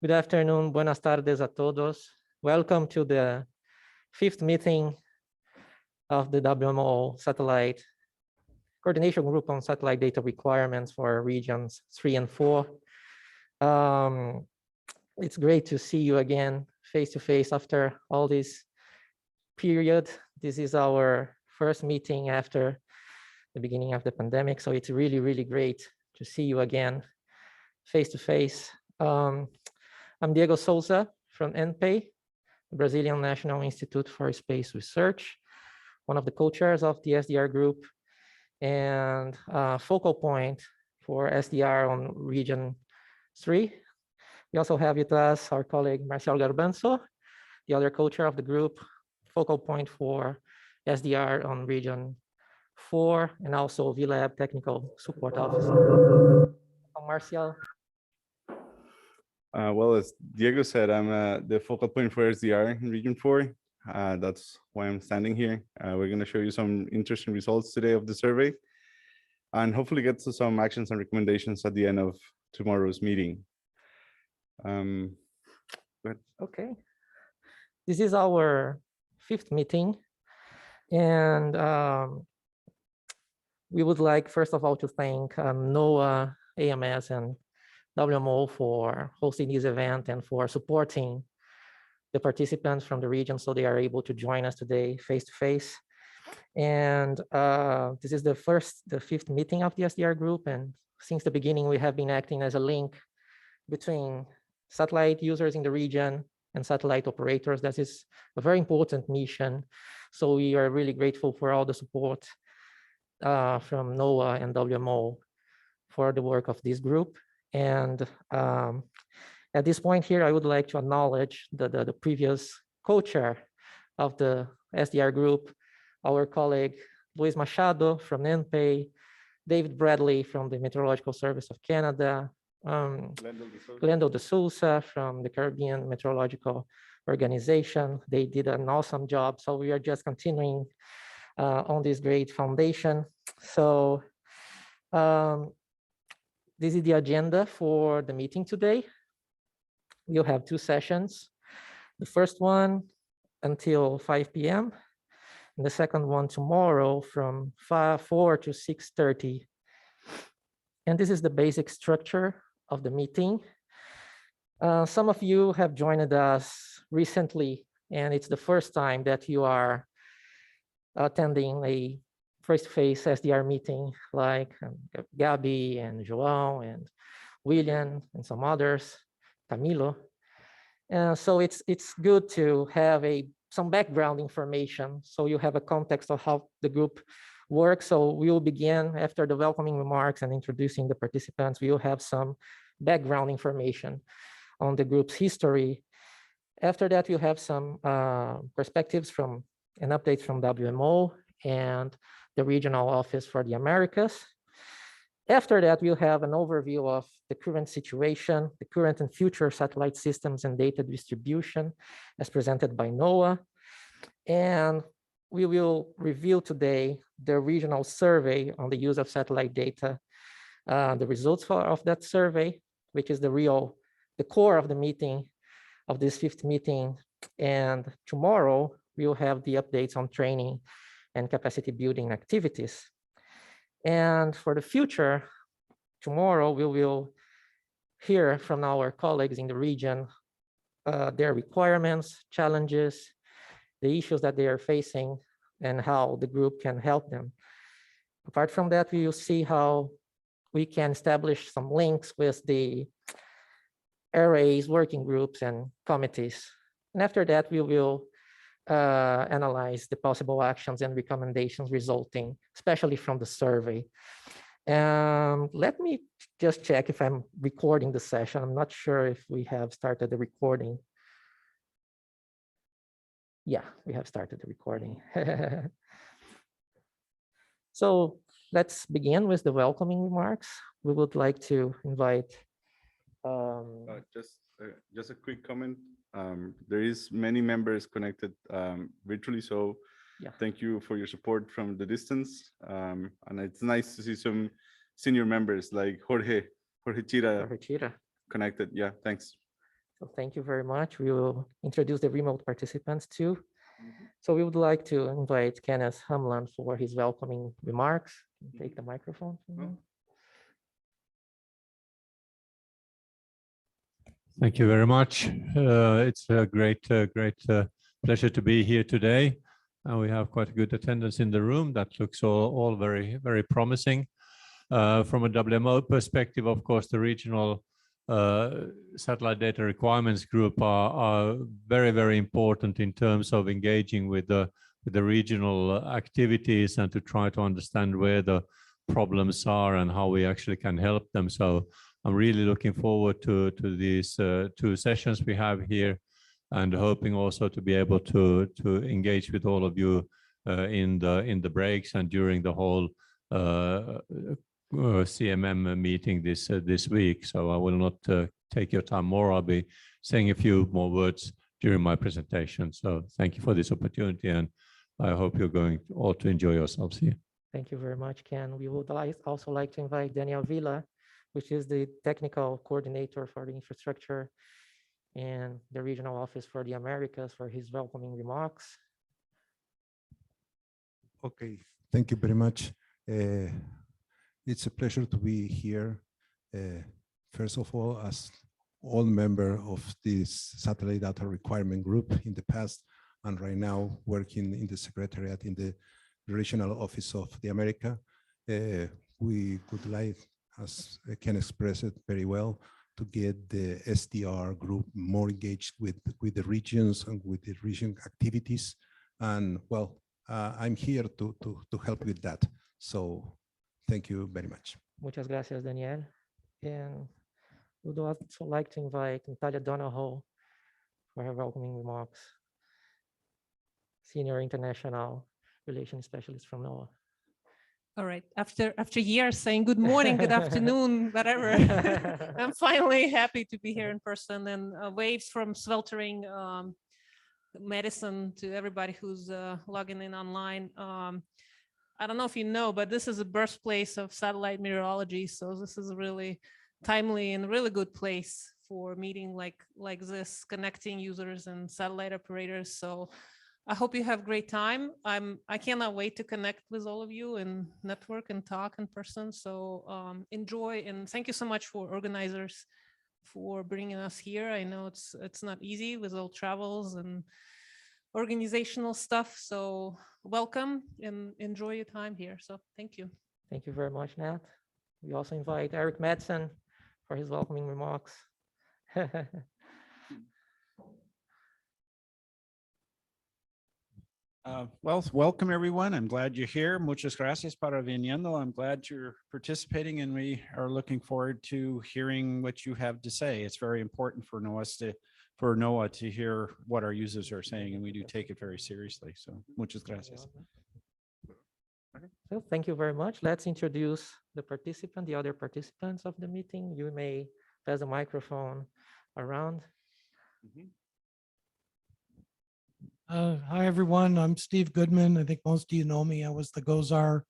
Good afternoon, buenas tardes a todos. Welcome to the 5th meeting of the WMO Satellite Coordination Group on Satellite Data Requirements for Regions 3 and 4. It's great to see you again face-to-face after all this period. This is our first meeting after the beginning of the pandemic, so it's really, really great to see you again face-to-face. I'm Diego Souza from NPA, Brazilian National Institute for Space Research, one of the co-chairs of the SDR group and focal point for SDR on Region 3. We also have with us our colleague Marcial Garbanzo, the other co-chair of the group, focal point for SDR on Region 4, and also VLab Technical Support Officer. Marcial. Well, as Diego said, I'm the focal point for SDR in Region 4. That's why I'm standing here. We're going to show you some interesting results today of the survey and hopefully get to some actions and recommendations at the end of tomorrow's meeting. Okay. This is our 5th meeting. And we would like, first of all, to thank NOAA, AMS, and WMO for hosting this event and for supporting the participants from the region so they are able to join us today face-to-face. And this is the 5th meeting of the SDR group. And since the beginning, we have been acting as a link between satellite users in the region and satellite operators. That is a very important mission. So we are really grateful for all the support from NOAA and WMO for the work of this group. And at this point here, I would like to acknowledge the previous co-chair of the SDR group, our colleague Luis Machado from NPA, David Bradley from the Meteorological Service of Canada, Glendo de Souza from the Caribbean Meteorological Organization. They did an awesome job. So we are just continuing on this great foundation. So this is the agenda for the meeting today. We'll have 2 sessions. The first one until 5 p.m. and the second one tomorrow from 4 to 6:30. And this is the basic structure of the meeting. Some of you have joined us recently, and it's the first time that you are attending a face-to-face SDR meeting like Gabby and João and William and some others, Camilo. So it's good to have some background information so you have a context of how the group works. So we will begin after the welcoming remarks and introducing the participants. We will have some background information on the group's history. After that, we'll have some perspectives from and updates from WMO and the regional office for the Americas. After that, we'll have an overview of the current situation, the current and future satellite systems and data distribution as presented by NOAA. And we will review today the regional survey on the use of satellite data, the results of that survey, which is the core of the meeting, of this 5th meeting. And tomorrow, we'll have the updates on training and capacity building activities. And for the future, tomorrow we will hear from our colleagues in the region, their requirements, challenges, the issues that they are facing, and how the group can help them. Apart from that, we will see how we can establish some links with the arrays, working groups, and committees. And after that, we will analyze the possible actions and recommendations resulting, especially from the survey. Let me just check if I'm recording the session. I'm not sure if we have started the recording. Yeah, we have started the recording. So let's begin with the welcoming remarks. We would like to invite. Just a quick comment. There is many members connected virtually, so yeah. Thank you for your support from the distance. And it's nice to see some senior members like Jorge Chira connected. Yeah, thanks. So thank you very much. We will introduce the remote participants too. So we would like to invite Kenneth Hamlin for his welcoming remarks. Take the microphone. Thank you very much. It's a great pleasure to be here today. We have quite a good attendance in the room. That looks all very, very promising. From a WMO perspective, of course, the regional satellite data requirements group are very, very important in terms of engaging with the regional activities and to try to understand where the problems are and how we actually can help them. So I'm really looking forward to these 2 sessions we have here, and hoping also to be able to engage with all of you in the breaks and during the whole CMM meeting this week. So I will not take your time more. I'll be saying a few more words during my presentation. So thank you for this opportunity, and I hope you're going all to enjoy yourselves here. Thank you very much, Ken. We would also like to invite Daniel Villa, which is the technical coordinator for the infrastructure and the regional office for the Americas, for his welcoming remarks. Okay, thank you very much. It's a pleasure to be here. First of all, as all member of this satellite data requirement group in the past, and right now working in the secretariat in the regional office of the America, we would like, as Ken expressed it very well, to get the SDR group more engaged with the regions and with the region activities. And well, I'm here to help with that. So thank you very much. Muchas gracias, Daniel. And we would also like to invite Natalia Donahoe for her welcoming remarks. Senior International Relations Specialist from NOAA. All right, after years saying good morning, good afternoon, whatever, I'm finally happy to be here in person, and waves from sweltering Madison to everybody who's logging in online. I don't know if you know, but this is the birthplace of satellite meteorology. So this is a really timely and really good place for a meeting like this, connecting users and satellite operators. So I hope you have a great time. I cannot wait to connect with all of you and network and talk in person. So enjoy, and thank you so much for organizers for bringing us here. I know it's not easy with all travels and organizational stuff. So welcome and enjoy your time here. So thank you. Thank you very much, Nat. We also invite Eric Madsen for his welcoming remarks. Well, welcome everyone. I'm glad you're here. Muchas gracias para viniendo. I'm glad you're participating, and we are looking forward to hearing what you have to say. It's very important for NOAA to hear what our users are saying, and we do take it very seriously. So muchas gracias. So thank you very much. Let's introduce the other participants of the meeting. You may pass the microphone around. Hi, everyone. I'm Steve Goodman. I think most of you know me. I was the GOES-R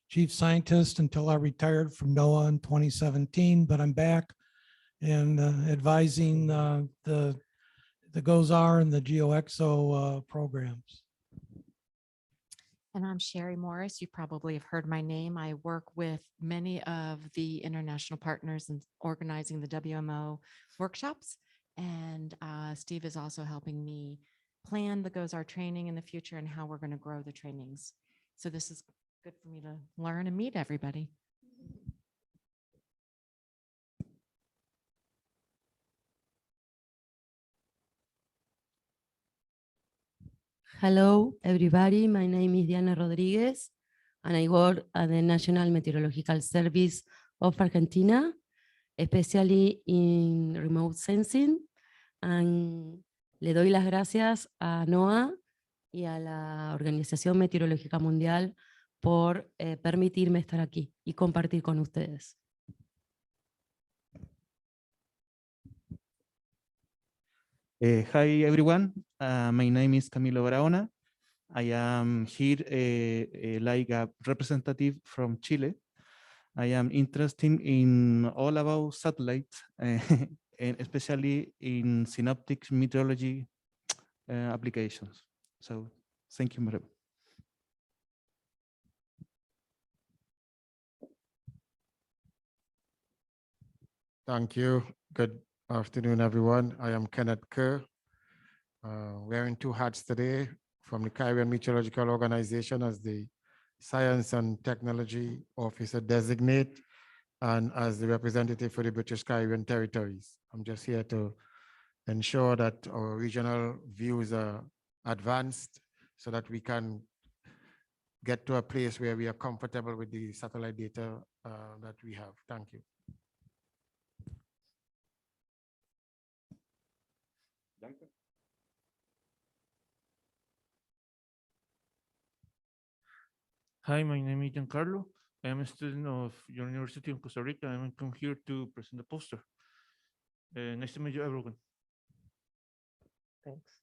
chief scientist until I retired from NOAA in 2017, but I'm back and advising the GOES-R and the GeoXO programs. And I'm Sherry Morris. You probably have heard my name. I work with many of the international partners in organizing the WMO workshops. And Steve is also helping me plan the GOES-R training in the future and how we're going to grow the trainings. So this is good for me to learn and meet everybody. Hello, everybody. My name is Diana Rodriguez, and I work at the National Meteorological Service of Argentina, especially in remote sensing. And le doy las gracias a NOAA y a la Organización Meteorológica Mundial por permitirme estar aquí y compartir con ustedes. Hi everyone, my name is Camilo Barahona. I am here like a representative from Chile. I am interested in all about satellites and especially in synoptic meteorology applications. So thank you, Madam. Thank you. Good afternoon, everyone. I am Kenneth Kerr, wearing two hats today from the Caribbean Meteorological Organization as the Science and Technology Officer Designate and as the representative for the British Caribbean Territories. I'm just here to ensure that our regional views are advanced so that we can get to a place where we are comfortable with the satellite data that we have. Thank you. Hi, my name is Giancarlo. I am a student of your university in Costa Rica. I'm come here to present the poster. Nice to meet you, everyone. Thanks.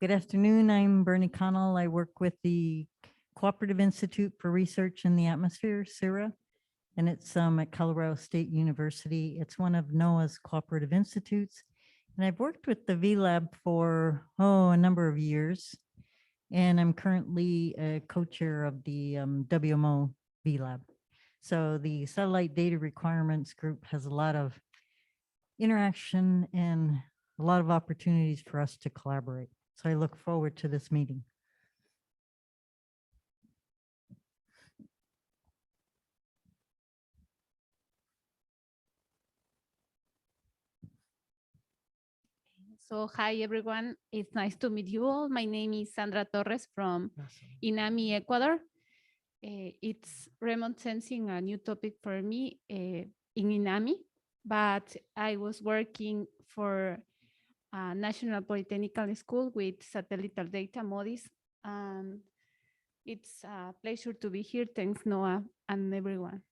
Good afternoon. I'm Bernie Connell. I work with the Cooperative Institute for Research in the Atmosphere, CIRA, and it's at Colorado State University. It's one of NOAA's cooperative institutes. And I've worked with the VLab for, a number of years. And I'm currently a co-chair of the WMO VLab. So the Satellite Data Requirements Group has a lot of interaction and a lot of opportunities for us to collaborate. So I look forward to this meeting. So hi, everyone. It's nice to meet you all. My name is Sandra Torres from INAMI, Ecuador. It's remote sensing, a new topic for me in INAMI, but I was working for National Polytechnical School with satellite data MODIS. And it's a pleasure to be here. Thanks, NOAA and everyone.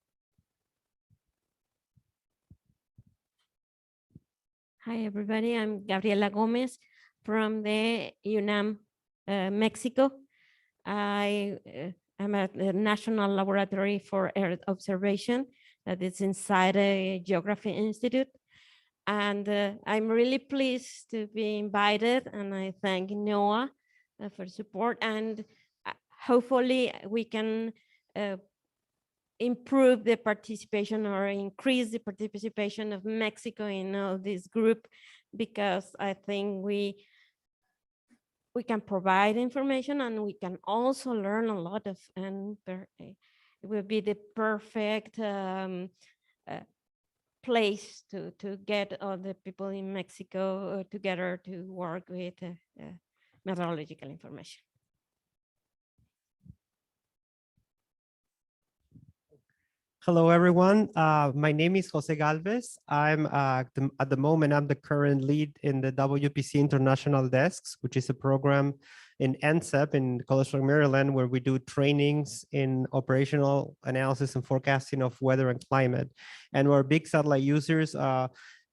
Hi, everybody. I'm Gabriela Gomez from the UNAM, Mexico. I am at the National Laboratory for Earth Observation that is inside a Geography Institute. And I'm really pleased to be invited, and I thank NOAA for support. And hopefully we can improve the participation or increase the participation of Mexico in all this group, because I think we can provide information and we can also learn a lot of, and it will be the perfect place to get all the people in Mexico together to work with meteorological information. Hello, everyone. My name is Jose Galvez. I'm at the moment, I'm the current lead in the WPC International Desks, which is a program in NCEP in Collegeville, Maryland, where we do trainings in operational analysis and forecasting of weather and climate. And we're big satellite users.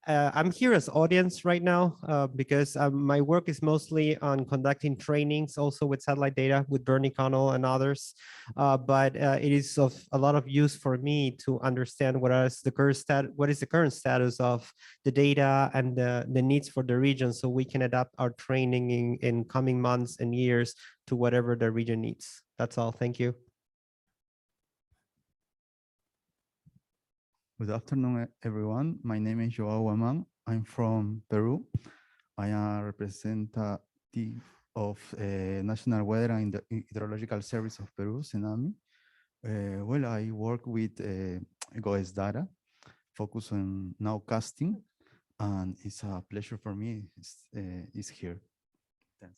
I'm here as audience right now because my work is mostly on conducting trainings also with satellite data with Bernie Connell and others. But it is of a lot of use for me to understand what is the current status of the data and the needs for the region, so we can adapt our training in coming months and years to whatever the region needs. That's all. Thank you. Good afternoon, everyone. My name is Joao Guaman. I'm from Peru. I am a representative of National Weather and Hydrological Service of Peru, SENAMI. Well, I work with GOES data, focus on nowcasting, and it's a pleasure for me is here. Thanks.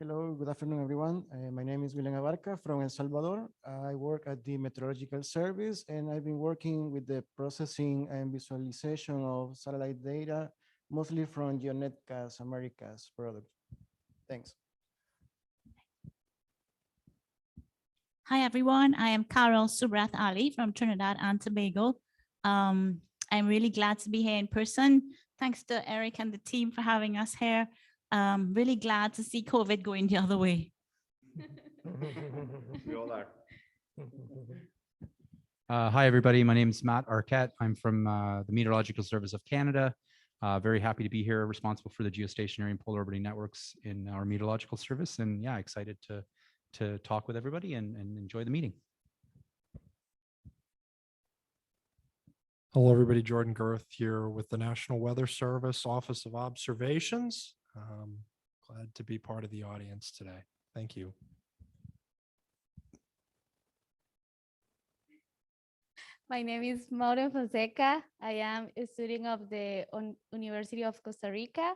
Hello, good afternoon, everyone. My name is William Abarca from El Salvador. I work at the Meteorological Service, and I've been working with the processing and visualization of satellite data, mostly from GeoNetcast Americas product. Thanks. Hi, everyone. I am Carol Subrath Ali from Trinidad and Tobago. I'm really glad to be here in person. Thanks to Eric and the team for having us here. Really glad to see COVID going the other way. We all are. Hi, everybody. My name is Matt Arquette. I'm from the Meteorological Service of Canada. Very happy to be here, responsible for the geostationary and polar orbiting networks in our meteorological service. And yeah, excited to talk with everybody and enjoy the meeting. Hello, everybody. Jordan Girth here with the National Weather Service Office of Observations. Glad to be part of the audience today. Thank you. My name is Mauro Fonseca. I am a student of the University of Costa Rica,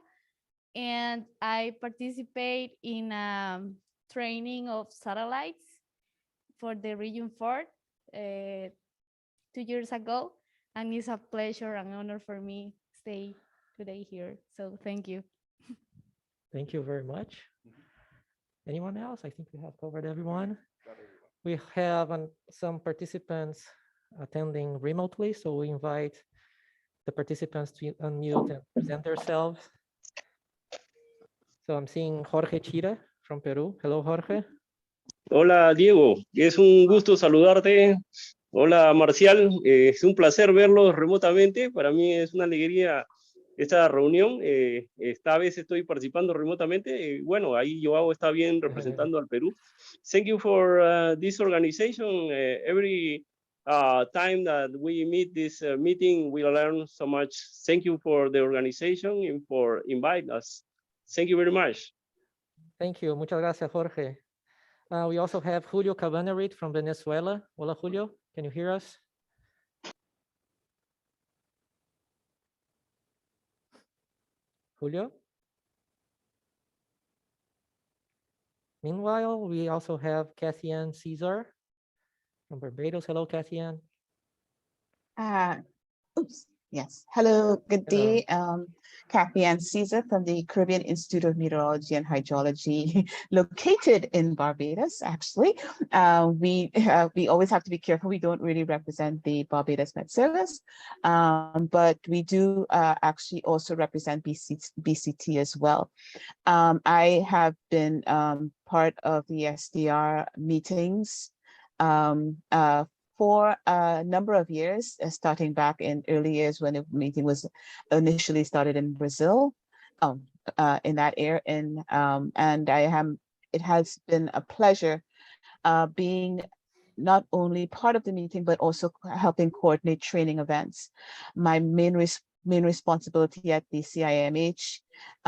and I participate in training of satellites for the Region 4 2 years ago. And it's a pleasure and honor for me to stay today here. So thank you. Thank you very much. Anyone else? I think we have covered everyone. We have some participants attending remotely, so we invite the participants to unmute and present themselves. So I'm seeing Jorge Chira from Peru. Hello, Jorge. Hola, Diego. Es un gusto saludarte. Hola, Marcial. Es un placer verlos remotamente. Para mí es una alegría esta reunión. Esta vez estoy participando remotamente. Bueno, ahí Joao está bien representando al Perú. Thank you for this organization. Every time that we meet this meeting, we learn so much. Thank you for the organization and for inviting us. Thank you very much. Thank you. Muchas gracias, Jorge. We also have Julio Cabannerit from Venezuela. Hola, Julio. Can you hear us? Julio? Meanwhile, we also have Kathy-Ann Caesar from Barbados. Hello, Kathy-Ann. Yes. Hello, good Hello. day. Kathy-Ann Caesar from the Caribbean Institute of Meteorology and Hydrology, located in Barbados, actually. We always have to be careful. We don't really represent the Barbados Met Service, but we do actually also represent BCT as well. I have been part of the SDR meetings for a number of years, starting back in early years when the meeting was initially started in Brazil, in that area. And it has been a pleasure being not only part of the meeting, but also helping coordinate training events. My main responsibility at the CIMH,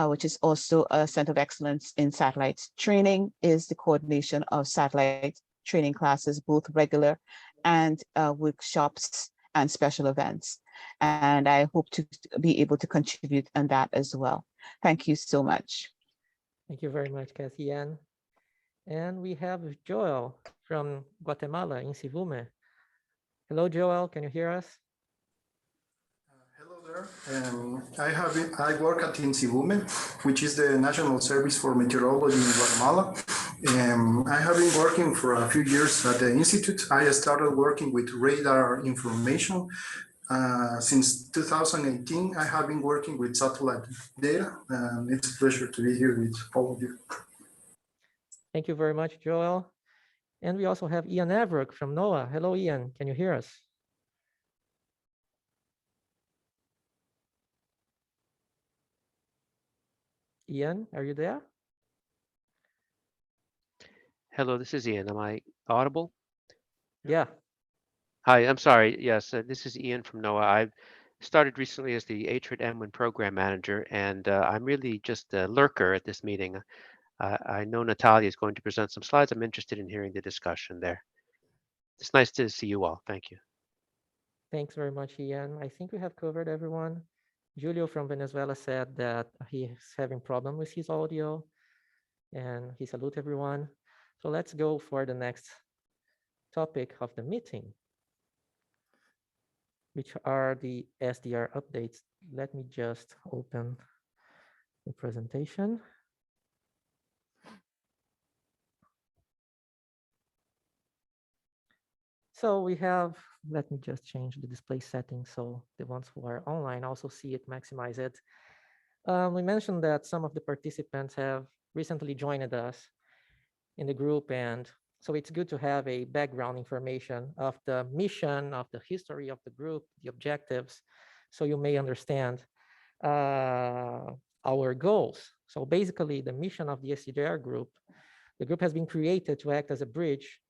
which is also a Center of Excellence in Satellite Training, is the coordination of satellite training classes, both regular and workshops and special events. And I hope to be able to contribute on that as well. Thank you so much. Thank you very much, Kathy-Ann. And we have Joel from Guatemala in Sivume. Hello, Joel. Can you hear us? Hello there. I work at INSIBUME, which is the National Service for Meteorology in Guatemala. I have been working for a few years at the Institute. I started working with radar information. Since 2018, I have been working with satellite data. It's a pleasure to be here with all of you. Thank you very much, Joel. And we also have Ian Everick from NOAA. Hello, Ian. Can you hear us? Ian, are you there? Hello, this is Ian. Am I audible? Yeah. Hi, I'm sorry. Yes, this is Ian from NOAA. I've started recently as the ATRID M1 program manager, and I'm really just a lurker at this meeting. I know Natalia is going to present some slides. I'm interested in hearing the discussion there. It's nice to see you all. Thank you. Thanks very much, Ian. I think we have covered everyone. Julio from Venezuela said that he's having problem with his audio, and he salutes everyone. So let's go for the next topic of the meeting, which are the SDR updates. Let me just open the presentation. So we have, let me just change the display settings so the ones who are online also see it, maximize it. We mentioned that some of the participants have recently joined us. in the group. And so it's good to have a background information of the mission, of the history of the group, the objectives, so you may understand our goals. So basically, the mission of the SDR group, the group has been created to act as a bridge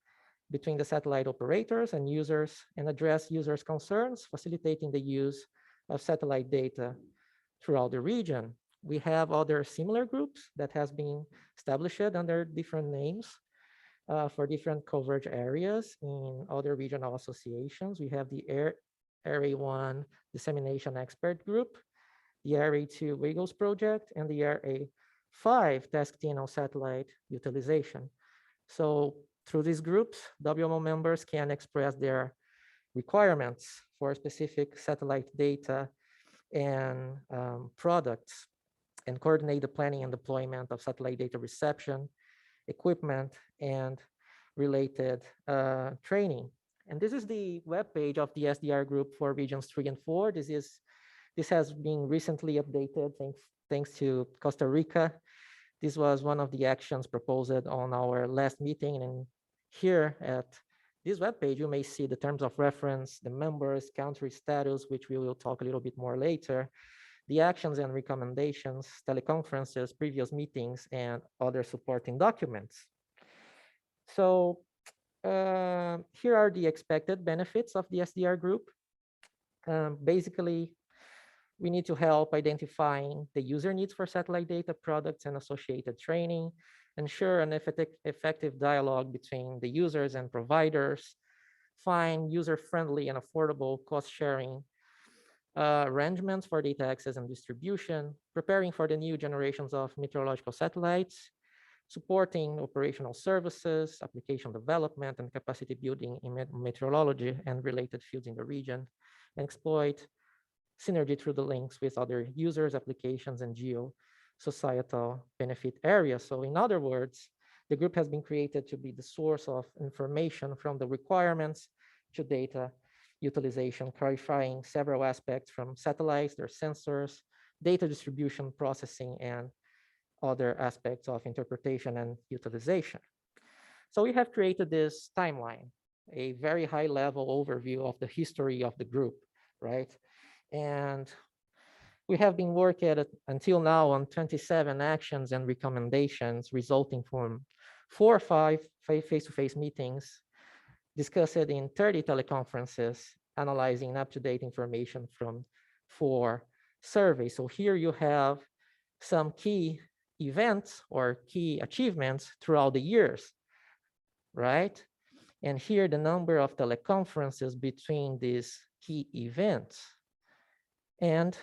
between the satellite operators and users and address users' concerns, facilitating the use of satellite data throughout the region. We have other similar groups that has been established under different names for different coverage areas in other regional associations. We have the RA-1 Dissemination Expert Group, the RA-2 WIGGLES Project, and the RA-5 Task Team on Satellite Utilization. So through these groups, WMO members can express their requirements for specific satellite data and products, and coordinate the planning and deployment of satellite data reception, equipment, and related training. And this is the webpage of the SDR group for regions 3 and 4. This has been recently updated thanks to Costa Rica. This was one of the actions proposed on our last meeting. And here at this webpage, you may see the terms of reference, the members, country status, which we will talk a little bit more later, the actions and recommendations, teleconferences, previous meetings, and other supporting documents. So here are the expected benefits of the SDR group. Basically, we need to help identifying the user needs for satellite data products and associated training, ensure an effective dialogue between the users and providers, find user-friendly and affordable cost-sharing arrangements for data access and distribution, preparing for the new generations of meteorological satellites, supporting operational services, application development, and capacity building in meteorology and related fields in the region, and exploit synergy through the links with other users, applications, and geo-societal benefit areas. So in other words, the group has been created to be the source of information from the requirements to data utilization, clarifying several aspects from satellites, their sensors, data distribution, processing, and other aspects of interpretation and utilization. So we have created this timeline, a very high-level overview of the history of the group, right? And we have been working until now on 27 actions and recommendations resulting from 4 or 5 face-to-face meetings, discussed in 30 teleconferences, analyzing up-to-date information from 4 surveys. So here you have some key events or key achievements throughout the years, right? And here the number of teleconferences between these key events and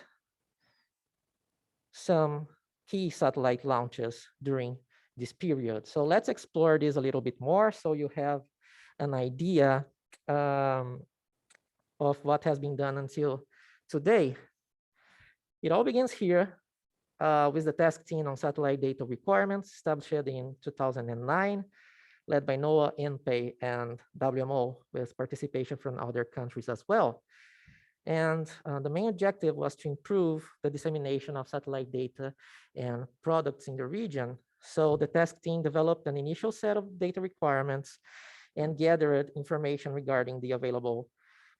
some key satellite launches during this period. So let's explore this a little bit more so you have an idea of what has been done until today. It all begins here with the task team on satellite data requirements established in 2009, led by NOAA, NPA, and WMO, with participation from other countries as well. And the main objective was to improve the dissemination of satellite data and products in the region. So the task team developed an initial set of data requirements and gathered information regarding the available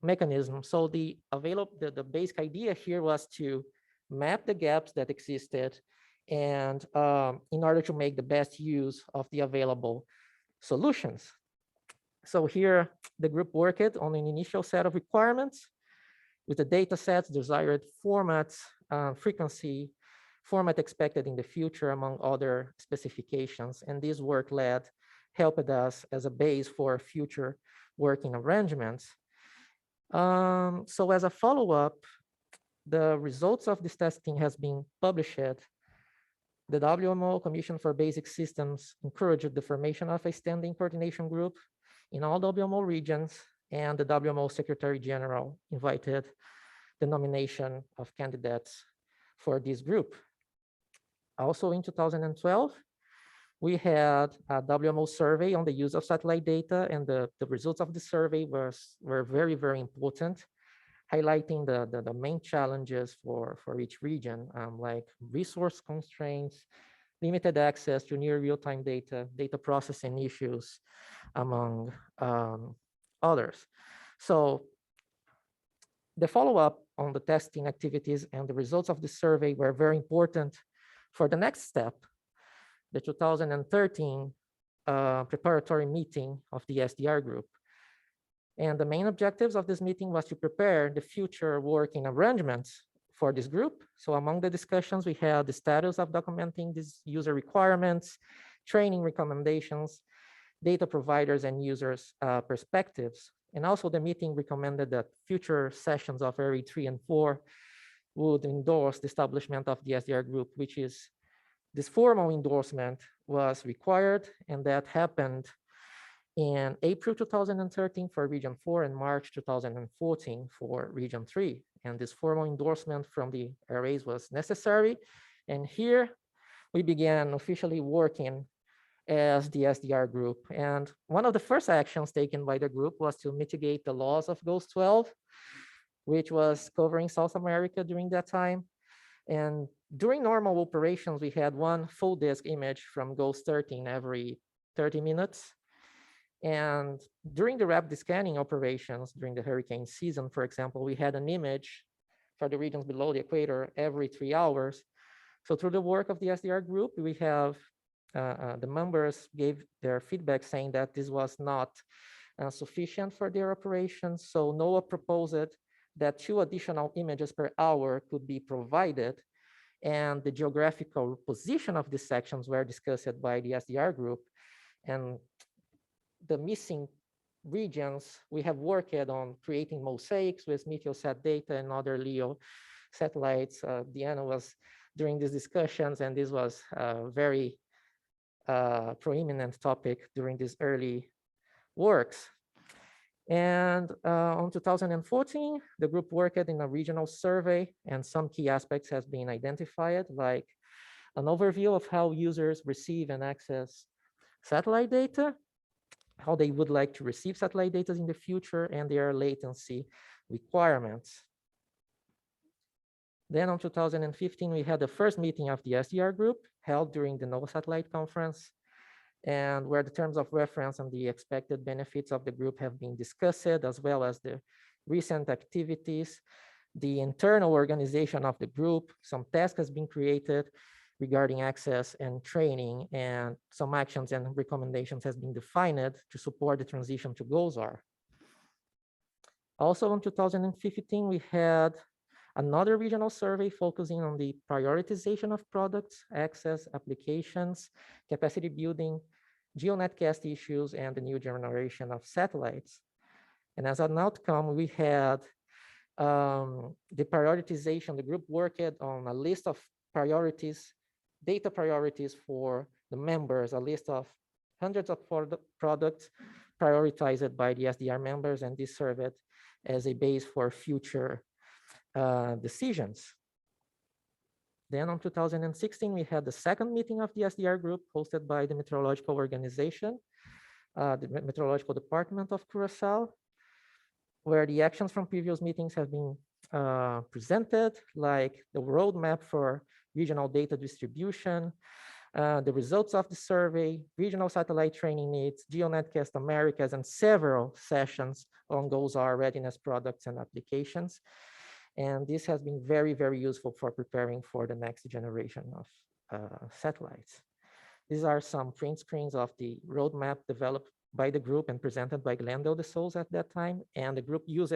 mechanism. So the basic idea here was to map the gaps that existed and in order to make the best use of the available solutions. So here the group worked on an initial set of requirements with the data sets, desired formats, frequency, format expected in the future, among other specifications. And this work helped us as a base for future working arrangements. So as a follow-up, the results of this testing has been published. The WMO Commission for Basic Systems encouraged the formation of a standing coordination group in all WMO regions, and the WMO Secretary General invited the nomination of candidates for this group. Also in 2012, we had a WMO survey on the use of satellite data, and the results of the survey were very, very important, highlighting the main challenges for each region, like resource constraints, limited access to near real-time data, data processing issues, among others. So the follow-up on the testing activities and the results of the survey were very important for the next step, the 2013 preparatory meeting of the SDR group. And the main objectives of this meeting was to prepare the future working arrangements for this group. So among the discussions, we had the status of documenting these user requirements, training recommendations, data providers and users' perspectives. And also the meeting recommended that future sessions of RA-III and IV would endorse the establishment of the SDR group, which is this formal endorsement was required, and that happened in April 2013 for Region 4 and March 2014 for Region 3. And this formal endorsement from the RAs was necessary. And here we began officially working as the SDR group. And one of the first actions taken by the group was to mitigate the loss of GOES 12, which was covering South America during that time. And during normal operations, we had one full disk image from GOES 13 every 30 minutes. And during the rapid scanning operations during the hurricane season, for example, we had an image for the regions below the equator every 3 hours. So through the work of the SDR group, we have the members gave their feedback saying that this was not sufficient for their operations. So NOAA proposed that 2 additional images per hour could be provided, and the geographical position of these sections were discussed by the SDR group. And the missing regions, we have worked on creating mosaics with Meteosat data and other LEO satellites. Diana was during these discussions, and this was a very prominent topic during these early works. And on 2014, the group worked in a regional survey, and some key aspects has been identified, like an overview of how users receive and access satellite data, how they would like to receive satellite data in the future, and their latency requirements. Then on 2015, we had the first meeting of the SDR group held during the NOAA Satellite Conference, and where the terms of reference and the expected benefits of the group have been discussed, as well as the recent activities, the internal organization of the group, some task has been created regarding access and training, and some actions and recommendations has been defined to support the transition to GOES-R. Also in 2015, we had another regional survey focusing on the prioritization of products, access, applications, capacity building, GeoNetcast issues, and the new generation of satellites. And as an outcome, we had the prioritization. The group worked on a list of priorities, data priorities for the members, a list of hundreds of products prioritized by the SDR members, and this served as a base for future decisions. Then in 2016, we had the second meeting of the SDR group hosted by the Meteorological Organization, the Meteorological Department of Curaçao, where the actions from previous meetings have been presented, like the roadmap for regional data distribution, the results of the survey, regional satellite training needs, GeoNetcast Americas, and several sessions on GOES-R readiness products and applications. And this has been very, very useful for preparing for the next generation of satellites. These are some print screens of the roadmap developed by the group and presented by Glendale de Souza at that time. And the group used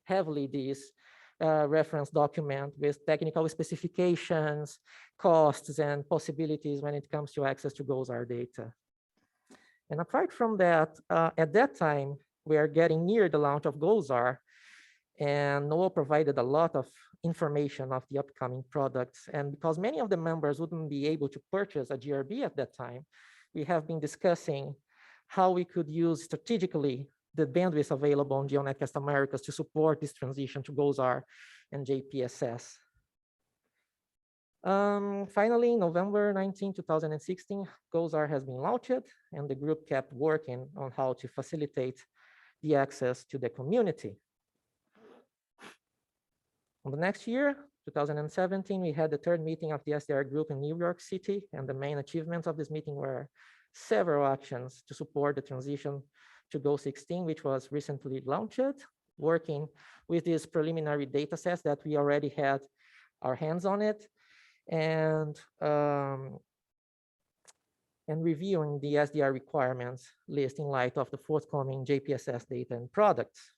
heavily this reference document with technical specifications, costs, and possibilities when it comes to access to GOES-R data. And apart from that, at that time, we are getting near the launch of GOES-R, and NOAA provided a lot of information of the upcoming products. And because many of the members wouldn't be able to purchase a GRB at that time, we have been discussing how we could use strategically the bandwidth available on GeoNetcast Americas to support this transition to GOES-R and JPSS. Finally, November 19, 2016, GOES-R has been launched, and the group kept working on how to facilitate the access to the community. The next year, 2017, we had the third meeting of the SDR group in New York City, and the main achievements of this meeting were several actions to support the transition to Goal 16, which was recently launched, working with these preliminary data sets that we already had our hands on it, and reviewing the SDR requirements list in light of the forthcoming JPSS data and products.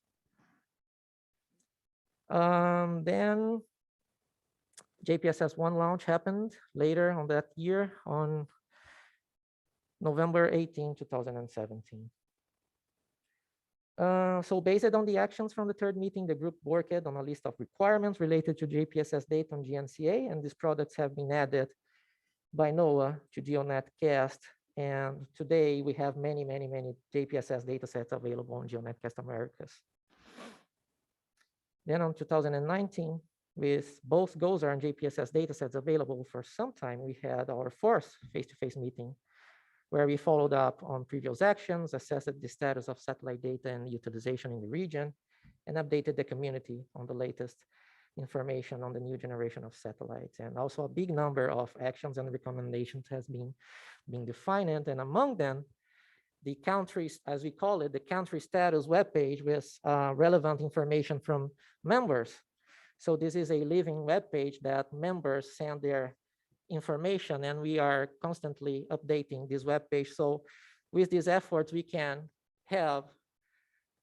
Then JPSS 1 launch happened later on that year on November 18, 2017. So based on the actions from the third meeting, the group worked on a list of requirements related to JPSS data on GNCA, and these products have been added by NOAA to GeoNetCast. And today we have many JPSS data sets available on GeoNetCast Americas. Then on 2019, with both GOES-R and JPSS datasets available for some time, we had our fourth face-to-face meeting, where we followed up on previous actions, assessed the status of satellite data and utilization in the region, and updated the community on the latest information on the new generation of satellites. And also a big number of actions and recommendations has been defined, and among them, the countries, as we call it, the country status webpage with relevant information from members. So this is a living webpage that members send their information, and we are constantly updating this webpage. So with these efforts, we can have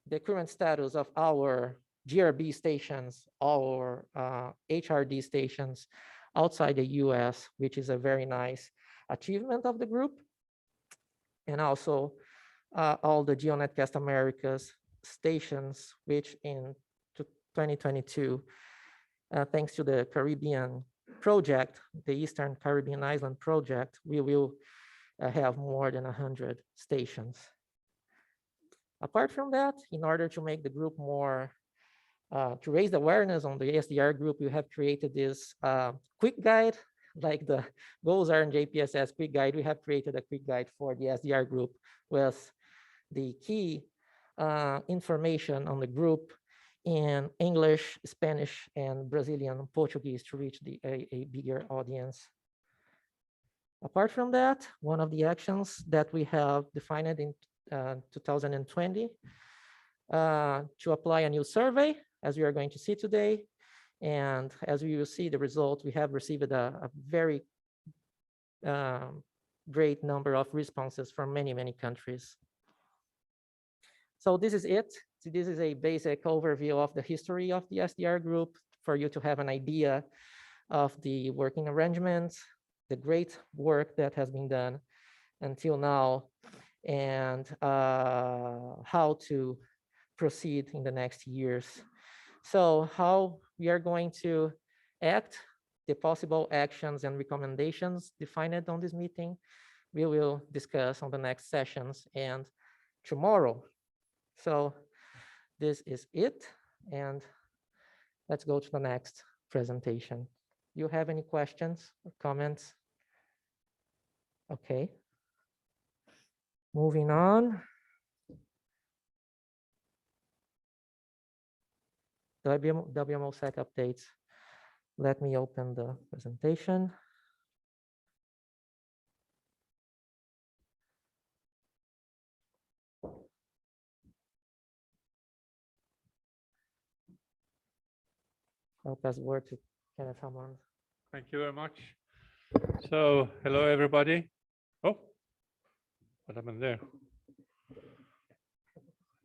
the current status of our GRB stations, our HRD stations outside the US, which is a very nice achievement of the group. And also all the GeoNetCast Americas stations, which in 2022, thanks to the Caribbean project, the Eastern Caribbean Island project, we will have more than 100 stations. Apart from that, in order to make the group more, to raise the awareness on the SDR group, we have created this quick guide, like the GOES-R and JPSS quick guide. We have created a quick guide for the SDR group with the key information on the group in English, Spanish, and Brazilian and Portuguese to reach a bigger audience. Apart from that, one of the actions that we have defined in 2020 to apply a new survey, as we are going to see today. And as we will see the result, we have received a very great number of responses from many countries. So this is it. So this is a basic overview of the history of the SDR group for you to have an idea of the working arrangements, the great work that has been done until now, and how to proceed in the next years. So how we are going to act, the possible actions and recommendations defined on this meeting, we will discuss on the next sessions and tomorrow. So this is it, and let's go to the next presentation. You have any questions or comments? Okay. Moving on. WMO SEC updates. Let me open the presentation. I'll pass the word to Kenneth Hammond. Thank you very much. So, hello everybody. Oh, what happened there?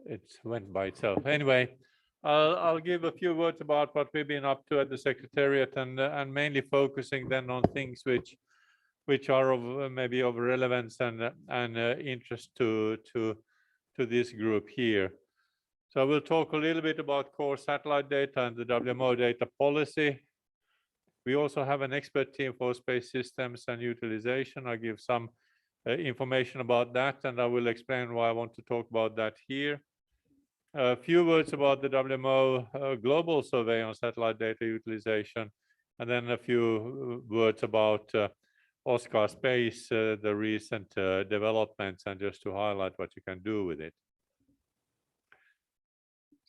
It went by itself. Anyway, I'll give a few words about what we've been up to at the Secretariat, and mainly focusing then on things which are of maybe of relevance and interest to this group here. So we'll talk a little bit about core satellite data and the WMO data policy. We also have an expert team for space systems and utilization. I'll give some information about that, and I will explain why I want to talk about that here. A few words about the WMO global survey on satellite data utilization, and then a few words about Oscar Space, the recent developments, and just to highlight what you can do with it.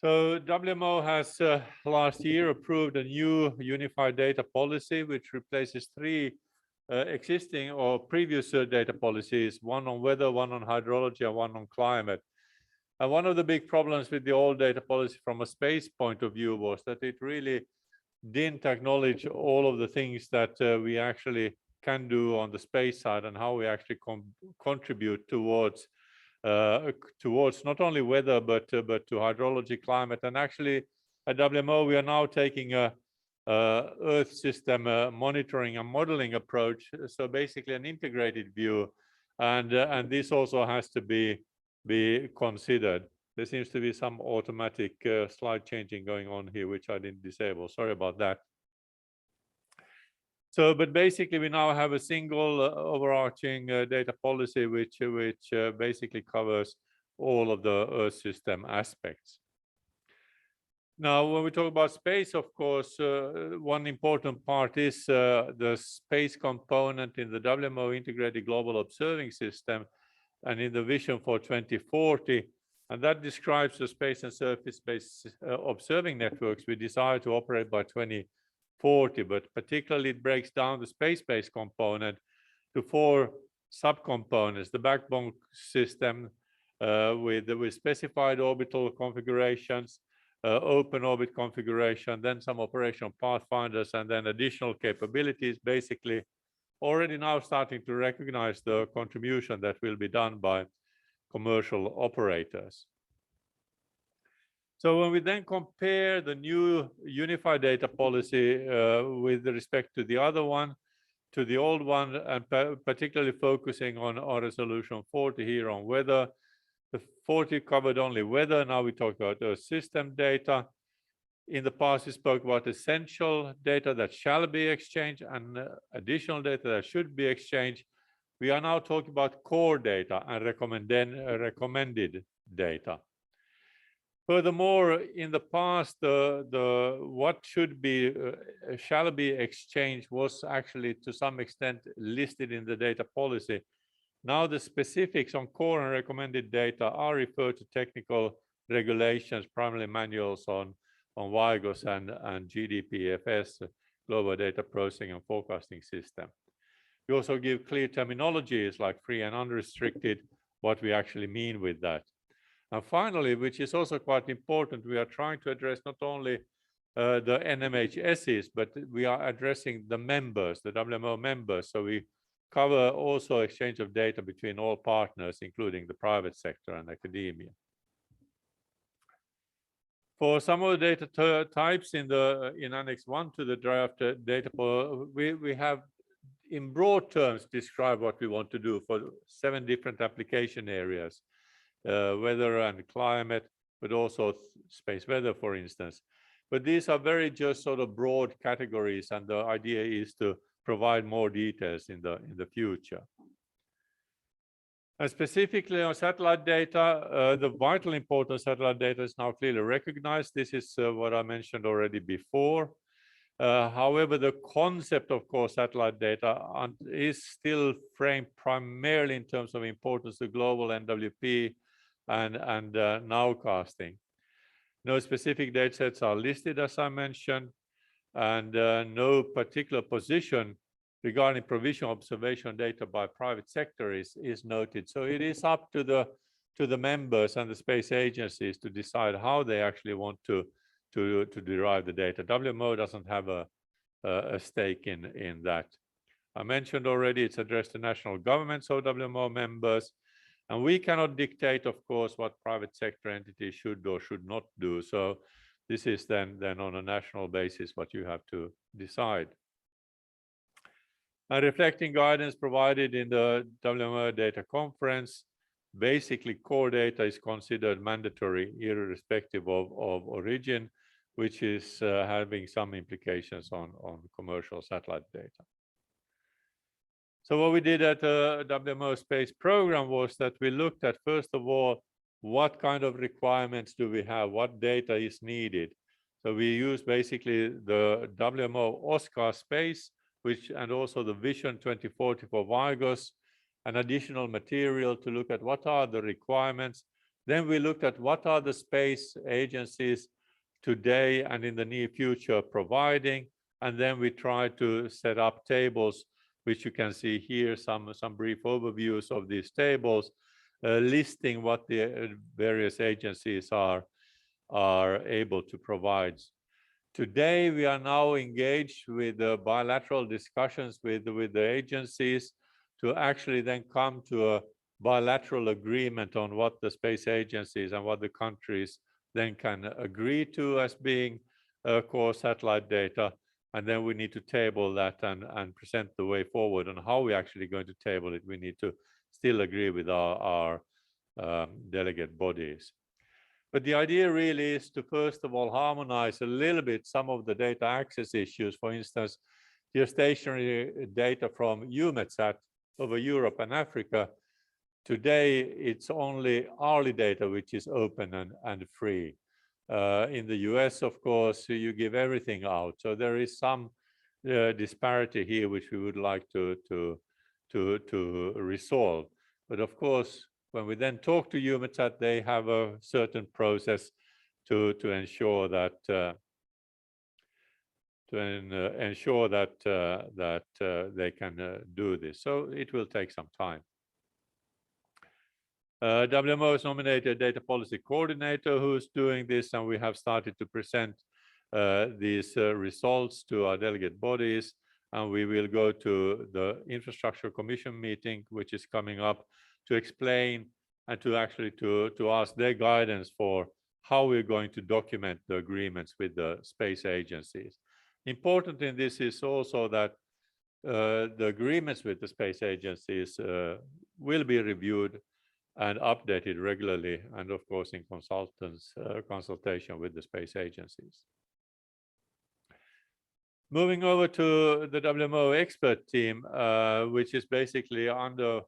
So WMO has last year approved a new unified data policy, which replaces three existing or previous data policies, one on weather, one on hydrology, and one on climate. And one of the big problems with the old data policy from a space point of view was that it really didn't acknowledge all of the things that we actually can do on the space side and how we actually contribute towards not only weather but to hydrology, climate. And actually at WMO we are now taking a Earth system monitoring and modeling approach, so basically an integrated view, and this also has to be considered. There seems to be some automatic slide changing going on here, which I didn't disable. Sorry about that. So, but basically we now have a single overarching data policy which basically covers all of the Earth system aspects. Now, when we talk about space, of course, one important part is the space component in the WMO Integrated Global Observing System and in the vision for 2040. And that describes the space and surface-based observing networks we desire to operate by 2040, but particularly it breaks down the space-based component to four subcomponents: the backbone system with specified orbital configurations, open orbit configuration, then some operational pathfinders, and then additional capabilities, basically already now starting to recognize the contribution that will be done by commercial operators. So when we then compare the new unified data policy with respect to the other one, to the old one, and particularly focusing on resolution 40 here on weather, the 40 covered only weather. Now we talk about system data. In the past, we spoke about essential data that shall be exchanged and additional data that should be exchanged. We are now talking about core data and recommended data. Furthermore, in the past, what should be shall be exchanged was actually to some extent listed in the data policy. Now the specifics on core and recommended data are referred to technical regulations, primarily manuals on WIGOS and GDPFS, Global Data Processing and Forecasting System. We also give clear terminologies like free and unrestricted, what we actually mean with that. And finally, which is also quite important, we are trying to address not only the NMHSs, but we are addressing the members, the WMO members. So we cover also exchange of data between all partners, including the private sector and academia. For some of the data types in Annex 1 to the draft data, we have in broad terms described what we want to do for 7 different application areas, weather and climate, but also space weather, for instance. But these are very just sort of broad categories, and the idea is to provide more details in the future. And specifically on satellite data, the vital importance of satellite data is now clearly recognized. This is what I mentioned already before. However, the concept of core satellite data is still framed primarily in terms of importance to global NWP and nowcasting. No specific datasets are listed, as I mentioned, and no particular position regarding provision observation data by private sector is noted. So it is up to the members and the space agencies to decide how they actually want to derive the data. WMO doesn't have a stake in that. I mentioned already it's addressed to national governments or WMO members, and we cannot dictate, of course, what private sector entities should or should not do. So this is then on a national basis what you have to decide. And reflecting guidance provided in the WMO data conference, basically core data is considered mandatory irrespective of origin, which is having some implications on commercial satellite data. So what we did at the WMO Space Program was that we looked at, first of all, what kind of requirements do we have? What data is needed? So we use basically the WMO OSCAR space, and also the Vision 2040 for WIGOS, and additional material to look at what are the requirements, Then we looked at what are the space agencies today and in the near future providing, and then we tried to set up tables, which you can see here, some brief overviews of these tables, listing what the various agencies are able to provide. Today, we are now engaged with bilateral discussions with the agencies to actually then come to a bilateral agreement on what the space agencies and what the countries then can agree to as being core satellite data. And then we need to table that and present the way forward. And how we're actually going to table it, we need to still agree with our delegate bodies. But the idea really is to, first of all, harmonize a little bit some of the data access issues. For instance, geostationary data from EUMETSAT over Europe and Africa. Today, it's only hourly data which is open and free. In the US, of course, you give everything out. So there is some disparity here which we would like to resolve. But of course, when we then talk to EUMETSAT, they have a certain process to ensure that they can do this. So it will take some time. WMO has nominated a data policy coordinator who's doing this, and we have started to present these results to our delegate bodies, and we will go to the Infrastructure Commission meeting, which is coming up, to explain and to actually to ask their guidance for how we're going to document the agreements with the space agencies. Important in this is also that the agreements with the space agencies will be reviewed and updated regularly, and of course in consultation with the space agencies. Moving over to the WMO expert team, which is basically under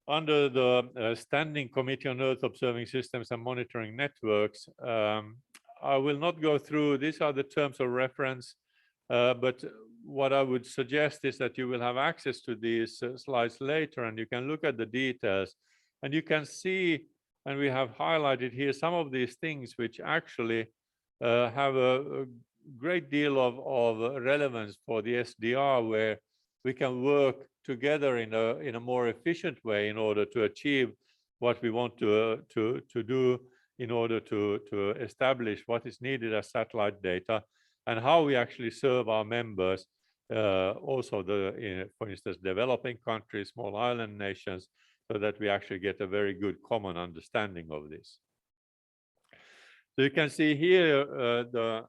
the Standing Committee on Earth Observing Systems and Monitoring Networks. I will not go through, these are the terms of reference, but what I would suggest is that you will have access to these slides later, and you can look at the details, and you can see, and we have highlighted here some of these things which actually have a great deal of relevance for the SDR, where we can work together in a more efficient way in order to achieve what we want to do, in order to establish what is needed as satellite data and how we actually serve our members, also for instance, developing countries, small island nations, so that we actually get a very good common understanding of this. So you can see here the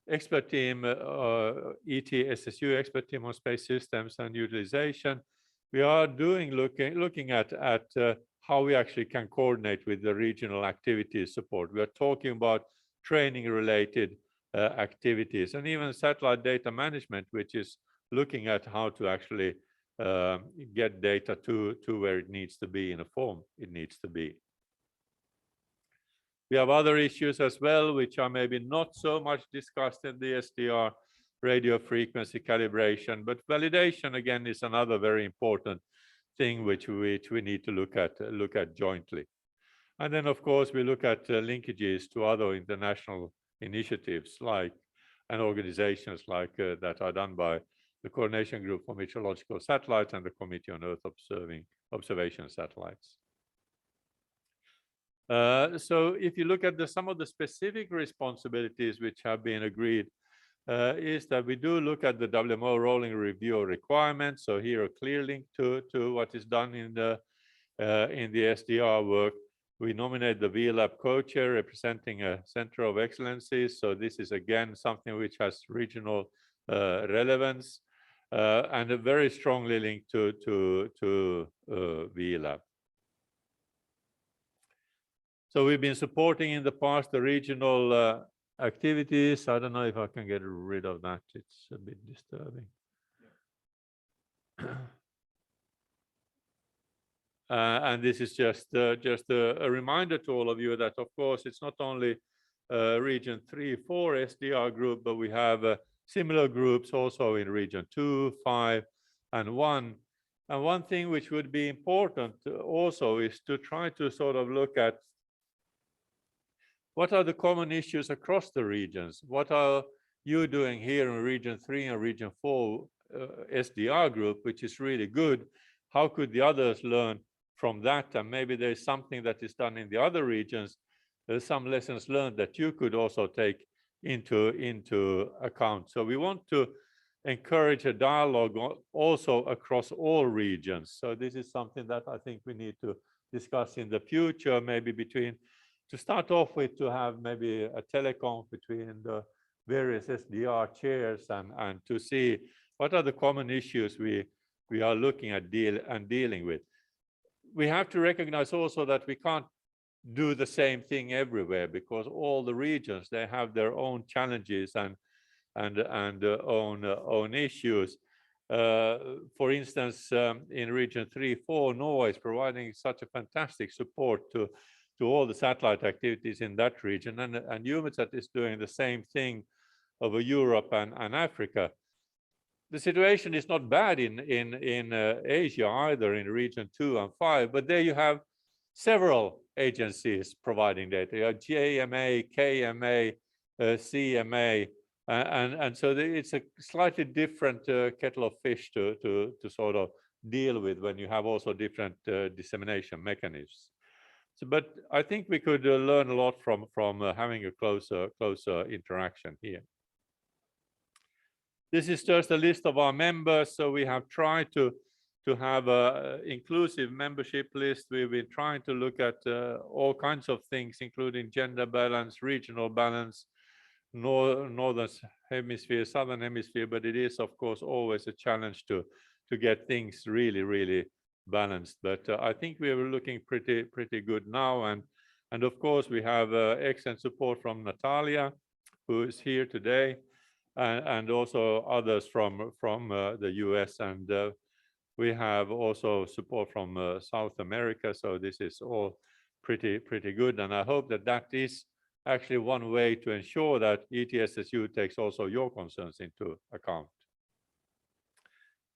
expert team, ET-SSU expert team on space systems and utilization. We are looking at how we actually can coordinate with the regional activities support. We are talking about training related activities, and even satellite data management, which is looking at how to actually get data to where it needs to be in a form it needs to be. We have other issues as well, which are maybe not so much discussed in the SDR radio frequency calibration, but validation again is another very important thing which we need to look at jointly. And then of course we look at linkages to other international initiatives like and organizations like that are done by the Coordination Group for Meteorological Satellites and the Committee on Earth Observation Satellites. So if you look at some of the specific responsibilities which have been agreed, is that we do look at the WMO rolling review requirements. So here a clear link to what is done in the SDR work. We nominate the VLAB co-chair representing a center of excellencies. So this is again something which has regional relevance and a very strongly linked to VLAB. So we've been supporting in the past the regional activities. I don't know if I can get rid of that. It's a bit disturbing. And this is just a reminder to all of you that, of course, it's not only Region 3-4 SDR group, but we have similar groups also in Region 2, 5, and 1. And one thing which would be important also is to try to sort of look at what are the common issues across the regions? What are you doing here in Region 3 and Region 4 SDR group, which is really good? How could the others learn from that? And maybe there's something that is done in the other regions. There's some lessons learned that you could also take into account. So we want to encourage a dialogue also across all regions. So this is something that I think we need to discuss in the future, maybe to start off with, to have maybe a telecom between the various SDR chairs and to see what are the common issues we are looking at dealing with. We have to recognize also that we can't do the same thing everywhere, because all the regions, they have their own challenges and own issues. For instance, in Region 3-4, NOAA is providing such a fantastic support to all the satellite activities in that region, and EUMETSAT is doing the same thing over Europe and Africa. The situation is not bad in Asia either, in Region 2 and 5, but there you have several agencies providing data. You have JMA, KMA, CMA, and so it's a slightly different kettle of fish to sort of deal with when you have also different dissemination mechanisms. So, but I think we could learn a lot from having a closer interaction here. This is just a list of our members. So we have tried to have an inclusive membership list. We've been trying to look at all kinds of things, including gender balance, regional balance, northern hemisphere, southern hemisphere, but it is of course always a challenge to get things really balanced. But I think we are looking pretty good now, and of course we have excellent support from Natalia, who is here today, and also others from the US, and we have also support from South America. So this is all pretty good, and I hope that is actually one way to ensure that ETSSU takes also your concerns into account.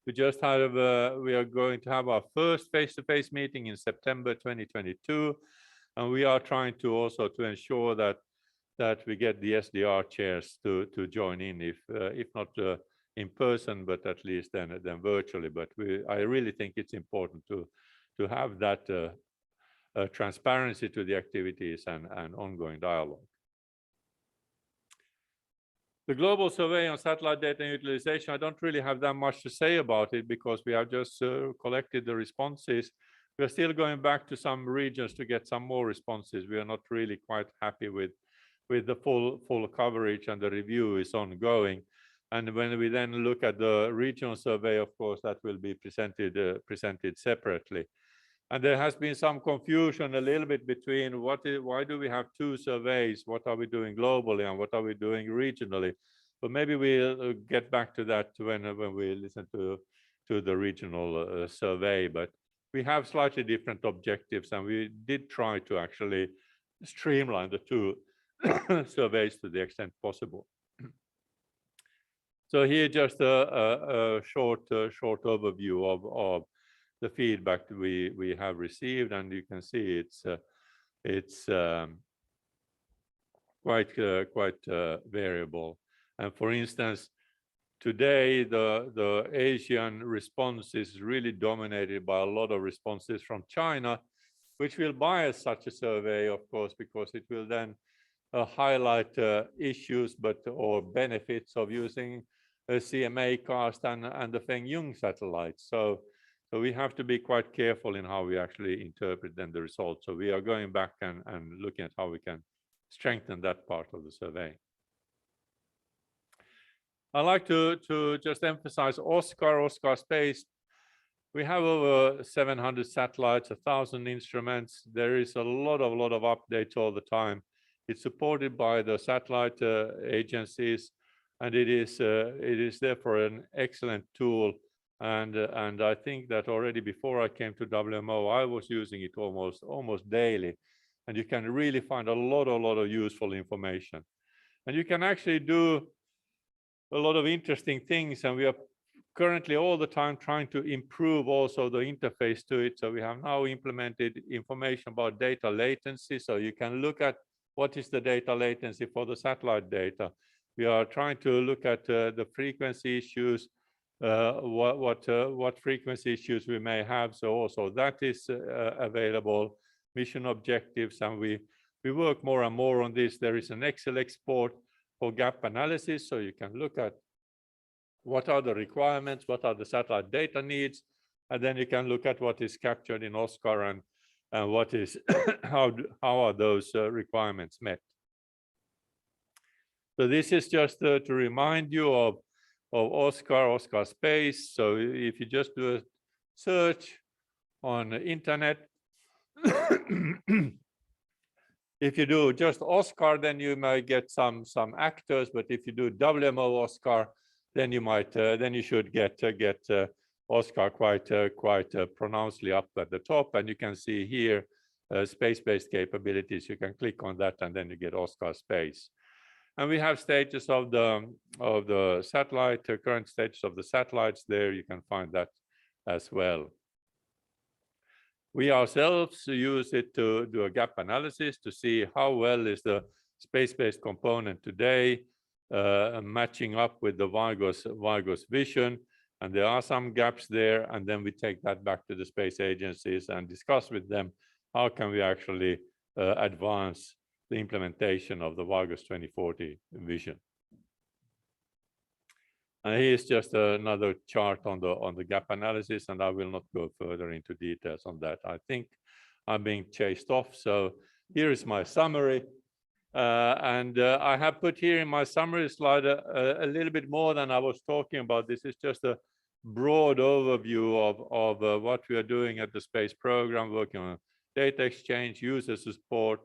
We are going to have our first face-to-face meeting in September 2022, and we are trying to also to ensure that we get the SDR chairs to join in, if not in person, but at least then virtually. But I really think it's important to have that transparency to the activities and ongoing dialogue. The global survey on satellite data utilization, I don't really have that much to say about it because we have just collected the responses. We are still going back to some regions to get some more responses. We are not really quite happy with the full coverage, and the review is ongoing. And when we then look at the regional survey, of course, that will be presented separately. And there has been some confusion a little bit between why do we have two surveys? What are we doing globally and what are we doing regionally? But maybe we'll get back to that when we listen to the regional survey. But we have slightly different objectives, and we did try to actually streamline the two surveys to the extent possible. So here just a short overview of the feedback we have received, and you can see it's quite variable. And for instance, today the Asian response is really dominated by a lot of responses from China, which will bias such a survey, of course, because it will then highlight issues or benefits of using a CMA cast and the Feng-Yung satellites. So we have to be quite careful in how we actually interpret then the results. So we are going back and looking at how we can strengthen that part of the survey. I'd like to just emphasize Oscar Space. We have over 700 satellites, 1,000 instruments. There is a lot of updates all the time. It's supported by the satellite agencies, and it is therefore an excellent tool. And I think that already before I came to WMO, I was using it almost daily, and you can really find a lot of useful information. And you can actually do a lot of interesting things, and we are currently all the time trying to improve also the interface to it. So we have now implemented information about data latency. So you can look at what is the data latency for the satellite data. We are trying to look at the frequency issues, what frequency issues we may have. So also that is available, mission objectives, and we work more and more on this. There is an Excel export for gap analysis, so you can look at what are the requirements, what are the satellite data needs, and then you can look at what is captured in OSCAR and what is how are those requirements met. So this is just to remind you of OSCAR Space. So if you just do a search on the internet, if you do just OSCAR, then you might get some actors. But if you do WMO OSCAR, then you might then you should get OSCAR quite pronouncedly up at the top. And you can see here space-based capabilities. You can click on that, and then you get OSCAR Space. And we have status of the satellite, current status of the satellites there. You can find that as well. We ourselves use it to do a gap analysis to see how well is the space-based component today matching up with the WIGOS vision. And there are some gaps there. And then we take that back to the space agencies and discuss with them how can we actually advance the implementation of the WIGOS 2040 vision. And here's just another chart on the gap analysis, and I will not go further into details on that. I think I'm being chased off. So here is my summary. I have put here in my summary slide a little bit more than I was talking about. This is just a broad overview of what we are doing at the space program, working on data exchange, user support,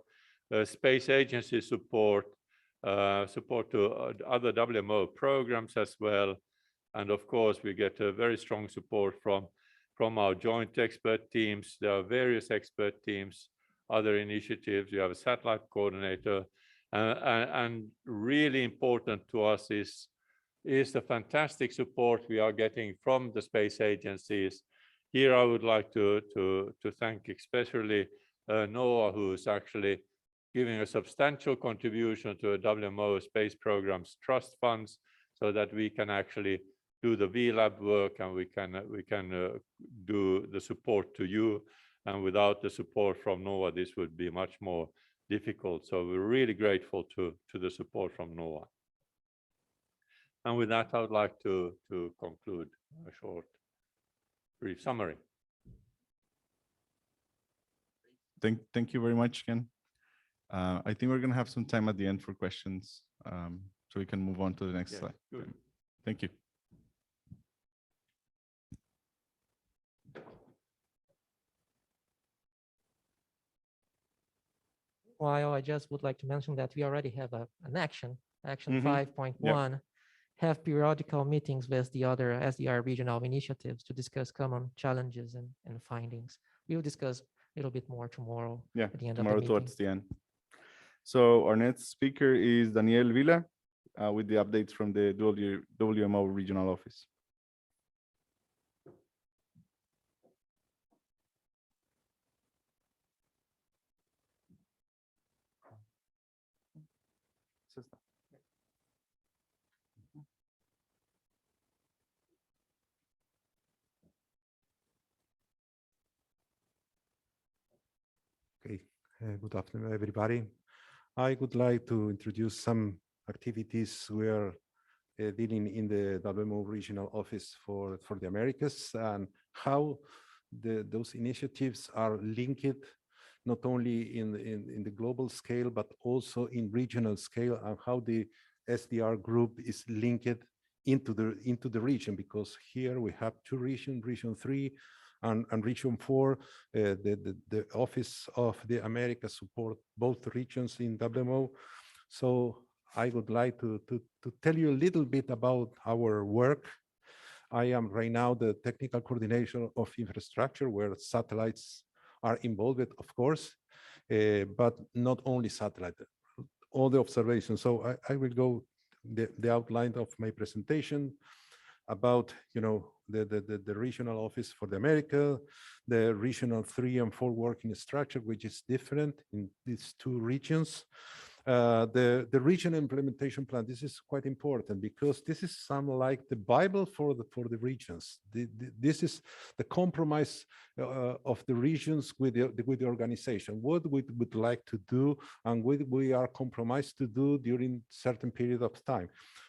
space agency support, support to other WMO programs as well. And of course, we get a very strong support from our joint expert teams. There are various expert teams, other initiatives. You have a satellite coordinator. And really important to us is the fantastic support we are getting from the space agencies. Here, I would like to thank especially NOAA, who is actually giving a substantial contribution to a WMO space program's trust funds so that we can actually do the VLab work and we can do the support to you. And without the support from NOAA, this would be much more difficult. So we're really grateful to the support from NOAA. And with that, I would like to conclude a short, brief summary. Thank you very much, Ken. I think we're going to have some time at the end for questions, so we can move on to the next slide. Good. Thank you. While I just would like to mention that we already have an action 5.1, Yep. have periodical meetings with the other SDR regional initiatives to discuss common challenges and findings. We will discuss a little bit more tomorrow. Yeah, at the end tomorrow of the meeting. towards the end. So our next speaker is Daniel Villa with the updates from the WMO regional office. Okay, good afternoon, everybody. I would like to introduce some activities we are dealing in the WMO regional office for the Americas and how those initiatives are linked not only in the global scale, but also in regional scale, and how the SDR group is linked into the region, because here we have two regions, Region 3 and Region 4. The Office of the Americas support both regions in WMO. So I would like to tell you a little bit about our work. I am right now the technical coordinator of infrastructure, where satellites are involved, of course, but not only satellite, all the observations. So I will go the outline of my presentation. about, the regional office for the America, the regional 3 and 4 working structure, which is different in these 2 regions. The regional implementation plan, this is quite important because this is some like the Bible for the regions. This is the compromise of the regions with the organization. What we would like to do and what we are compromised to do during certain period of time.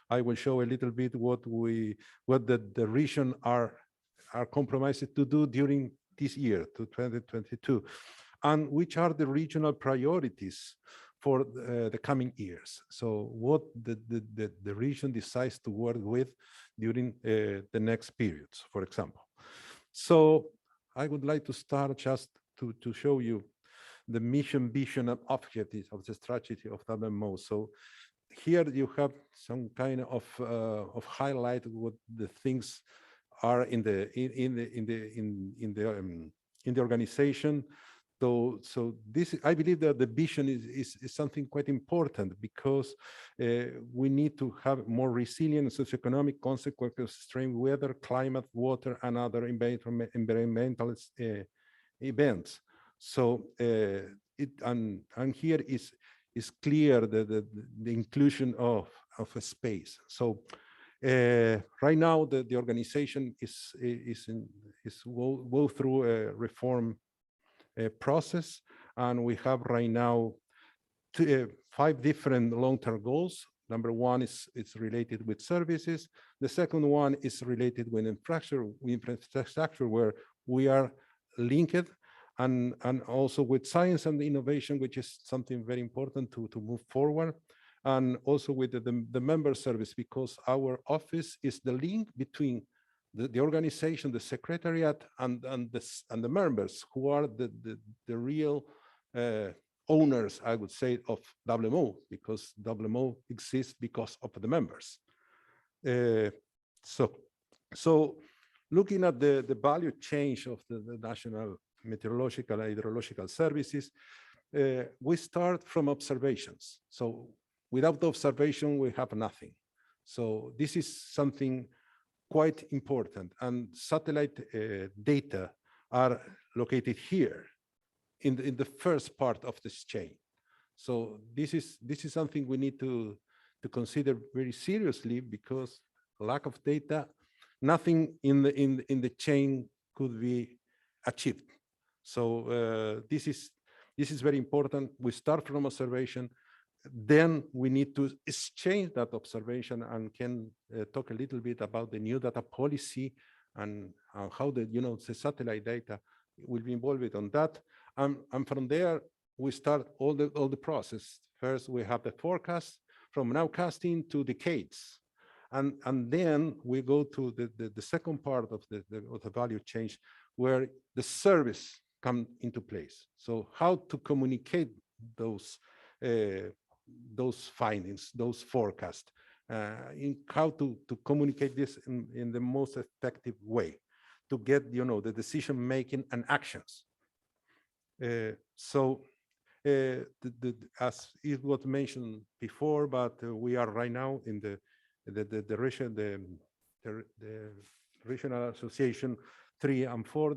I will show a little bit what the region are compromised to do during this year to 2022, and which are the regional priorities for the coming years. So what the region decides to work with during the next periods, for example. So I would like to start just to show you the mission, vision, and objectives of the strategy of WMO. So here you have some kind of highlight what the things are in the organization. So this, I believe that the vision is something quite important because we need to have more resilient socioeconomic consequences of extreme weather, climate, water, and other environmental events. So and here is clear the inclusion of a space. So right now the organization is go through a reform process, and we have right now 5 different long-term goals. Number 1 is related with services. The second one is related with infrastructure where we are linked, and also with science and innovation, which is something very important to move forward, and also with the member service, because our office is the link between the organization, the secretariat, and the members who are the real owners, I would say, of WMO, because WMO exists because of the members. So looking at the value change of the National Meteorological and Hydrological Services, we start from observations. So without observation, we have nothing. So this is something quite important, and satellite data are located here in the first part of this chain. So this is something we need to consider very seriously, because lack of data, nothing in the chain could be achieved. So this is very important. We start from observation. Then we need to exchange that observation, and can talk a little bit about the new data policy and how the satellite data will be involved on that. And from there we start all the process. First we have the forecast from nowcasting to decades, and then we go to the second part of the value change, where the service come into place. So how to communicate those findings, those forecasts, in how to communicate this in the most effective way to get the decision making and actions. So as it was mentioned before, but we are right now in the regional association 3 and 4.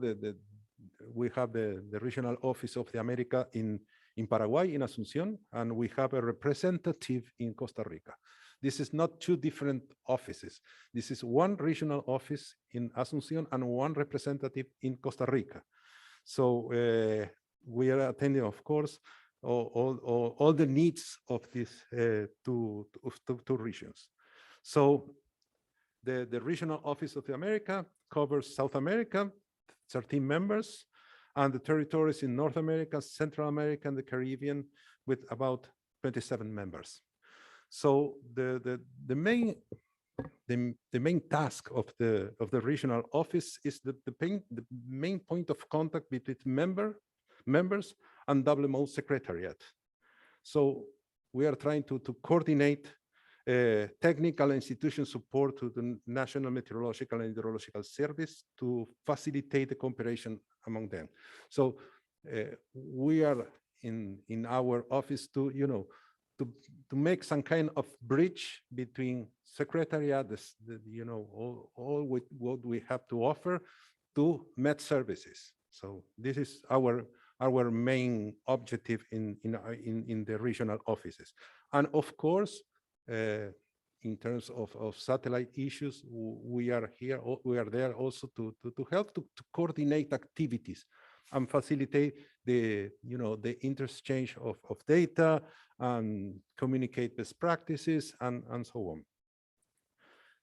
We have the regional office of the America in Paraguay, in Asunción, and we have a representative in Costa Rica. This is not 2 different offices. This is 1 regional office in Asunción and 1 representative in Costa Rica. So we are attending, of course, all the needs of these two regions. So the regional office of the America covers South America, 13 members, and the territories in North America, Central America, and the Caribbean with about 27 members. So the main task of the regional office is the main point of contact between members and WMO secretariat. So we are trying to coordinate technical institution support to the National Meteorological and Hydrological Service to facilitate the cooperation among them. So we are in our office to to make some kind of bridge between Secretariat, all with what we have to offer, to Met services. So this is our main objective in the regional offices. And of course, in terms of satellite issues, we are there also to help to coordinate activities and facilitate the interchange of data and communicate best practices and so on.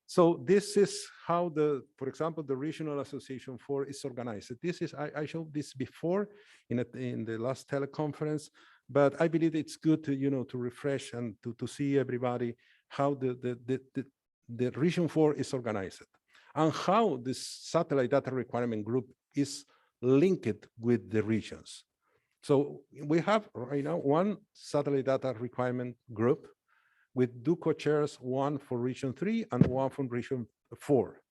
So this is how for example, the Regional Association 4 is organized. This is, I showed this before in the last teleconference, but I believe it's good to, to refresh and to see everybody how the Region 4 is organized and how this satellite data requirement group is linked with the regions. So we have right now one satellite data requirement group with two co-chairs, one for Region 3 and one from Region 4.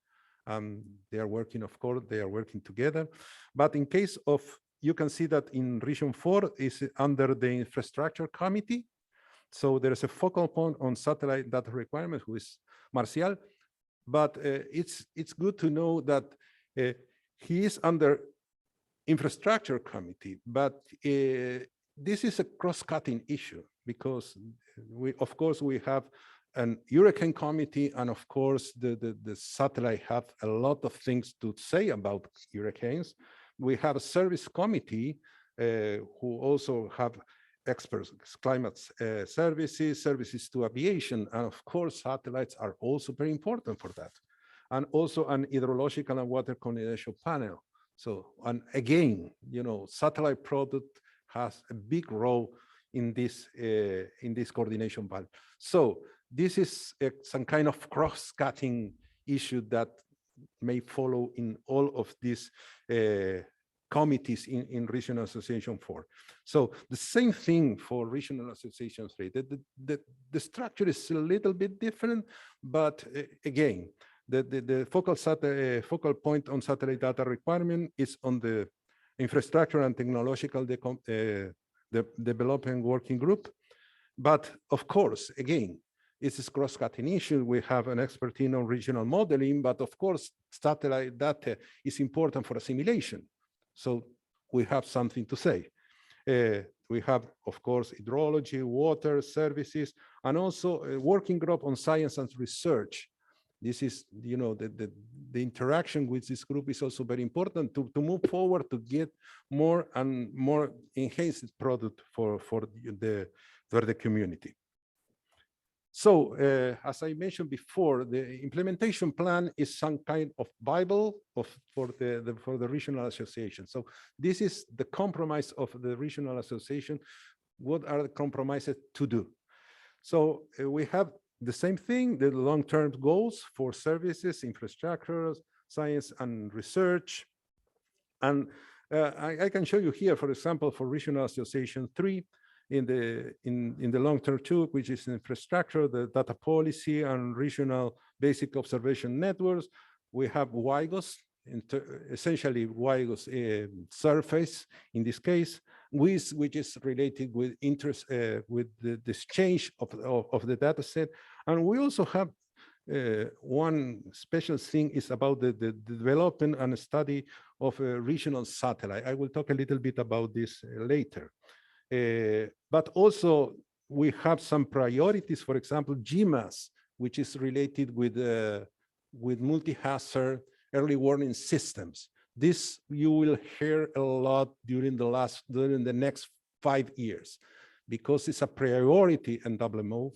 They are working, of course, they are working together. But in case of, you can see that in Region 4 is under the Infrastructure Committee. So there is a focal point on satellite data requirements, who is Marcial. But it's good to know that he is under Infrastructure Committee, but this is a cross-cutting issue because of course, we have an hurricane committee, and of course, the satellite have a lot of things to say about hurricanes. We have a service committee who also have experts, climate services to aviation, and of course, satellites are also very important for that. And also an hydrological and water coordination panel. So, and again, satellite product has a big role in this coordination panel. So this is some kind of cross-cutting issue that may follow in all of these committees in Regional Association 4. So the same thing for Regional Association 3. The structure is a little bit different, but again, the focal point on satellite data requirement is on the infrastructure and technological development working group. But of course, again, it's a cross-cutting issue. We have an expertise on regional modeling, but of course, satellite data is important for assimilation. So we have something to say. We have, of course, hydrology, water, services, and also a working group on science and research. This is, the interaction with this group is also very important to move forward to get more and more enhanced product for the community. So, as I mentioned before, the implementation plan is some kind of Bible for the regional association. So this is the compromise of the regional association. What are the compromises to do? So we have the same thing, the long-term goals for services, infrastructure, science and research. And I can show you here, for example, for Regional Association 3, in the long-term 2, which is infrastructure, the data policy and regional basic observation networks, we have WIGOS, essentially WIGOS surface in this case, which is related with interest with the exchange of the data set. And we also have one special thing is about the development and study of a regional satellite. I will talk a little bit about this later. But also we have some priorities, for example, GMAS, which is related with multi-hazard early warning systems. This you will hear a lot during the next 5 years, because it's a priority in WMO,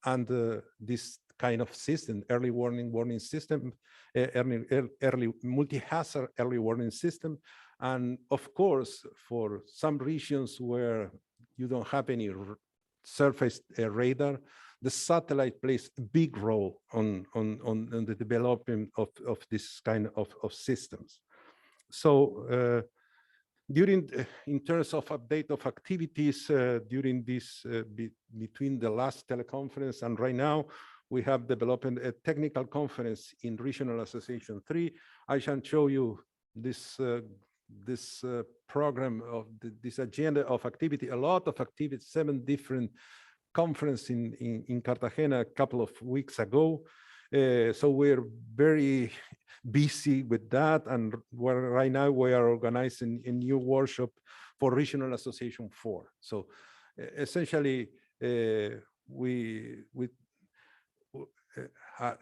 and this kind of system, early warning system, early multi-hazard early warning system. And of course, for some regions where you don't have any surface radar, the satellite plays a big role on the development of this kind of systems. So in terms of update of activities during this, between the last teleconference and right now, we have developed a technical conference in Regional Association 3. I shall show you this program of this agenda of activity, a lot of activities, 7 different conference in Cartagena a couple of weeks ago. So we're very busy with that. And right now we are organizing a new workshop for Regional Association 4. So essentially,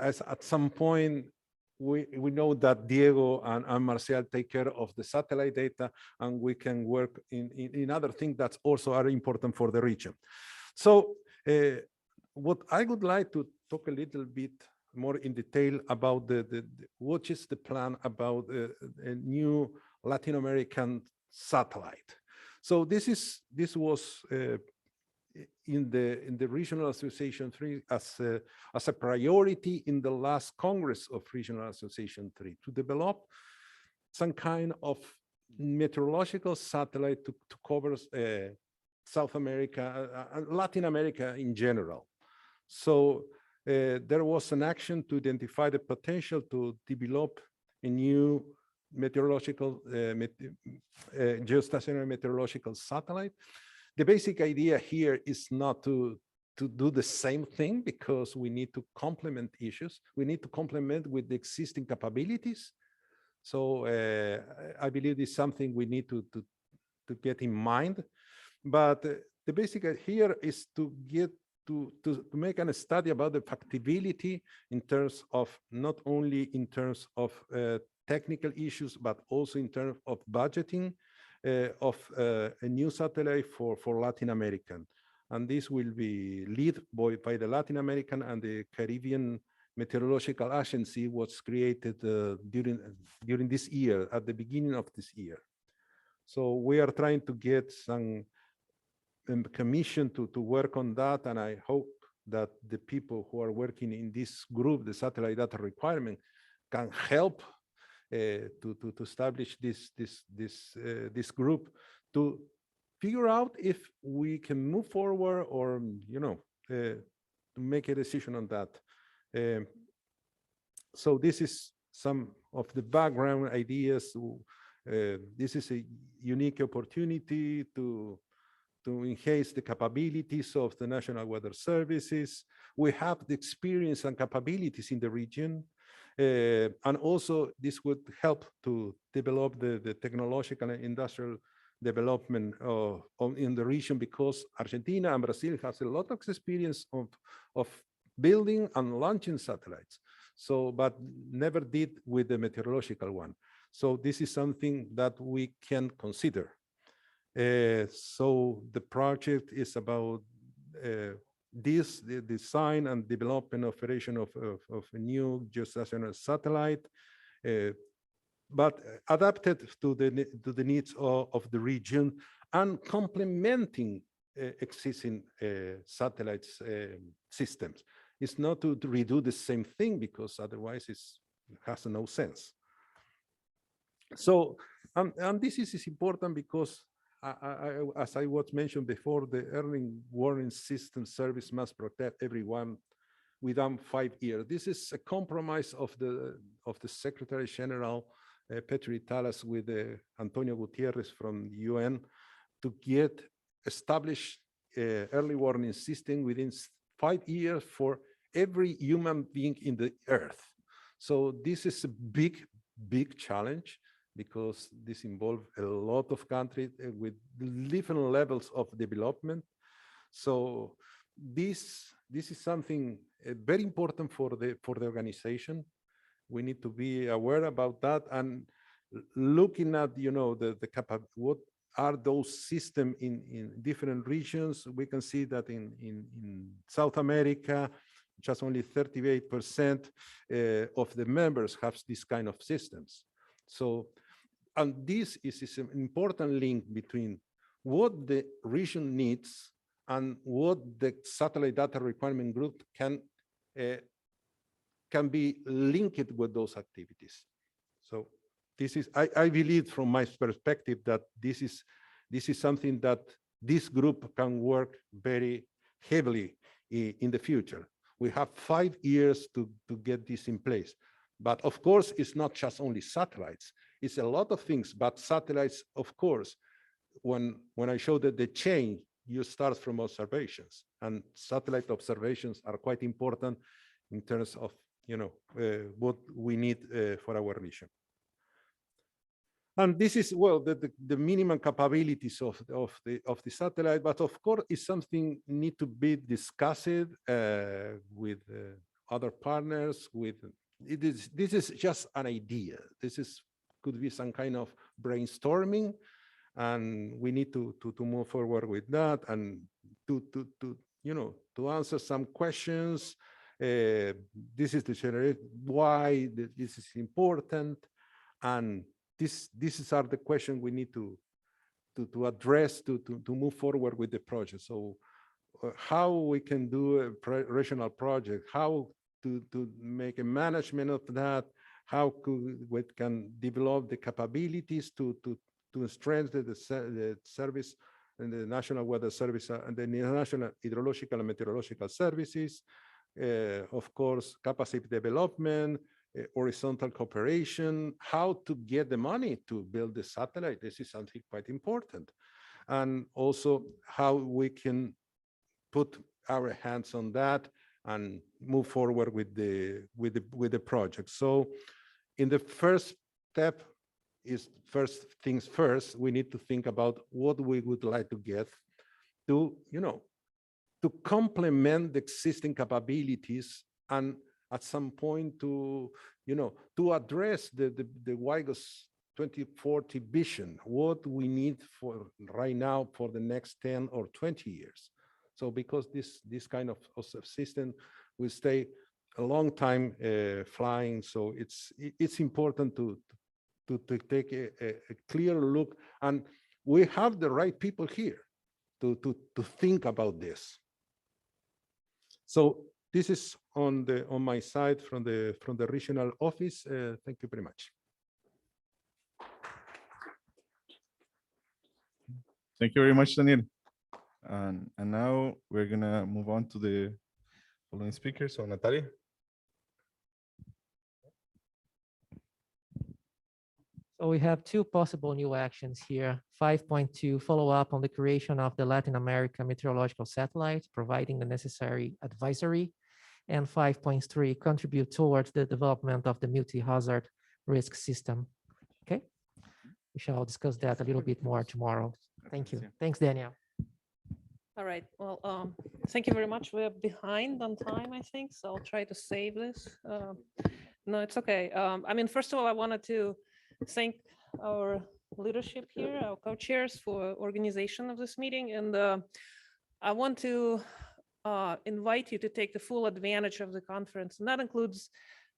as at some point, we know that Diego and Marcial take care of the satellite data, and we can work in other things that also are important for the region. So what I would like to talk a little bit more in detail about what is the plan about a new Latin American satellite. So this was in the Regional Association 3 as a priority in the last Congress of Regional Association 3 to develop some kind of meteorological satellite to cover South America, Latin America in general. So there was an action to identify the potential to develop a new meteorological, geostationary meteorological satellite. The basic idea here is not to do the same thing, because we need to complement issues. We need to complement with the existing capabilities. So I believe it's something we need to get in mind. But the basic idea here is to get to make a study about the factibility in terms of not only in terms of technical issues, but also in terms of budgeting of a new satellite for Latin American. And this will be led by the Latin American and the Caribbean Meteorological Agency, was created during this year, at the beginning of this year. So we are trying to get some commission to work on that, and I hope that the people who are working in this group, the satellite data requirement, can help to establish this group to figure out if we can move forward, or to make a decision on that. So this is some of the background ideas. This is a unique opportunity to enhance the capabilities of the National Weather Services. We have the experience and capabilities in the region. And also this would help to develop the technological and industrial development in the region, because Argentina and Brazil has a lot of experience of building and launching satellites. So, but never did with the meteorological one. So this is something that we can consider. So the project is about the design and development operation of a new geostationary satellite, but adapted to the needs of the region, and complementing existing satellites systems. It's not to redo the same thing, because otherwise it has no sense. So, and this is important because as I was mentioned before, the early warning system service must protect everyone within 5 years. This is a compromise of the Secretary General Petri Talas with Antonio Gutierrez from the UN to get established early warning system within 5 years for every human being in the earth. So this is a big challenge, because this involves a lot of countries with different levels of development. So this is something very important for the organization. We need to be aware about that, and looking at what are those systems in different regions. We can see that in South America, just only 38% of the members have this kind of systems. So, and this is an important link between what the region needs and what the satellite data requirement group can be linked with those activities. So this is, I believe from my perspective that this is something that this group can work very heavily in the future. We have 5 years to get this in place. But of course, it's not just only satellites. It's a lot of things, but satellites, of course, when I show that the chain, you start from observations. And satellite observations are quite important in terms of, what we need for our mission. And this is, well, the minimum capabilities of the satellite, but of course, it's something need to be discussed with other partners. This is just an idea. Could be some kind of brainstorming, and we need to move forward with that and to answer some questions. This is the generate why this is important, and these are the questions we need to address to move forward with the project. So how we can do a regional project, how to make a management of that, how we can develop the capabilities to strengthen the service and the National Weather Service and the National Hydrological and Meteorological Services. Of course, capacity development, horizontal cooperation, how to get the money to build the satellite. This is something quite important. And also how we can put our hands on that and move forward with the project. So in the first step is first things first, we need to think about what we would like to get to, to complement the existing capabilities, and at some point to address the WIGOS 2040 vision, what we need for right now for the next 10 or 20 years. So because this kind of system will stay a long time flying, so it's important to take a clear look, and we have the right people here to think about this. So this is on my side from the regional office. Thank you very much. Thank you very much, Daniel. And now we're gonna move on to the following speaker. So Natalia. So we have two possible new actions here. 5.2, follow up on the creation of the Latin America Meteorological Satellite, providing the necessary advisory. And 5.3, contribute towards the development of the multi-hazard risk system. Okay, we shall discuss that a little bit more tomorrow. Thank you. Thanks, Daniel. All right, well, thank you very much. We're behind on time, I think, so I'll try to save this. No, it's okay. I mean, first of all, I wanted to thank our leadership here, our co-chairs, for organization of this meeting. And I want to invite you to take the full advantage of the conference. And that includes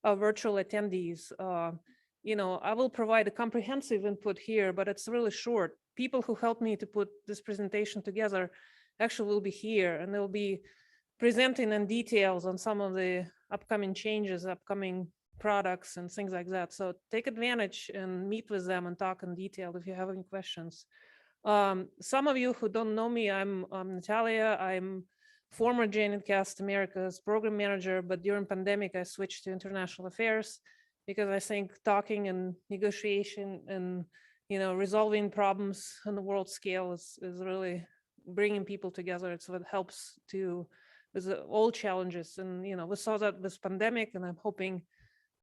virtual attendees. I will provide a comprehensive input here, but it's really short. People who helped me to put this presentation together actually will be here, and they'll be presenting in details on some of the upcoming changes, upcoming products and things like that. So take advantage and meet with them and talk in detail if you have any questions. Some of you who don't know me, I'm Natalia. I'm former JNCast America's program manager, but during pandemic, I switched to international affairs because I think talking and negotiation and resolving problems on the world scale is really bringing people together. It's what helps with all challenges. And we saw that with pandemic, and I'm hoping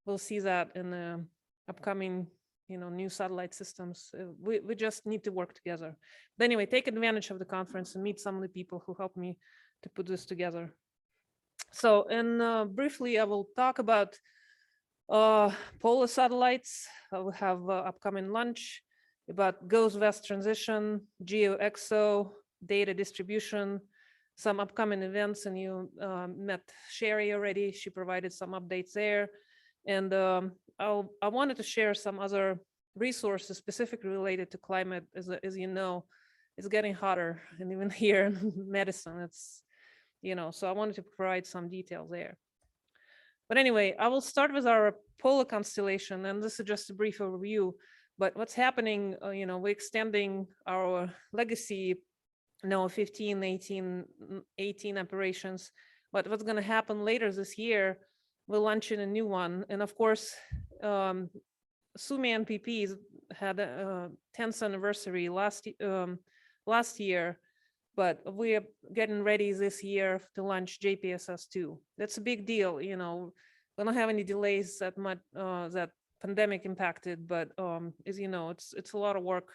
we'll see that in the upcoming, new satellite systems. We just need to work together. But anyway, take advantage of the conference and meet some of the people who helped me to put this together. So, and briefly, I will talk about polar satellites. We'll have upcoming lunch about GOES-VEST transition, GEO-XO, data distribution, some upcoming events, and you met Sherry already. She provided some updates there. And I wanted to share some other resources specifically related to climate. As you know, it's getting hotter, and even here in Madison, it's, so I wanted to provide some details there. But anyway, I will start with our polar constellation, and this is just a brief overview. But what's happening, we're extending our legacy, 15, 18 operations. But what's going to happen later this year, we're launching a new one. And of course, SUMI NPP had a 10th anniversary last year. but we are getting ready this year to launch JPSS2. That's a big deal, you know. We don't have any delays that much that pandemic impacted, but as you know, it's a lot of work,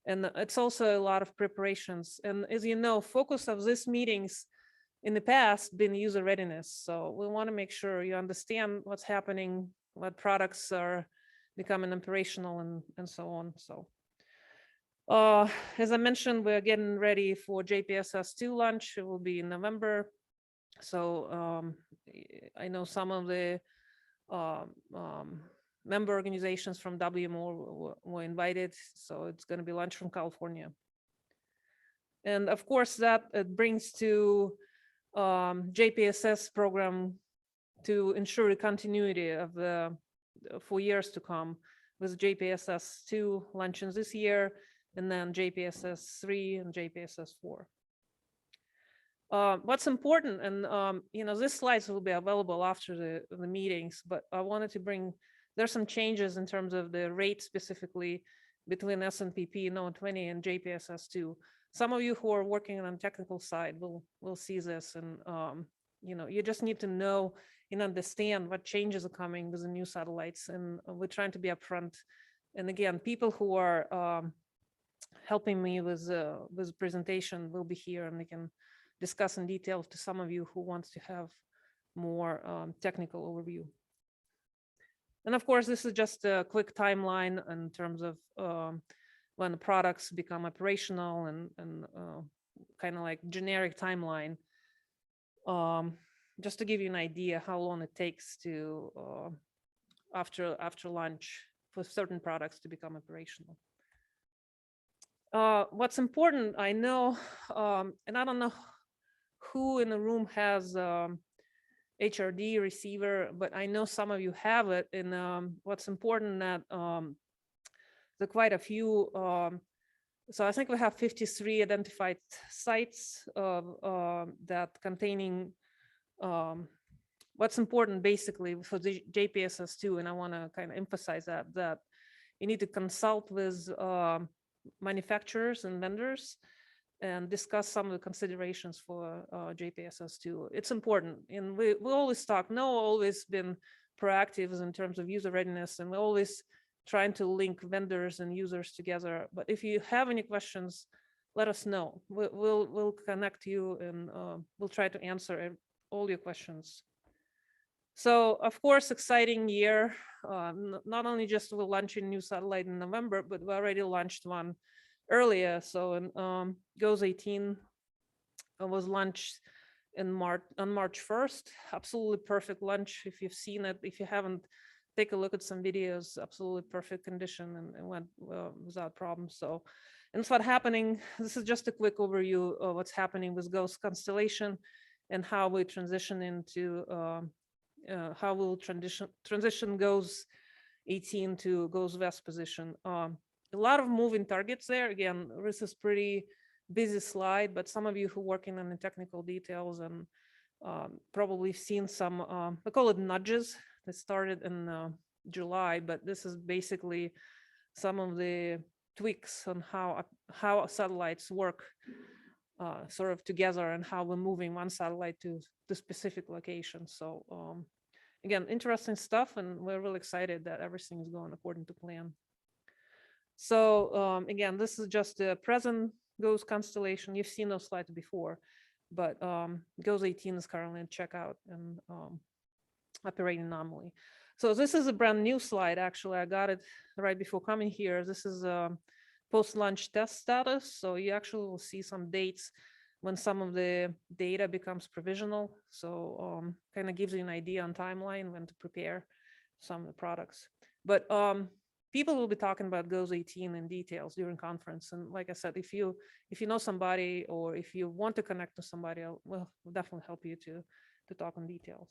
and it's also a lot of preparations. And as you know, focus of these meetings in the past been user readiness. So we want to make sure you understand what's happening, what products are becoming operational, and so on. So as I mentioned, we're getting ready for JPSS2 launch. It will be in November. So I know some of the member organizations from WMO were invited. So it's going to be launched from California. And of course, that it brings to JPSS program to ensure the continuity of the for years to come, with JPSS2 launching this year, and then JPSS3 and JPSS4. What's important, and you know, these slides will be available after the meetings, but I wanted to bring, there's some changes in terms of the rate specifically between SNPP, NOAA 20, and JPSS2. Some of you who are working on the technical side will see this, and you know, you just need to know and understand what changes are coming with the new satellites, and we're trying to be upfront. And again, people who are helping me with presentation will be here, and they can discuss in detail to some of you who wants to have more technical overview. And of course, this is just a quick timeline in terms of when the products become operational, and kind of like generic timeline, just to give you an idea how long it takes to after launch for certain products to become operational. What's important, I know, and I don't know who in the room has HRD receiver, but I know some of you have it. And what's important that there are quite a few. So I think we have 53 identified sites that containing what's important basically for the JPSS2, and I want to kind of emphasize that you need to consult with manufacturers and vendors and discuss some of the considerations for JPSS2. It's important, and we always talk. NOAA always been proactive in terms of user readiness, and we're always trying to link vendors and users together. But if you have any questions, let us know. We'll connect you, and we'll try to answer all your questions. So of course, exciting year. Not only just we're launching new satellite in November, but we already launched one earlier. So GOES 18 was launched on March 1st. Absolutely perfect launch. If you've seen it, if you haven't, take a look at some videos. Absolutely perfect condition, and went without problems. So, and what's happening. This is just a quick overview of what's happening with GOES constellation and how we transition into how we'll transition GOES 18 to GOES West position. A lot of moving targets there. Again, this is pretty busy slide, but some of you who are working on the technical details and probably seen some, we call it nudges that started in July, but this is basically some of the tweaks on how satellites work sort of together, and how we're moving one satellite to the specific location. So again, interesting stuff, and we're really excited that everything is going according to plan. So again, this is just the present GOES constellation. You've seen those slides before, but GOES 18 is currently in checkout and operating normally. So this is a brand new slide. Actually, I got it right before coming here. This is a post-launch test status. So you actually will see some dates when some of the data becomes provisional. So kind of gives you an idea on timeline when to prepare some of the products. But people will be talking about GOES 18 in details during conference. And like I said, if you know somebody, or if you want to connect to somebody, we'll definitely help you to talk in details.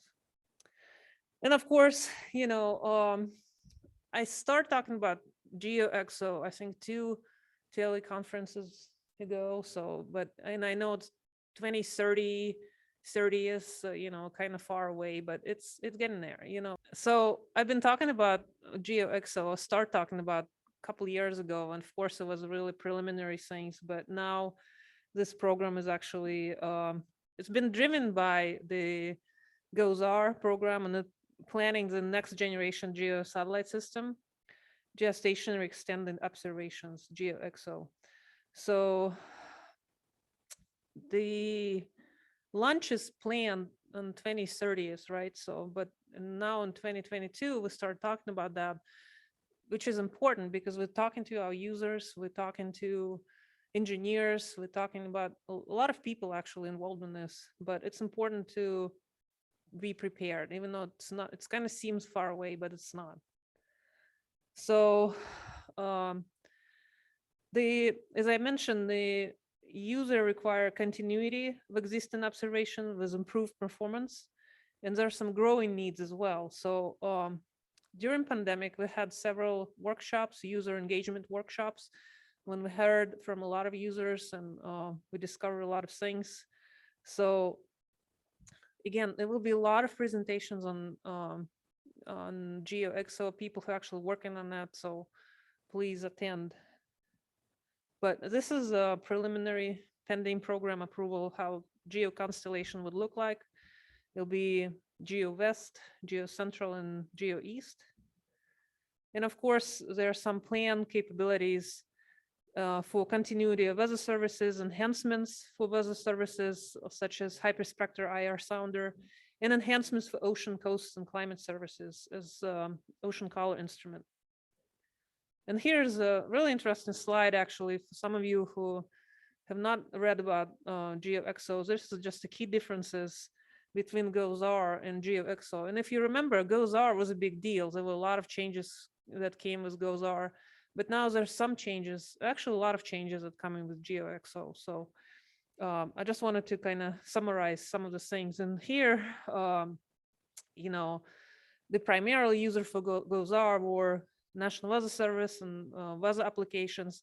And of course, you know, I start talking about GeoXO, I think 2 teleconferences ago. So, and I know it's 2030 is, you know, kind of far away, but it's getting there, you know. So I've been talking about GeoXO, start talking about a couple of years ago, and of course it was really preliminary things, but now this program is actually, it's been driven by the GOES-R program and the planning the next generation geo satellite system, geostationary extended observations, GeoXO. So the launch is planned on 2030, right? So, but now in 2022, we start talking about that, which is important because we're talking to our users, we're talking to engineers, we're talking about a lot of people actually involved in this, but it's important to be prepared, even though it's not, it's kind of seems far away, but it's not. So as I mentioned, the user require continuity of existing observation with improved performance, and there are some growing needs as well. So during pandemic, we had several workshops, user engagement workshops, when we heard from a lot of users and we discovered a lot of things. So again, there will be a lot of presentations on GeoXO, people who are actually working on that, so please attend. But this is a preliminary pending program approval, how Geo Constellation would look like. It'll be Geo West, Geo Central, and Geo East. And of course, there are some planned capabilities for continuity of weather services, enhancements for weather services, such as hyperspectral IR sounder, and enhancements for ocean, coast, and climate services as ocean color instrument. And here's a really interesting slide, actually, for some of you who have not read about GeoXO. This is just the key differences between GOES-R and GeoXO. And if you remember, GOES-R was a big deal. There were a lot of changes that came with GOES-R, but now there's some changes, actually a lot of changes that are coming with GeoXO. So I just wanted to kind of summarize some of the things. And here, you know, the primary user for GOES-R were National Weather Service and weather applications.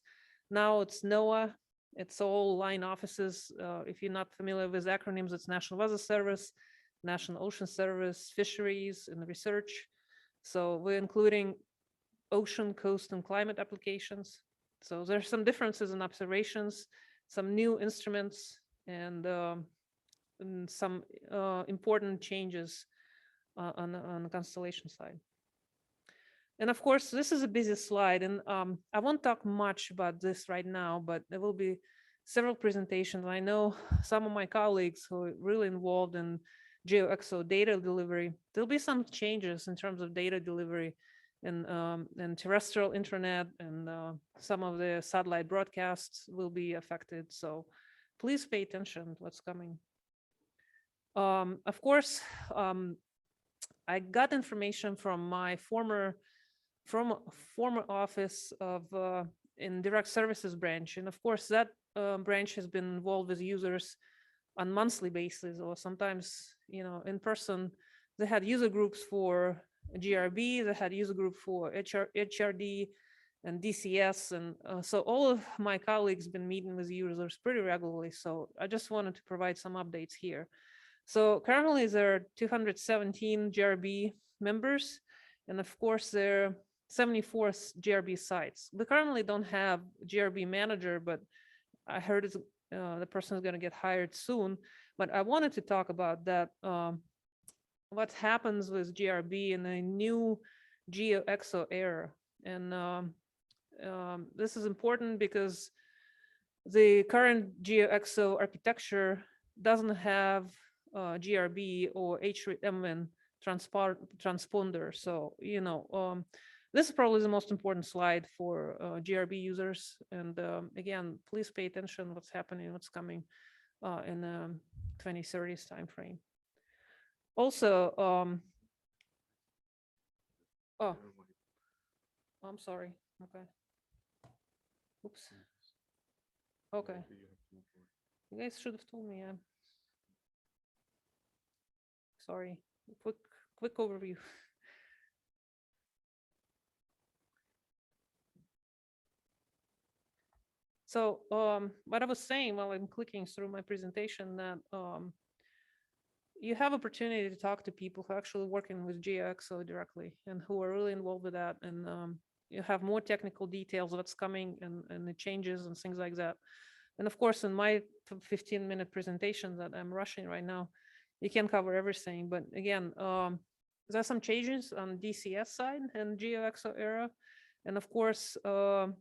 Now it's NOAA. It's all line offices. If you're not familiar with acronyms, it's National Weather Service, National Ocean Service, Fisheries, and Research. So we're including ocean, coast, and climate applications. So there's some differences in observations, some new instruments, and some important changes on the constellation side. And of course, this is a busy slide, and I won't talk much about this right now, but there will be several presentations. I know some of my colleagues who are really involved in GeoXO data delivery. There'll be some changes in terms of data delivery and terrestrial internet, and some of the satellite broadcasts will be affected. So please pay attention to what's coming. Of course, I got information from my former office of in direct services branch, and of course that branch has been involved with users on monthly basis, or sometimes, you know, in person. They had user groups for GRB, they had user group for HRD and DCS, and so all of my colleagues been meeting with users pretty regularly. So I just wanted to provide some updates here. So currently there are 217 GRB members, and of course there are 74 GRB sites. We currently don't have GRB manager, but I heard it's, the person is going to get hired soon. But I wanted to talk about that, what happens with GRB in a new GeoXO era. And this is important because the current GeoXO architecture doesn't have GRB or H-MWIN transponder. So, you know, this is probably the most important slide for GRB users. And again, please pay attention what's happening, what's coming in the 2030s timeframe. Also, oh, I'm sorry. Okay. Oops. Okay. You guys should have told me. Sorry. Quick overview. So what I was saying while I'm clicking through my presentation, that you have opportunity to talk to people who are actually working with GeoXO directly and who are really involved with that, and you have more technical details of what's coming and the changes and things like that. And of course, in my 15-minute presentation that I'm rushing right now, you can't cover everything. But again, there's some changes on DCS side and GeoXO era. And of course, the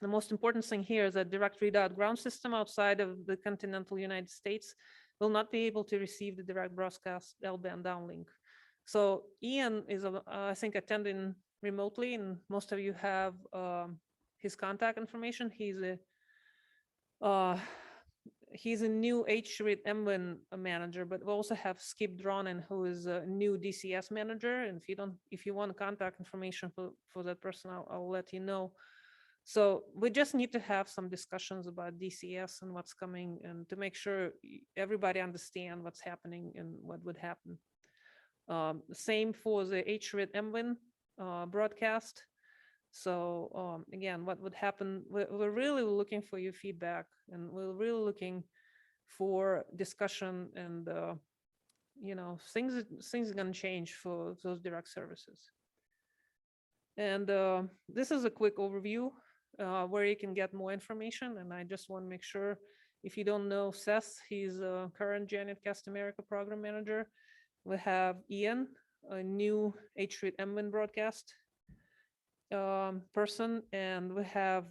most important thing here is that direct readout ground system outside of the continental United States will not be able to receive the direct broadcast L-band downlink. So Ian is, I think, attending remotely, and most of you have his contact information. He's a new HRIT-MWIN manager, but we also have Skip Dronen, who is a new DCS manager. And if you want contact information for that person, I'll let you know. So we just need to have some discussions about DCS and what's coming, and to make sure everybody understand what's happening and what would happen. Same for the HRIT-MWIN broadcast. So again, what would happen? We're really looking for your feedback, and we're really looking for discussion, and things are going to change for those direct services. And this is a quick overview where you can get more information. And I just want to make sure, if you don't know Seth, he's a current JanetCast America program manager. We have Ian, a new HRIT-MWIN broadcast person, and we have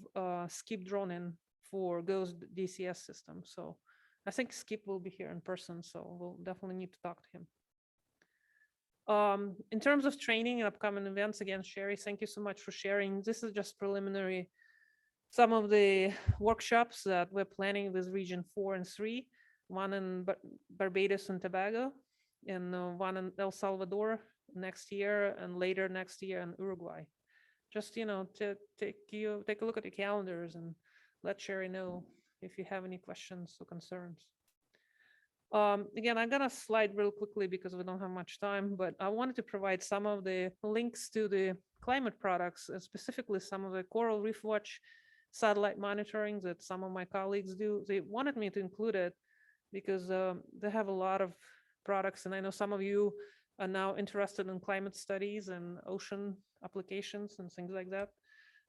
Skip Dronen for Ghost DCS system. So I think Skip will be here in person, so we'll definitely need to talk to him. In terms of training and upcoming events, again, Sherry, thank you so much for sharing. This is just preliminary. Some of the workshops that we're planning with Region 4 and 3, one in Barbados and Tobago, and one in El Salvador next year, and later next year in Uruguay. Just, to take a look at your calendars and let Sherry know if you have any questions or concerns. Again, I'm gonna slide real quickly because we don't have much time, but I wanted to provide some of the links to the climate products, specifically some of the Coral Reef Watch satellite monitoring that some of my colleagues do. They wanted me to include it because they have a lot of products, and I know some of you are now interested in climate studies and ocean applications and things like that.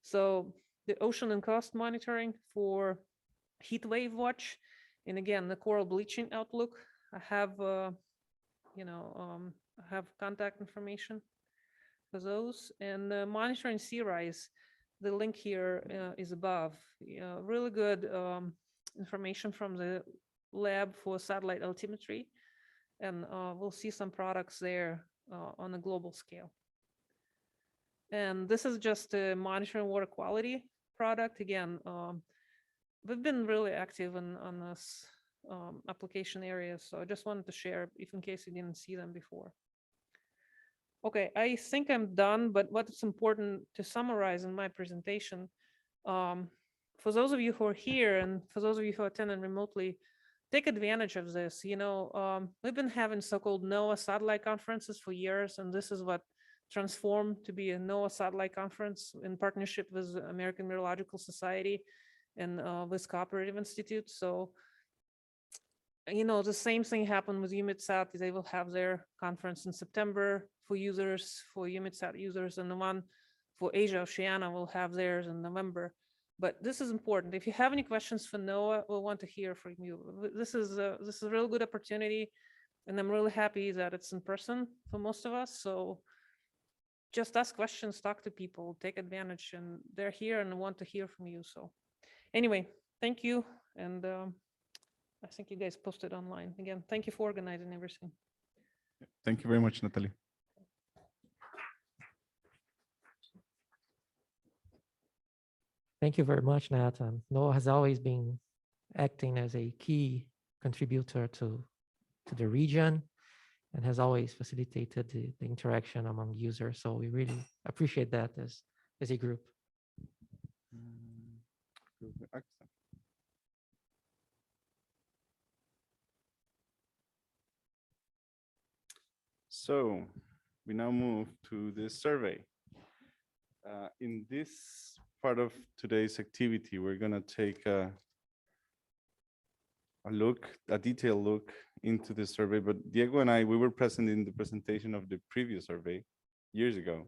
So the ocean and coast monitoring for heat wave watch, and again, the coral bleaching outlook. I have, I have contact information for those, and monitoring sea rise. The link here is above. Really good information from the lab for satellite altimetry, and we'll see some products there on a global scale. And this is just a monitoring water quality product. Again, we've been really active on this application area, so I just wanted to share, if in case you didn't see them before. Okay, I think I'm done, but what's important to summarize in my presentation, for those of you who are here and for those of you who attended remotely, take advantage of this. We've been having so-called NOAA satellite conferences for years, and this is what transformed to be a NOAA satellite conference in partnership with the American Meteorological Society and with Cooperative Institute. So, the same thing happened with EUMETSAT. They will have their conference in September for users, for EUMETSAT users, and the one for Asia Oceania will have theirs in November. But this is important. If you have any questions for NOAA, we'll want to hear from you. This is a real good opportunity, and I'm really happy that it's in person for most of us. So just ask questions, talk to people, take advantage, and they're here and want to hear from you. So anyway, thank you. And I think you guys posted online. Again, thank you for organizing everything. Thank you very much, Natalie. Thank you very much, Nat. NOAA has always been acting as a key contributor to the region and has always facilitated the interaction among users. So we really appreciate that as a group. So we now move to the survey. In this part of today's activity, we're going to take a detailed look into the survey. But Diego and I, we were present in the presentation of the previous survey years ago.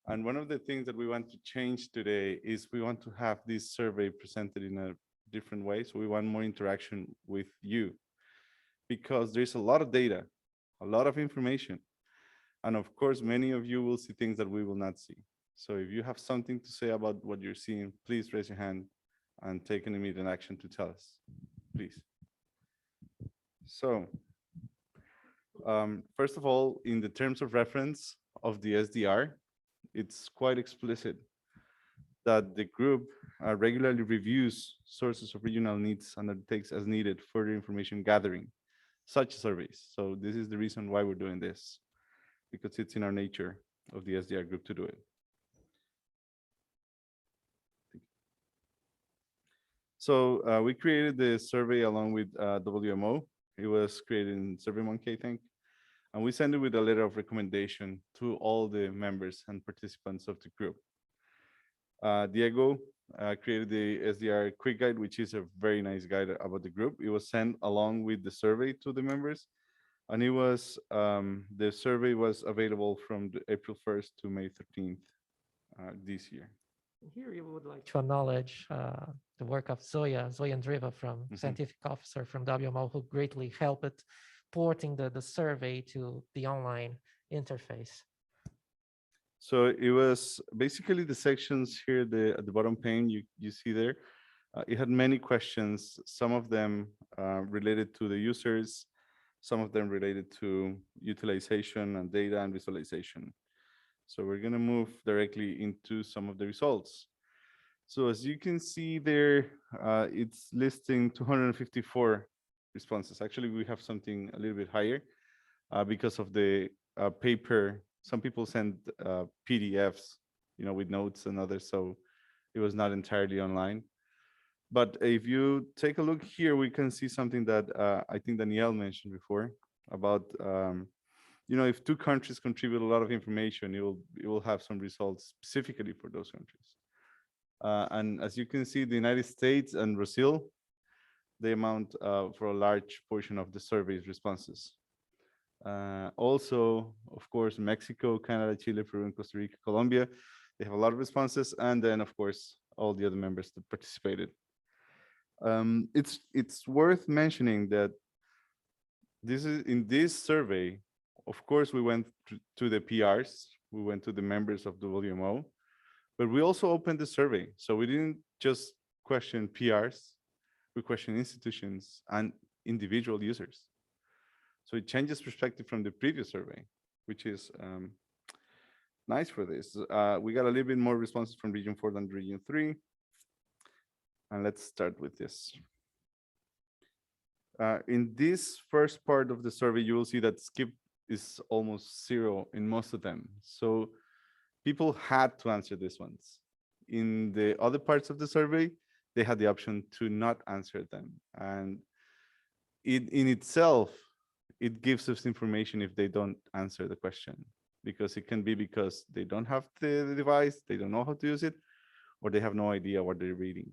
And one of the things that we want to change today is we want to have this survey presented in a different way. So we want more interaction with you because there's a lot of data, a lot of information. And of course, many of you will see things that we will not see. So if you have something to say about what you're seeing, please raise your hand and take an immediate action to tell us, please. So first of all, in the terms of reference of the SDR, it's quite explicit that the group regularly reviews sources of regional needs and undertakes as needed further information gathering, such surveys. So this is the reason why we're doing this, because it's in our nature of the SDR group to do it. So we created the survey along with WMO. It was created in SurveyMonkey, I think. And we sent it with a letter of recommendation to all the members and participants of the group. Diego created the SDR quick guide, which is a very nice guide about the group. It was sent along with the survey to the members. And it was, the survey was available from April 1st to May 13th this year. Here we would like to acknowledge the work of Zoya Andreva from Scientific Officer from WMO, who greatly helped porting the survey to the online interface. So it was basically the sections here at the bottom pane you see there. It had many questions, some of them related to the users, some of them related to utilization and data and visualization. So we're going to move directly into some of the results. So as you can see there, it's listing 254 responses. Actually, we have something a little bit higher because of the paper. Some people send PDFs, with notes and others, so it was not entirely online. But if you take a look here, we can see something that I think Danielle mentioned before about if two countries contribute a lot of information, it will have some results specifically for those countries. And as you can see, the United States and Brazil, they amount for a large portion of the survey's responses. Also, of course, Mexico, Canada, Chile, Peru, and Costa Rica, Colombia, they have a lot of responses. And then, of course, all the other members that participated. It's worth mentioning that in this survey, of course, we went to the PRs, we went to the members of WMO, but we also opened the survey. So we didn't just question PRs, we questioned institutions and individual users. So it changes perspective from the previous survey, which is nice for this. We got a little bit more responses from Region 4 than Region 3. And let's start with this. In this first part of the survey, you will see that skip is almost zero in most of them. So people had to answer these ones. In the other parts of the survey, they had the option to not answer them. And in itself, it gives us information if they don't answer the question, because it can be because they don't have the device, they don't know how to use it, or they have no idea what they're reading,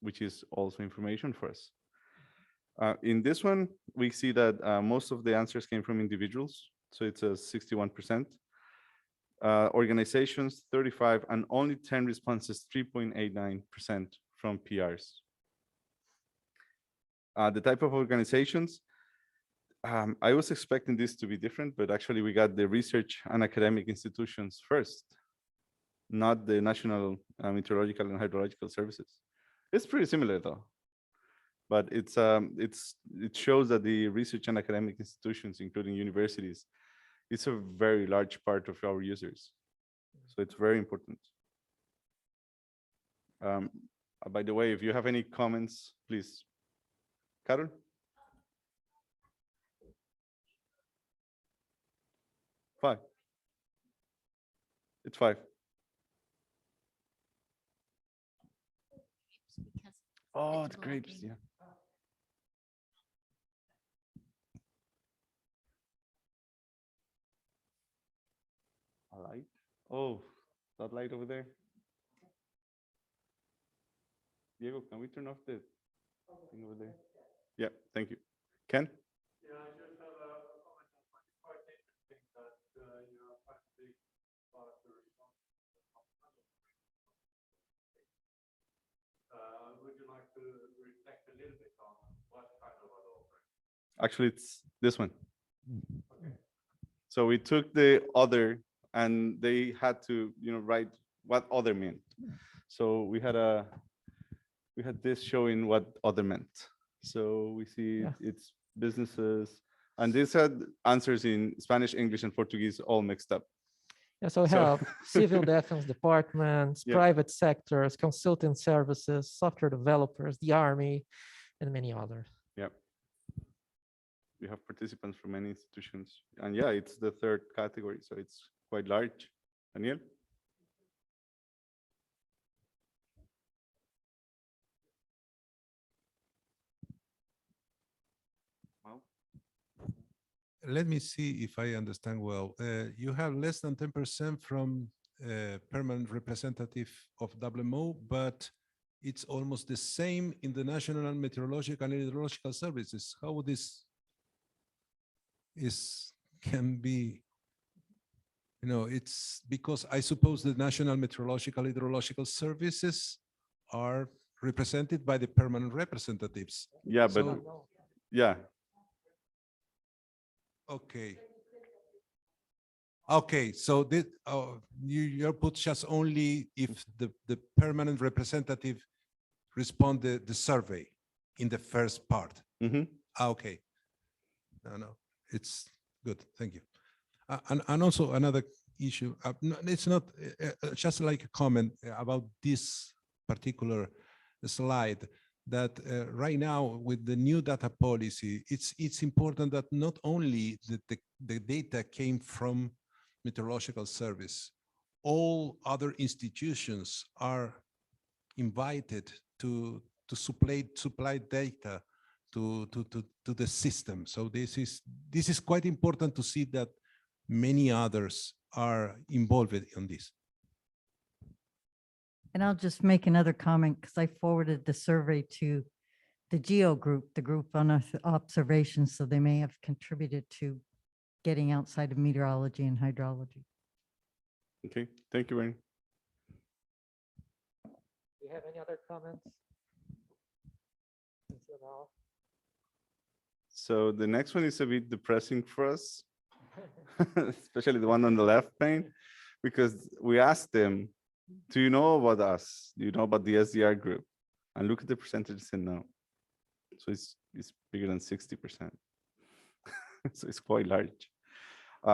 which is also information for us. In this one, we see that most of the answers came from individuals, so it's a 61%. Organizations, 35, and only 10 responses, 3.89% from PRs. The type of organizations, I was expecting this to be different, but actually we got the research and academic institutions first, not the National Meteorological and Hydrological Services. It's pretty similar though, but it shows that the research and academic institutions, including universities, it's a very large part of our users. So it's very important. By the way, if you have any comments, please. Carol? Five. It's 5. Oh, it's grapes, yeah. A light? Oh, that light over there. Diego, can we turn off the thing over there? Yeah, thank you. Ken? Yeah, I just have a comment on it's quite interesting that you have quite a big part of the response. Would you like to Actually, it's this one. So we took the other, and they had to, write what other meant. So we had this showing what other meant. So we see it's businesses, and these had answers in Spanish, English, and Portuguese all mixed up. Yeah, so we have civil defense departments, private sectors, consulting services, software developers, the army, and many others. Yep. We have participants from many institutions. And yeah, it's the third category, so it's quite large. Daniel? Let me see if I understand well. You have less than 10% from permanent representative of WMO, but it's almost the same in the National Meteorological and Hydrological Services. How this can be, it's because I suppose the National Meteorological Hydrological Services are represented by the permanent representatives. Yeah, but yeah. Okay. Okay, so this, you're put just only if the permanent representative respond the survey in the first part. Okay. No, it's good. Thank you. And also another issue. It's not just like a comment about this particular slide. That right now with the new data policy, it's important that not only the data came from meteorological service, all other institutions are invited to supply data to the system. So this is quite important to see that many others are involved in this. And I'll just make another comment because I forwarded the survey to the GEO group, the group on observations, so they may have contributed to getting outside of meteorology and hydrology. Okay, thank you, Wayne. Do you have any other comments? So the next one is a bit depressing for us, especially the one on the left pane, because we asked them, do you know about us? Do you know about the SDR group? And look at the percentages and no. So it's bigger than 60%. So it's quite large.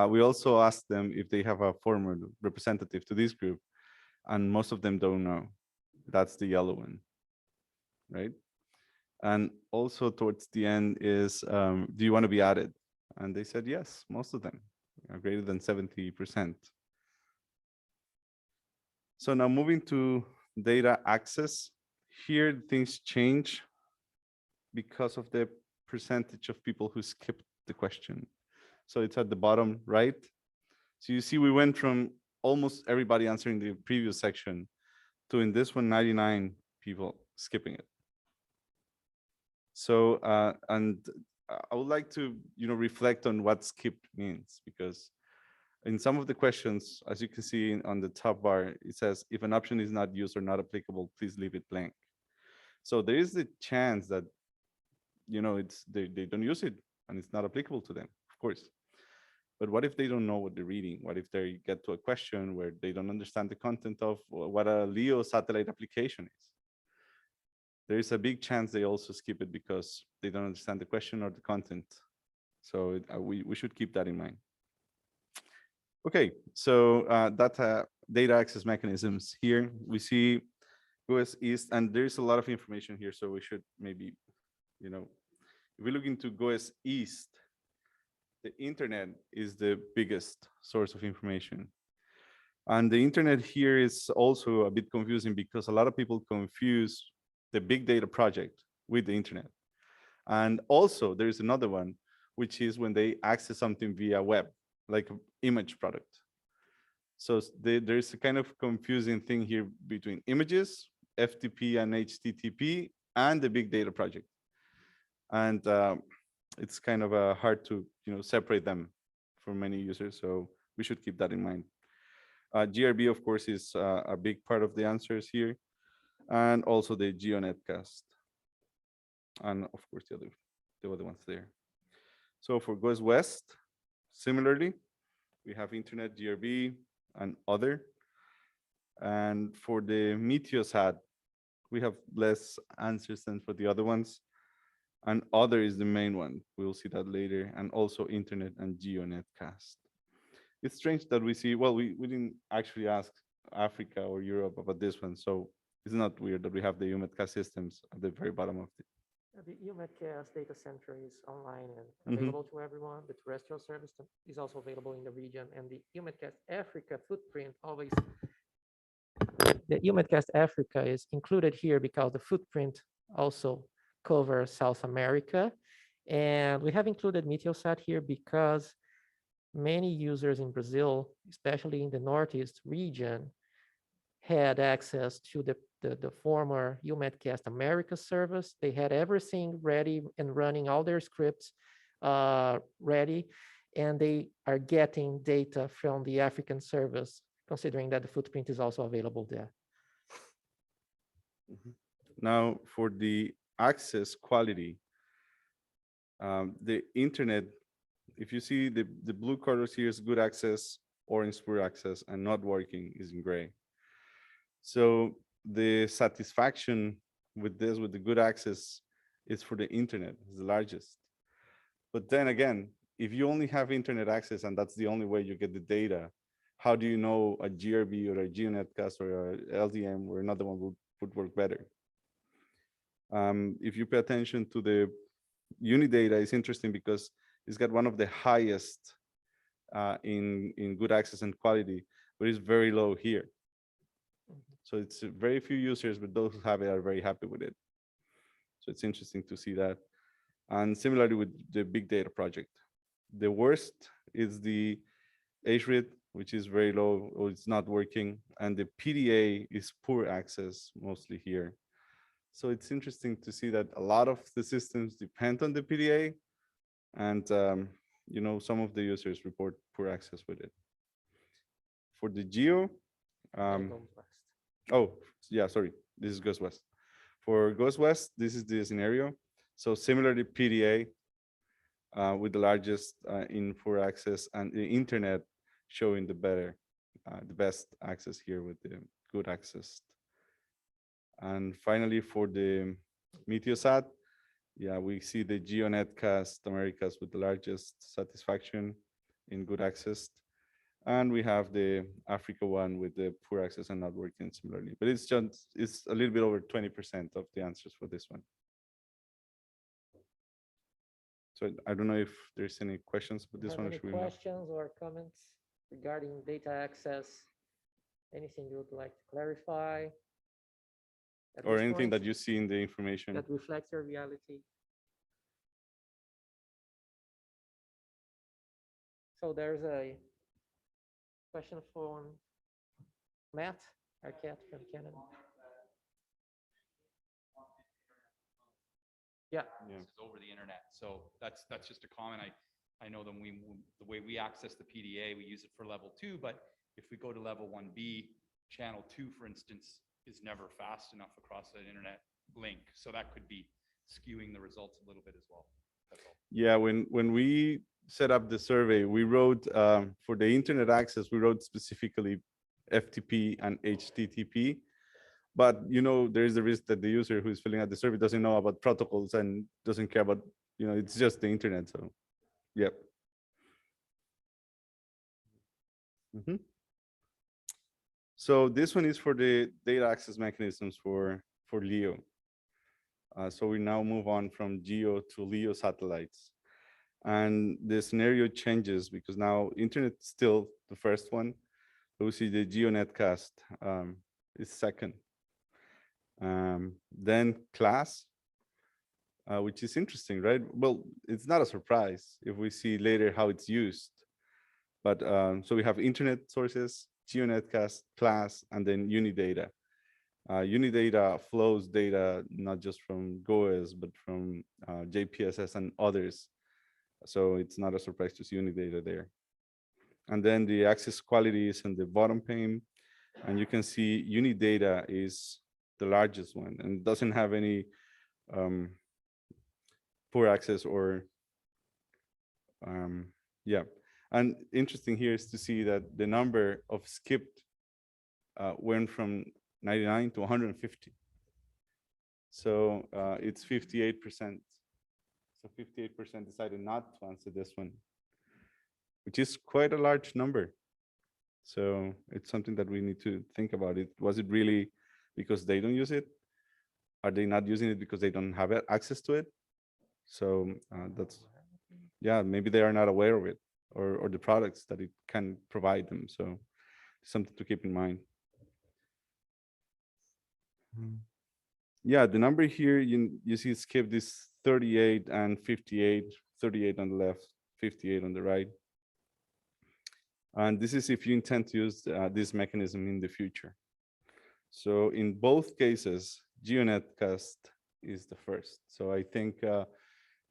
We also asked them if they have a former representative to this group, and most of them don't know. That's the yellow one, right? And also towards the end is, do you want to be added? And they said yes, most of them, greater than 70%. So now moving to data access, here things change because of the percentage of people who skipped the question. So it's at the bottom right. So you see we went from almost everybody answering the previous section to in this one, 99 people skipping it. So, and I would like to, reflect on what skipped means, because in some of the questions, as you can see on the top bar, it says, if an option is not used or not applicable, please leave it blank. So there is a chance that, they don't use it and it's not applicable to them, of course. But what if they don't know what they're reading? What if they get to a question where they don't understand the content of what a LEO satellite application is? There is a big chance they also skip it because they don't understand the question or the content. So we should keep that in mind. Okay, so data access mechanisms. Here we see GOES East, and there's a lot of information here, so we should maybe, if we look into GOES East, the internet is the biggest source of information. And the internet here is also a bit confusing because a lot of people confuse the big data project with the internet. And also there's another one, which is when they access something via web, like an image product. So there's a kind of confusing thing here between images, FTP and HTTP, and the big data project. And it's kind of hard to separate them for many users. So we should keep that in mind. GRB, of course, is a big part of the answers here, and also the GeoNetcast. and of course the other ones there. So for goes west, similarly, we have internet, GRB, and other. And for the Meteosat, we have less answers than for the other ones. And other is the main one. We'll see that later. And also internet and GeoNetcast. It's strange that we see, well, we didn't actually ask Africa or Europe about this one. So it's not weird that we have the UMETcast systems at the very bottom of the. The UMETcast data center is online and Mhm. available to everyone. The terrestrial service is also available in the region, and the UMETcast Africa footprint always. The UMETcast Africa is included here because the footprint also covers South America, and we have included Meteosat here because many users in Brazil, especially in the Northeast region, had access to the former UMETcast America service. They had everything ready and running, all their scripts ready, and they are getting data from the African service, considering that the footprint is also available there. Now for the access quality, the internet, if you see the blue colors here is good access, orange poor access, and not working is in gray. So the satisfaction with this, with the good access, is for the internet, is the largest. But then again, if you only have internet access and that's the only way you get the data, how do you know a GRB or a GeoNetcast or a LDM or another one would work better? If you pay attention to the Unidata, it's interesting because it's got one of the highest in good access and quality, but it's very low here. So it's very few users, but those who have it are very happy with it. So it's interesting to see that. And similarly with the big data project, the worst is the HRID, which is very low or it's not working. And the PDA is poor access mostly here. So it's interesting to see that a lot of the systems depend on the PDA, and you know, some of the users report poor access with it. For the Geo, oh yeah, sorry, this is goes west. For goes west, this is the scenario. So similarly, PDA with the largest in poor access, and the internet showing the best access here with the good access. And finally, for the Meteosat, yeah, we see the GeoNetcast Americas with the largest satisfaction in good access. And we have the Africa one with the poor access and not working similarly. But it's a little bit over 20% of the answers for this one. So I don't know if there's any questions with this one. Any questions or comments regarding data access? Anything you would like to clarify? Or anything that you see in the information that reflects your reality. So there's a question from Matt Arquette from Canada. Yeah. It's over the internet. So that's just a comment. I know that the way we access the PDA, we use it for level 2, but if we go to level 1B, channel 2, for instance, is never fast enough across an internet link. So that could be skewing the results a little bit as well. That's all. Yeah, when we set up the survey, we wrote for the internet access, we wrote specifically FTP and HTTP. But you know, there is the risk that the user who is filling out the survey doesn't know about protocols and doesn't care about, you know, it's just the internet. So, yep. So this one is for the data access mechanisms for LEO. So we now move on from GEO to LEO satellites. And the scenario changes because now internet is still the first one. We see the GeoNetcast is second. Then class, which is interesting, right? Well, it's not a surprise if we see later how it's used. But so we have internet sources, GeoNetcast, class, and then Unidata. Unidata flows data not just from GOES, but from JPSS and others. So it's not a surprise to see Unidata there. And then the access quality is in the bottom pane. And you can see Unidata is the largest one and doesn't have any poor access or yeah. And interesting here is to see that the number of skipped went from 99 to 150. So it's 58%. So 58% decided not to answer this one, which is quite a large number. So it's something that we need to think about. Was it really because they don't use it? Are they not using it because they don't have access to it? So yeah, maybe they are not aware of it or the products that it can provide them. So something to keep in mind. Yeah, the number here, you see skip this 38 and 58, 38 on the left, 58 on the right. And this is if you intend to use this mechanism in the future. So in both cases, GeoNetcast is the first. So I think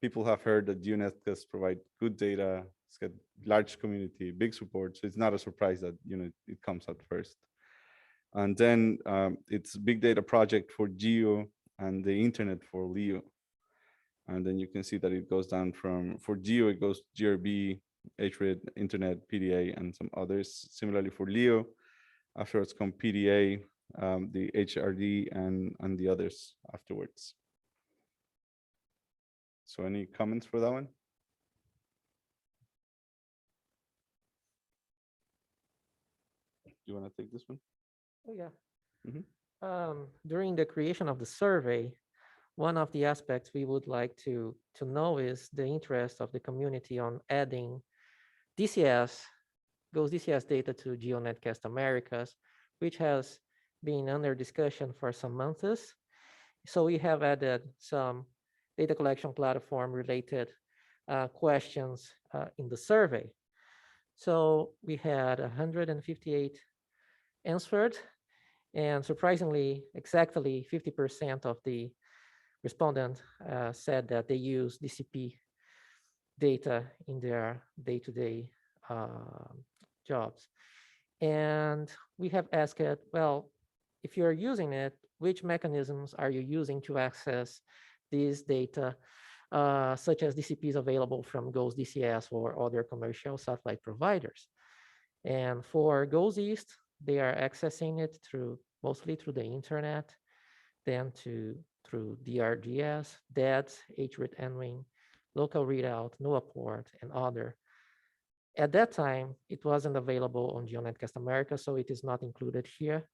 people have heard that GeoNetcast provide good data, it's got large community, big support. So it's not a surprise that it comes out first. And then it's big data project for Geo and the internet for Leo. And then you can see that it goes down from, for Geo, it goes GRB, HRID, internet, PDA, and some others. Similarly for Leo, afterwards come PDA, the HRD, and the others afterwards. So any comments for that one? Do you want to take this one? Oh, yeah. During the creation of the survey, one of the aspects we would like to know is the interest of the community on adding DCS, GOES DCS data to GeoNetcast Americas, which has been under discussion for some months. So we have added some data collection platform related questions in the survey. So we had 158 answered, and surprisingly, exactly 50% of the respondents said that they use DCP data in their day-to-day jobs. And we have asked, well, if you're using it, which mechanisms are you using to access these data, such as DCPs available from GOES DCS or other commercial satellite providers? And for GOES East, they are accessing it mostly through the internet, then through DRGS, DADS, HRID NWING, local readout, NOAA port, and other. At that time, it wasn't available on GeoNetcast America, so it is not included here.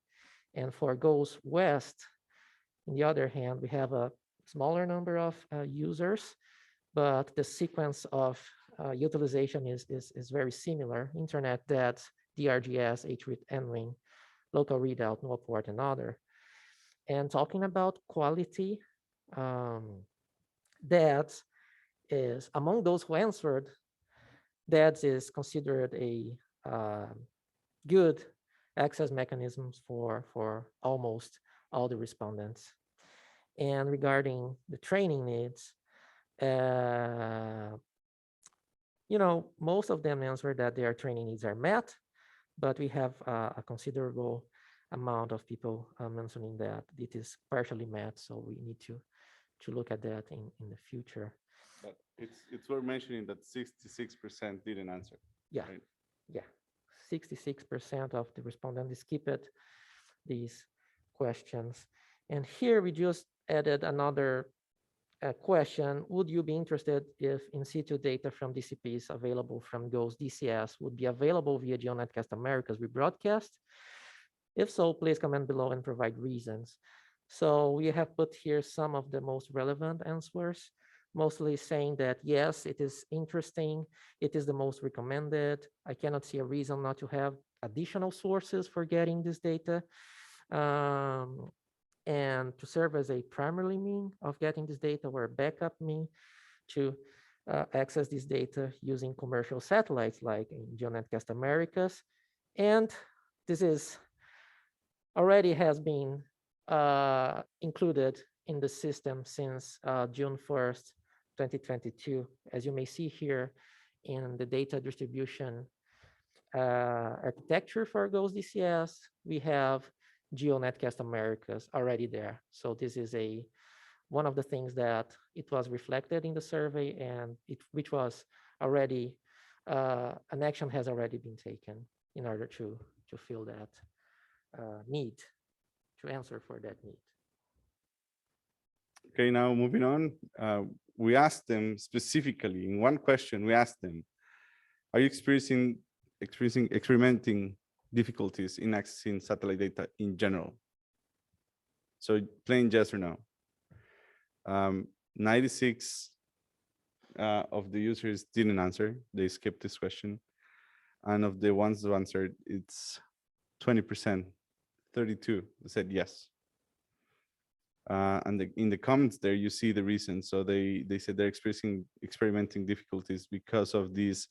And for GOES West, on the other hand, we have a smaller number of users, but the sequence of utilization is very similar: internet, DADS, DRGS, HRID NWING, local readout, NOAA port, and other. And talking about quality, DADS is, among those who answered, DADS is considered a good access mechanisms for almost all the respondents. And regarding the training needs, most of them answered that their training needs are met, but we have a considerable amount of people mentioning that it is partially met, so we need to look at that in the future. But it's worth mentioning that 66% didn't answer. Yeah, right? Yeah, 66% of the respondents skipped these questions. And here we just added another question: would you be interested if in situ data from DCPs available from GOES DCS would be available via GeoNetcast Americas rebroadcast? If so, please comment below and provide reasons. So we have put here some of the most relevant answers, mostly saying that yes, it is interesting, it is the most recommended. I cannot see a reason not to have additional sources for getting this data, and to serve as a primary mean of getting this data or a backup mean to access this data using commercial satellites like in GeoNetcast Americas. And this is already has been included in the system since June 1st, 2022. As you may see here in the data distribution architecture for GOES DCS, we have GeoNetcast Americas already there. So this is a one of the things that it was reflected in the survey, and which was already an action has already been taken in order to fill that need, to answer for that need. Okay, now moving on. We asked them specifically in one question. We asked them, "Are you experimenting difficulties in accessing satellite data in general?" So plain yes or no. 96 of the users didn't answer. They skipped this question. And of the ones who answered, it's 20%, 32 said yes. And in the comments there, you see the reason. So they said they're experimenting difficulties because of these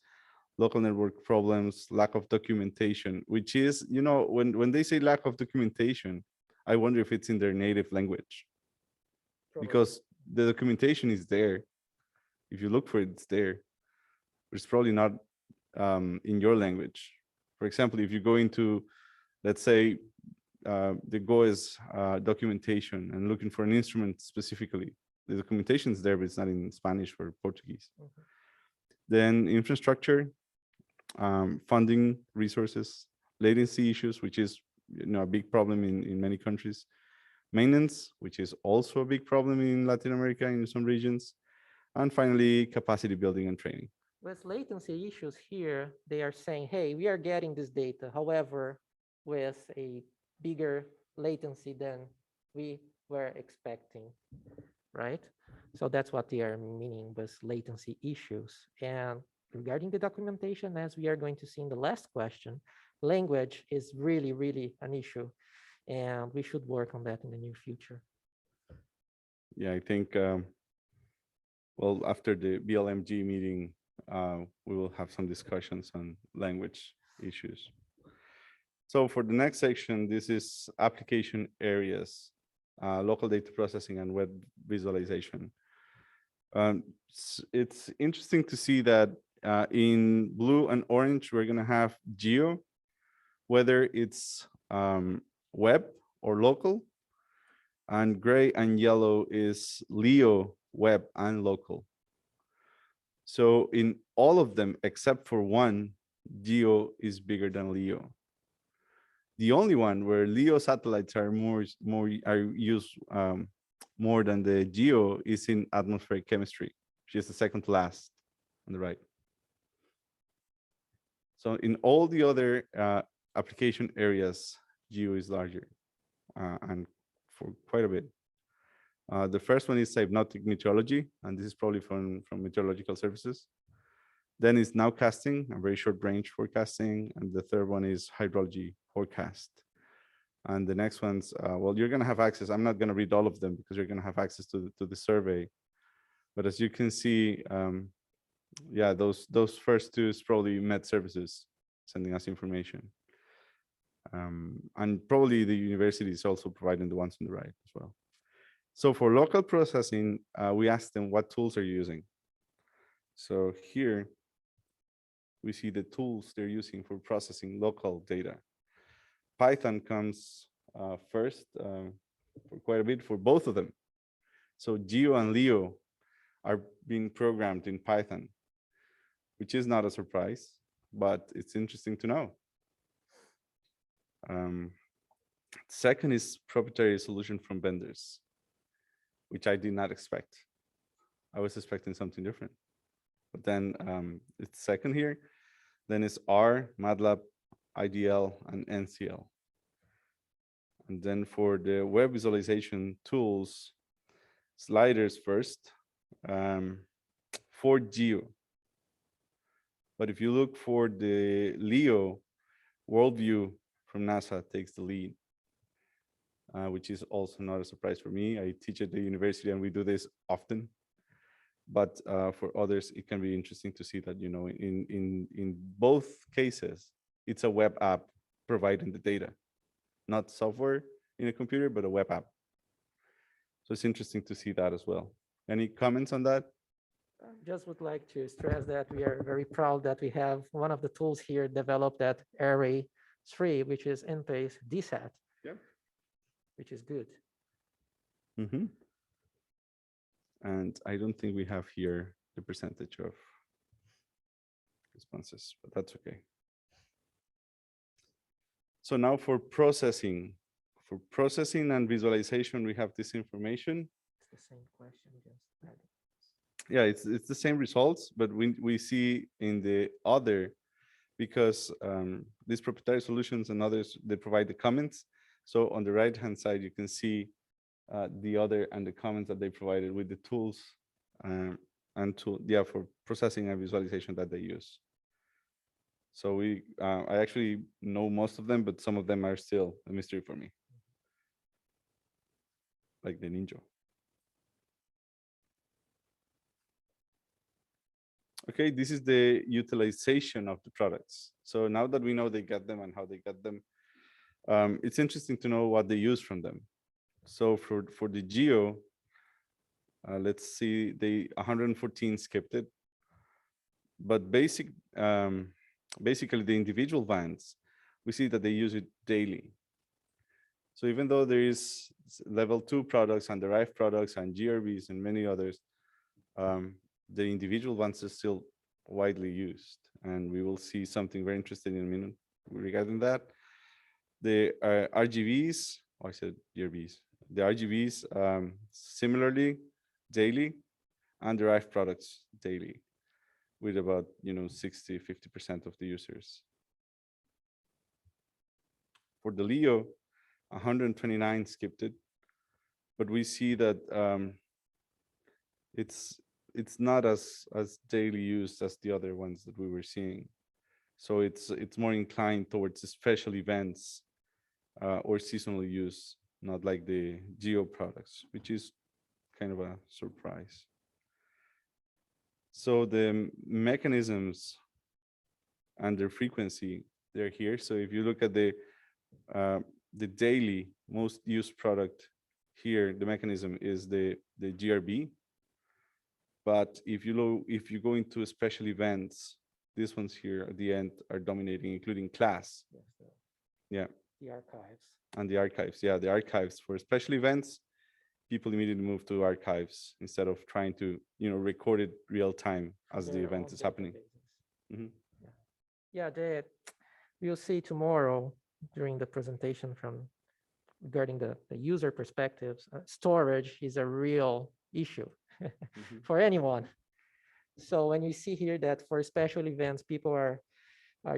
local network problems, lack of documentation, which is, you know, when they say lack of documentation, I wonder if it's in their native language. Because the documentation is there. If you look for it, it's there. But it's probably not in your language. For example, if you go into, let's say, the GOES documentation and looking for an instrument specifically, the documentation is there, but it's not in Spanish or Portuguese. Mhm. Then infrastructure, funding, resources, latency issues, which is, you know, a big problem in many countries. Maintenance, which is also a big problem in Latin America in some regions. And finally, capacity building and training. With latency issues here, they are saying, hey, we are getting this data, however, with a bigger latency than we were expecting, right? So that's what they are meaning with latency issues. And regarding the documentation, as we are going to see in the last question, language is really, really an issue. And we should work on that in the near future. Yeah, I think, well, after the BLMG meeting, we will have some discussions on language issues. So for the next section, this is application areas, local data processing and web visualization. It's interesting to see that in blue and orange, we're gonna have geo, whether it's web or local, and gray and yellow is LEO, web and local. So in all of them, except for one, geo is bigger than LEO. The only one where LEO satellites are used more than the geo is in atmospheric chemistry, which is the second to last on the right. So in all the other application areas, geo is larger and for quite a bit. The first one is hypnotic meteorology, and this is probably from meteorological services. Then is nowcasting, a very short range forecasting, and the third one is hydrology forecast. And the next ones, well, you're going to have access. I'm not going to read all of them because you're going to have access to the survey. But as you can see, yeah, those first two is probably Met Services sending us information. And probably the university is also providing the ones on the right as well. So for local processing, we asked them what tools are you using. So here we see the tools they're using for processing local data. Python comes first for quite a bit for both of them. So Geo and Leo are being programmed in Python, which is not a surprise, but it's interesting to know. Second is proprietary solution from vendors, which I did not expect. I was expecting something different. But then it's second here. Then it's R, MATLAB, IDL, and NCL. And then for the web visualization tools, sliders first, for Geo. But if you look for the Leo, Worldview from NASA takes the lead, which is also not a surprise for me. I teach at the university and we do this often. But for others, it can be interesting to see that, you know, in both cases, it's a web app providing the data, not software in a computer, but a web app. So it's interesting to see that as well. Any comments on that? I just would like to stress that we are very proud that we have one of the tools here developed at RA-III, which is NPACE DSAT, yep, which is good. Mm-hmm. And I don't think we have here the percentage of responses, but that's okay. So now for processing and visualization, we have this information. It's the same question, just adding. Yeah, it's the same results, but we see in the other, because these proprietary solutions and others, they provide the comments. So on the right-hand side, you can see the other and the comments that they provided with the tools for processing and visualization that they use. So I actually know most of them, but some of them are still a mystery for me, like the Ninja. Okay, this is the utilization of the products. So now that we know they get them and how they get them, it's interesting to know what they use from them. So for the geo, let's see, they 114 skipped it, but basically the individual bands, we see that they use it daily. So even though there is level 2 products and derived products and GRBs and many others, the individual ones are still widely used. And we will see something very interesting in a minute regarding that. The RGBs, I said GRBs, the RGBs similarly daily, and derived products daily, with about 60–50% of the users. For the Leo, 129 skipped it, but we see that it's not as daily used as the other ones that we were seeing. So it's more inclined towards special events or seasonal use, not like the geo products, which is kind of a surprise. So the mechanisms and their frequency, they're here. So if you look at the daily most used product here, the mechanism is the GRB. But if you go into special events, these ones here at the end are dominating, including class. Yeah. The archives. And the archives, yeah, the archives for special events, people immediately move to archives instead of trying to, record it real time as the event is happening. Mm-hmm. Yeah, we'll see tomorrow during the presentation regarding the user perspectives. Storage is a real issue for anyone. So when you see here that for special events, people are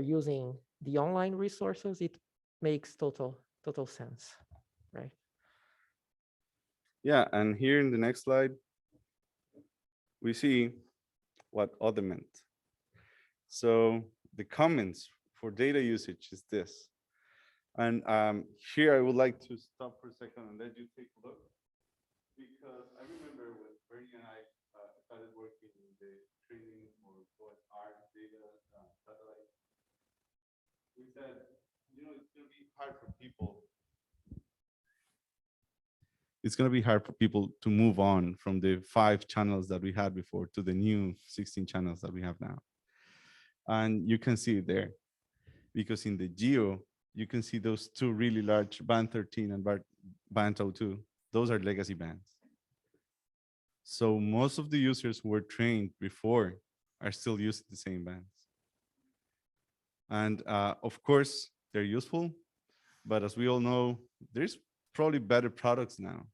using the online resources, it makes total sense, right? Yeah, and here in the next slide, we see what other meant. So the comments for data usage is this. And here I would like to stop for a second and let you take a look, because I remember when Bernie and I started working in the training for what our data satellite, we said, it's going to be hard for people. It's going to be hard for people to move on from the 5 channels that we had before to the new 16 channels that we have now. And you can see it there, because in the geo, you can see those 2 really large band 13 and band 02. Those are legacy bands. So most of the users who were trained before are still using the same bands. And of course, they're useful, but as we all know, there's probably better products now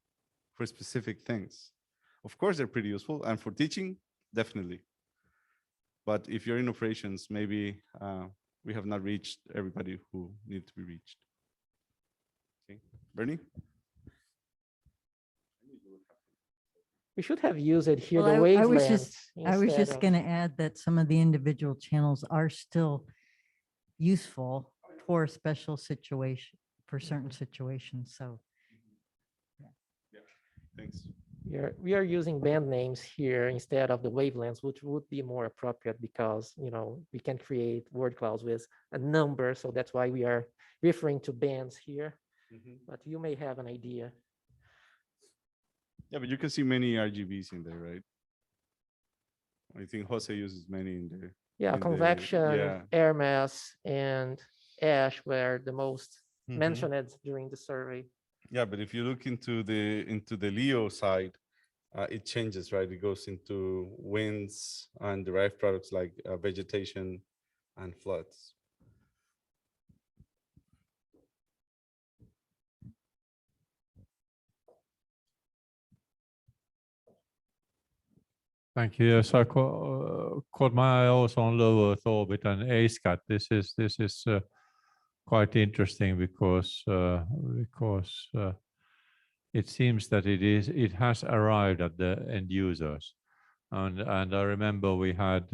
for specific things. Of course, they're pretty useful, and for teaching, definitely. But if you're in operations, maybe we have not reached everybody who needs to be reached. Okay, Bernie? We should have used it here, Well, the wavelengths. I was just going to add that some of the individual channels are still useful for special situation, for certain situations. So, yeah, thanks. We are using band names here instead of the wavelengths, which would be more appropriate because, we can create word clouds with a number. So that's why we are referring to bands here. But you may have an idea. Yeah, but you can see many RGBs in there, right? I think Jose uses many in there. Yeah, convection, air mass, and ash were the most mentioned during the survey. Yeah, but if you look into the Leo side, it changes, right? It goes into winds and derived products like vegetation and floods. Thank you. Yes, I caught my eye also on low Earth orbit and ASCAT. This is quite interesting because it seems that it has arrived at the end users, and I remember we had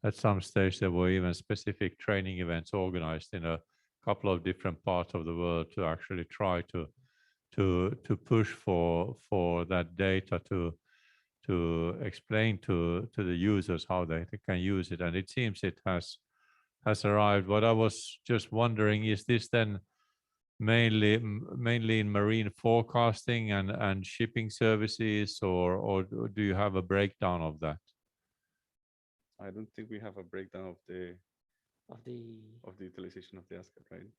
at some stage there were even specific training events organized in a couple of different parts of the world to actually try to push for that data to explain to the users how they can use it, and it seems it has arrived. What I was just wondering, is this then mainly in marine forecasting and shipping services, or do you have a breakdown of that? I don't think we have a breakdown of the utilization of the ASCAT, right?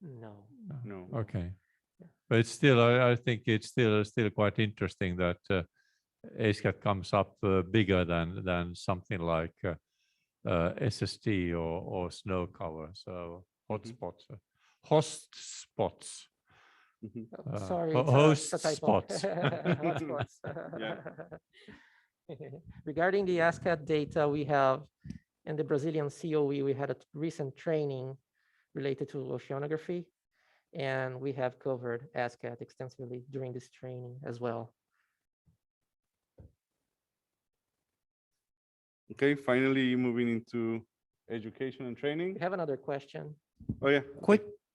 No. Okay, but it's still, I think it's still quite interesting that ASCAT comes up bigger than something like SST or snow cover, so hotspots, host spots. Sorry, host it's a typo. spots. Hotspots. Regarding the ASCAT data, we have in the Brazilian COE, we had a recent training related to oceanography, and we have covered ASCAT extensively during this training as well. Okay, finally moving into education and training. We have another question. Oh yeah.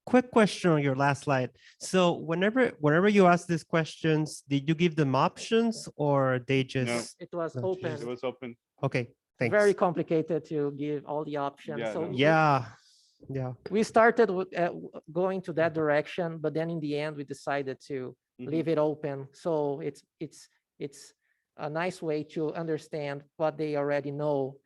Quick question on your last slide. So whenever you ask these questions, did you give them options or they just? No, it was open. It was open. Okay, thanks. Very complicated to give all the options. Yeah, So no. Yeah. we started with going to that direction, but then in the end we decided to leave it open. So it's a nice way to understand what they already know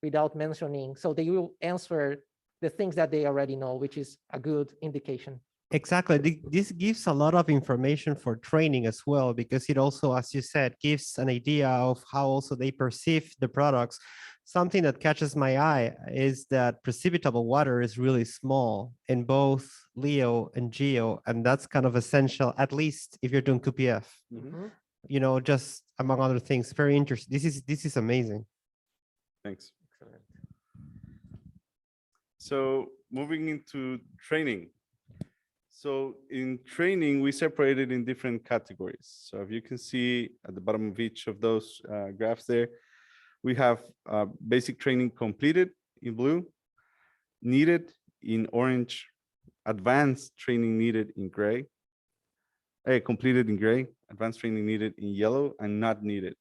without mentioning. So they will answer the things that they already know, which is a good indication. Exactly. This gives a lot of information for training as well, because it also, as you said, gives an idea of how also they perceive the products. Something that catches my eye is that precipitable water is really small in both LEO and GEO, and that's kind of essential, at least if you're doing QPF. You know, just among other things, very interesting. This is amazing. Thanks. Excellent. So moving into training. So in training, we separated in different categories. So if you can see at the bottom of each of those graphs there, we have basic training completed in blue, needed in orange, advanced training needed in gray, completed in gray, advanced training needed in yellow, and not needed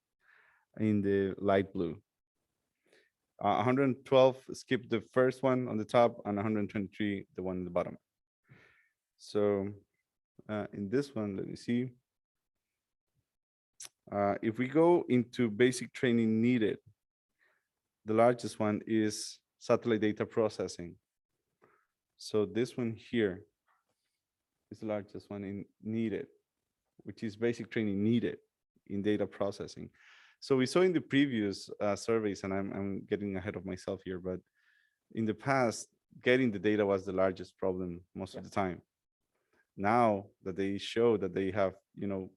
in the light blue. 112 skipped the first one on the top, and 123 the one on the bottom. So in this one, let me see. If we go into basic training needed, the largest one is satellite data processing. So this one here is the largest one in needed, which is basic training needed in data processing. So we saw in the previous surveys, and I'm getting ahead of myself here, but in the past, getting the data was the largest problem most of the time. Now that they show that they have, you know,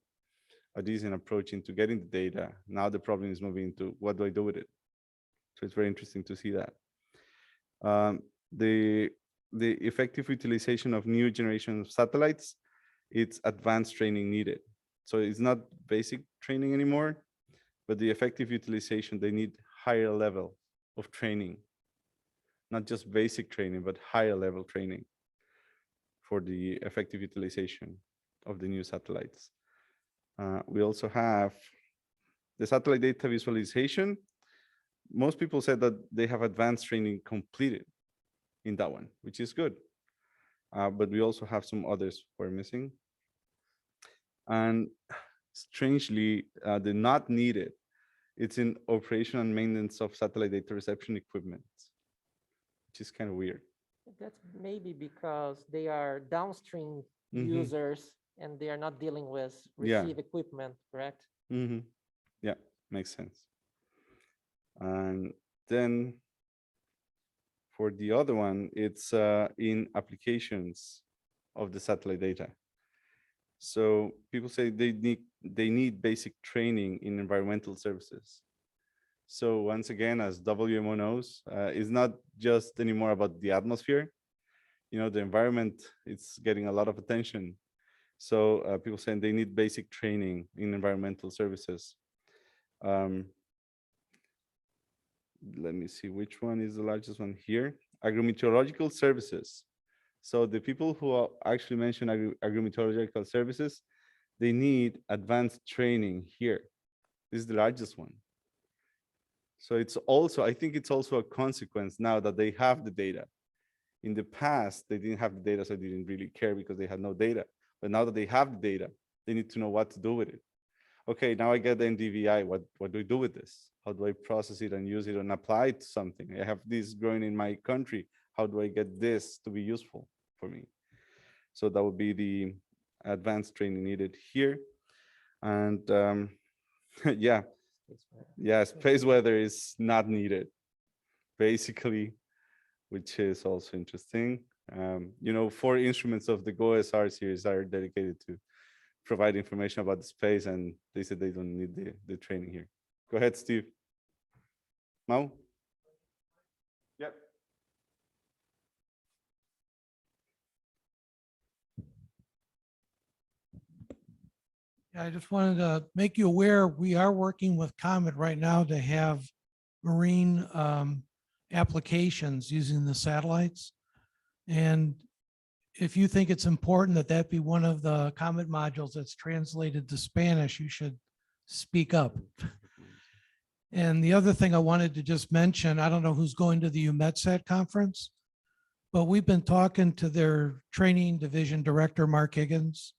a decent approach into getting the data, now the problem is moving into what do I do with it? So it's very interesting to see that. The effective utilization of new generation of satellites, it's advanced training needed. So it's not basic training anymore, but the effective utilization, they need higher level of training, not just basic training, but higher level training for the effective utilization of the new satellites. We also have the satellite data visualization. Most people said that they have advanced training completed in that one, which is good. But we also have some others who are missing. And strangely, the not needed, it's in operation and maintenance of satellite data reception equipment, which is kind of weird. That's maybe because they are downstream users and they are not dealing with receive equipment, correct? Yeah. makes sense. And then for the other one, it's in applications of the satellite data. So people say they need basic training in environmental services. So once again, as WMO knows, it's not just anymore about the atmosphere. You know, the environment, it's getting a lot of attention. So people saying they need basic training in environmental services. Let me see which one is the largest one here. Agrometeorological services. So the people who are actually mentioned agrometeorological services, they need advanced training here. This is the largest one. So it's also, I think it's also a consequence now that they have the data. In the past, they didn't have the data, so they didn't really care because they had no data. But now that they have the data, they need to know what to do with it. Okay, now I get the NDVI. What do I do with this? How do I process it and use it and apply it to something? I have this growing in my country. How do I get this to be useful for me? So that would be the advanced training needed here. And yeah, space weather is not needed, basically, which is also interesting. You know, 4 instruments of the GOES-R series are dedicated to provide information about the space, and they said they don't need the training here. Go ahead, Steve. Mau? Yep. Yeah, I just wanted to make you aware, we are working with Comet right now to have marine applications using the satellites. And if you think it's important that that be one of the Comet modules that's translated to Spanish, you should speak up. And the other thing I wanted to just mention, I don't know who's going to the UMETSAT conference, but we've been talking to their training division director, Mark Higgins,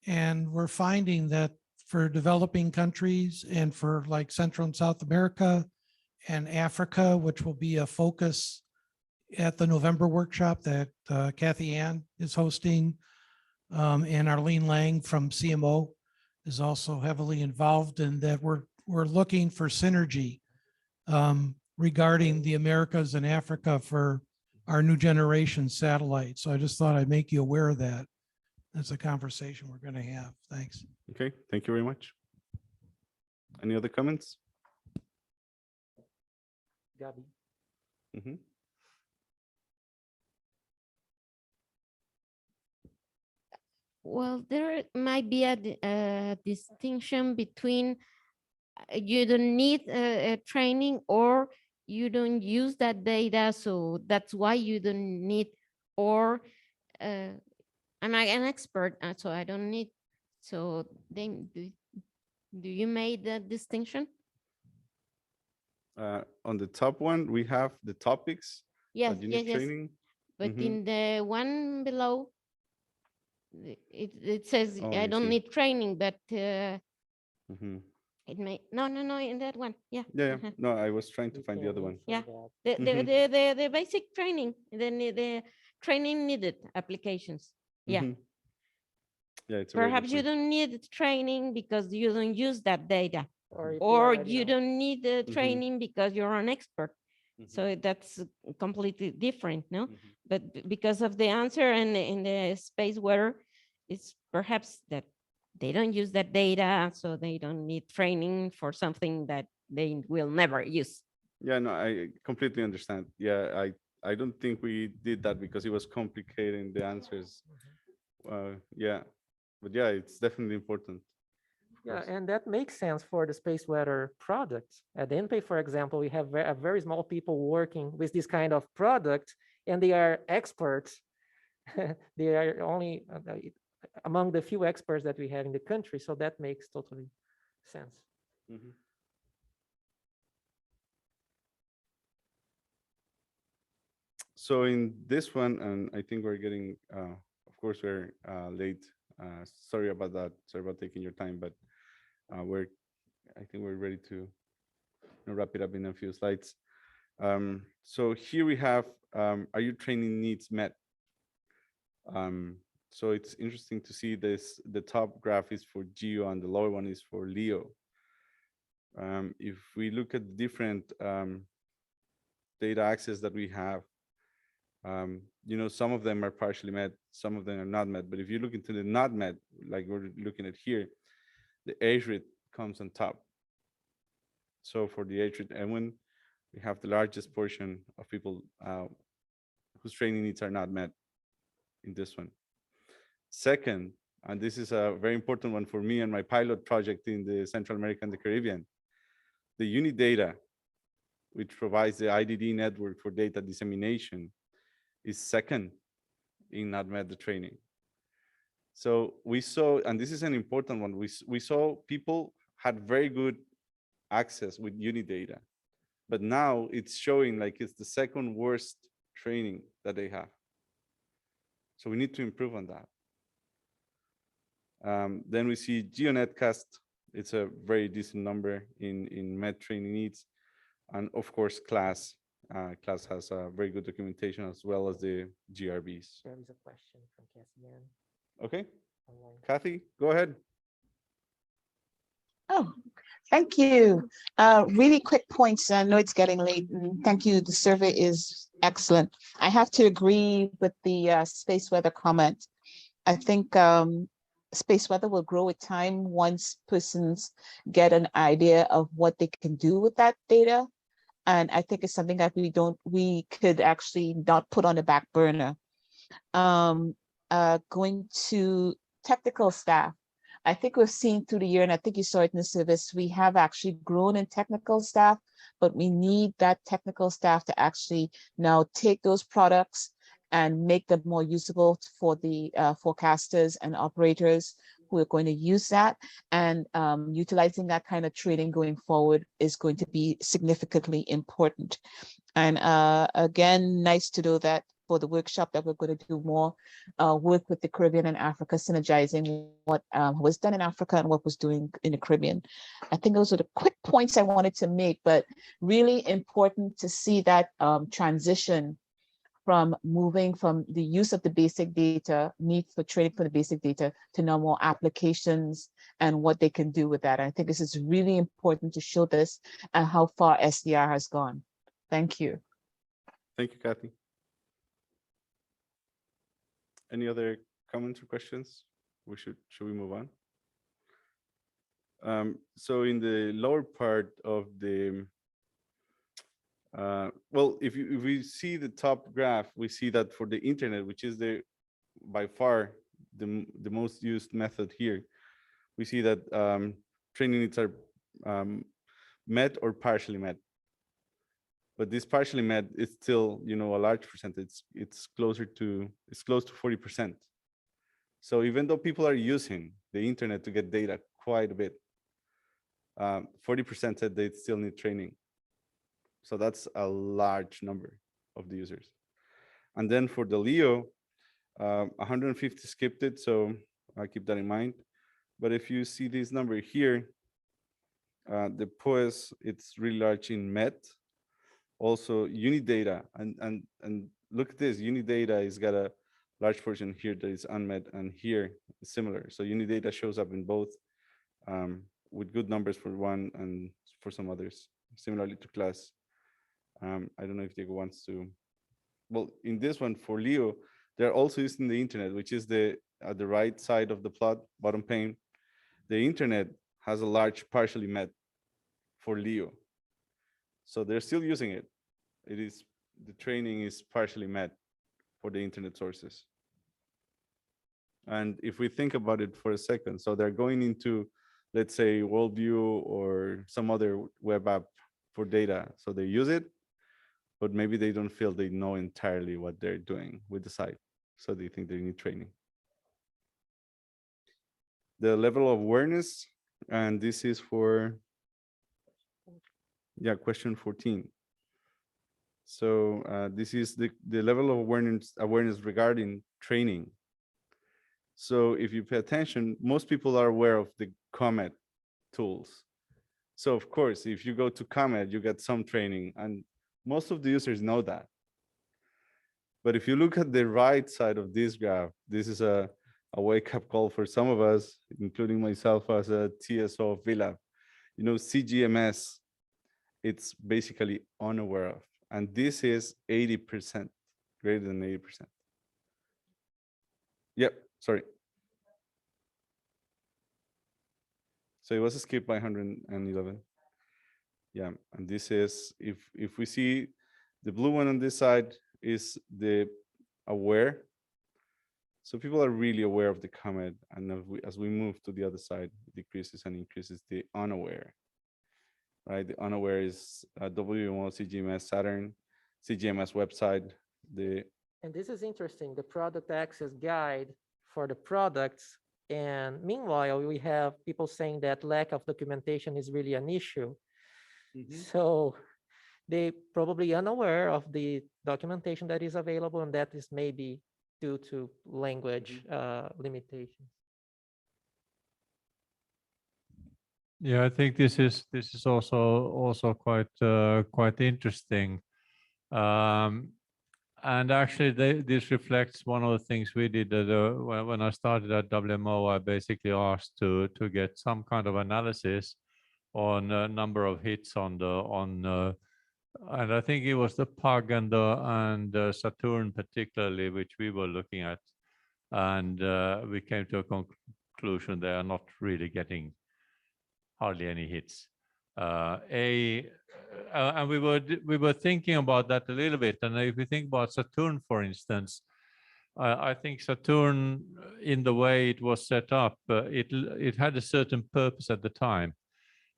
and we're finding that for developing countries and for like Central and South America and Africa, which will be a focus at the November workshop that Kathy Ann is hosting, and Arlene Lang from CMO is also heavily involved in that. We're looking for synergy regarding the Americas and Africa for our new generation satellite. So I just thought I'd make you aware of that. That's a conversation we're going to have. Thanks. Okay, thank you very much. Any other comments? Gabby. Mm-hmm. Well, there might be a distinction between you don't need a training or you don't use that data, so that's why you don't need, or I'm an expert, so I don't need. So then, do you make that distinction? On the top one, we have the topics. Yes, you need yes, training. But Mm-hmm. in the one below, it says Oh, I don't see. need training, but Mm-hmm. it may no, in that one, yeah. Yeah, no, I was trying to find the other one. Yeah, Mhm. the basic training, the training needed applications. Yeah. Mhm. Yeah, it's a very good Perhaps you point. don't need training because you don't use that data, Or if you or already you know. don't need the training because you're an expert. So that's completely different, no? But because of the answer and in the space weather, it's perhaps that they don't use that data, so they don't need training for something that they will never use. Yeah, no, I completely understand. Yeah, I don't think we did that because it was complicating the answers. Yeah, but yeah, it's definitely important. Yeah, and that makes sense for the space weather product. At NPay, for example, we have a very small people working with this kind of product, and they are experts. They are only among the few experts that we have in the country, so that makes totally sense. Mhm. So in this one, and I think we're getting, of course, we're late. Sorry about that. Sorry about taking your time, but I think we're ready to wrap it up in a few slides. So here we have, are your training needs met? So it's interesting to see this, the top graph is for GEO and the lower one is for LEO. If we look at different data access that we have, you know, some of them are partially met, some of them are not met. But if you look into the not met, like we're looking at here, the age rate comes on top. So for the age rate N1, we have the largest portion of people whose training needs are not met in this one. Second, and this is a very important one for me and my pilot project in the Central America and the Caribbean, the UNIDATA, which provides the IDD network for data dissemination, is second in not met the training. So we saw, and this is an important one, we saw people had very good access with UNIDATA, but now it's showing like it's the second worst training that they have. So we need to improve on that. Then we see GeoNetcast. It's a very decent number in med training needs. And of course, CLASS. CLASS has a very good documentation as well as the GRBs. There is a question from Cassian. Okay, Kathy, go ahead. Oh, thank you. Really quick points. I know it's getting late. And thank you. The survey is excellent. I have to agree with the space weather comment. I think space weather will grow with time once persons get an idea of what they can do with that data. And I think it's something that we could actually not put on the back burner. Going to technical staff. I think we've seen through the year, and I think you saw it in the service, we have actually grown in technical staff, but we need that technical staff to actually now take those products and make them more usable for the forecasters and operators who are going to use that. And utilizing that kind of training going forward is going to be significantly important. And again, nice to know that for the workshop that we're going to do more work with the Caribbean and Africa, synergizing what was done in Africa and what was doing in the Caribbean. I think those are the quick points I wanted to make, but really important to see that transition from moving from the use of the basic data, need for training for the basic data, to now more applications and what they can do with that. I think this is really important to show this and how far SDR has gone. Thank you. Thank you, Kathy. Any other comments or questions? Should we move on? So in the lower part of the well, if we see the top graph, we see that for the internet, which is by far the most used method here, we see that training needs are met or partially met. But this partially met is still, you know, a large percentage. It's close to 40%. So even though people are using the internet to get data quite a bit, 40% said they still need training. So that's a large number of the users. And then for the LEO, 150 skipped it, so I keep that in mind. But if you see this number here, the POES, it's really large in MET. Also UNIDATA, and look at this, UNIDATA has got a large portion here that is unmet, and here is similar. So UNIDATA shows up in both with good numbers for one and for some others, similarly to CLASS. I don't know if Diego wants to. Well, in this one for LEO, they're also using the internet, which is at the right side of the plot, bottom pane. The internet has a large partially met for LEO. So they're still using it. The training is partially met for the internet sources. And if we think about it for a second, so they're going into, let's say, Worldview or some other web app for data. So they use it, but maybe they don't feel they know entirely what they're doing with the site. So they think they need training. The level of awareness, and this is for, yeah, question 14. So this is the level of awareness regarding training. So if you pay attention, most people are aware of the COMET tools. So of course, if you go to COMET, you get some training, and most of the users know that. But if you look at the right side of this graph, this is a wake-up call for some of us, including myself as a TSO of VLAB. you know, CGMS, it's basically unaware of. And this is 80%, greater than 80%. Yep, sorry. So it was skipped by 111. Yeah, and this is, if we see the blue one on this side is the aware. So people are really aware of the comet, and as we move to the other side, it decreases and increases the unaware. Right, the unaware is WMO CGMS Saturn, CGMS website. And this is interesting, the product access guide for the products. And meanwhile, we have people saying that lack of documentation is really an issue. So they probably unaware of the documentation that is available, and that is maybe due to language limitations. Yeah, I think this is also quite interesting. And actually, this reflects one of the things we did when I started at WMO. I basically asked to get some kind of analysis on a number of hits on and I think it was the PUG and Saturn particularly, which we were looking at, and we came to a conclusion they are not really getting hardly any hits. And we were thinking about that a little bit. And if we think about Saturn, for instance, I think Saturn, in the way it was set up, it had a certain purpose at the time.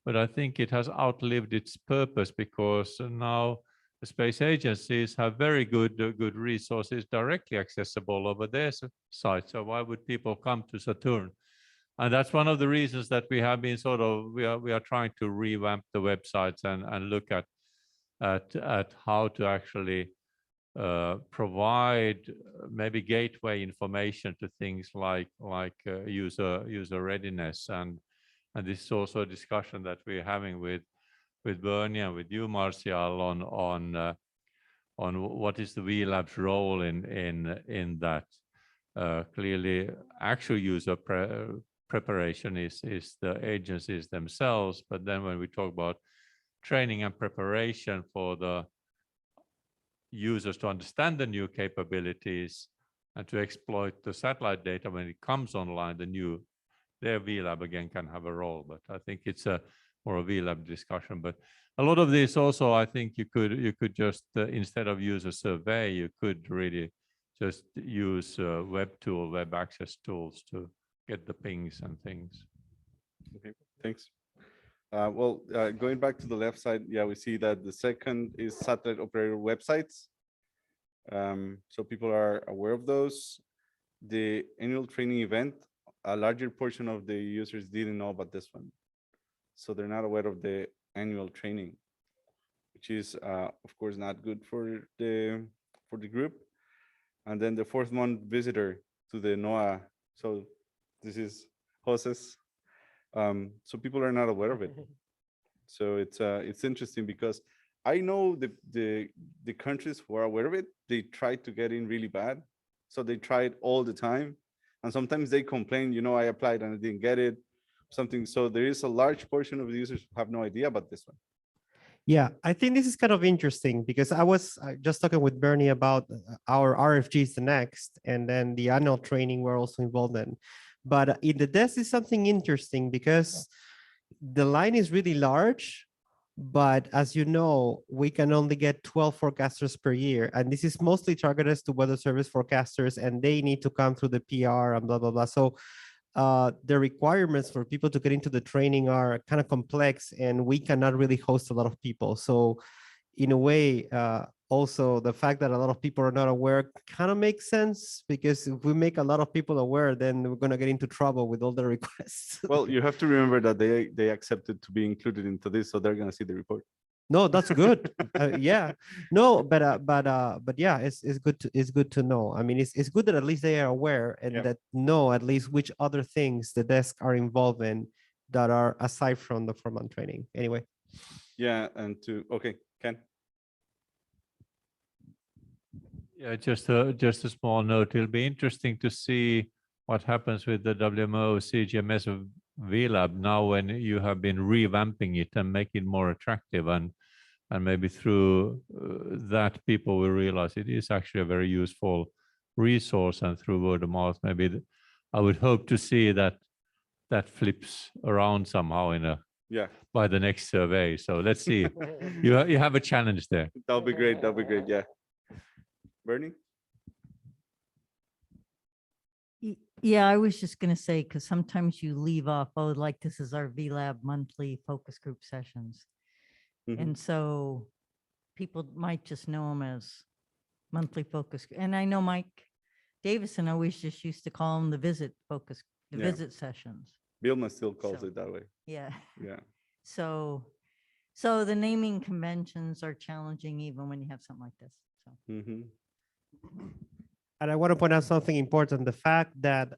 But I think it has outlived its purpose, because now the space agencies have very good resources directly accessible over their site. So why would people come to Saturn? And that's one of the reasons that we have been we are trying to revamp the websites and look at how to actually provide maybe gateway information to things like user readiness. And this is also a discussion that we're having with Bernie and with you, Marcial, on what is the VLab's role in that. Clearly, actual user preparation is the agencies themselves, but then when we talk about training and preparation for the users to understand the new capabilities and to exploit the satellite data when it comes online, their VLab again can have a role. But I think it's more a VLab discussion. But a lot of this also, I think you could just instead of use a survey, you could really just use web access tools to get the pings and things. Okay, thanks. Going back to the left side, yeah, we see that the second is satellite operator websites. So people are aware of those. The annual training event, a larger portion of the users didn't know about this one. So they're not aware of the annual training, which is, of course, not good for the group. And then the fourth one, visitor to the NOAA. So this is Jose's. So people are not aware of it. So it's interesting because I know the countries who are aware of it, they try to get in really bad. So they try it all the time. And sometimes they complain, you know, I applied and I didn't get it, something. So there is a large portion of the users who have no idea about this one. Yeah, I think this is kind of interesting because I was just talking with Bernie about our RFGs the next, and then the annual training we're also involved in. But in the desk is something interesting because the line is really large, but as you know, we can only get 12 forecasters per year. And this is mostly targeted to weather service forecasters, and they need to come through the PR and blah, blah, blah. So the requirements for people to get into the training are kind of complex, and we cannot really host a lot of people. So in a way, also the fact that a lot of people are not aware kind of makes sense, because if we make a lot of people aware, then we're going to get into trouble with all the requests. Well, you have to remember that they accepted to be included into this, so they're going to see the report. No, that's good. Yeah, no, but yeah, it's good to know. I mean, it's good that at least they are aware and that know at least which other things the desk are involved in that are aside from the formal training. Anyway. Yeah, and okay, Ken. Yeah, just a small note. It'll be interesting to see what happens with the WMO CGMS VLab now when you have been revamping it and make it more attractive, and maybe through that people will realize it is actually a very useful resource, and through word of mouth, maybe I would hope to see that flips around somehow by the next survey. So let's see. You have a challenge there. That'll be great. That'll be great. Yeah. Bernie? Yeah, I was just going to say, because sometimes you leave off, oh, like this is our VLab monthly focus group sessions. And so people might just know them as monthly focus. And I know Mike Davison always just used to call them the visit visit sessions. Vilma still calls it that way. Yeah. Yeah. So the naming conventions are challenging even when you have something like this. So. And I want to point out something important. The fact that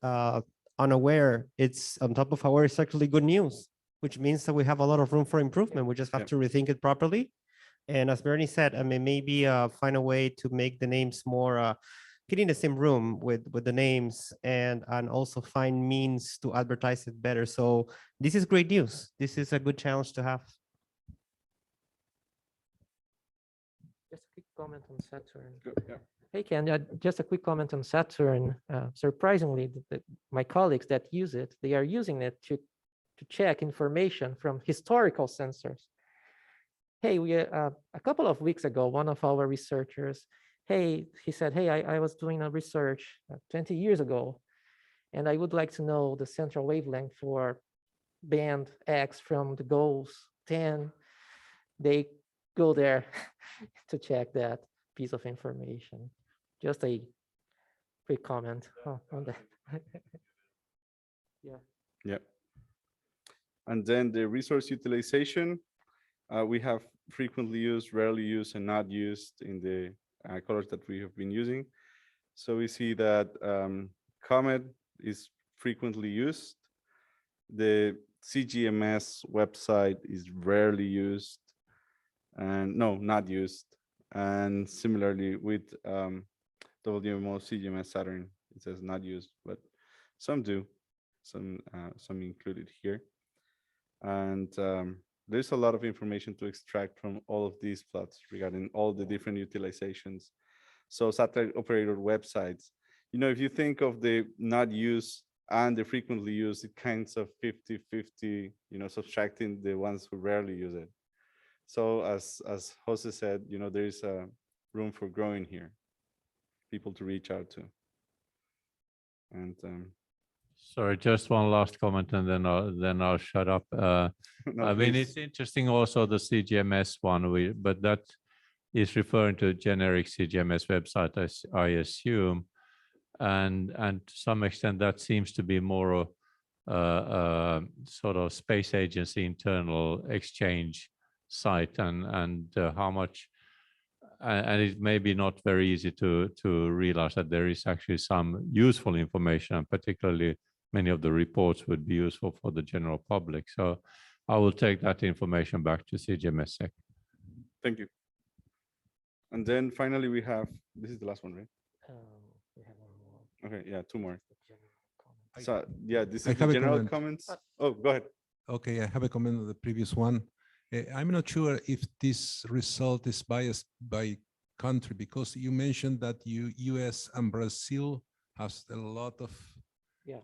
unaware, it's on top of aware is actually good news, which means that we have a lot of room for improvement. We just have to rethink it properly. And as Bernie said, I mean, maybe find a way to make the names more, get in the same room with the names, and also find means to advertise it better. So this is great news. This is a good challenge to have. Just a quick comment on Saturn. Hey, Ken, just a quick comment on Saturn. Surprisingly, my colleagues that use it, they are using it to check information from historical sensors. Hey, a couple of weeks ago, one of our researchers, he said, hey, I was doing a research 20 years ago, and I would like to know the central wavelength for band X from the goals 10. They go there to check that piece of information. Just a quick comment on that. Yeah. And then the resource utilization, we have frequently used, rarely used, and not used in the colors that we have been using. So we see that COMET is frequently used. The CGMS website is rarely used, and no, not used. And similarly with WMO CGMS Saturn, it says not used, but some do, some included here. And there's a lot of information to extract from all of these plots regarding all the different utilizations. So satellite operator websites, if you think of the not used and the frequently used, it kinds of 50-50, subtracting the ones who rarely use it. So as Jose said, there is a room for growing here, people to reach out to. And sorry, just one last comment, and then I'll shut up. No, I mean, please. it's interesting also the CGMS one, but that is referring to a generic CGMS website, as I assume, and to some extent that seems to be more sort of space agency internal exchange site, and how much. And it may be not very easy to realize that there is actually some useful information, and particularly many of the reports would be useful for the general public. So I will take that information back to CGMS SEC. Thank you. And then finally we have, this is the last one, right? We have one more. Okay, yeah, two more. So yeah, this I is the have a general comment. comments. Oh, go ahead. Okay, I have a comment on the previous one. I'm not sure if this result is biased by country, because you mentioned that US and Brazil has a lot of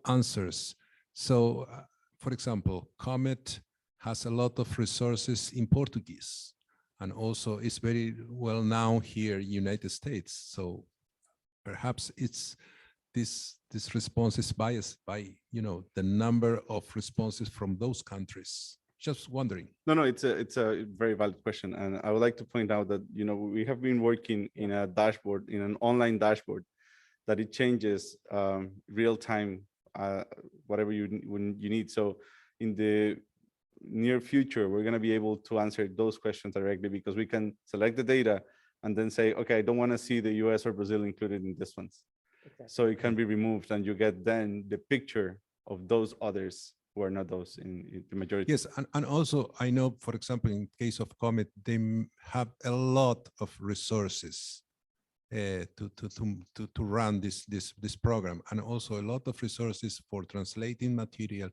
answers. So, for example, COMET has a lot of resources in Portuguese, and also it's very well known here in United States. So perhaps it's this response is biased by the number of responses from those countries. Just wondering. No, it's a very valid question, and I would like to point out that we have been working in a dashboard, in an online dashboard, that it changes real time, whatever you need. So in the near future, we're going to be able to answer those questions directly, because we can select the data and then say, okay, I don't want to see the US or Brazil included in this ones. Exactly. So it can be removed, and you get then the picture of those others who are not those in the majority. Yes, and also I know, for example, in case of COMET, they have a lot of resources to run this program, and also a lot of resources for translating material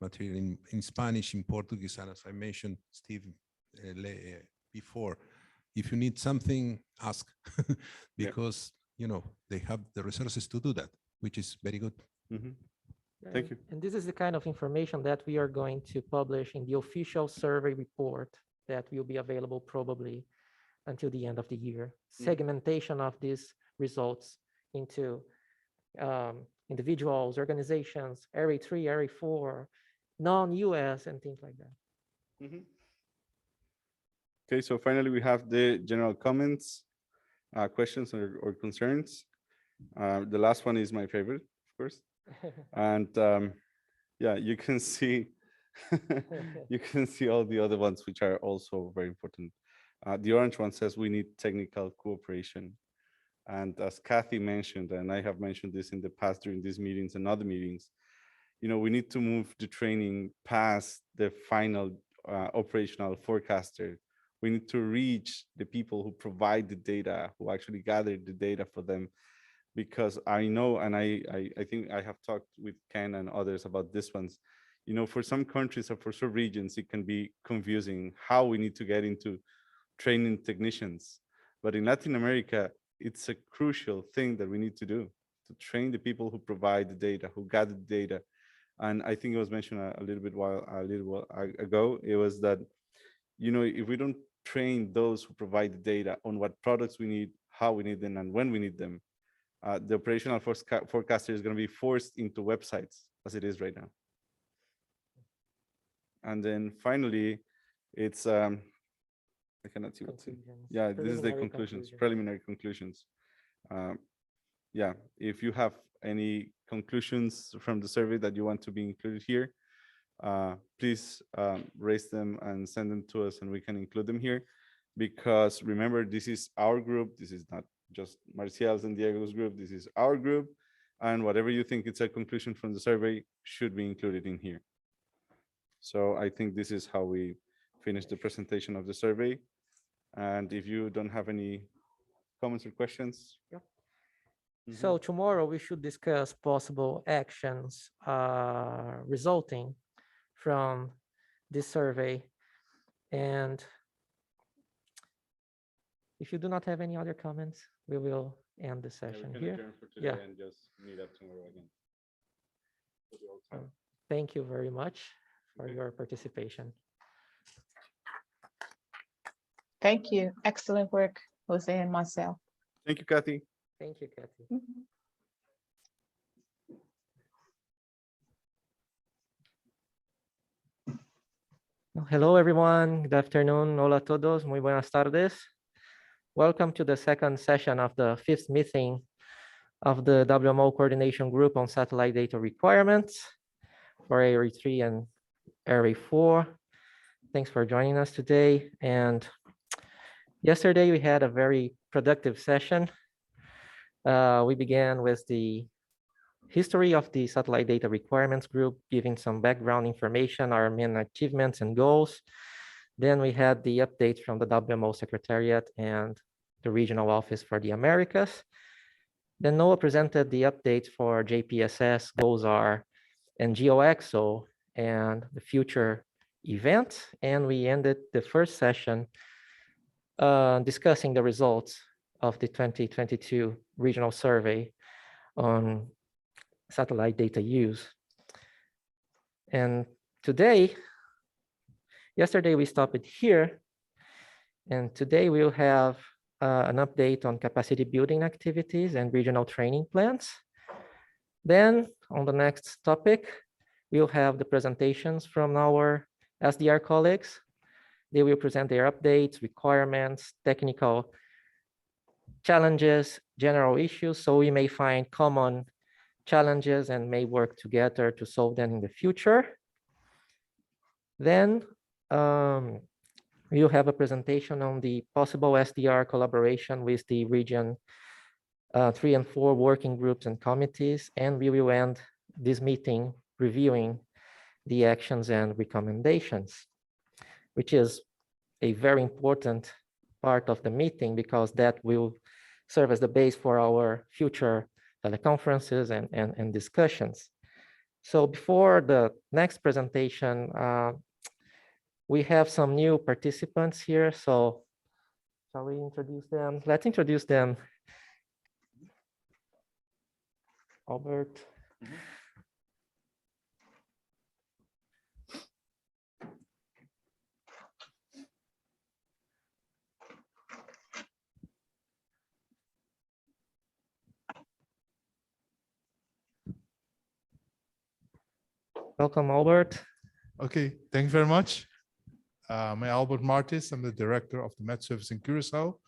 material in Spanish, in Portuguese, and as I mentioned, Steve, before, if you need something, ask, because they have the resources to do that, which is very good. Thank you. And this is the kind of information that we are going to publish in the official survey report that will be available probably until the end of the year. Segmentation of these results into individuals, organizations, RA3, RA4, non-US, and things like that. Okay, so finally we have the general comments, questions or concerns. The last one is my favorite, of course. And yeah, you can see all the other ones, which are also very important. The orange one says we need technical cooperation. And as Kathy mentioned, and I have mentioned this in the past during these meetings and other meetings, we need to move the training past the final operational forecaster. We need to reach the people who provide the data, who actually gather the data for them. Because I know, and I think I have talked with Ken and others about this ones, for some countries or for some regions, it can be confusing how we need to get into training technicians. But in Latin America, it's a crucial thing that we need to do, to train the people who provide the data, who gather the data. And I think it was mentioned a little while ago, it was that, if we don't train those who provide the data on what products we need, how we need them, and when we need them, the operational forecaster is going to be forced into websites as it is right now. And then finally, it's I cannot see what's in. Yeah, this is the conclusions, preliminary conclusions. Yeah, if you have any conclusions from the survey that you want to be included here, please raise them and send them to us, and we can include them here. Because remember, this is our group. This is not just Marcial's and Diego's group. This is our group, and whatever you think it's a conclusion from the survey should be included in here. So I think this is how we finish the presentation of the survey. And if you don't have any comments or questions. Yep. So tomorrow we should discuss possible actions resulting from this survey. And if you do not have any other comments, we will end the session here. Yeah. And just meet up tomorrow again. Thank you very much for your participation. Thank you. Excellent work, Jose and Marcel. Thank you, Kathy. Thank you, Kathy. Hello, everyone. Good afternoon. Hola a todos. Muy buenas tardes. Welcome to the second session of the 5th meeting of the WMO Coordination Group on Satellite Data Requirements for RA-III and RA-IV. Thanks for joining us today. And yesterday we had a very productive session. We began with the history of the Satellite Data Requirements Group, giving some background information, our main achievements and goals. Then we had the updates from the WMO Secretariat and the Regional Office for the Americas. Then NOAA presented the updates for JPSS, GOES-R, and GeoXO, and the future events. And we ended the first session discussing the results of the 2022 regional survey on satellite data use. And yesterday we stopped it here, and today we'll have an update on capacity building activities and regional training plans. Then on the next topic, we'll have the presentations from our SDR colleagues. They will present their updates, requirements, technical challenges, general issues, so we may find common challenges and may work together to solve them in the future. Then we'll have a presentation on the possible SDR collaboration with the region 3 and 4 working groups and committees, and we will end this meeting reviewing the actions and recommendations, which is a very important part of the meeting because that will serve as the base for our future teleconferences and discussions. So before the next presentation, we have some new participants here. So shall we introduce them? Let's introduce them. Albert. Welcome, Albert. Okay, thank you very much. I'm Albert Martis. I'm the director of the Med Service in Curacao.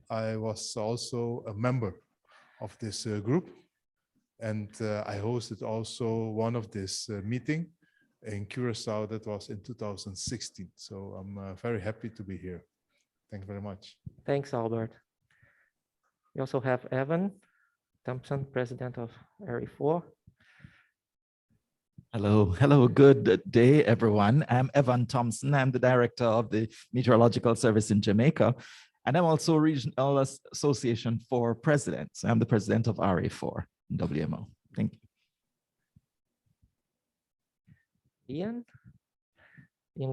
I was also a member of this group, and I hosted also one of this meeting in Curacao that was in 2016. So I'm very happy to be here. Thank you very much. Thanks, Albert. We also have Evan Thompson, president of RA-IV. Hello, good day, everyone. I'm Evan Thompson. I'm the director of the Meteorological Service in Jamaica, and I'm also Regional Association for Presidents. I'm the president of RA-IV in WMO. Thank you. Ian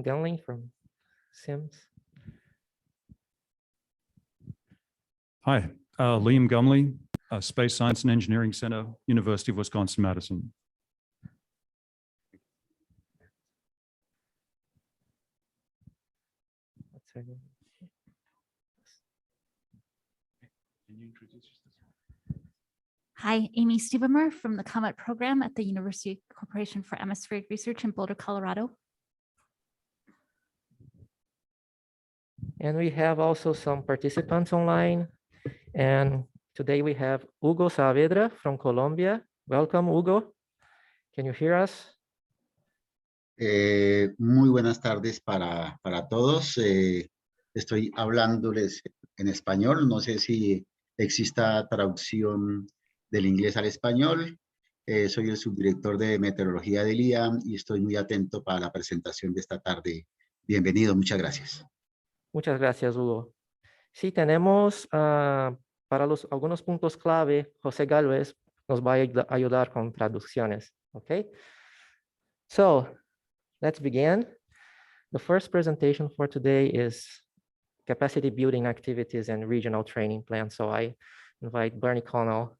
Gunling from SIMS. Hi, Liam Gumley, Space Science and Engineering Center, University of Wisconsin-Madison. Hi, Amy Stiebemer from the COMET program at the University Corporation for Atmospheric Research in Boulder, Colorado. And we have also some participants online. And today we have Hugo Saavedra from Colombia. Welcome, Hugo. Can you hear us? Muy buenas tardes para todos. Estoy hablándoles en español. No sé si exista traducción del inglés al español. Soy el subdirector de meteorología del IAM y estoy muy atento para la presentación de esta tarde. Bienvenido, muchas gracias. Muchas gracias, Hugo. Sí, tenemos para algunos puntos clave, José Galvez nos va a ayudar con traducciones. Okay. So let's begin. The first presentation for today is capacity building activities and regional training plans. So I invite Bernie Connell.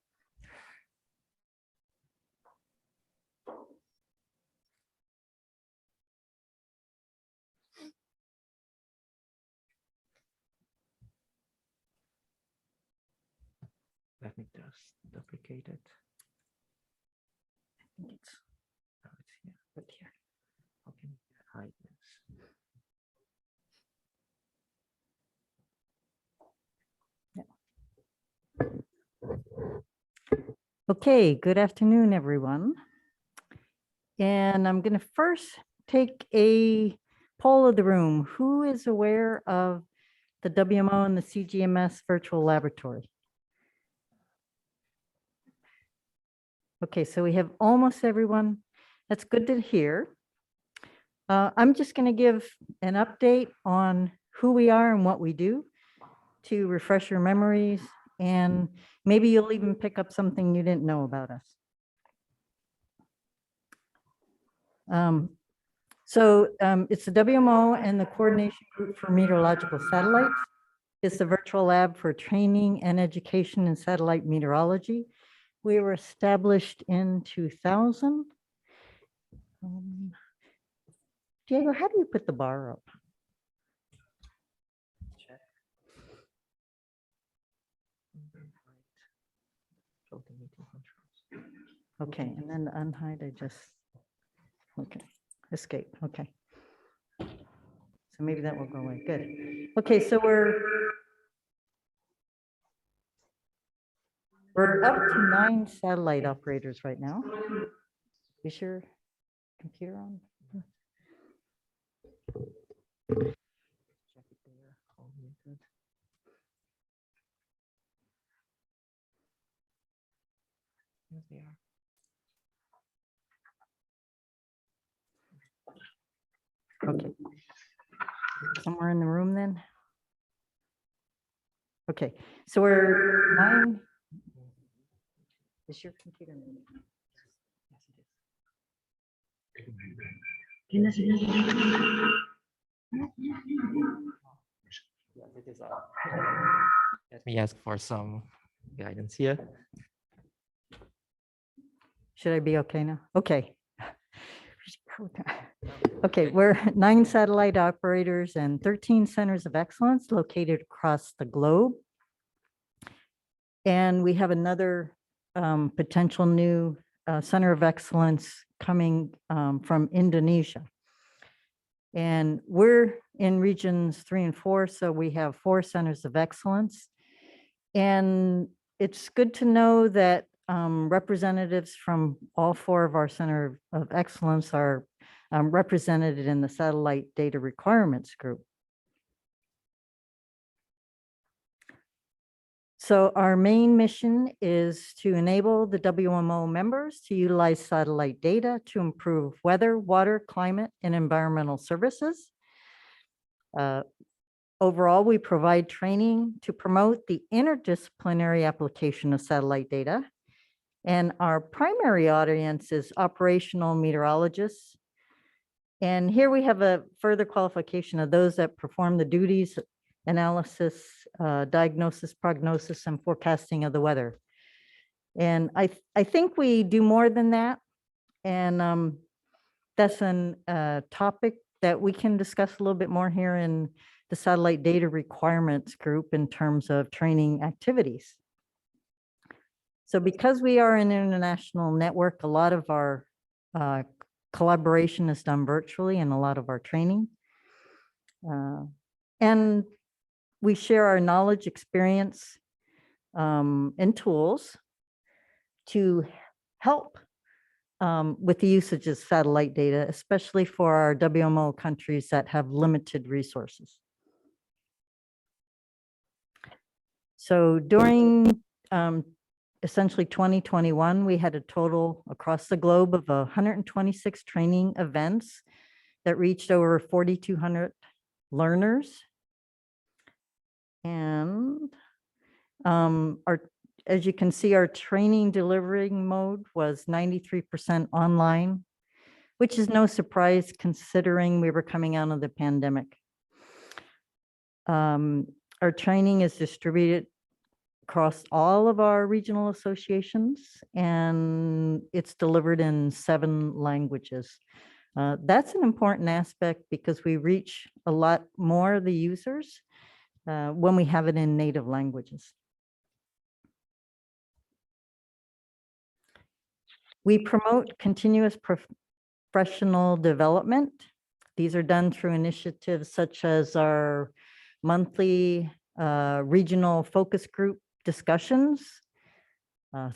Let me just duplicate it. I think it's here, but here. How can I hide this? Okay, good afternoon, everyone. And I'm going to first take a poll of the room. Who is aware of the WMO and the CGMS virtual laboratory? Okay, so we have almost everyone. That's good to hear. I'm just going to give an update on who we are and what we do to refresh your memories, and maybe you'll even pick up something you didn't know about us. It's the WMO and the Coordination Group for Meteorological Satellites. It's the virtual lab for training and education in satellite meteorology. We were established in 2000. Diego, how do you put the bar up? Okay, and then unhide, I just, okay, escape, okay. So maybe that will go away, good. Okay, so we're up to 9 satellite operators right now. Is your computer on? Yes, they are. Okay. Somewhere in the room then? Okay, so we're 9. Is your computer? Let me ask for some guidance here. Should I be okay now? Okay. Okay, we're 9 satellite operators and 13 centers of excellence located across the globe. And we have another potential new center of excellence coming from Indonesia. And we're in regions 3 and 4, so we have 4 centers of excellence. And it's good to know that representatives from all 4 of our center of excellence are represented in the Satellite Data Requirements Group. So our main mission is to enable the WMO members to utilize satellite data to improve weather, water, climate, and environmental services. Overall, we provide training to promote the interdisciplinary application of satellite data. And our primary audience is operational meteorologists. And here we have a further qualification of those that perform the duties, analysis, diagnosis, prognosis, and forecasting of the weather. And I think we do more than that. And that's a topic that we can discuss a little bit more here in the Satellite Data Requirements Group in terms of training activities. So because we are an international network, a lot of our collaboration is done virtually and a lot of our training. And we share our knowledge, experience, and tools to help with the usage of satellite data, especially for our WMO countries that have limited resources. So during essentially 2021, we had a total across the globe of 126 training events that reached over 4,200 learners. And as you can see, our training delivering mode was 93% online, which is no surprise considering we were coming out of the pandemic. Our training is distributed across all of our regional associations, and it's delivered in 7 languages. That's an important aspect because we reach a lot more of the users when we have it in native languages. We promote continuous professional development. These are done through initiatives such as our monthly regional focus group discussions,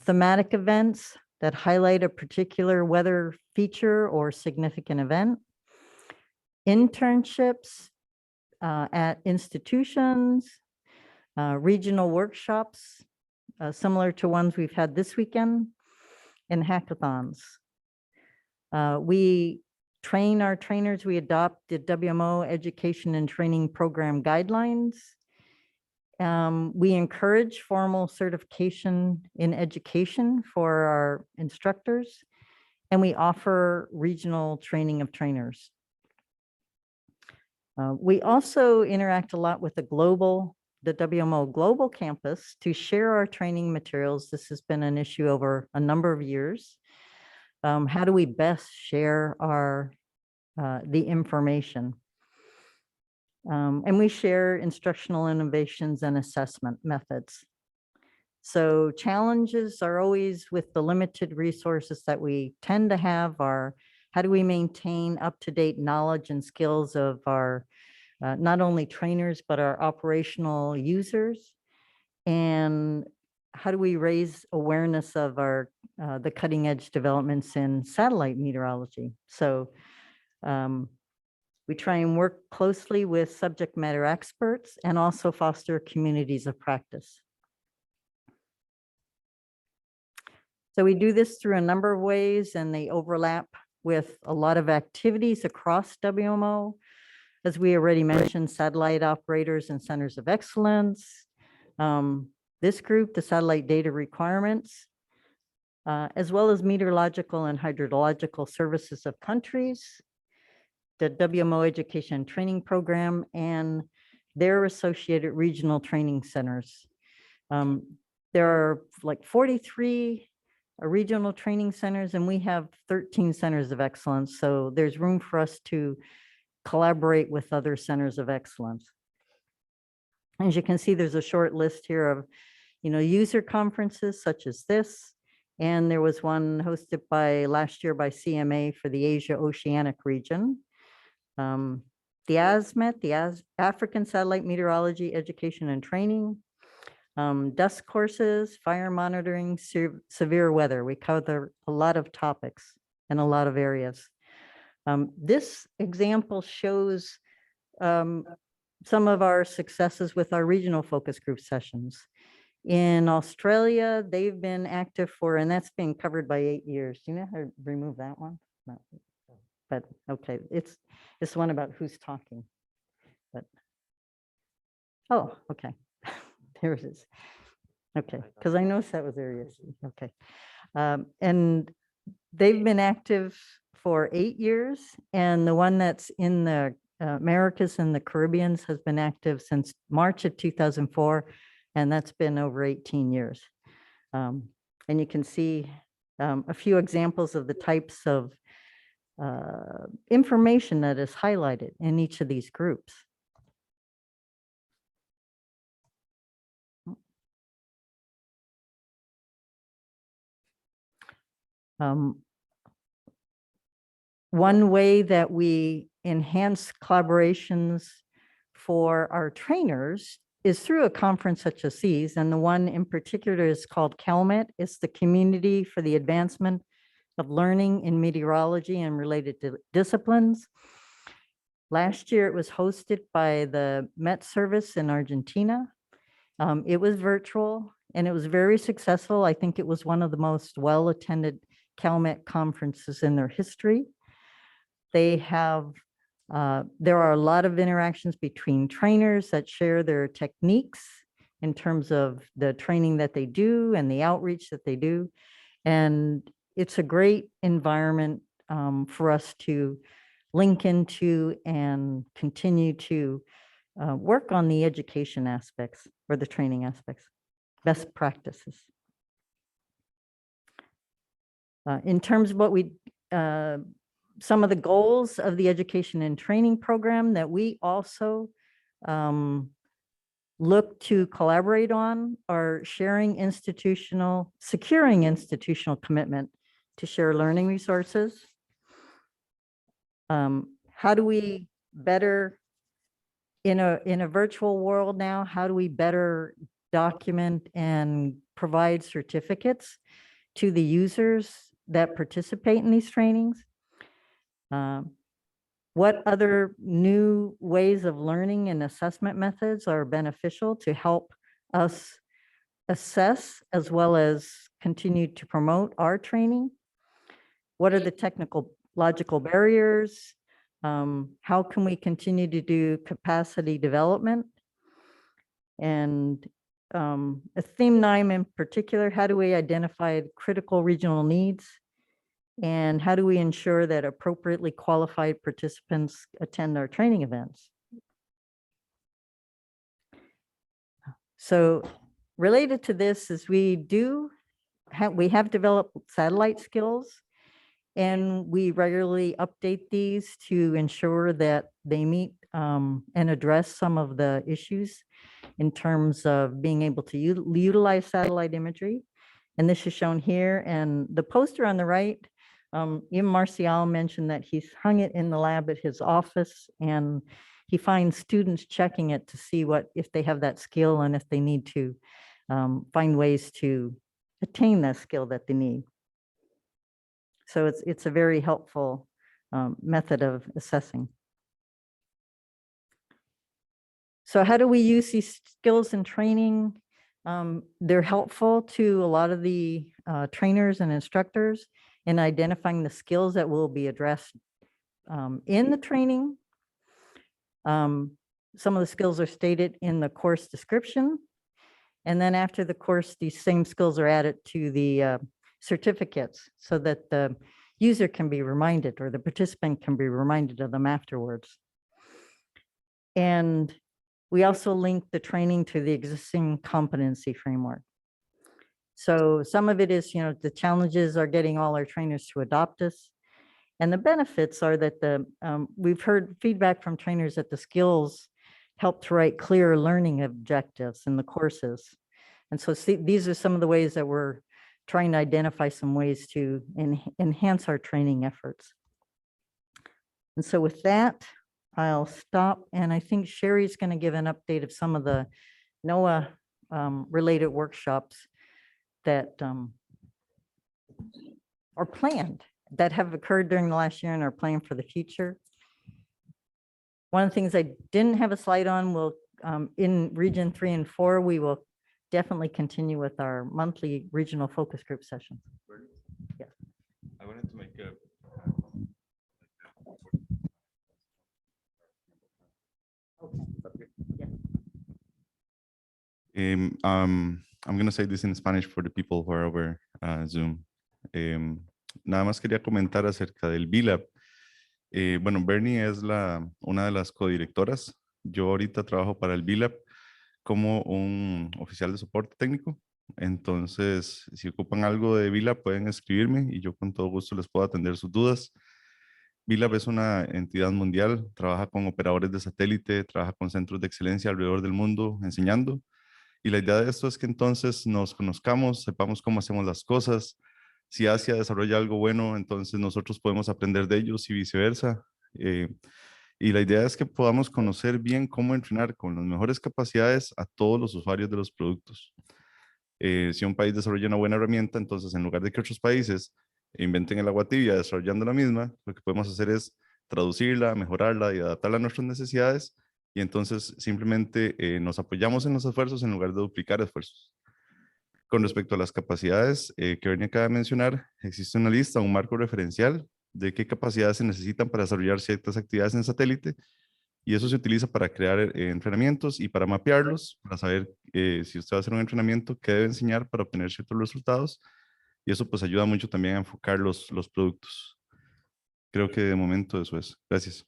thematic events that highlight a particular weather feature or significant event, internships at institutions, regional workshops, similar to ones we've had this weekend, and hackathons. We train our trainers, we adopt the WMO education and training program guidelines. We encourage formal certification in education for our instructors, and we offer regional training of trainers. We also interact a lot with the WMO Global Campus to share our training materials. This has been an issue over a number of years. How do we best share the information? And we share instructional innovations and assessment methods. So challenges are always with the limited resources that we tend to have are, how do we maintain up-to-date knowledge and skills of our not only trainers, but our operational users? And how do we raise awareness of the cutting edge developments in satellite meteorology? So we try and work closely with subject matter experts and also foster communities of practice. So we do this through a number of ways, and they overlap with a lot of activities across WMO. As we already mentioned, satellite operators and centers of excellence. This group, the Satellite Data Requirements as well as meteorological and hydrological services of countries, the WMO Education and Training Program, and their associated regional training centers. There are like 43 regional training centers, and we have 13 centers of excellence. So there's room for us to collaborate with other centers of excellence. As you can see, there's a short list here of, user conferences such as this. And there was one hosted last year by CMA for the Asia Oceanic region. The ASMET, the African Satellite Meteorology Education and Training, dust courses, fire monitoring, severe weather. We cover a lot of topics in a lot of areas. This example shows some of our successes with our regional focus group sessions. In Australia, they've been active and that's been covered by 8 years. Do you know how to remove that one? No. But okay, it's one about who's talking. But oh, okay, there it is. Okay, because I noticed that was areas. Okay, and they've been active for 8 years, and the one that's in the Americas and the Caribbean has been active since March of 2004, and that's been over 18 years. And you can see a few examples of the types of information that is highlighted in each of these groups. One way that we enhance collaborations for our trainers is through a conference such as these, and the one in particular is called CalMet. It's the Community for the Advancement of Learning in Meteorology and Related Disciplines. Last year, it was hosted by the Met Service in Argentina. It was virtual, and it was very successful. I think it was one of the most well-attended CalMet conferences in their history. There are a lot of interactions between trainers that share their techniques in terms of the training that they do and the outreach that they do. And it's a great environment for us to link into and continue to work on the education aspects or the training aspects, best practices. In terms of what some of the goals of the education and training program that we also look to collaborate on are securing institutional commitment to share learning resources. How do we better, in a virtual world now, how do we better document and provide certificates to the users that participate in these trainings? What other new ways of learning and assessment methods are beneficial to help us assess as well as continue to promote our training? What are the technological barriers? How can we continue to do capacity development? And a theme 9 in particular, how do we identify critical regional needs? And how do we ensure that appropriately qualified participants attend our training events? So related to this is we have developed satellite skills, and we regularly update these to ensure that they meet and address some of the issues in terms of being able to utilize satellite imagery. And this is shown here. And the poster on the right, Ian Marcial mentioned that he's hung it in the lab at his office, and he finds students checking it to see if they have that skill and if they need to find ways to attain that skill that they need. So it's a very helpful method of assessing. So how do we use these skills in training? They're helpful to a lot of the trainers and instructors in identifying the skills that will be addressed in the training. Some of the skills are stated in the course description. And then after the course, these same skills are added to the certificates so that the user can be reminded or the participant can be reminded of them afterwards. And we also link the training to the existing competency framework. So some of it is, the challenges are getting all our trainers to adopt us. And the benefits are that we've heard feedback from trainers that the skills help to write clear learning objectives in the courses. And so these are some of the ways that we're trying to identify some ways to enhance our training efforts. And so with that, I'll stop. And I think Sherry's going to give an update of some of the NOAA related workshops that are planned, that have occurred during the last year and are planned for the future. One of the things I didn't have a slide on will, in region 3 and 4, we will definitely continue with our monthly regional focus group sessions. Yeah. I wanted to make a I'm going to say this in Spanish for the people who are over Zoom. Nada más quería comentar acerca del BLAB. Bueno, Bernie es una de las codirectoras. Yo ahorita trabajo para el BLAB como un oficial de soporte técnico. Entonces, si ocupan algo de BLAB, pueden escribirme y yo con todo gusto les puedo atender sus dudas. BLAB es una entidad mundial, trabaja con operadores de satélite, trabaja con centros de excelencia alrededor del mundo enseñando. Y la idea de esto es que entonces nos conozcamos, sepamos cómo hacemos las cosas. Si Asia desarrolla algo bueno, entonces nosotros podemos aprender de ellos y viceversa. Y la idea es que podamos conocer bien cómo entrenar con las mejores capacidades a todos los usuarios de los productos. Si un país desarrolla una buena herramienta, entonces en lugar de que otros países inventen el agua tibia desarrollando la misma, lo que podemos hacer es traducirla, mejorarla y adaptarla a nuestras necesidades. Y entonces simplemente nos apoyamos en los esfuerzos en lugar de duplicar esfuerzos. Con respecto a las capacidades que Bernie acaba de mencionar, existe una lista, un marco referencial de qué capacidades se necesitan para desarrollar ciertas actividades en satélite, y eso se utiliza para crear entrenamientos y para mapearlos, para saber si usted va a hacer un entrenamiento, qué debe enseñar para obtener ciertos resultados, y eso pues ayuda mucho también a enfocar los productos. Creo que de momento eso es. Gracias.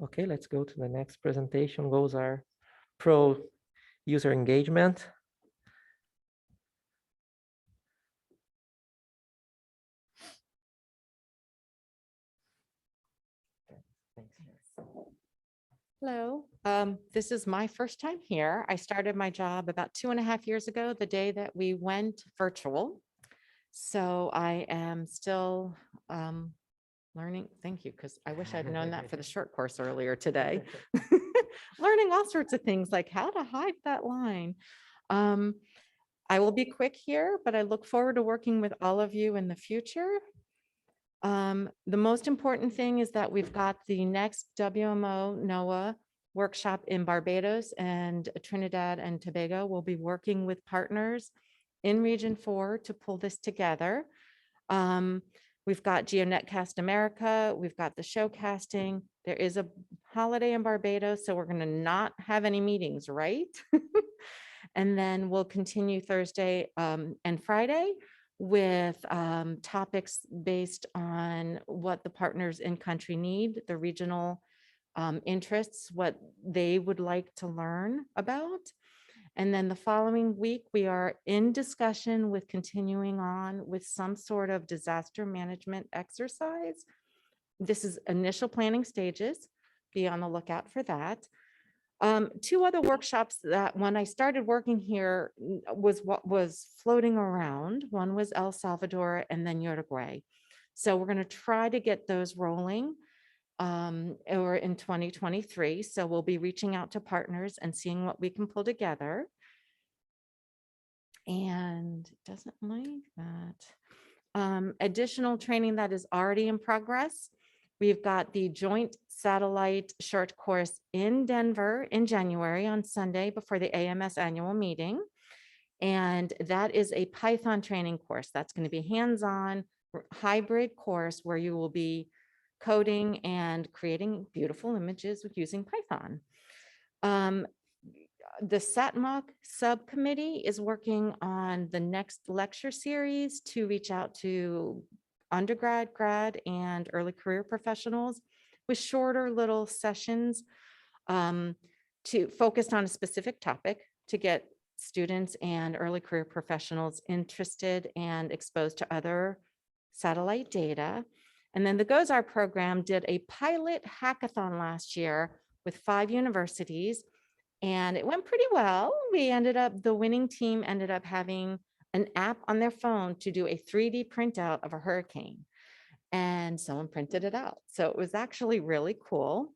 Okay, let's go to the next presentation. Goals are pro user engagement. Hello, this is my first time here. I started my job about 2.5 years ago, the day that we went virtual. So I am still learning. Thank you, because I wish I'd known that for the short course earlier today. Learning all sorts of things like how to hide that line. I will be quick here, but I look forward to working with all of you in the future. The most important thing is that we've got the next WMO NOAA workshop in Barbados and Trinidad and Tobago. We'll be working with partners in Region 4 to pull this together. We've got GeoNetcast America, we've got the show casting. There is a holiday in Barbados, so we're going to not have any meetings, right? And then we'll continue Thursday and Friday with topics based on what the partners in country need, the regional interests, what they would like to learn about. And then the following week, we are in discussion with continuing on with some sort of disaster management exercise. This is initial planning stages. Be on the lookout for that. 2 other workshops that when I started working here was what was floating around. One was El Salvador and then Uruguay. So we're going to try to get those rolling or in 2023. So we'll be reaching out to partners and seeing what we can pull together. And it doesn't like that. Additional training that is already in progress. We've got the joint satellite short course in Denver in January on Sunday before the AMS annual meeting. And that is a Python training course. That's going to be hands-on hybrid course where you will be coding and creating beautiful images with using Python. the SATMOC subcommittee is working on the next lecture series to reach out to undergrad, grad, and early career professionals with shorter little sessions to focus on a specific topic to get students and early career professionals interested and exposed to other satellite data. And then the GOES-R program did a pilot hackathon last year with 5 universities, and it went pretty well. The winning team ended up having an app on their phone to do a 3D printout of a hurricane. And someone printed it out. So it was actually really cool.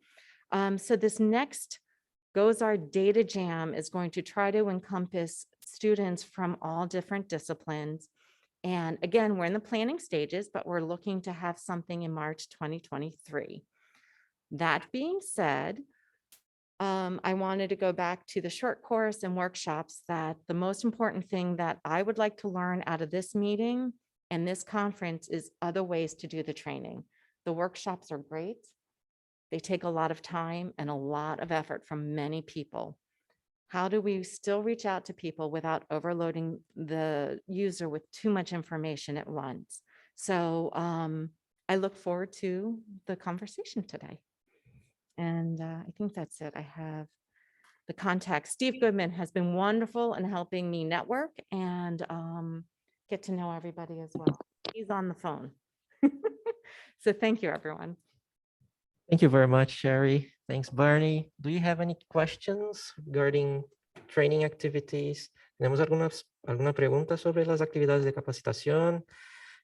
So this next GOES-R Data Jam is going to try to encompass students from all different disciplines. And again, we're in the planning stages, but we're looking to have something in March 2023. That being said, I wanted to go back to the short course and workshops that the most important thing that I would like to learn out of this meeting and this conference is other ways to do the training. The workshops are great. They take a lot of time and a lot of effort from many people. How do we still reach out to people without overloading the user with too much information at once? So I look forward to the conversation today. And I think that's it. I have the contact. Steve Goodman has been wonderful in helping me network and get to know everybody as well. He's on the phone. So thank you, everyone. Thank you very much, Sherry. Thanks, Barney. Do you have any questions regarding training activities? ¿Tenemos alguna pregunta sobre las actividades de capacitación?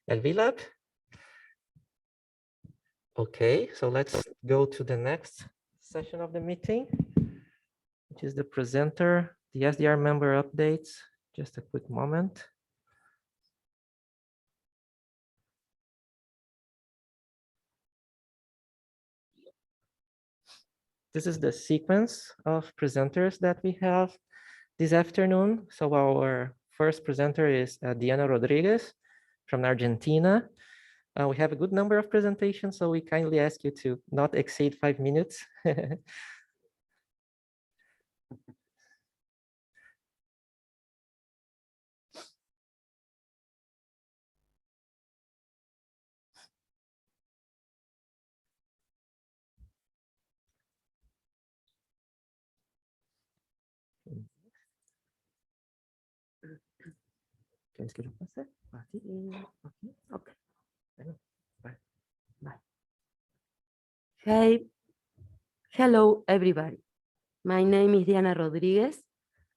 El VLAB? Okay, so let's go to the next session of the meeting, which is the presenter, the SDR member updates. Just a quick moment. This is the sequence of presenters that we have this afternoon. So our first presenter is Diana Rodriguez from Argentina. We have a good number of presentations, so we kindly ask you to not exceed 5 minutes. ¿Quieres que lo pase? Aquí. Okay. Bye. Bye. Hey, hello everybody. My name is Diana Rodriguez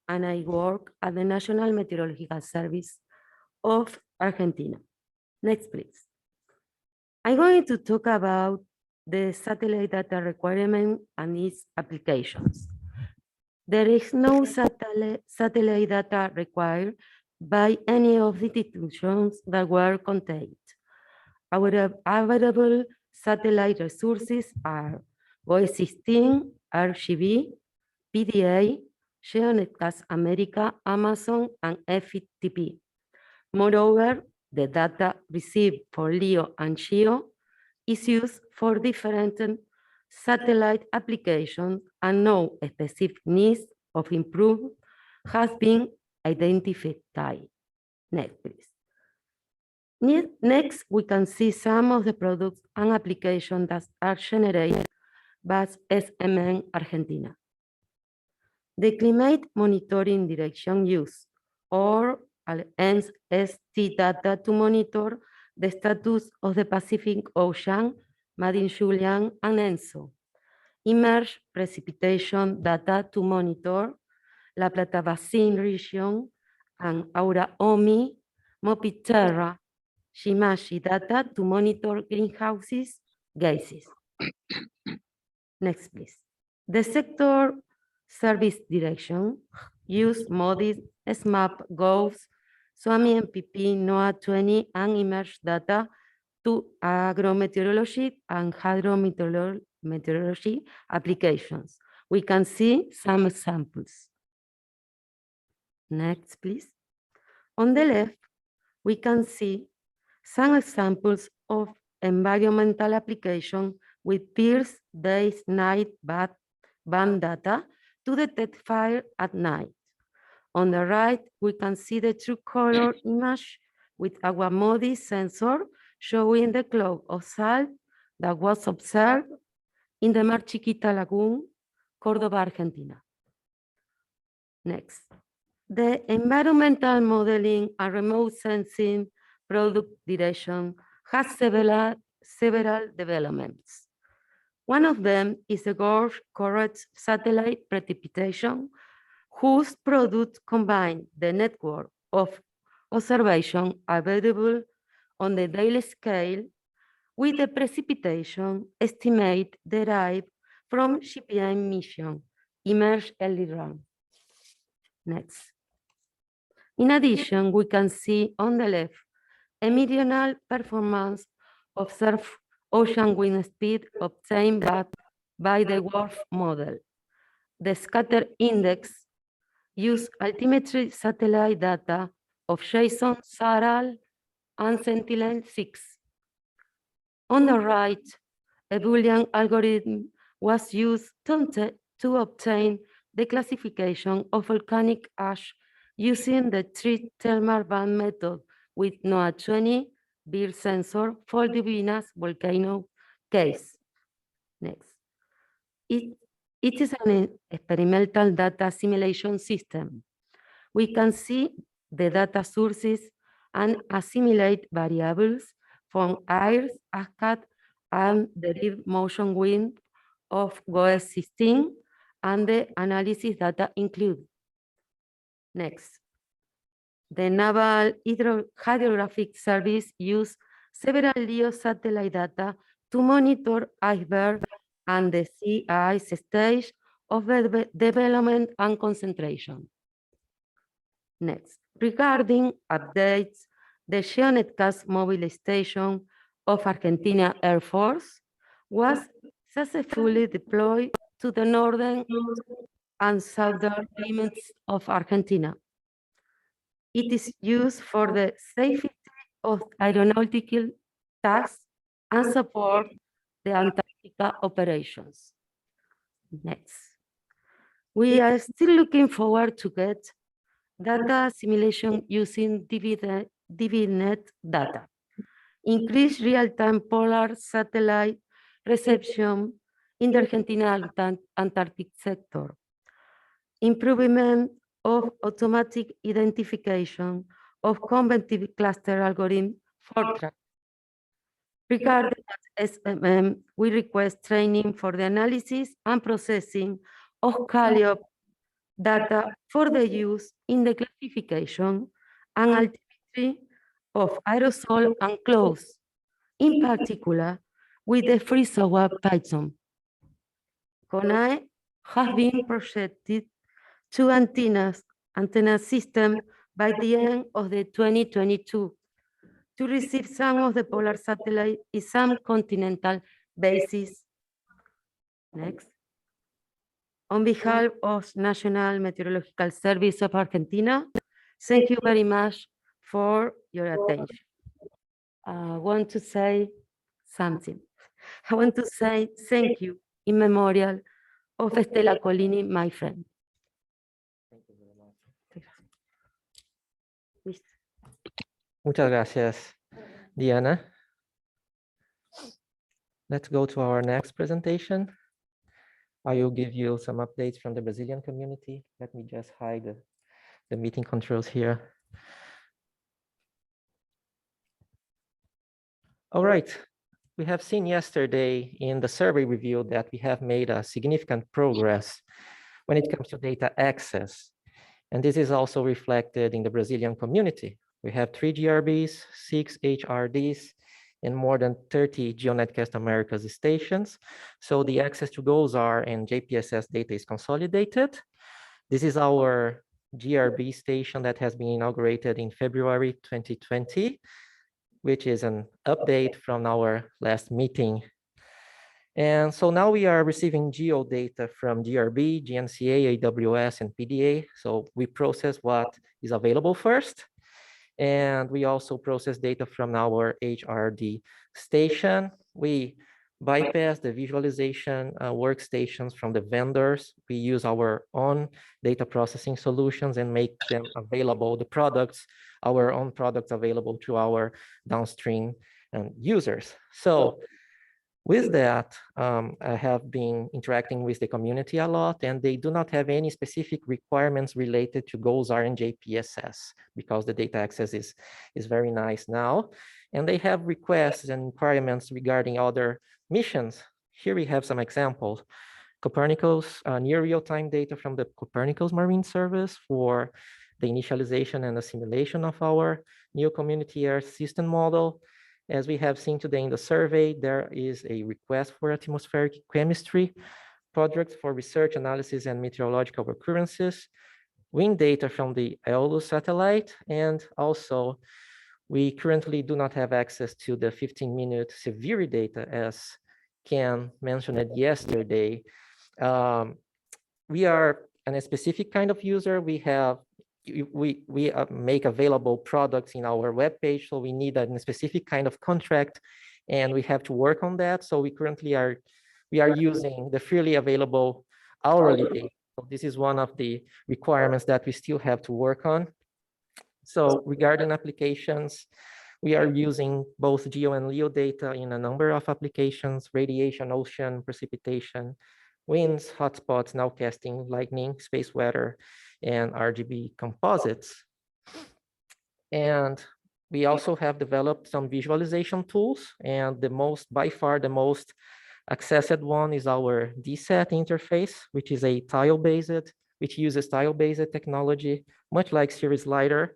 and I work at the National Meteorological Service of Argentina. Next, please. I'm going to talk about the satellite data requirement and its applications. There is no satellite data required by any of the institutions that were contained. Our available satellite resources are GOES-16, RGB, PDA, GeoNetcast America, Amazon, and FTP. Moreover, the data received for LEO and GEO is used for different satellite applications and no specific needs of improvement has been identified. Next, please. Next, we can see some of the products and applications that are generated by SMN Argentina. The climate monitoring direction use, or ST data to monitor the status of the Pacific Ocean, Madden-Julian, and ENSO. Immerse precipitation data to monitor La Plata Basin region, and Aura-OMI, Mopiterra, Shimashi data to monitor greenhouses gases. Next, please. The sector service direction use MODIS, SMAP, GOES, SWAMI MPP, NOAA 20, and Immerse data to agrometeorology and hydrometeorology applications. We can see some examples. Next, please. On the left, we can see some examples of environmental application with pierce, days, night, band data to detect fire at night. On the right, we can see the true color image with our MODI sensor showing the cloud of salt that was observed in the Mar Chiquita Lagoon, Córdoba, Argentina. Next, the environmental modeling and remote sensing product direction has several developments. One of them is the Gulf Courage satellite precipitation, whose products combine the network of observation available on the daily scale with the precipitation estimate derived from GPM mission, Immerse Early Run. Next. In addition, we can see on the left a meridional performance of surf ocean wind speed obtained by the WRF model. The scatter index use altimetry satellite data of Jason, Saral, and Sentinel-6. On the right, a Boolean algorithm was used to obtain the classification of volcanic ash using the 3 thermal band method with NOAA 20 beer sensor for the Venus volcano case. Next. It is an experimental data assimilation system. We can see the data sources and assimilate variables from air, ASCAD, and derived motion wind of GOES 16, and the analysis data include. Next. The Naval Hydrographic Service use several LEO satellite data to monitor iceberg and the sea ice stage of development and concentration. Next, regarding updates, the GeoNetcast mobile station of Argentina Air Force was successfully deployed to the northern and southern limits of Argentina. It is used for the safety of aeronautical tasks and support the Antarctica operations. Next. We are still looking forward to get data simulation using DVNet data, increase real-time polar satellite reception in the Argentina Antarctic sector, improvement of automatic identification of convective cluster algorithm for track. Regarding SMM, we request training for the analysis and processing of Calliope data for the use in the classification and altimetry of aerosol and clouds, in particular with the free software Python. CONAE has been projected to antenna system by the end of the 2022 to receive some of the polar satellite in some continental bases. Next. On behalf of National Meteorological Service of Argentina, thank you very much for your attention. I want to say something. I want to say thank you in memorial of Estela Collini, my friend. Muchas gracias, Diana. Let's go to our next presentation. I will give you some updates from the Brazilian community. Let me just hide the meeting controls here. All right, we have seen yesterday in the survey review that we have made a significant progress when it comes to data access. And this is also reflected in the Brazilian community. We have 3 GRBs, 6 HRDs, and more than 30 GeoNetcast Americas stations. So the access to GOES-R and JPSS data is consolidated. This is our GRB station that has been inaugurated in February 2020, which is an update from our last meeting. And so now we are receiving geo data from GRB, GNCA, AWS, and PDA. So we process what is available first. And we also process data from our HRD station. We bypass the visualization workstations from the vendors. We use our own data processing solutions and make them available, the products, our own products available to our downstream users. So with that, I have been interacting with the community a lot, and they do not have any specific requirements related to GOES-R and JPSS because the data access is very nice now. And they have requests and requirements regarding other missions. Here we have some examples. Copernicus, near real-time data from the Copernicus Marine Service for the initialization and assimilation of our new community air system model. As we have seen today in the survey, there is a request for atmospheric chemistry projects for research, analysis, and meteorological occurrences, wind data from the Aeolus satellite, and also we currently do not have access to the 15-minute severe data, as Ken mentioned it yesterday. We are a specific kind of user. We make available products in our webpage, so we need a specific kind of contract, and we have to work on that. So we currently are using the freely available hourly data. So this is one of the requirements that we still have to work on. So regarding applications, we are using both geo and LEO data in a number of applications: radiation, ocean, precipitation, winds, hotspots, nowcasting, lightning, space weather, and RGB composites. And we also have developed some visualization tools, and by far the most accessed one is our DSAT interface, which uses tile-based technology, much like Series LiDAR,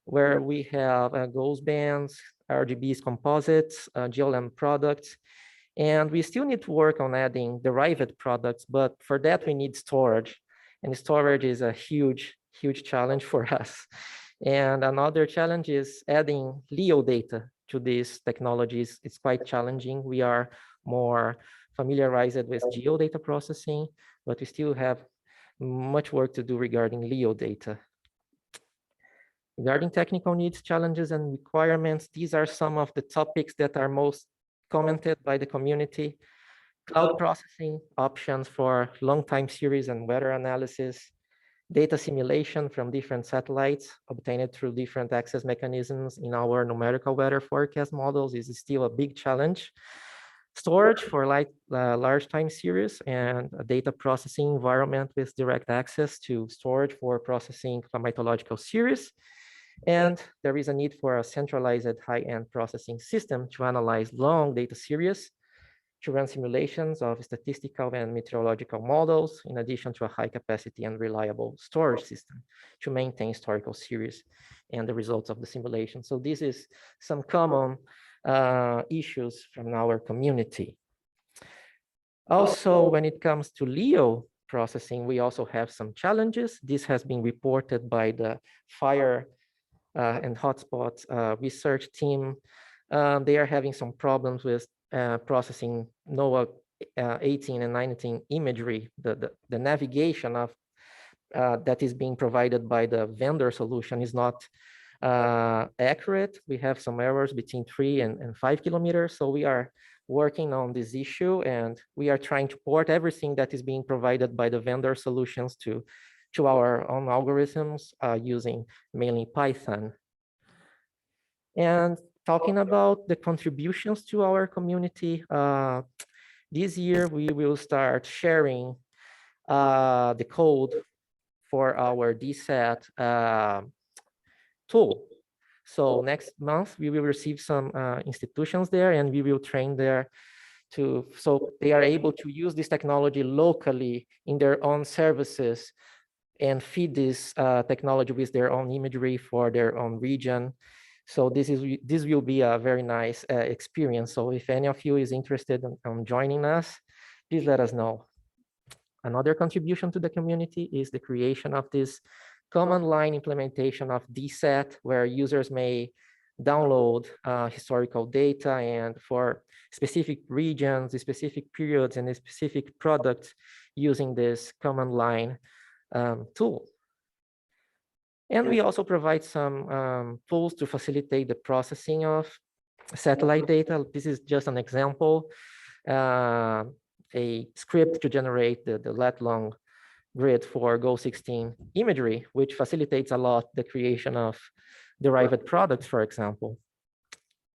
where we have GOES bands, RGBs composites, GLM products, and we still need to work on adding derived products, but for that we need storage, and storage is a huge challenge for us. And another challenge is adding LEO data to these technologies. It's quite challenging. We are more familiarized with geo data processing, but we still have much work to do regarding LEO data. Regarding technical needs, challenges, and requirements, these are some of the topics that are most commented by the community. Cloud processing options for long time series and weather analysis, data simulation from different satellites obtained through different access mechanisms in our numerical weather forecast models is still a big challenge. Storage for large time series and a data processing environment with direct access to storage for processing climatological series. And there is a need for a centralized high-end processing system to analyze long data series, to run simulations of statistical and meteorological models, in addition to a high capacity and reliable storage system to maintain historical series and the results of the simulation. So this is some common issues from our community. Also, when it comes to LEO processing, we also have some challenges. This has been reported by the fire and hotspots research team. They are having some problems with processing NOAA 18 and 19 imagery. The navigation of that is being provided by the vendor solution is not accurate. We have some errors between 3 and 5 kilometers. So we are working on this issue, and we are trying to port everything that is being provided by the vendor solutions to our own algorithms using mainly Python. And talking about the contributions to our community, this year we will start sharing the code for our DSAT tool. So next month we will receive some institutions there, and we will train there so they are able to use this technology locally in their own services and feed this technology with their own imagery for their own region. So this will be a very nice experience. So if any of you is interested in joining us, please let us know. Another contribution to the community is the creation of this command line implementation of DSAT, where users may download historical data, and for specific regions, specific periods, and specific products using this command line tool. And we also provide some tools to facilitate the processing of satellite data. This is just an example. a script to generate the lat-long grid for GO16 imagery, which facilitates a lot the creation of derived products, for example.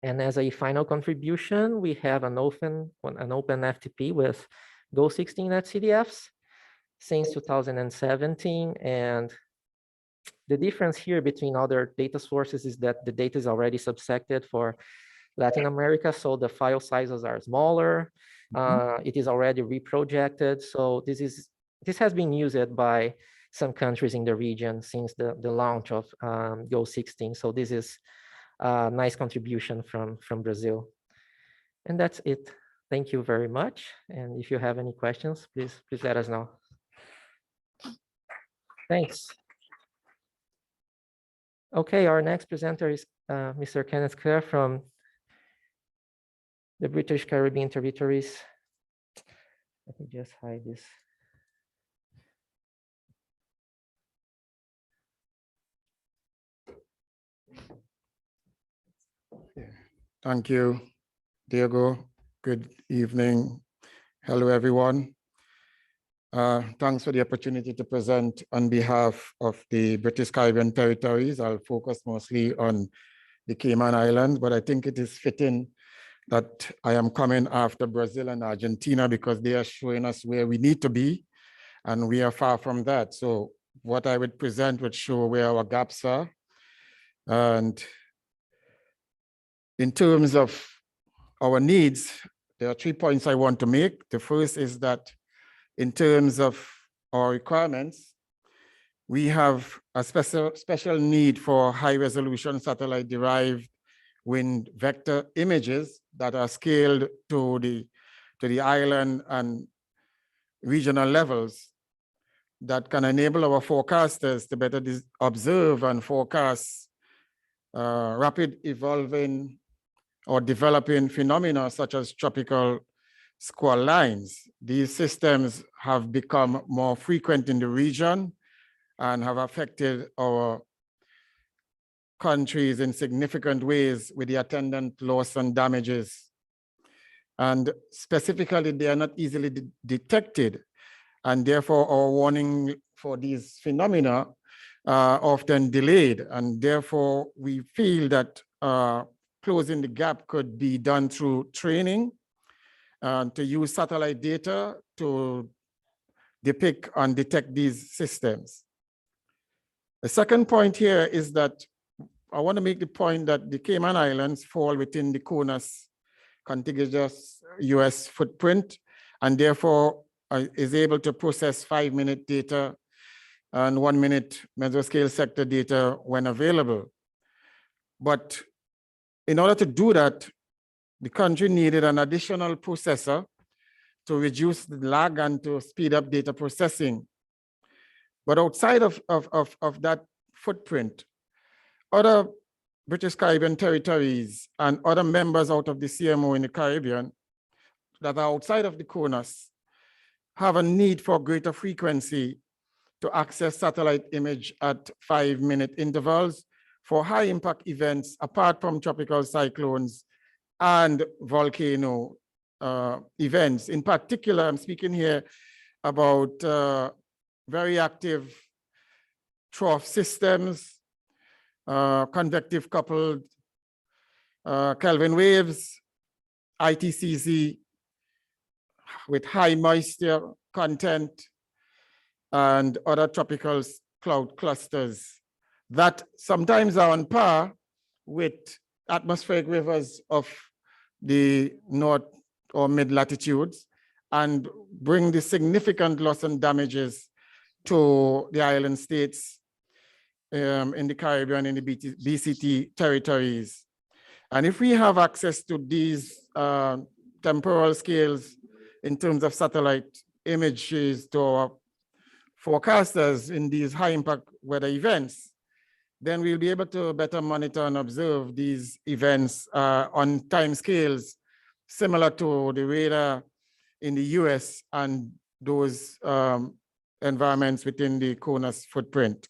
And as a final contribution, we have an open FTP with GO16 CDFs since 2017. And the difference here between other data sources is that the data is already subsected for Latin America, so the file sizes are smaller. It is already reprojected. So this has been used by some countries in the region since the launch of GO16. So this is a nice contribution from Brazil. And that's it. Thank you very much. And if you have any questions, please let us know. Thanks. Okay, our next presenter is Mr. Kenneth Kerr from the British Caribbean territories. Let me just hide this. Thank you, Diego. Good evening. Hello, everyone. Thanks for the opportunity to present on behalf of the British Caribbean territories. I'll focus mostly on the Cayman Islands, but I think it is fitting that I am coming after Brazil and Argentina because they are showing us where we need to be, and we are far from that. So what I would present would show where our gaps are. And in terms of our needs, there are 3 points I want to make. The first is that in terms of our requirements, we have a special need for high resolution satellite derived wind vector images that are scaled to the island and regional levels that can enable our forecasters to better observe and forecast rapid evolving or developing phenomena such as tropical squall lines. These systems have become more frequent in the region and have affected our countries in significant ways with the attendant loss and damages. And specifically, they are not easily detected, and therefore our warning for these phenomena are often delayed. And therefore, we feel that closing the gap could be done through training to use satellite data to depict and detect these systems. The second point here is that I want to make the point that the Cayman Islands fall within the CONUS contiguous US footprint, and therefore is able to process 5-minute data and 1-minute mesoscale sector data when available. But in order to do that, the country needed an additional processor to reduce the lag and to speed up data processing. But outside of that footprint, other British Caribbean territories and other members out of the CMO in the Caribbean that are outside of the CONUS have a need for greater frequency to access satellite image at 5-minute intervals for high impact events apart from tropical cyclones and volcano events. In particular, I'm speaking here about very active trough systems, convective coupled Kelvin waves, ITCZ with high moisture content, and other tropical cloud clusters that sometimes are on par with atmospheric rivers of the north or mid latitudes and bring the significant loss and damages to the island states in the Caribbean, in the BCT territories. And if we have access to these temporal scales in terms of satellite images to our forecasters in these high impact weather events, then we'll be able to better monitor and observe these events on time scales similar to the radar in the US and those environments within the CONUS footprint.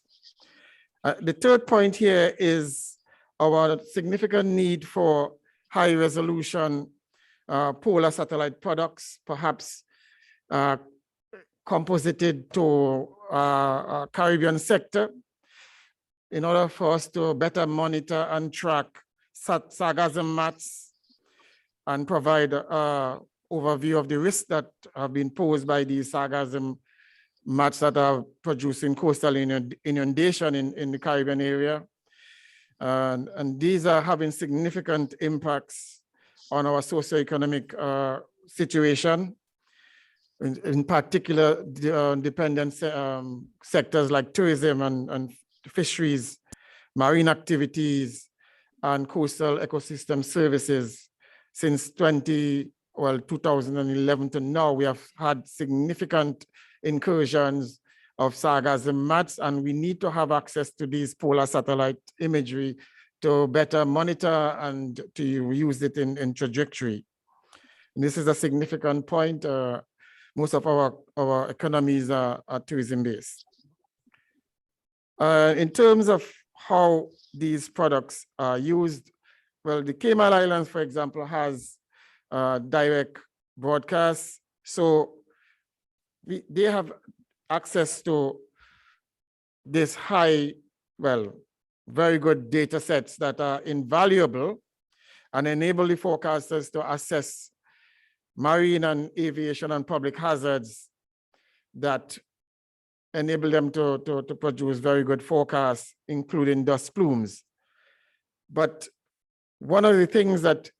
The third point here is our significant need for high resolution polar satellite products, perhaps composited to Caribbean sector, in order for us to better monitor and track sargassum mats and provide overview of the risks that have been posed by these sargassum mats that are producing coastal inundation in the Caribbean area. And these are having significant impacts on our socioeconomic situation, in particular, dependent sectors like tourism and fisheries, marine activities, and coastal ecosystem services. Since 2011 to now, we have had significant incursions of sargassum mats, and we need to have access to these polar satellite imagery to better monitor and to use it in trajectory. And this is a significant point. Most of our economies are tourism-based. In terms of how these products are used, well, the Cayman Islands, for example, has direct broadcasts. So they have access to this very good data sets that are invaluable and enable the forecasters to assess marine and aviation and public hazards that enable them to produce very good forecasts, including dust plumes. But one of the things that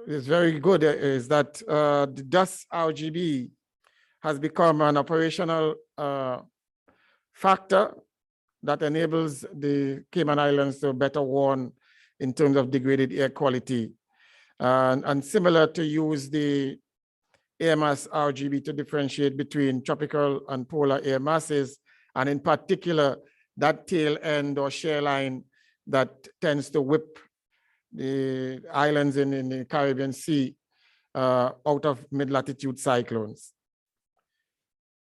is very good is that the dust RGB has become an operational factor that enables the Cayman Islands to better warn in terms of degraded air quality. And similar to use the air mass RGB to differentiate between tropical and polar air masses, and in particular, that tail end or shear line that tends to whip the islands in the Caribbean Sea out of mid-latitude cyclones.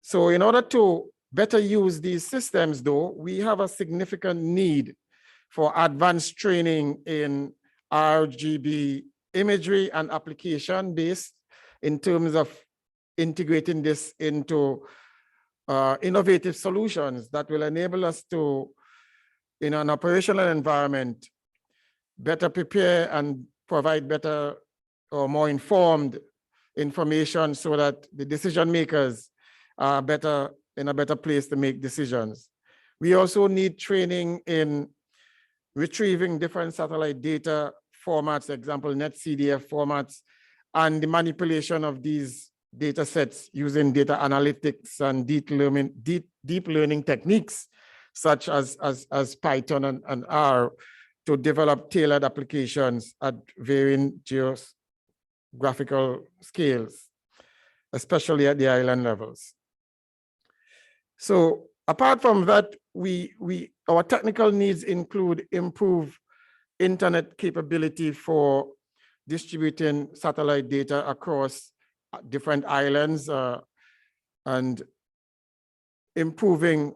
So in order to better use these systems, though, we have a significant need for advanced training in RGB imagery and application based in terms of integrating this into innovative solutions that will enable us to, in an operational environment, better prepare and provide better or more informed information so that the decision makers are in a better place to make decisions. We also need training in retrieving different satellite data formats, example, NetCDF formats, and the manipulation of these data sets using data analytics and deep learning techniques, such as Python and R, to develop tailored applications at varying geographical scales, especially at the island levels. So apart from that, our technical needs include improved internet capability for distributing satellite data across different islands and improving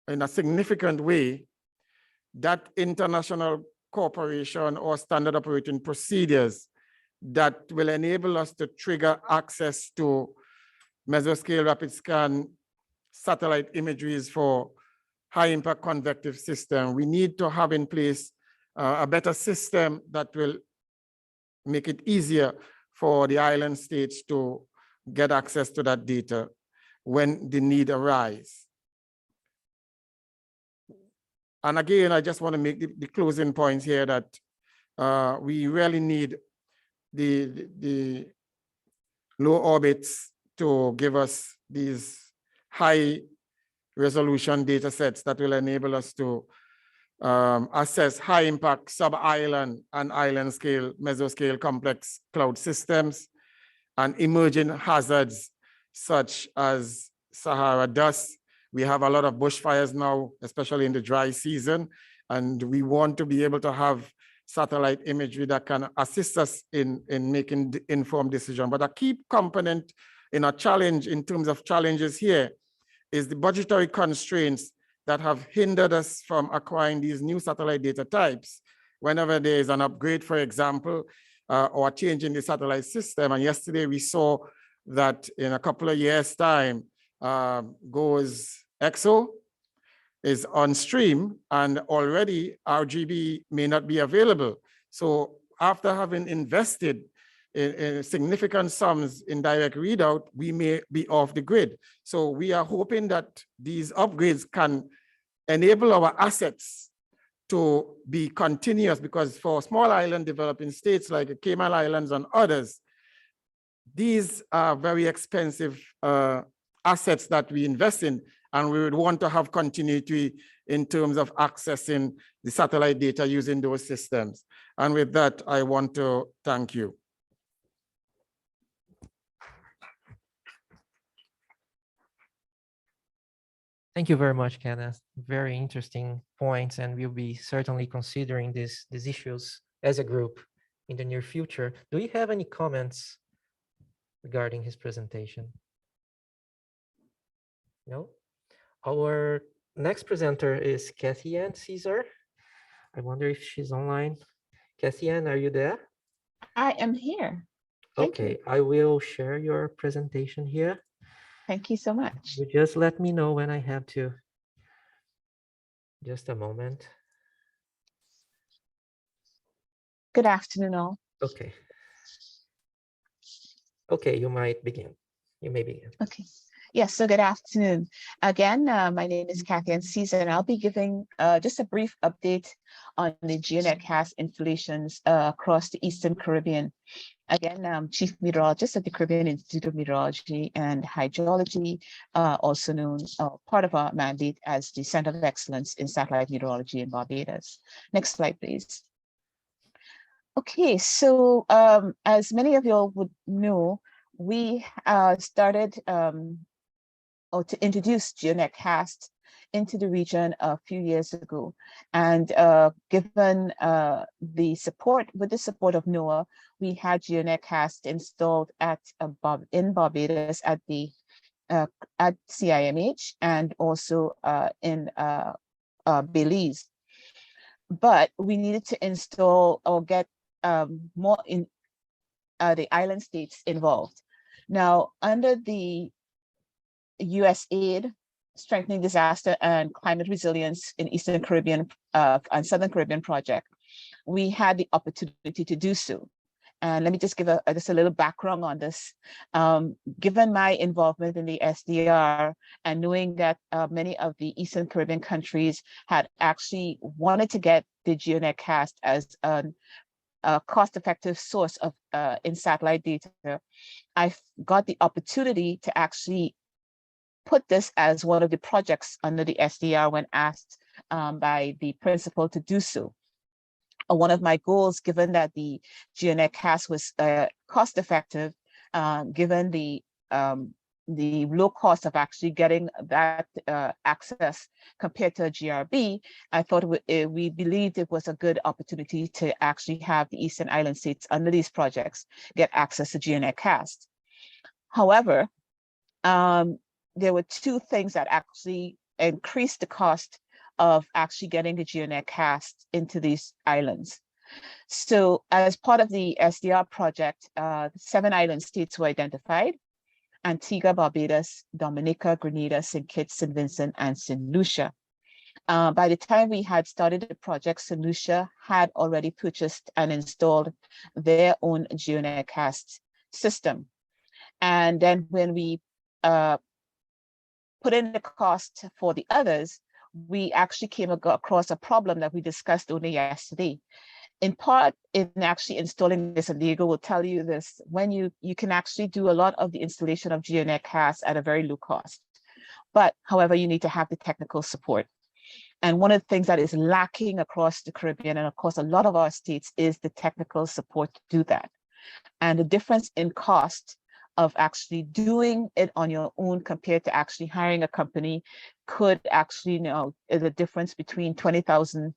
in a significant way that international cooperation or standard operating procedures that will enable us to trigger access to mesoscale rapid scan satellite imageries for high impact convective system. We need to have in place a better system that will make it easier for the island states to get access to that data when the need arises. And again, I just want to make the closing points here that we really need the low orbits to give us these high resolution data sets that will enable us to assess high impact sub-island and island scale, mesoscale complex cloud systems and emerging hazards such as Sahara dust. We have a lot of bushfires now, especially in the dry season, and we want to be able to have satellite imagery that can assist us in making informed decisions. But a key component in a challenge, in terms of challenges here, is the budgetary constraints that have hindered us from acquiring these new satellite data types. Whenever there is an upgrade, for example, or changing the satellite system. And yesterday we saw that in a couple of years' time, GOES EXO is on stream, and already RGB may not be available. So after having invested in significant sums in direct readout, we may be off the grid. So we are hoping that these upgrades can enable our assets to be continuous, because for small island developing states like the Cayman Islands and others, these are very expensive assets that we invest in, and we would want to have continuity in terms of accessing the satellite data using those systems. And with that, I want to thank you. Thank you very much, Kenneth. Very interesting points, and we'll be certainly considering these issues as a group in the near future. Do you have any comments regarding his presentation? No? Our next presenter is Kathy Ann Caesar. I wonder if she's online. Kathy Ann, are you there? I am here. Thank Okay, you. I will share your presentation here. Thank you so much. You just let me know when I have to. Just a moment. Good afternoon, all. Okay. Okay, you might begin. You may begin. Okay. Yes, so good afternoon. Again, my name is Kathy Ann Caesar, and I'll be giving just a brief update on the GeoNetCast installations across the Eastern Caribbean. Again, I'm Chief Meteorologist at the Caribbean Institute of Meteorology and Hydrology, also known, part of our mandate as the Center of Excellence in Satellite Meteorology in Barbados. Next slide, please. Okay, so as many of you would know, we started or to introduce GeoNetCast into the region a few years ago. And given the support, with the support of NOAA, we had GeoNetCast installed in Barbados at the at CIMH and also in Belize. But we needed to install or get more in the island states involved. Now, under the USAID Strengthening Disaster and Climate Resilience in Eastern Caribbean and Southern Caribbean project, we had the opportunity to do so. And let me just give just a little background on this. Given my involvement in the SDR and knowing that many of the Eastern Caribbean countries had actually wanted to get the GeoNetCast as a cost-effective source of in satellite data, I got the opportunity to actually put this as one of the projects under the SDR when asked by the principal to do so. One of my goals, given that the GeoNetCast was cost-effective, given the low cost of actually getting that access compared to a GRB, I thought we believed it was a good opportunity to actually have the Eastern Island states under these projects get access to GeoNetCast. However, there were two things that actually increased the cost of actually getting the GeoNetCast into these islands. So as part of the SDR project, 7 island states were identified: Antigua, Barbados, Dominica, Grenada, St. Kitts, St. Vincent, and St. Lucia. By the time we had started the project, St. Lucia had already purchased and installed their own GeoNetCast system. And then when we put in the cost for the others, we actually came across a problem that we discussed only yesterday. In part, in actually installing this, and Diego will tell you this, when you can actually do a lot of the installation of GeoNetCast at a very low cost. But however, you need to have the technical support. And one of the things that is lacking across the Caribbean, and of course, a lot of our states, is the technical support to do that. And the difference in cost of actually doing it on your own compared to actually hiring a company could actually, is a difference between $20,000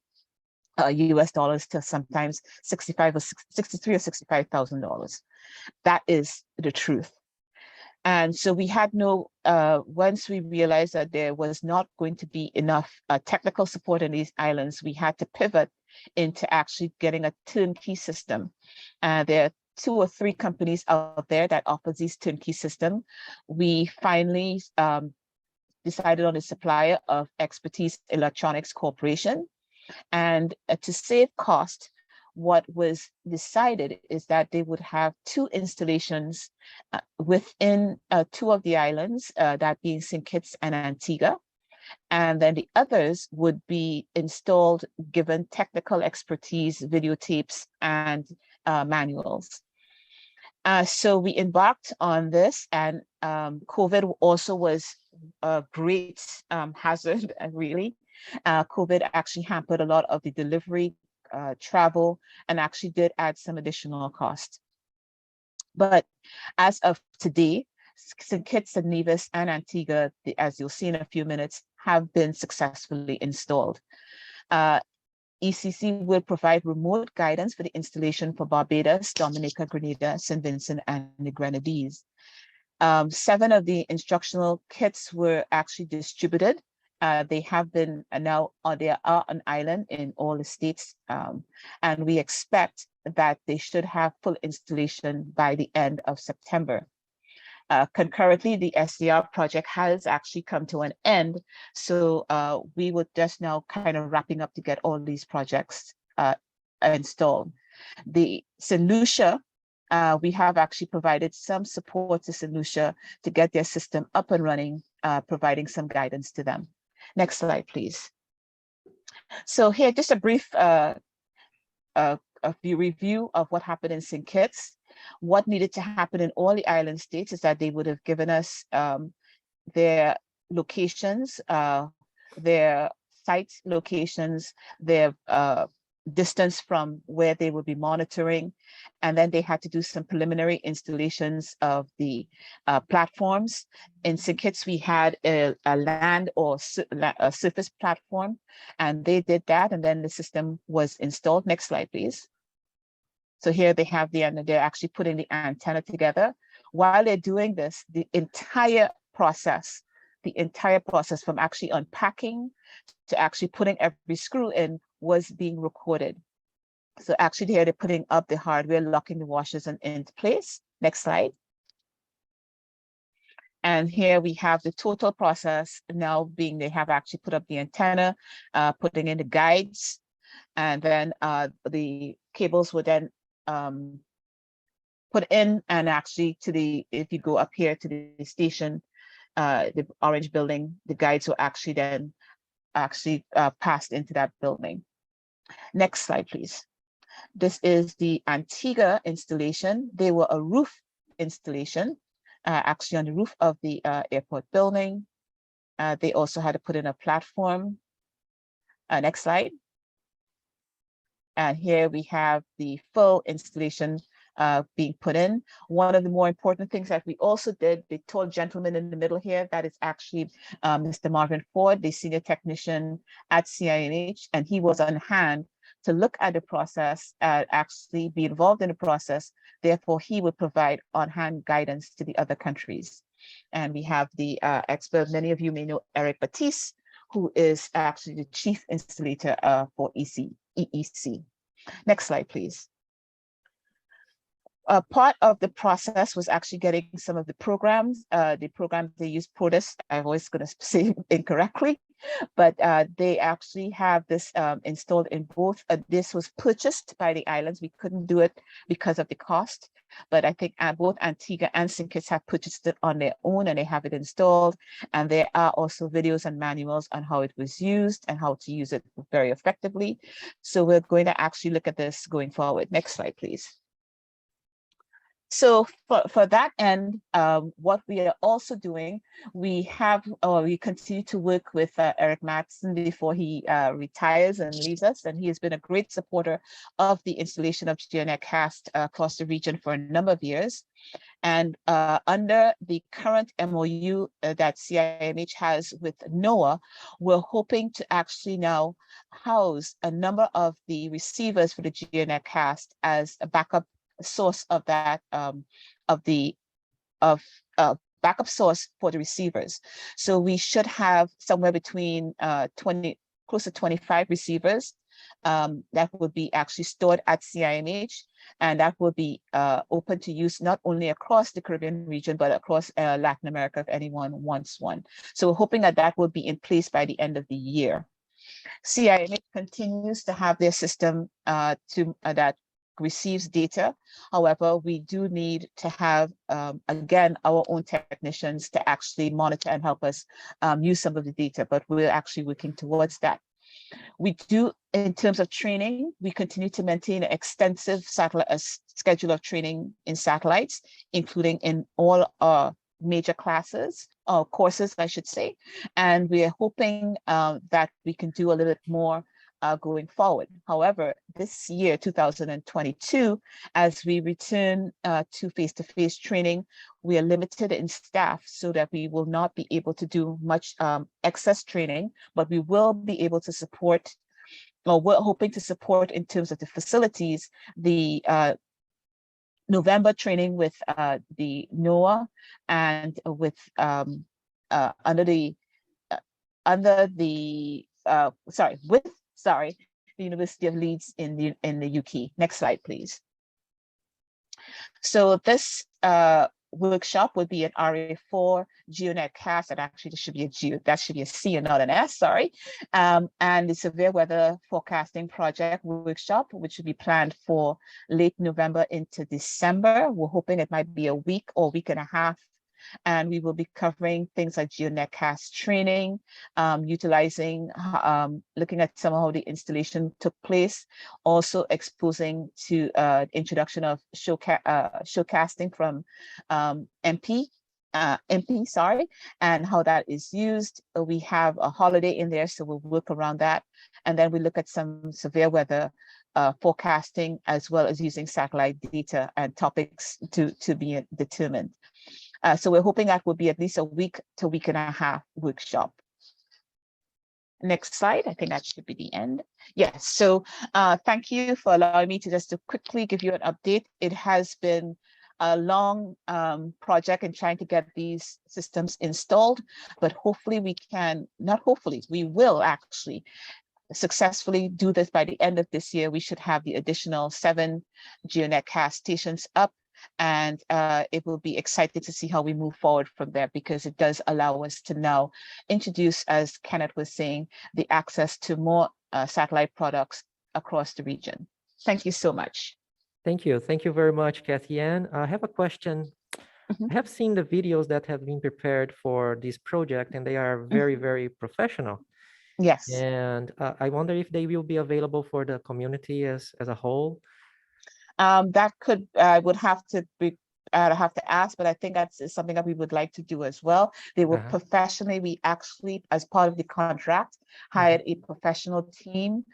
US dollars to sometimes $63,000 or $65,000. That is the truth. And so we had once we realized that there was not going to be enough technical support in these islands, we had to pivot into actually getting a turnkey system. There are 2 or 3 companies out there that offers these turnkey system. We finally decided on a supplier of Expertise Electronics Corporation. And to save cost, what was decided is that they would have 2 installations within 2 of the islands, that being St. Kitts and Antigua. And then the others would be installed given technical expertise, videotapes, and manuals. So we embarked on this, and COVID also was a great hazard, really. COVID actually hampered a lot of the delivery, travel, and actually did add some additional cost. But as of today, St. Kitts and Nevis and Antigua, as you'll see in a few minutes, have been successfully installed. ECC will provide remote guidance for the installation for Barbados, Dominica, Grenada, St. Vincent, and the Grenadines. 7 of the instructional kits were actually distributed. They have been now, they are on island in all the states, and we expect that they should have full installation by the end of September. Concurrently, the SDR project has actually come to an end. So we were just now kind of wrapping up to get all these projects installed. The St. Lucia, we have actually provided some support to St. Lucia to get their system up and running, providing some guidance to them. Next slide, please. So here, just a brief review of what happened in St. Kitts. What needed to happen in all the island states is that they would have given us their locations, their site locations, their distance from where they would be monitoring. And then they had to do some preliminary installations of the platforms. In St. Kitts, we had a land or a surface platform, and they did that, and then the system was installed. Next slide, please. So here they have they're actually putting the antenna together. While they're doing this, the entire process from actually unpacking to actually putting every screw in was being recorded. So actually here they're putting up the hardware, locking the washers into place. Next slide. And here we have the total process now being, they have actually put up the antenna, putting in the guides, and then the cables were then put in, and actually if you go up here to the station, the orange building, the guides were actually then passed into that building. Next slide, please. This is the Antigua installation. They were a roof installation, actually on the roof of the airport building. They also had to put in a platform. Next slide. And here we have the full installation being put in. One of the more important things that we also did, the tall gentleman in the middle here, that is actually Mr. Marvin Ford, the senior technician at CINH, and he was on hand to look at the process, actually be involved in the process. Therefore, he would provide on-hand guidance to the other countries. And we have the expert, many of you may know Eric Batiste, who is actually the chief installator for EEC. Next slide, please. Part of the process was actually getting some of the programs. The program they use PRODUS, I'm always going to say incorrectly, but they actually have this installed in both. This was purchased by the islands. We couldn't do it because of the cost, but I think both Antigua and St. Kitts have purchased it on their own, and they have it installed. And there are also videos and manuals on how it was used and how to use it very effectively. So we're going to actually look at this going forward. Next slide, please. So for that end, what we are also doing, we continue to work with Eric Madison before he retires and leaves us, and he has been a great supporter of the installation of GNCast across the region for a number of years. And under the current MOU that CIMH has with NOAA, we're hoping to actually now house a number of the receivers for the GNCast as a backup source of that backup source for the receivers. So we should have somewhere between close to 25 receivers that would be actually stored at CIMH, and that will be open to use not only across the Caribbean region, but across Latin America if anyone wants one. So we're hoping that that will be in place by the end of the year. CIMH continues to have their system that receives data. However, we do need to have, again, our own technicians to actually monitor and help us use some of the data, but we're actually working towards that. We do, in terms of training, we continue to maintain an extensive schedule of training in satellites, including in all major classes, courses, I should say. And we are hoping that we can do a little bit more going forward. However, this year, 2022, as we return to face-to-face training, we are limited in staff so that we will not be able to do much excess training, but we will be able to support, or we're hoping to support in terms of the facilities, the November training with the NOAA and with the University of Leeds in the UK. Next slide, please. So this workshop would be an RA4 GeoNet cast, and actually that should be a C and not an S, sorry. And the severe weather forecasting project workshop, which should be planned for late November into December. We're hoping it might be a week or week and a half. And we will be covering things like GeoNetcast training, utilizing, looking at some of how the installation took place, also exposing to introduction of showcasting from MP, and how that is used. We have a holiday in there, so we'll work around that. And then we look at some severe weather forecasting, as well as using satellite data and topics to be determined. So we're hoping that will be at least a week to week and a half workshop. Next slide, I think that should be the end. Yes, so thank you for allowing me to just to quickly give you an update. It has been a long project in trying to get these systems installed, but hopefully we can, not hopefully, we will actually successfully do this by the end of this year. We should have the additional 7 GeoNetcast stations up. And it will be exciting to see how we move forward from there, because it does allow us to now introduce, as Kenneth was saying, the access to more satellite products across the region. Thank you so much. Thank you. Thank you very much, Kathy Ann. I have a question. I have seen the videos that have been prepared for this project, and they are very, very professional. Yes. And I wonder if they will be available for the community as a whole. That could, I would have to ask, but I think that's something that we would like to do as well. They were professionally, we actually, as part of the contract, hired a professional team.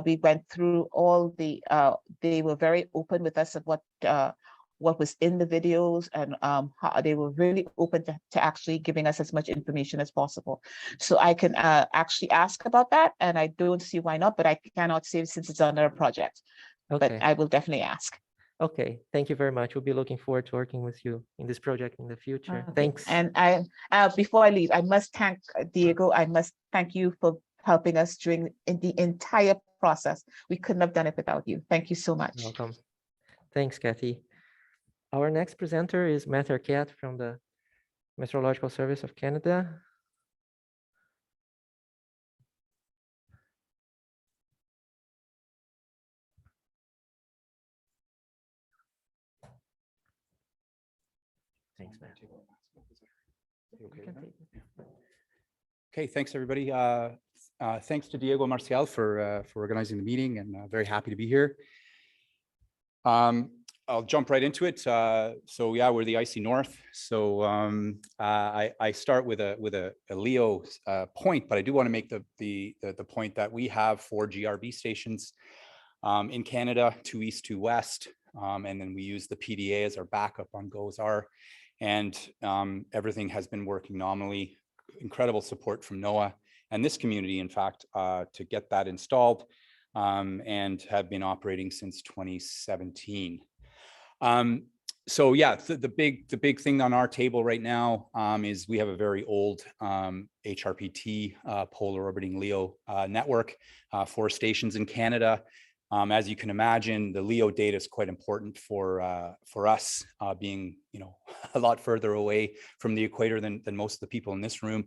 We went through all the, they were very open with us of what was in the videos, and how they were really open to actually giving us as much information as possible. So I can actually ask about that, and I don't see why not, but I cannot say since it's under a project. Okay. But I will definitely ask. Okay, thank you very much. We'll be looking forward to working with you in this project in the future. Thanks. And I, before I leave, I must thank Diego. I must thank you for helping us during the entire process. We couldn't have done it without you. Thank you so much. Welcome. Thanks, Kathy. Our next presenter is Matt Arquette from the Meteorological Service of Canada. Thanks, Matt. Okay, thanks everybody. Thanks to Diego Marcial for organizing the meeting, and very happy to be here. I'll jump right into it. So yeah, we're the icy north. So I start with a LEO point, but I do want to make the point that we have 4 GRB stations in Canada, 2 east, 2 west, and then we use the PDA as our backup on GOES-R. And everything has been working nominally. Incredible support from NOAA and this community, in fact, to get that installed, and have been operating since 2017. So yeah, the big thing on our table right now is we have a very old HRPT polar orbiting LEO network, 4 stations in Canada. As you can imagine, the LEO data is quite important for us, being a lot further away from the equator than most of the people in this room.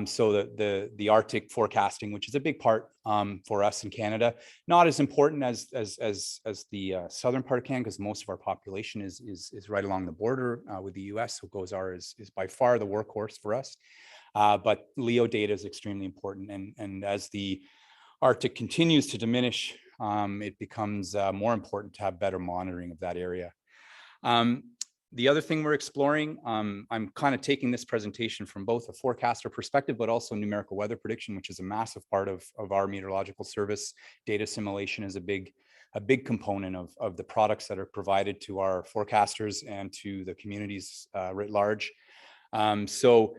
So the Arctic forecasting, which is a big part for us in Canada, not as important as the southern part of Canada, because most of our population is right along the border with the US. So GOES-R is by far the workhorse for us. But LEO data is extremely important, and as the Arctic continues to diminish, it becomes more important to have better monitoring of that area. The other thing we're exploring, I'm kind of taking this presentation from both a forecaster perspective, but also numerical weather prediction, which is a massive part of our meteorological service. Data assimilation is a big component of the products that are provided to our forecasters and to the communities writ large. So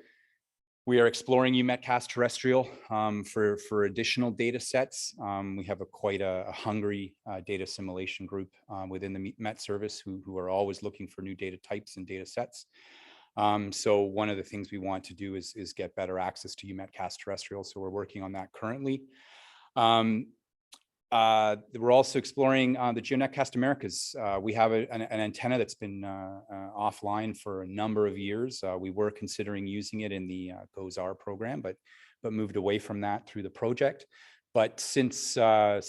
we are exploring UMetcast terrestrial for additional data sets. We have quite a hungry data assimilation group within the Met service who are always looking for new data types and data sets. So one of the things we want to do is get better access to UMetcast terrestrial. So we're working on that currently. We're also exploring the GeoNetcast Americas. We have an antenna that's been offline for a number of years. We were considering using it in the GOES-R program, but moved away from that through the project. But since the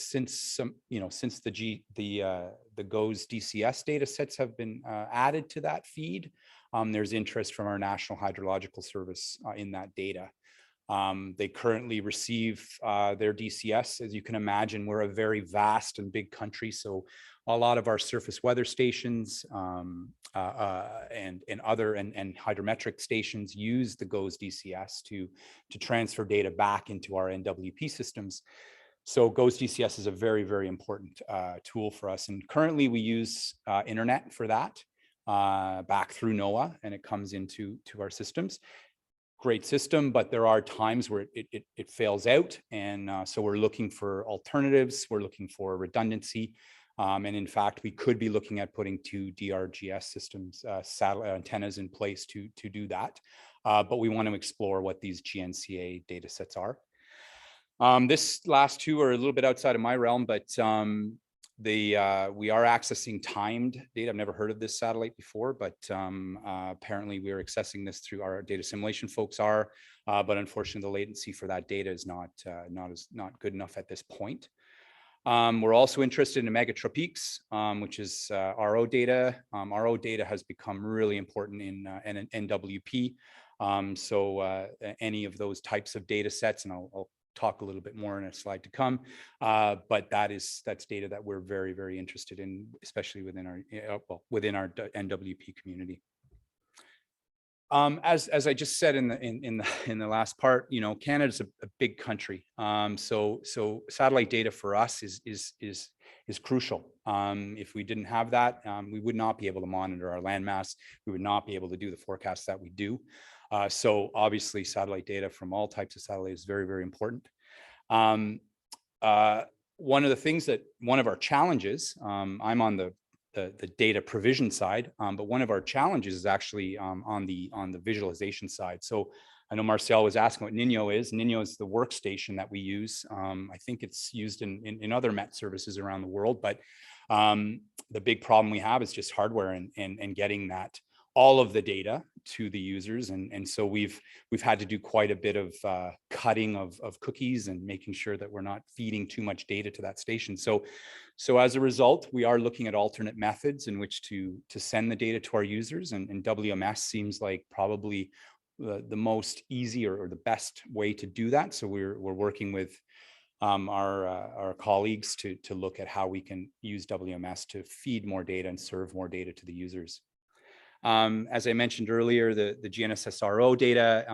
GOES DCS data sets have been added to that feed, there's interest from our National Hydrological Service in that data. They currently receive their DCS. As you can imagine, we're a very vast and big country, so a lot of our surface weather stations and hydrometric stations use the GOES DCS to transfer data back into our NWP systems. So GOES DCS is a very, very important tool for us, and currently we use internet for that back through NOAA, and it comes into our systems. Great system, but there are times where it fails out, and so we're looking for alternatives. We're looking for redundancy, and in fact, we could be looking at putting 2 DRGS systems, satellite antennas in place to do that. But we want to explore what these GNCA data sets are. This last 2 are a little bit outside of my realm, but we are accessing timed data. I've never heard of this satellite before, but apparently we are accessing this through our data assimilation folks are, but unfortunately the latency for that data is not good enough at this point. We're also interested in megatropiques, which is RO data. RO data has become really important in NWP. So any of those types of data sets, and I'll talk a little bit more in a slide to come, but that's data that we're very, very interested in, especially within our NWP community. As I just said in the last part, Canada's a big country, so satellite data for us is crucial. If we didn't have that, we would not be able to monitor our landmass. We would not be able to do the forecasts that we do. So obviously satellite data from all types of satellites is very, very important. One of our challenges, I'm on the data provision side, but one of our challenges is actually on the visualization side. So I know Marcel was asking what Nino is. Nino is the workstation that we use. I think it's used in other Met services around the world, but the big problem we have is just hardware and getting that all of the data to the users, and so we've had to do quite a bit of cutting of cookies and making sure that we're not feeding too much data to that station. So as a result, we are looking at alternate methods in which to send the data to our users, and WMS seems like probably the most easy or the best way to do that. So we're working with our colleagues to look at how we can use WMS to feed more data and serve more data to the users. As I mentioned earlier, the GNSS-RO data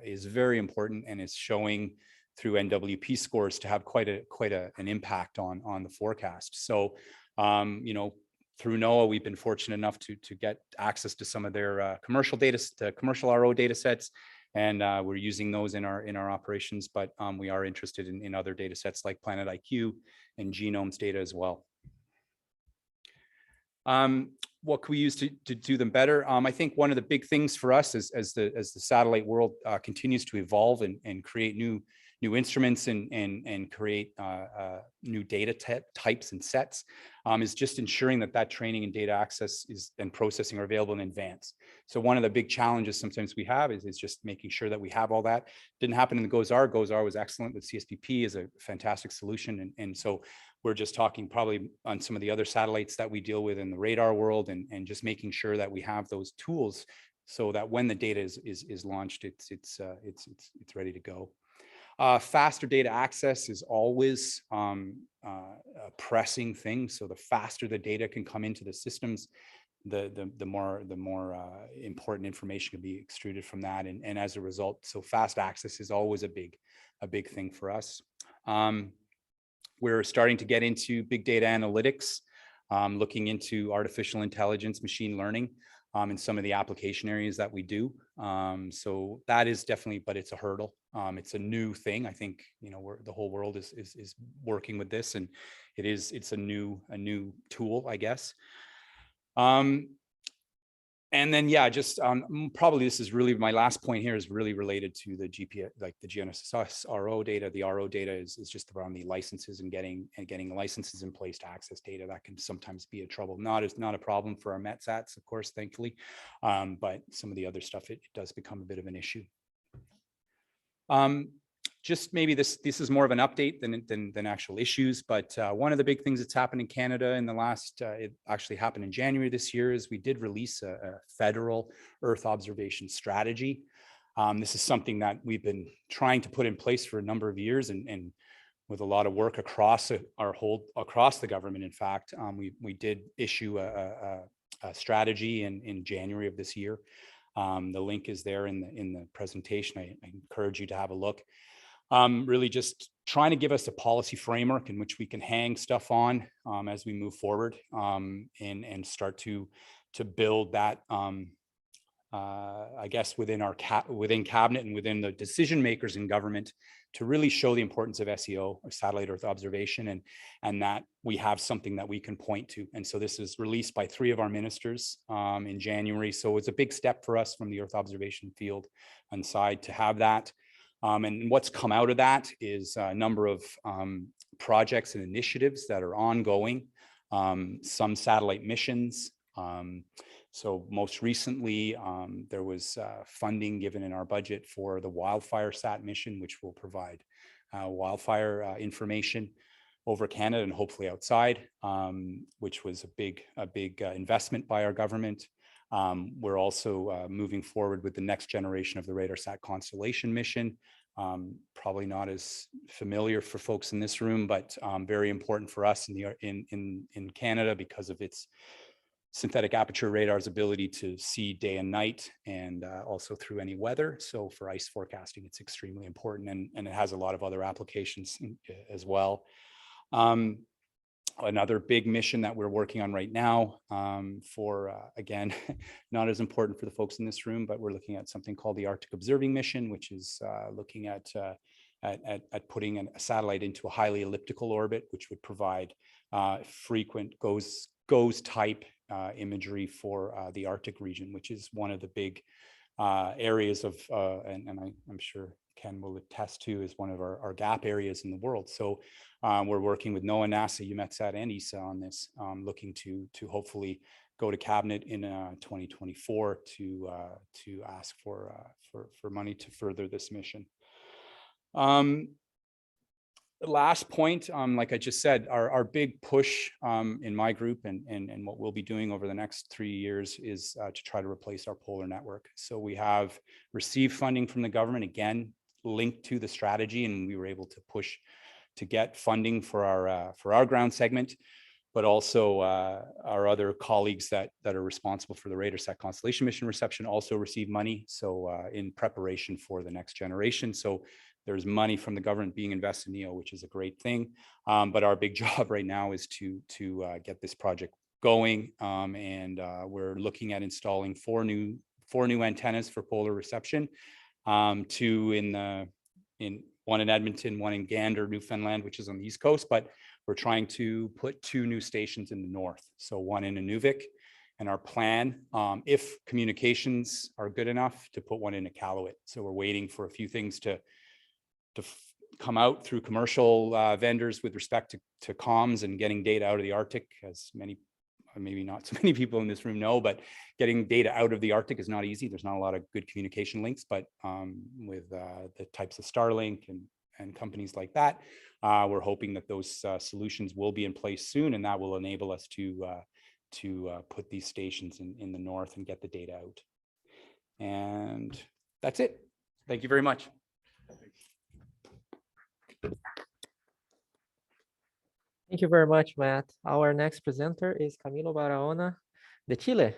is very important, and is showing through NWP scores to have quite an impact on the forecast. So, through NOAA, we've been fortunate enough to get access to some of their commercial RO data sets, and we're using those in our operations. But we are interested in other data sets like Planet IQ and genomes data as well. what can we use to do them better? I think one of the big things for us as the satellite world continues to evolve and create new instruments and create new data types and sets is just ensuring that training and data access and processing are available in advance. So one of the big challenges sometimes we have is just making sure that we have all that. Didn't happen in the GOES-R. GOES-R was excellent, with CSPP is a fantastic solution. And so we're just talking probably on some of the other satellites that we deal with in the radar world, and just making sure that we have those tools so that when the data is launched, it's ready to go. Faster data access is always a pressing thing. So the faster the data can come into the systems, the more important information can be extruded from that. And as a result, so fast access is always a big thing for us. We're starting to get into big data analytics, looking into artificial intelligence, machine learning, in some of the application areas that we do. So that is definitely, but it's a hurdle. It's a new thing. I think, the whole world is working with this, and it's a new tool, I guess. And then, yeah, just probably this is really my last point here, is really related to the GPS, like the GNSS RO data. The RO data is just around the licenses and getting licenses in place to access data. That can sometimes be a trouble. It's not a problem for our METSATs, of course, thankfully, but some of the other stuff, it does become a bit of an issue. Just maybe this is more of an update than actual issues, but one of the big things that's happened in Canada in the last, it actually happened in January this year, is we did release a federal Earth observation strategy. This is something that we've been trying to put in place for a number of years, and with a lot of work across the government. In fact, we did issue a strategy in January of this year. The link is there in the presentation. I encourage you to have a look. Really just trying to give us a policy framework in which we can hang stuff on as we move forward, and start to build that, I guess, within cabinet and within the decision makers in government, to really show the importance of SEO, or satellite Earth observation, and that we have something that we can point to. And so this is released by 3 of our ministers in January. So it's a big step for us from the Earth observation field and side to have that. And what's come out of that is a number of projects and initiatives that are ongoing, some satellite missions. So most recently, there was funding given in our budget for the wildfire sat mission, which will provide wildfire information over Canada and hopefully outside, which was a big investment by our government. We're also moving forward with the next generation of the RADARSAT Constellation mission. Probably not as familiar for folks in this room, but very important for us in Canada because of its synthetic aperture radar's ability to see day and night, and also through any weather. So for ice forecasting, it's extremely important, and it has a lot of other applications as well. Another big mission that we're working on right now, for again, not as important for the folks in this room, but we're looking at something called the Arctic Observing Mission, which is looking at putting a satellite into a highly elliptical orbit, which would provide frequent GOES type imagery for the Arctic region, which is one of the big areas of, and I'm sure Ken will attest to, is one of our gap areas in the world. So we're working with NOAA, NASA, UMETSAT, and ESA on this, looking to hopefully go to cabinet in 2024 to ask for money to further this mission. Last point, like I just said, our big push in my group and what we'll be doing over the next 3 years is to try to replace our polar network. So we have received funding from the government, again, linked to the strategy, and we were able to push to get funding for our ground segment, but also our other colleagues that are responsible for the RADARSAT Constellation mission reception also receive money. So in preparation for the next generation. So there's money from the government being invested in NEO, which is a great thing. But our big job right now is to get this project going. And we're looking at installing four new antennas for polar reception. 2 one in Edmonton, 1 in Gander, Newfoundland, which is on the East Coast, but we're trying to put 2 new stations in the north. So 1 in Inuvik our plan, if communications are good enough, to put one in Iqaluit. So we're waiting for a few things to come out through commercial vendors with respect to comms and getting data out of the Arctic, as many, maybe not so many people in this room know, but getting data out of the Arctic is not easy. There's not a lot of good communication links, but with the types of Starlink and companies like that, we're hoping that those solutions will be in place soon, and that will enable us to put these stations in the north and get the data out. And that's it. Thank you very much. Thank you very much, Matt. Our next presenter is Camilo Barahona de Chile.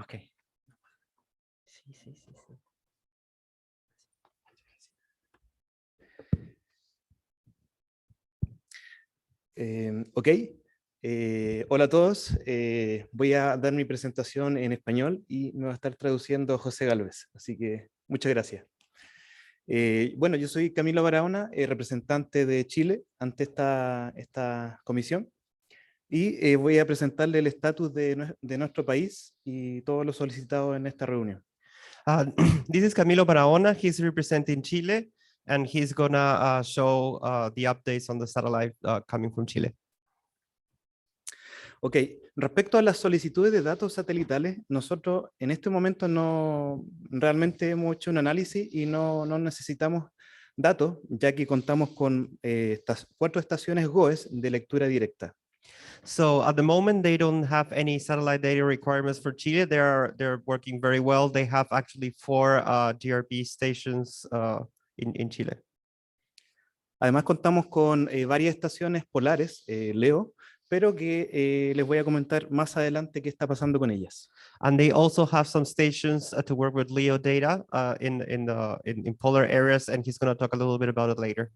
Okay. Sí. Ok, hola a todos. Voy a dar mi presentación en español y me va a estar traduciendo José Gálvez, así que muchas gracias. Bueno, yo soy Camilo Barahona, representante de Chile ante esta comisión, y voy a presentarle el estatus de nuestro país y todo lo solicitado en esta reunión. This is Camilo Barahona. He's representing Chile, and he's gonna show the updates on the satellite coming from Chile. Ok, respecto a las solicitudes de datos satelitales, nosotros en este momento no realmente hemos hecho un análisis y no necesitamos datos, ya que contamos con 4 estaciones GOES de lectura directa. So at the moment, they don't have any satellite data requirements for Chile. They're working very well. They have actually 4 DRB stations in Chile. Además contamos con varias estaciones polares, LEO, pero que les voy a comentar más adelante qué está pasando con ellas. And they also have some stations to work with LEO data in polar areas, and he's going to talk a little bit about it later.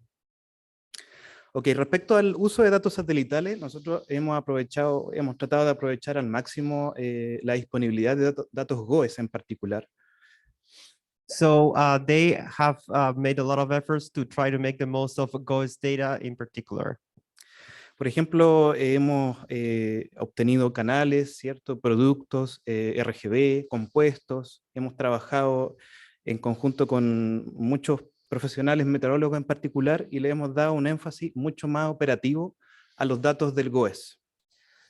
Ok, respecto al uso de datos satelitales, nosotros hemos tratado de aprovechar al máximo la disponibilidad de datos GOES en particular. So they have made a lot of efforts to try to make the most of GOES data in particular. Por ejemplo, hemos obtenido canales, ¿cierto? Productos, RGB, compuestos. Hemos trabajado en conjunto con muchos profesionales meteorólogos en particular y le hemos dado un énfasis mucho más operativo a los datos del GOES.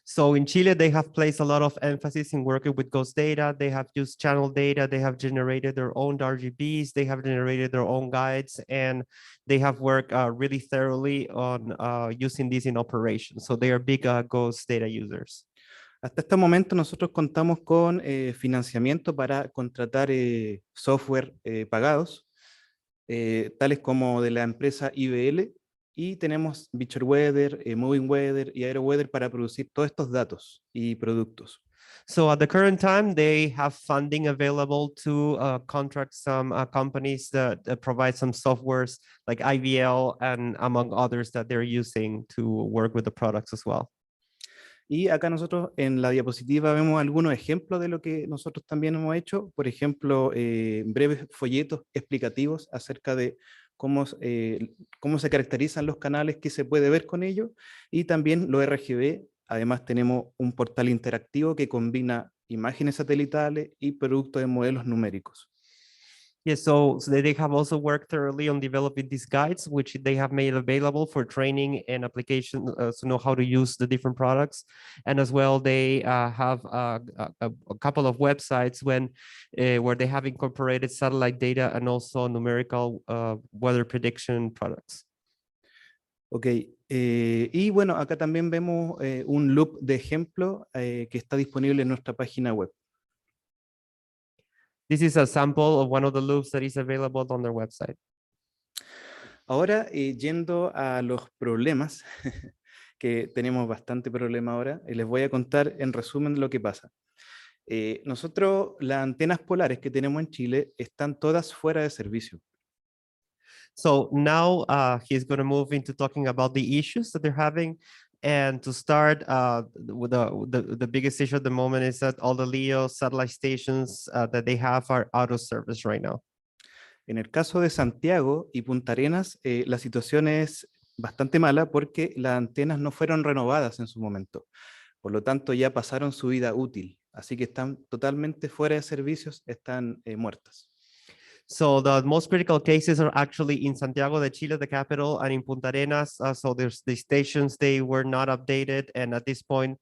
So in Chile, they have placed a lot of emphasis in working with GOES data. They have used channel data. They have generated their own RGBs. They have generated their own guides, and they have worked really thoroughly on using this in operation. So they are big GOES data users. Hasta este momento nosotros contamos con financiamiento para contratar software pagados, tales como de la empresa IBL, y tenemos Beacher Weather, Moving Weather y Aero Weather para producir todos estos datos y productos. So at the current time, they have funding available to contract some companies that provide some softwares like IVL and among others that they're using to work with the products as well. Y acá nosotros en la diapositiva vemos algunos ejemplos de lo que nosotros también hemos hecho. Por ejemplo, breves folletos explicativos acerca de cómo se caracterizan los canales que se puede ver con ellos, y también los RGB. Además tenemos un portal interactivo que combina imágenes satelitales y productos de modelos numéricos. Yes, so they have also worked thoroughly on developing these guides, which they have made available for training and application to know how to use the different products. And as well, they have a couple of websites where they have incorporated satellite data and also numerical weather prediction products. Ok, y bueno, acá también vemos un loop de ejemplo que está disponible en nuestra página web. This is a sample of one of the loops that is available on their website. Ahora, yendo a los problemas, que tenemos bastante problema ahora, les voy a contar en resumen lo que pasa. Nosotros, las antenas polares que tenemos en Chile están todas fuera de servicio. So now he's going to move into talking about the issues that they're having. And to start, with the biggest issue at the moment is that all the LEO satellite stations that they have are out of service right now. En el caso de Santiago y Punta Arenas, la situación es bastante mala porque las antenas no fueron renovadas en su momento. Por lo tanto, ya pasaron su vida útil. Así que están totalmente fuera de servicios, están muertas. So the most critical cases are actually in Santiago de Chile, the capital, and in Punta Arenas. So there's the stations, they were not updated. And at this point,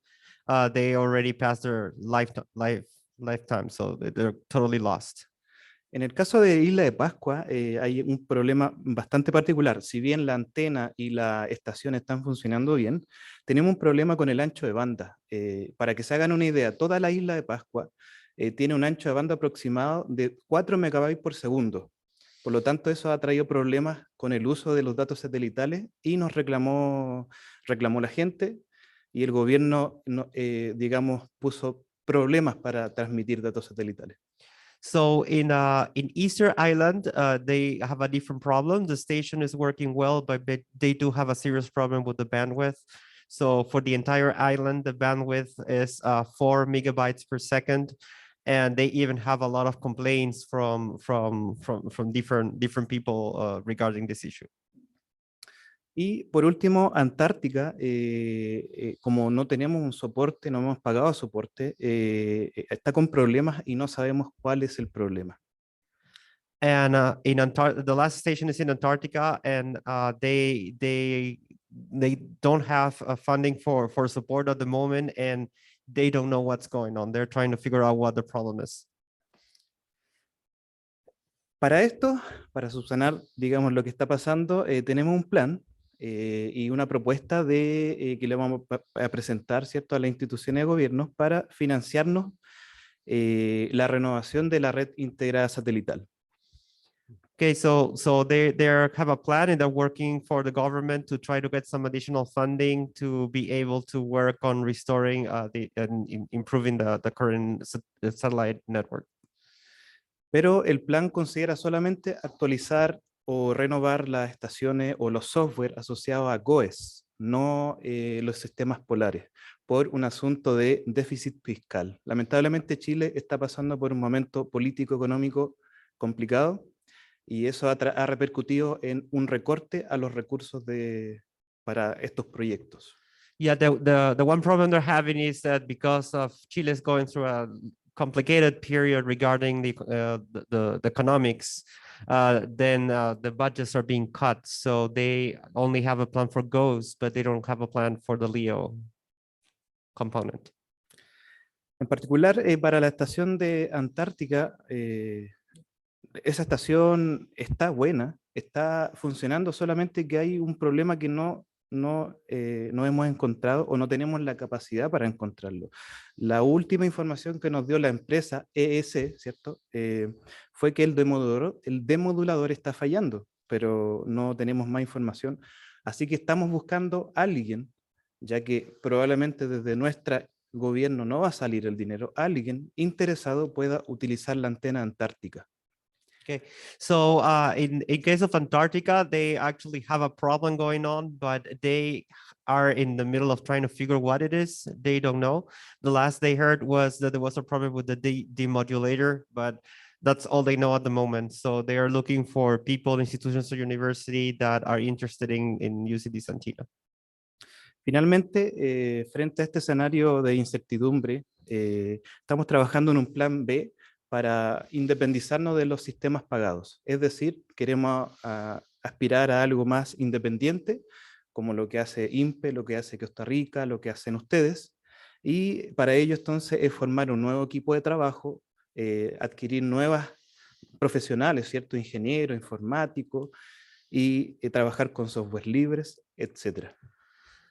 they already passed their lifetime. So they're totally lost. En el caso de Isla de Pascua, hay un problema bastante particular. Si bien la antena y la estación están funcionando bien, tenemos un problema con el ancho de banda. Para que se hagan una idea, toda la Isla de Pascua tiene un ancho de banda aproximado de 4 megabytes por segundo. Por lo tanto, eso ha traído problemas con el uso de los datos satelitales y nos reclamó la gente y el gobierno, digamos, puso problemas para transmitir datos satelitales. So in Easter Island, they have a different problem. The station is working well, but they do have a serious problem with the bandwidth. So for the entire island, the bandwidth is 4 megabytes per second. And they even have a lot of complaints from different people regarding this issue. Y por último, Antártica, como no tenemos un soporte, no hemos pagado soporte, está con problemas y no sabemos cuál es el problema. And the last station is in Antarctica, and they don't have funding for support at the moment, and they don't know what's going on. They're trying to figure out what the problem is. Para esto, para subsanar, digamos, lo que está pasando, tenemos un plan y una propuesta que le vamos a presentar, ¿cierto?, a las instituciones de gobierno para financiarnos la renovación de la red integrada satelital. Okay, so they have a plan and they're working for the government to try to get some additional funding to be able to work on restoring improving the current satellite network. Pero el plan considera solamente actualizar o renovar las estaciones o los software asociados a GOES, no los sistemas polares, por un asunto de déficit fiscal. Lamentablemente Chile está pasando por un momento político-económico complicado y eso ha repercutido en un recorte a los recursos para estos proyectos. Yeah, the one problem they're having is that because of Chile is going through a complicated period regarding the economics, then the budgets are being cut. So they only have a plan for GOES, but they don't have a plan for the LEO component. En particular, para la estación de Antártica, esa estación está buena, está funcionando, solamente que hay un problema que no hemos encontrado o no tenemos la capacidad para encontrarlo. La última información que nos dio la empresa ES, ¿cierto? Fue que el demodulador está fallando, pero no tenemos más información. Así que estamos buscando a alguien, ya que probablemente desde nuestro gobierno no va a salir el dinero, alguien interesado pueda utilizar la antena antártica. Okay, so in case of Antarctica, they actually have a problem going on, but they are in the middle of trying to figure what it is. They don't know. The last they heard was that there was a problem with the demodulator, but that's all they know at the moment. So they are looking for people, institutions or university that are interested in using this antenna. Finalmente, frente a este escenario de incertidumbre, estamos trabajando en un plan B para independizarnos de los sistemas pagados. Es decir, queremos aspirar a algo más independiente, como lo que hace INPE, lo que hace Costa Rica, lo que hacen ustedes. Y para ello entonces es formar un nuevo equipo de trabajo, adquirir nuevas profesionales, ¿cierto? Ingenieros, informáticos, y trabajar con software libres, etc.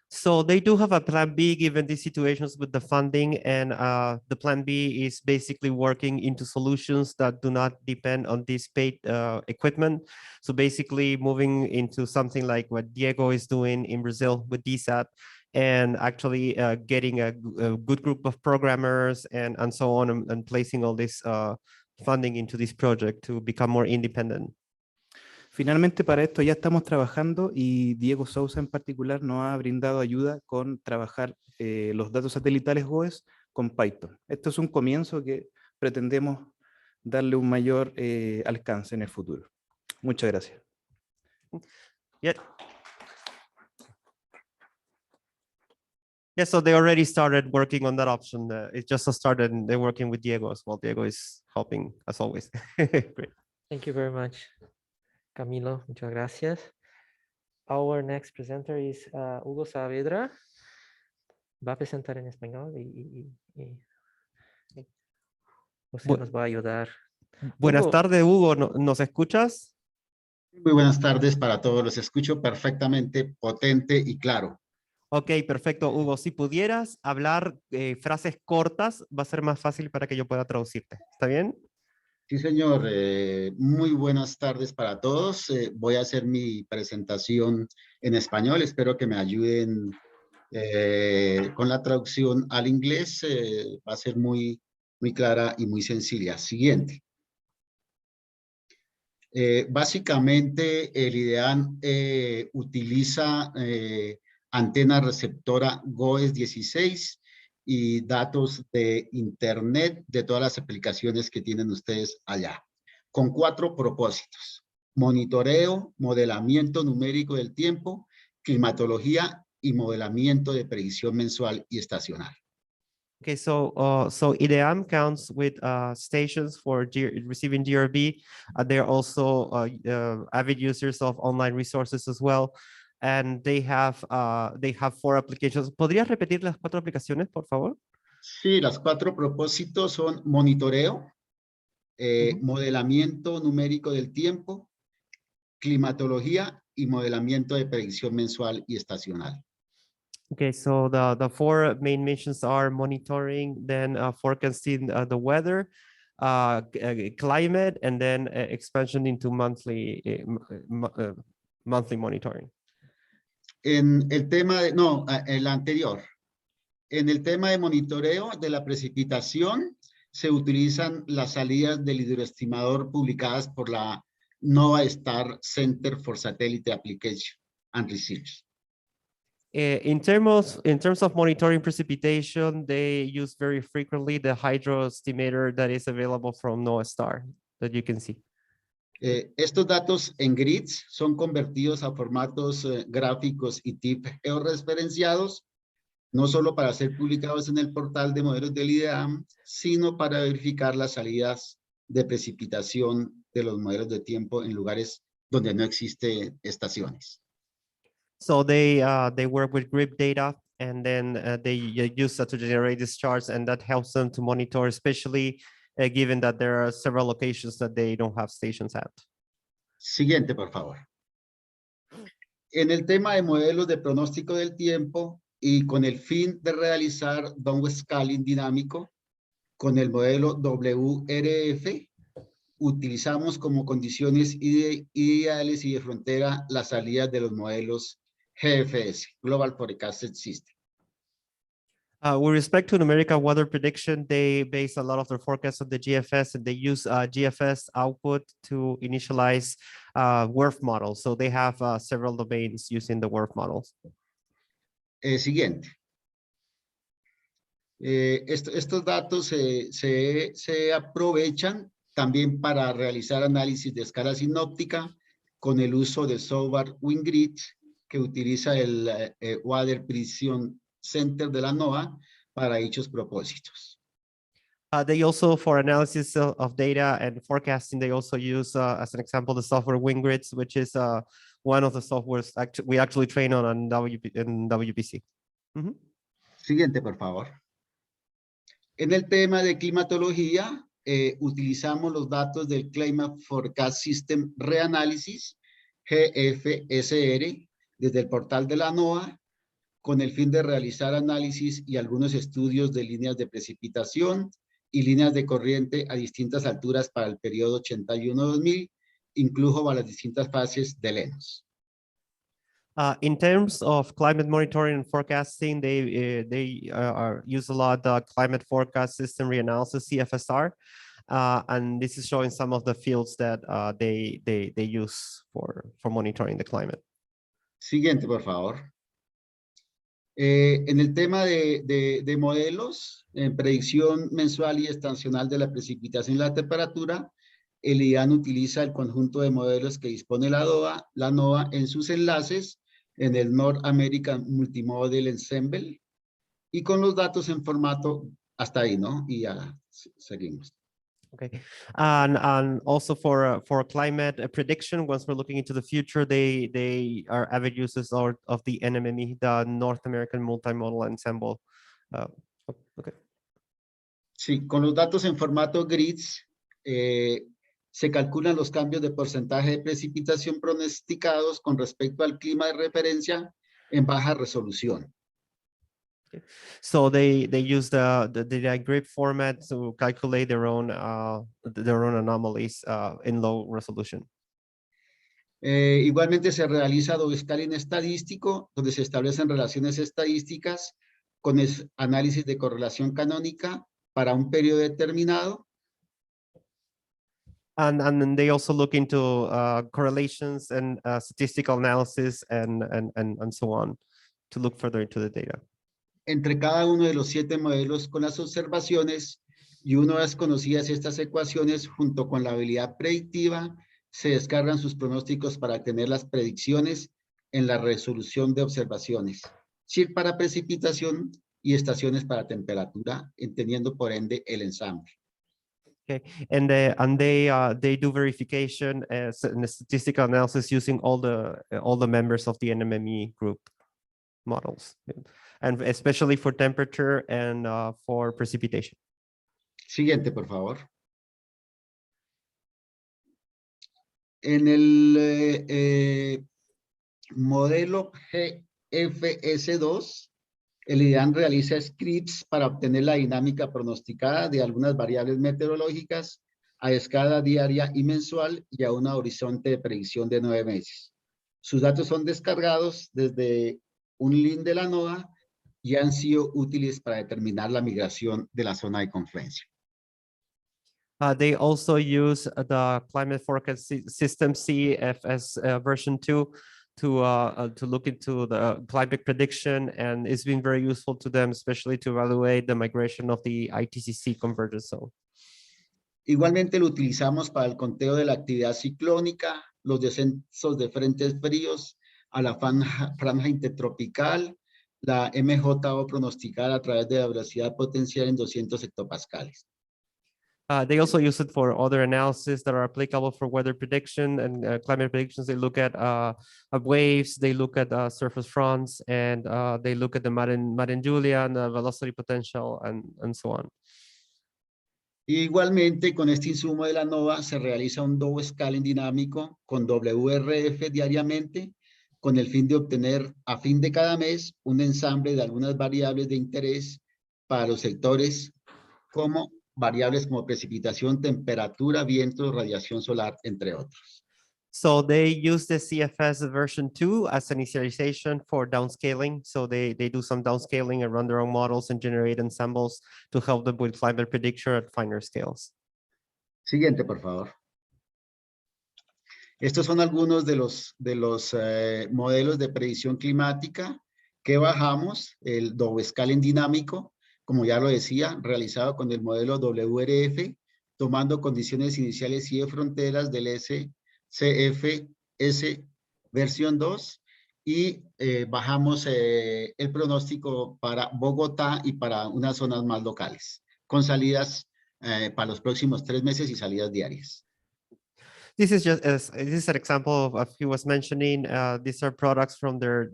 So they do have a plan B given these situations with the funding, and the plan B is basically working into solutions that do not depend on this paid equipment. So basically moving into something like what Diego is doing in Brazil with DSAT, and actually getting a good group of programmers and so on, and placing all this funding into this project to become more independent. Finalmente, para esto ya estamos trabajando y Diego Sousa en particular nos ha brindado ayuda con trabajar los datos satelitales GOES con Python. Esto es un comienzo que pretendemos darle un mayor alcance en el futuro. Muchas gracias. Yeah. Yeah, so they already started working on that option. It just started and they're working with Diego as well. Diego is helping as always. Great. Thank you very much, Camilo. Muchas gracias. Our next presenter is Hugo Saavedra. Va a presentar en español y José nos va a ayudar. Buenas Hugo. tardes, Hugo. ¿Nos escuchas? Muy buenas tardes para todos. Los escucho perfectamente, potente y claro. Ok, perfecto, Hugo. Si pudieras hablar frases cortas, va a ser más fácil para que yo pueda traducirte. ¿Está bien? Sí, señor. Muy buenas tardes para todos. Voy a hacer mi presentación en español. Espero que me ayuden con la traducción al inglés. Va a ser muy clara y muy sencilla. Siguiente. Básicamente, el IDEAM utiliza antena receptora GOES 16 y datos de Internet de todas las aplicaciones que tienen ustedes allá, con 4 propósitos: monitoreo, modelamiento numérico del tiempo, climatología y modelamiento de predicción mensual y estacional. Okay, so IDEAM counts with stations for receiving GRB. They're also avid users of online resources as well, and they have 4 applications. ¿Podrías repetir las 4 aplicaciones, por favor? Sí, las 4 propósitos son monitoreo, modelamiento numérico del tiempo, climatología y modelamiento de predicción mensual y estacional. Okay, so the 4 main missions are monitoring, then forecasting the weather, climate, and then expansion into monthly monitoring. En el tema de, el anterior. En el tema de monitoreo de la precipitación, se utilizan las salidas del hidroestimador publicadas por la NOAA Center for Satellite Application and Research. In terms of monitoring precipitation, they use very frequently the hydro estimator that is available from NOAA that you can see. Estos datos en grids son convertidos a formatos gráficos y TIFF georreferenciados, no solo para ser publicados en el portal de modelos del IDEAM, sino para verificar las salidas de precipitación de los modelos de tiempo en lugares donde no existen estaciones. So they work with grid data, and then they use that to generate these charts, and that helps them to monitor, especially given that there are several locations that they don't have stations at. Siguiente, por favor. En el tema de modelos de pronóstico del tiempo y con el fin de realizar downscaling dinámico con el modelo WRF, utilizamos como condiciones ideales y de frontera las salidas de los modelos GFS, Global Forecasted System. With respect to numerical weather prediction, they base a lot of their forecasts on the GFS, and they use GFS output to initialize WRF models. So they have several domains using the WRF models. Siguiente. Estos datos se aprovechan también para realizar análisis de escala sinóptica con el uso del software WinGrid, que utiliza el Weather Prediction Center de la NOAA para dichos propósitos. They also, for analysis of data and forecasting, they also use, as an example, the software WinGrids, which is one of the softwares we actually train on in WPC. Siguiente, por favor. En el tema de climatología, utilizamos los datos del Climate Forecast System Reanalysis, GFSR, desde el portal de la NOAA, con el fin de realizar análisis y algunos estudios de líneas de precipitación y líneas de corriente a distintas alturas para el periodo 81-2000, incluso para las distintas fases del ENOS. In terms of climate monitoring and forecasting, they use a lot the Climate Forecast System Reanalysis, CFSR. And this is showing some of the fields that they use for monitoring the climate. Siguiente, por favor. En el tema de modelos, en predicción mensual y estacional de la precipitación y la temperatura, el IAN utiliza el conjunto de modelos que dispone la NOAA en sus enlaces en el North American Multimodel Ensemble y con los datos en formato hasta ahí, ¿no? Y ya seguimos. Okay, and also for climate prediction, once we're looking into the future, they are avid users of the NMME, the North American Multimodal Ensemble. Okay. Sí, con los datos en formato grids, se calculan los cambios de porcentaje de precipitación pronosticados con respecto al clima de referencia en baja resolución. So they use the grid format to calculate their own anomalies in low resolution. Igualmente se realiza doble scaling estadístico, donde se establecen relaciones estadísticas con análisis de correlación canónica para un periodo determinado. And then they also look into correlations and statistical analysis and so on to look further into the data. Entre cada uno de los 7 modelos con las observaciones y una vez conocidas estas ecuaciones junto con la habilidad predictiva, se descargan sus pronósticos para tener las predicciones en la resolución de observaciones, SIR para precipitación y estaciones para temperatura, entendiendo por ende el ensamble. Okay, and they do verification and statistical analysis using all the members of the NMME group models, and especially for temperature and for precipitation. Siguiente, por favor. En el modelo GFS2, el IDAN realiza scripts para obtener la dinámica pronosticada de algunas variables meteorológicas a escala diaria y mensual y a un horizonte de predicción de 9 meses. Sus datos son descargados desde un link de la NOAA y han sido útiles para determinar la migración de la zona de confluencia. They also use the climate forecast system CFS version 2 to look into the climate prediction, and it's been very useful to them, especially to evaluate the migration of the ITCC convergence zone. Igualmente lo utilizamos para el conteo de la actividad ciclónica, los descensos de frentes fríos a la franja intertropical, la MJO pronosticada a través de la velocidad potencial en 200 hectopascales. They also use it for other analysis that are applicable for weather prediction and climate predictions. They look at waves, they look at surface fronts, and they look at the Madden-Julian velocity potential and so on. Igualmente, con este insumo de la NOAA se realiza un double scaling dinámico con WRF diariamente, con el fin de obtener a fin de cada mes un ensamble de algunas variables de interés para los sectores como variables como precipitación, temperatura, viento, radiación solar, entre otros. So they use the CFS version 2 as an initialization for downscaling. So they do some downscaling and run their own models and generate ensembles to help them with climate prediction at finer scales. Siguiente, por favor. Estos son algunos de los modelos de predicción climática que bajamos, el double scaling dinámico, como ya lo decía, realizado con el modelo WRF, tomando condiciones iniciales y de fronteras del SCFS versión 2 y bajamos el pronóstico para Bogotá y para unas zonas más locales, con salidas para los próximos 3 meses y salidas diarias. This is an example of he was mentioning. These are products from their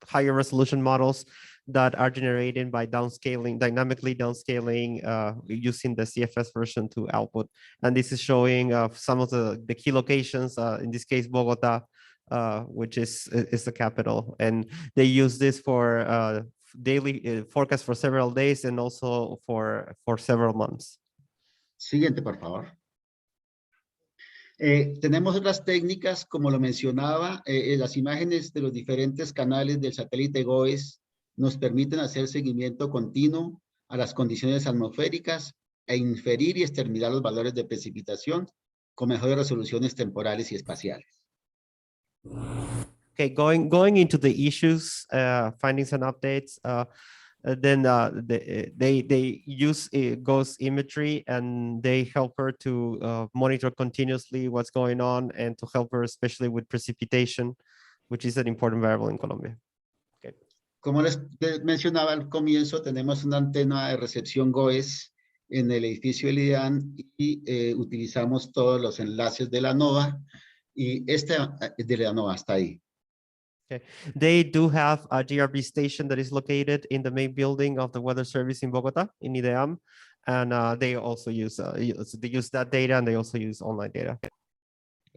higher resolution models that are generated by dynamically downscaling using the CFS version 2 output. And this is showing some of the key locations, in this case, Bogota, which is the capital. And they use this for daily forecast for several days and also for several months. Siguiente, por favor. Tenemos otras técnicas, como lo mencionaba, las imágenes de los diferentes canales del satélite GOES nos permiten hacer seguimiento continuo a las condiciones atmosféricas e inferir y exterminar los valores de precipitación con mejores resoluciones temporales y espaciales. Okay, going into the issues, findings and updates, then they use ghost imagery, and they help her to monitor continuously what's going on and to help her especially with precipitation, which is an important variable in Colombia. Okay. Como les mencionaba al comienzo, tenemos una antena de recepción GOES en el edificio del IDEAN y utilizamos todos los enlaces de la NOAA, y de la NOAA está ahí. Okay. They do have a GRB station that is located in the main building of the Weather Service in Bogota, in IDEAM, and they also use that data, and they also use online data.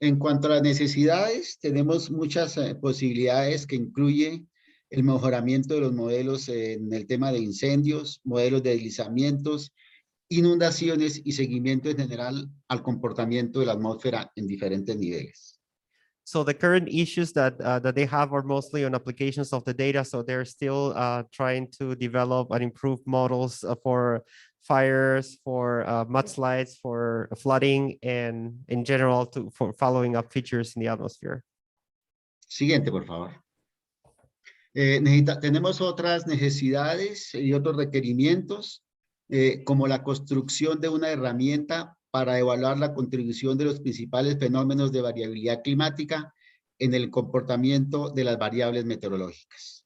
En cuanto a las necesidades, tenemos muchas posibilidades que incluye el mejoramiento de los modelos en el tema de incendios, modelos de deslizamientos, inundaciones y seguimiento en general al comportamiento de la atmósfera en diferentes niveles. So the current issues that they have are mostly on applications of the data. So they're still trying to develop and improve models for fires, for mudslides, for flooding, and in general for following up features in the atmosphere. Siguiente, por favor. Tenemos otras necesidades y otros requerimientos, como la construcción de una herramienta para evaluar la contribución de los principales fenómenos de variabilidad climática en el comportamiento de las variables meteorológicas.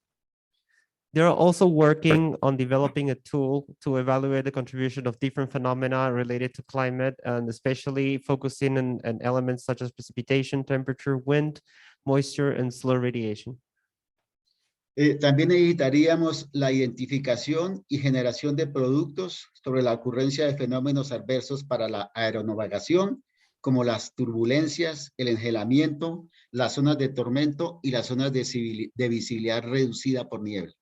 They're also working on developing a tool to evaluate the contribution of different phenomena related to climate, and especially focusing on elements such as precipitation, temperature, wind, moisture, and solar radiation. También necesitaríamos la identificación y generación de productos sobre la ocurrencia de fenómenos adversos para la aeronavegación, como las turbulencias, el engelamiento, las zonas de tormento y las zonas de visibilidad reducida por niebla.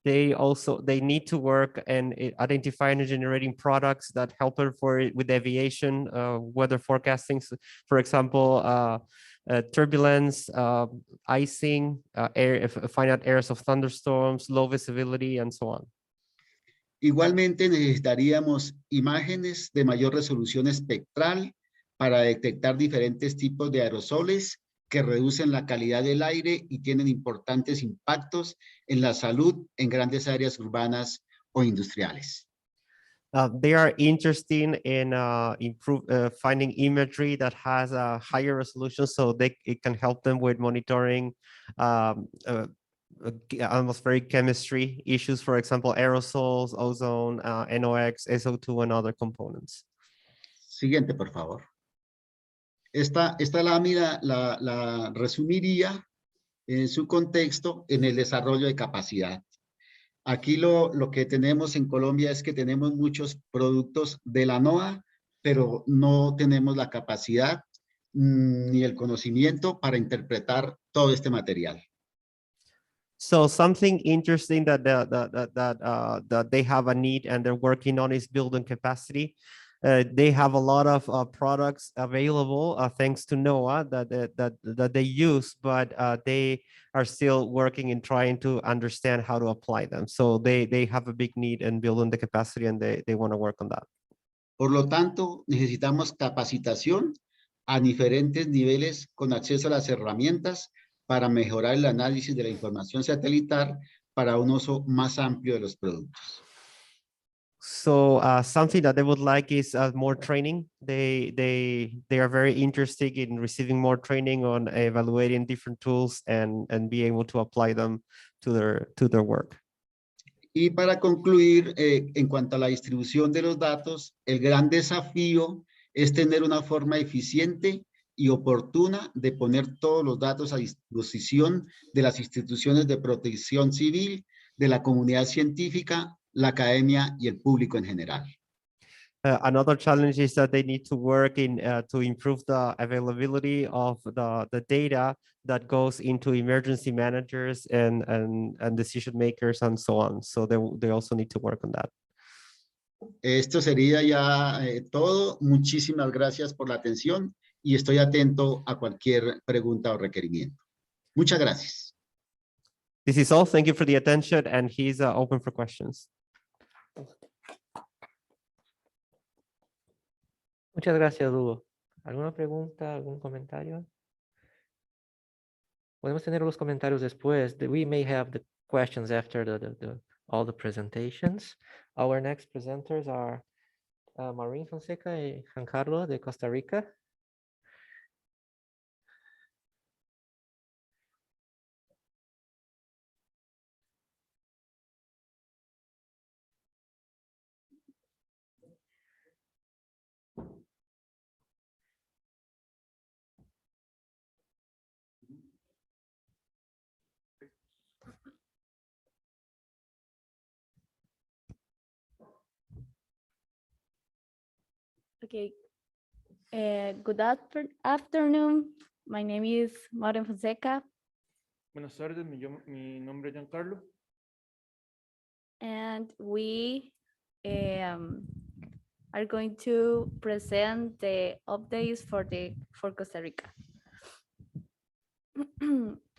They need to work and identifying and generating products that help her with aviation, weather forecasting. So, for example, turbulence, icing, finite areas of thunderstorms, low visibility, and so on. Igualmente necesitaríamos imágenes de mayor resolución espectral para detectar diferentes tipos de aerosoles que reducen la calidad del aire y tienen importantes impactos en la salud en grandes áreas urbanas o industriales. They are interested in finding imagery that has a higher resolution, so it can help them with monitoring atmospheric chemistry issues, for example, aerosols, ozone, NOx, SO2, and other components. Siguiente, por favor. Esta lámina la resumiría en su contexto en el desarrollo de capacidad. Aquí lo que tenemos en Colombia es que tenemos muchos productos de la NOAA, pero no tenemos la capacidad ni el conocimiento para interpretar todo este material. So something interesting that they have a need and they're working on is building capacity. They have a lot of products available thanks to NOAA that they use, but they are still working in trying to understand how to apply them. So they have a big need in building the capacity, and they want to work on that. Por lo tanto, necesitamos capacitación a diferentes niveles con acceso a las herramientas para mejorar el análisis de la información satelital para un uso más amplio de los productos. So something that they would like is more training. They are very interested in receiving more training on evaluating different tools and be able to apply them to their work. Y para concluir, en cuanto a la distribución de los datos, el gran desafío es tener una forma eficiente y oportuna de poner todos los datos a disposición de las instituciones de protección civil, de la comunidad científica, la academia y el público en general. Another challenge is that they need to work to improve the availability of the data that goes into emergency managers and decision makers and so on. So they also need to work on that. Esto sería ya todo. Muchísimas gracias por la atención y estoy atento a cualquier pregunta o requerimiento. Muchas gracias. This is all. Thank you for the attention, and he's open for questions. Muchas gracias, Hugo. ¿Alguna pregunta, algún comentario? Podemos tener los comentarios después. We may have the questions after all the presentations. Our next presenters are Maureen Fonseca y Giancarlo de Costa Rica. Okay. Good afternoon. My name is Maureen Fonseca, Buenas tardes, mi nombre es Giancarlo. and we are going to present the updates for Costa Rica.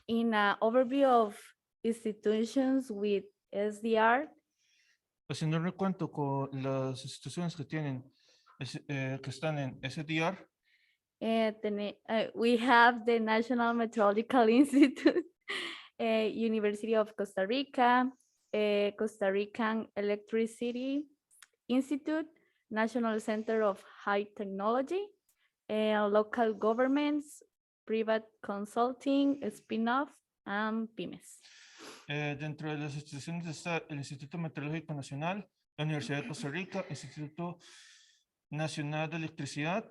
In an overview of institutions with SDR, Haciendo un recuento con las instituciones que tienen, que están en SDR, we have the National Meteorological Institute, University of Costa Rica, Costa Rican Electricity Institute, National Center of High Technology, local governments, private consulting, spin-off, and pymes. dentro de las instituciones está el Instituto Meteorológico Nacional, la Universidad de Costa Rica, Instituto Nacional de Electricidad.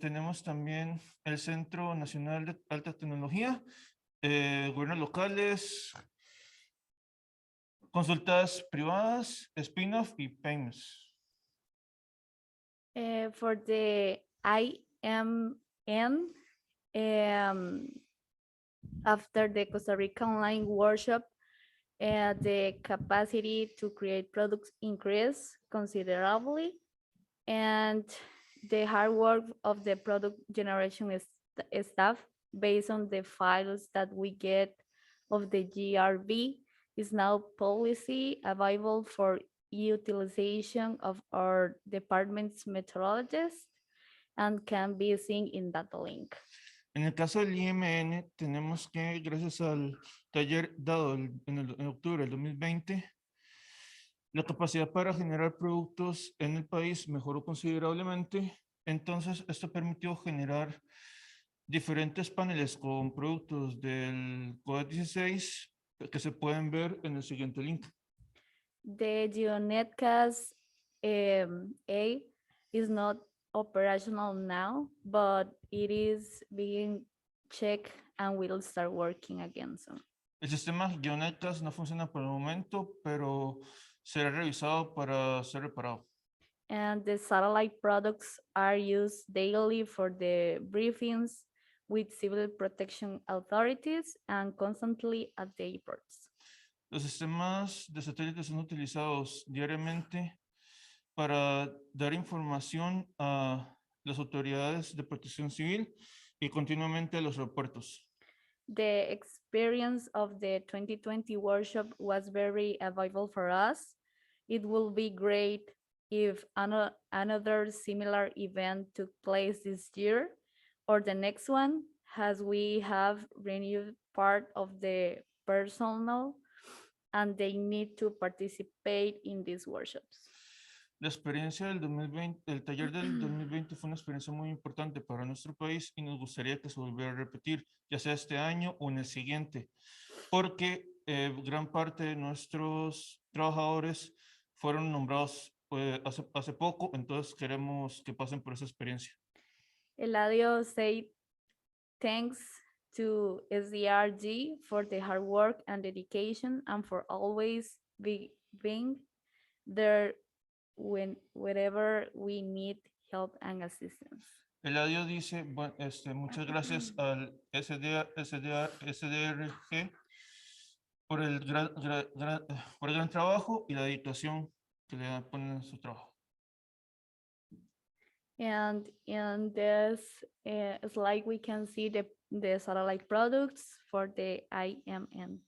Tenemos también el Centro Nacional de Alta Tecnología, gobiernos locales, consultas privadas, spin-off y pymes. For the IMN, after the Costa Rica Online Workshop, the capacity to create products increased considerably, and the hard work of the product generation staff based on the files that we get of the GRV is now policy available for utilization of our department's meteorologists and can be seen in that link. En el caso del IMN, tenemos que, gracias al taller dado en octubre del 2020, la capacidad para generar productos en el país mejoró considerablemente. Entonces, esto permitió generar diferentes paneles con productos del COVID-16 que se pueden ver en el siguiente link. The GeoNetcast A is not operational now, but it is being checked and will start working again soon. El sistema GeoNetcast no funciona por el momento, pero será revisado para ser reparado. And the satellite products are used daily for the briefings with civil protection authorities and constantly at the airports. Los sistemas de satélites son utilizados diariamente para dar información a las autoridades de protección civil y continuamente a los aeropuertos. The experience of the 2020 workshop was very valuable for us. It will be great if another similar event took place this year or the next one, as we have renewed part of the personnel and they need to participate in these workshops. La experiencia del 2020, el taller del 2020 fue una experiencia muy importante para nuestro país y nos gustaría que se volviera a repetir, ya sea este año o en el siguiente, porque gran parte de nuestros trabajadores fueron nombrados hace poco, entonces queremos que pasen por esa experiencia. Eladio said thanks to SDRG for the hard work and dedication and for always being there wherever we need help and assistance. Eladio dice, bueno, muchas gracias al SDRG por el gran trabajo y la dedicación que le ponen en su trabajo. And in this slide, we can see the satellite products for the IMN.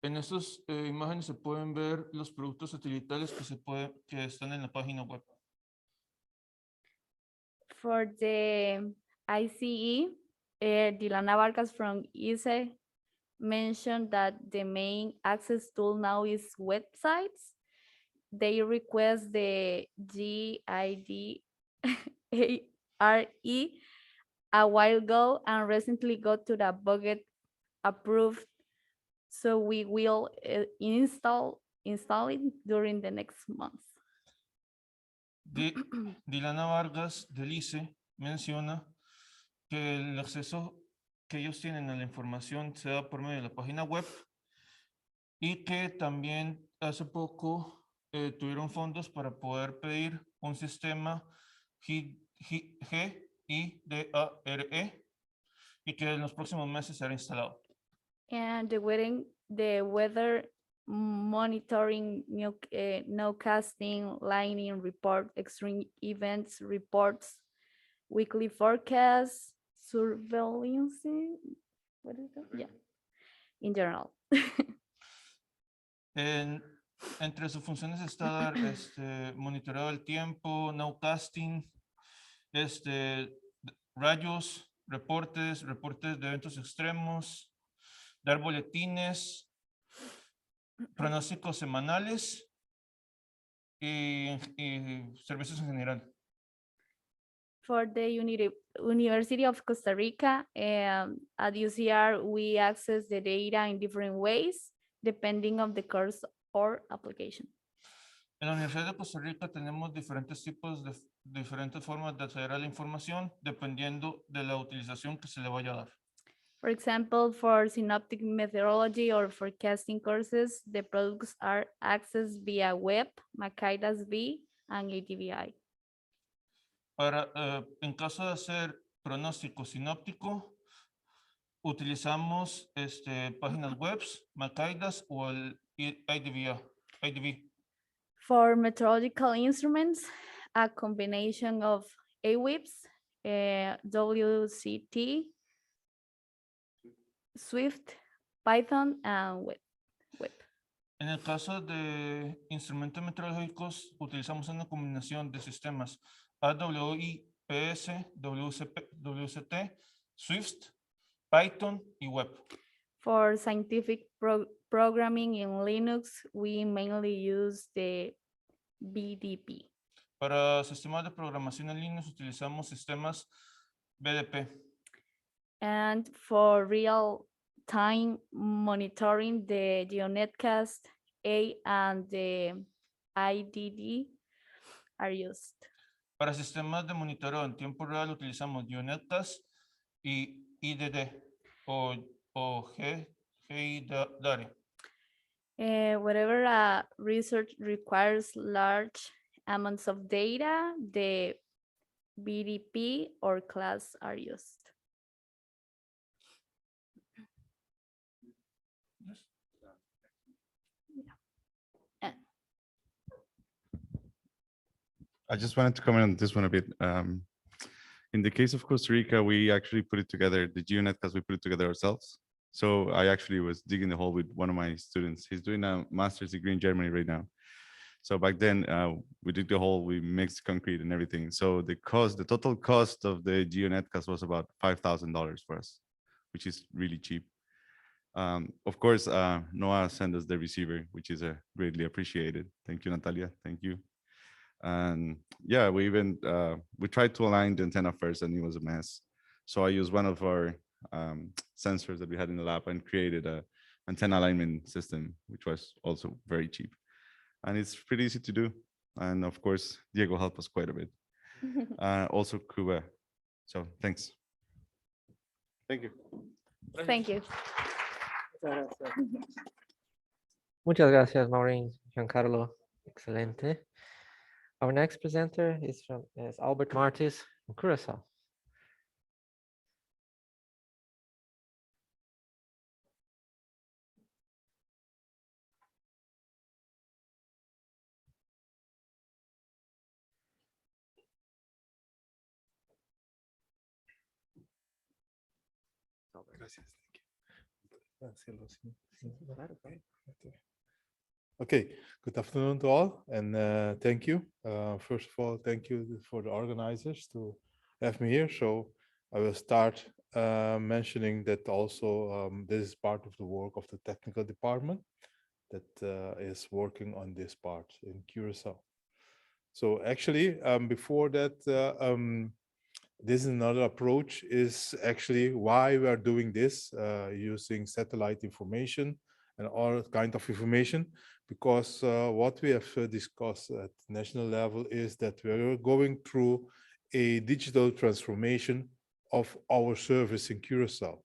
En estas imágenes se pueden ver los productos satelitales que están en la página web. For the ICE, Dilana Vargas from ICE mentioned that the main access tool now is websites. They request the GIDARE a while ago and recently got to the budget approved. So we will install it during the next month. Dilana Vargas del ICE menciona que el acceso que ellos tienen a la información se da por medio de la página web y que también hace poco tuvieron fondos para poder pedir un sistema GIDARE y que en los próximos meses será instalado. And the weather monitoring, nowcasting, lightning report, extreme events reports, weekly forecasts, surveillance, what is that? Yeah, in general. Entre sus funciones está dar monitoreo del tiempo, nowcasting, rayos, reportes de eventos extremos, dar boletines, pronósticos semanales y servicios en general. For the University of Costa Rica, at UCR, we access the data in different ways, depending on the course or application. En la Universidad de Costa Rica tenemos diferentes tipos de diferentes formas de acceder a la información dependiendo de la utilización que se le vaya a dar. For example, for synoptic methodology or forecasting courses, the products are accessed via web, Makaidas V, and ATVI. En caso de hacer pronóstico sinóptico, utilizamos páginas web, Makaidas o el IDV. For meteorological instruments, a combination of AWIPS, WCT, Swift, Python, and web. En el caso de instrumentos meteorológicos, utilizamos una combinación de sistemas AWIPS, WCT, Swift, Python y web. For scientific programming in Linux, we mainly use the BDP. Para sistemas de programación en Linux utilizamos sistemas BDP. And for real-time monitoring, the GeoNetcast A and the IDD are used. Para sistemas de monitoreo en tiempo real utilizamos GeoNetcast y IDD o GIDARE. Wherever a research requires large amounts of data, the BDP or class are used. I just wanted to comment on this one a bit. In the case of Costa Rica, we actually put it together, the GeoNet, because we put it together ourselves. So I actually was digging the hole with one of my students. He's doing a master's degree in Germany right now. So back then we did the hole, we mixed concrete and everything. So the total cost of the GeoNetcast was about $5,000 for us, which is really cheap. Of course, NOAA sent us the receiver, which is greatly appreciated. Thank you, Natalia. Thank you. And yeah, we tried to align the antenna first and it was a mess. So I used one of our sensors that we had in the lab and created a antenna alignment system, which was also very cheap. And it's pretty easy to do. And of course, Diego helped us quite a bit. Also Cuba. So thanks. Thank you. Thank you. Muchas gracias, Maureen, Giancarlo. Excelente. Our next presenter is Albert Martis from Curacao. Okay, good afternoon to all, and thank you. First of all, thank you for the organizers to have me here. So I will start mentioning that also this is part of the work of the technical department that is working on this part in Curacao. So actually, before that, this is another approach is actually why we are doing this using satellite information and all kind of information, because what we have discussed at national level is that we're going through a digital transformation of our service in Curacao.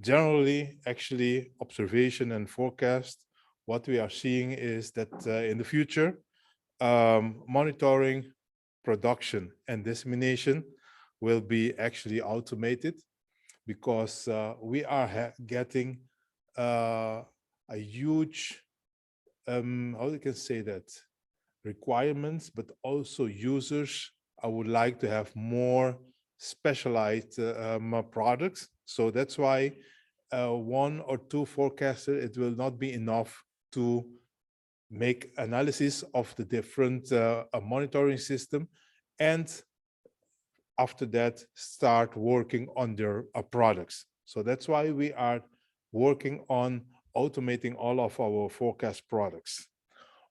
Generally, actually, observation and forecast, what we are seeing is that in the future, monitoring, production, and dissemination will be actually automated, because we are getting a huge, how you can say that, requirements, but also users. I would like to have more specialized products. So that's why one or two forecasters, it will not be enough to make analysis of the different monitoring system, and after that start working on their products. So that's why we are working on automating all of our forecast products.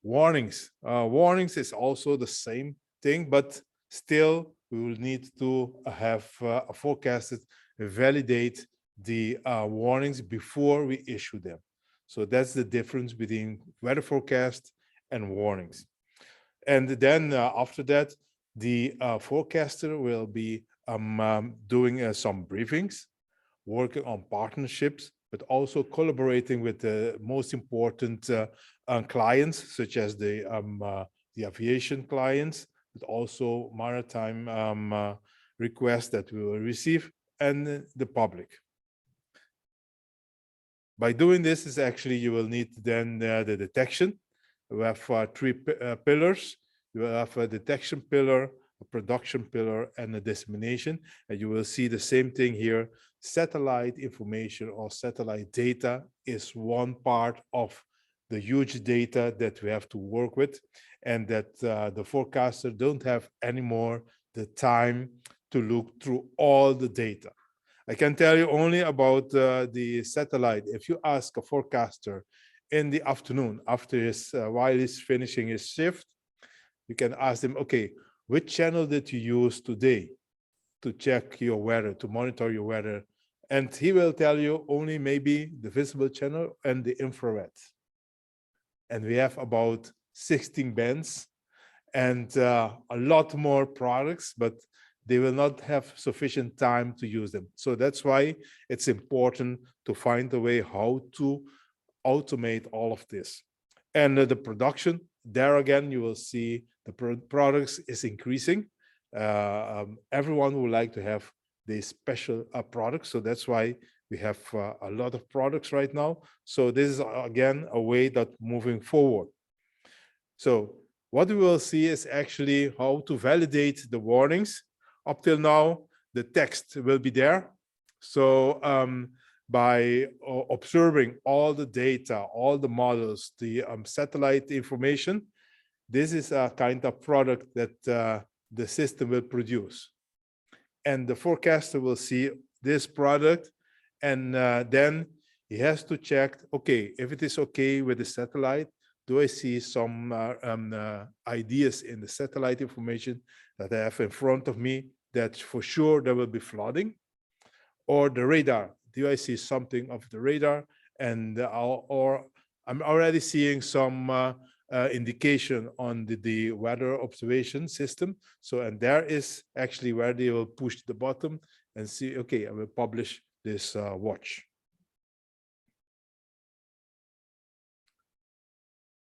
Warnings. Warnings is also the same thing, but still we will need to have forecasted, validate the warnings before we issue them. So that's the difference between weather forecast and warnings. And then after that, the forecaster will be doing some briefings, working on partnerships, but also collaborating with the most important clients, such as the aviation clients, but also maritime requests that we will receive, and the public. By doing this is actually you will need then the detection. We have three pillars. You will have a detection pillar, a production pillar, and a dissemination. And you will see the same thing here. Satellite information or satellite data is one part of the huge data that we have to work with, and that the forecaster don't have anymore the time to look through all the data. I can tell you only about the satellite. If you ask a forecaster in the afternoon after his while he's finishing his shift, you can ask him, okay, which channel did you use today to check your weather, to monitor your weather? And he will tell you only maybe the visible channel and the infrared. And we have about 16 bands and a lot more products, but they will not have sufficient time to use them. So that's why it's important to find a way how to automate all of this. And the production, there again, you will see the products is increasing. Everyone would like to have these special products. So that's why we have a lot of products right now. So this is again a way that moving forward. So what we will see is actually how to validate the warnings. Up till now, the text will be there. So by observing all the data, all the models, the satellite information, this is a kind of product that the system will produce. And the forecaster will see this product, and then he has to check, okay, if it is okay with the satellite, do I see some ideas in the satellite information that I have in front of me that for sure there will be flooding? Or the radar, do I see something of the radar? And or I'm already seeing some indication on the weather observation system. So, and there is actually where they will push the button and see, okay, I will publish this watch.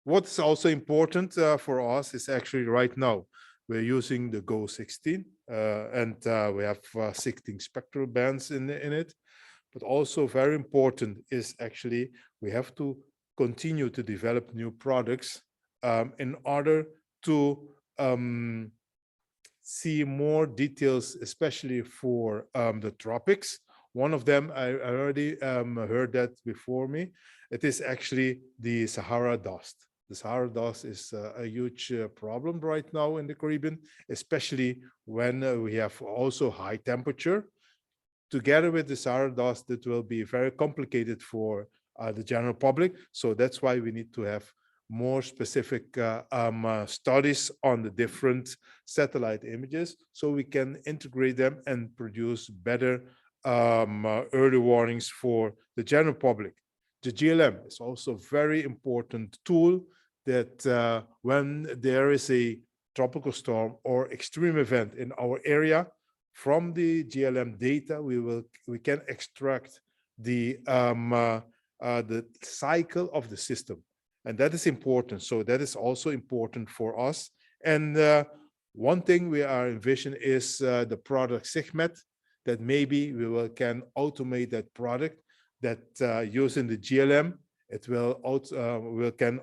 What's also important for us is actually right now, we're using the GO 16 and we have 16 spectral bands in it. But also very important is actually we have to continue to develop new products in order to see more details, especially for the tropics. One of them, I already heard that before me. It is actually the Sahara dust. The Sahara dust is a huge problem right now in the Caribbean, especially when we have also high temperature. Together with the Sahara dust, it will be very complicated for the general public. So that's why we need to have more specific studies on the different satellite images so we can integrate them and produce better early warnings for the general public. The GLM is also a very important tool that when there is a tropical storm or extreme event in our area, from the GLM data, we can extract the cycle of the system. And that is important. So that is also important for us. And one thing we are envisioning is the product SIGMET, that maybe can automate that product that using the GLM, it can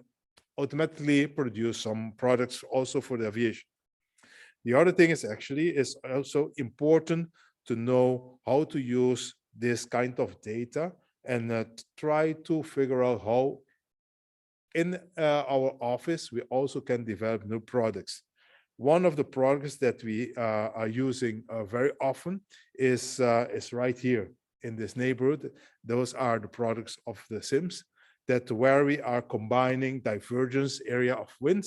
automatically produce some products also for the aviation. The other thing is also important to know how to use this kind of data and try to figure out how in our office we also can develop new products. One of the products that we are using very often is right here in this neighborhood. Those are the products of the SIMS, that where we are combining divergence area of wind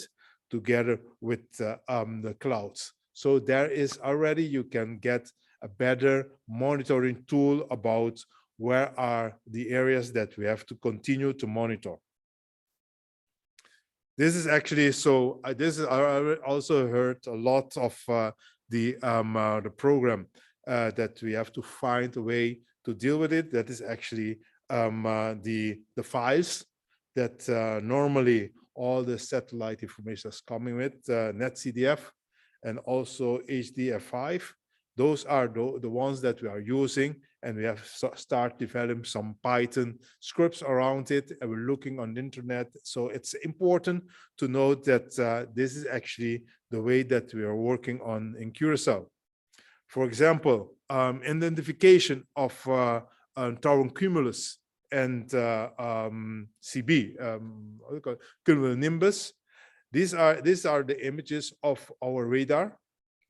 together with the clouds. So there is already, you can get a better monitoring tool about where are the areas that we have to continue to monitor. This is actually, so I also heard a lot of the program that we have to find a way to deal with it. That is actually the files that normally all the satellite information is coming with, NetCDF and also HDF5. Those are the ones that we are using, and we have start developing some Python scripts around it, and we're looking on the internet. So it's important to note that this is actually the way that we are working on in Curacao. For example, identification of cumulus and CB, cumulonimbus. These are the images of our radar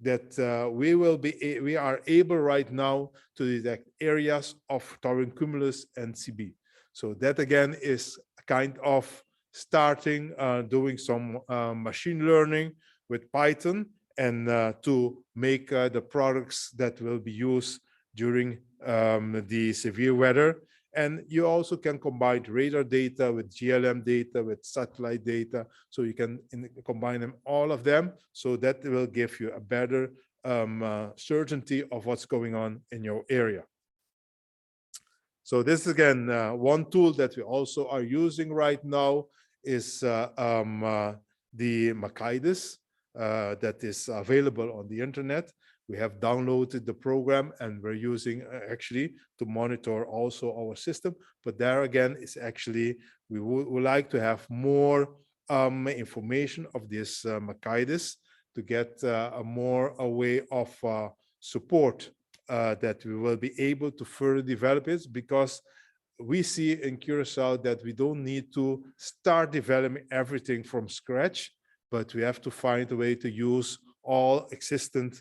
that we are able right now to detect areas of Taurine cumulus and CB. So that again is kind of starting doing some machine learning with Python and to make the products that will be used during the severe weather. And you also can combine radar data with GLM data, with satellite data. So you can combine them, all of them. So that will give you a better certainty of what's going on in your area. So this again, one tool that we also are using right now is the Makaides that is available on the internet. We have downloaded the program and we're using actually to monitor also our system. But there again is actually, we would like to have more information of this Makaides to get a way of support that we will be able to further develop it, because we see in Curacao that we don't need to start developing everything from scratch, but we have to find a way to use all existent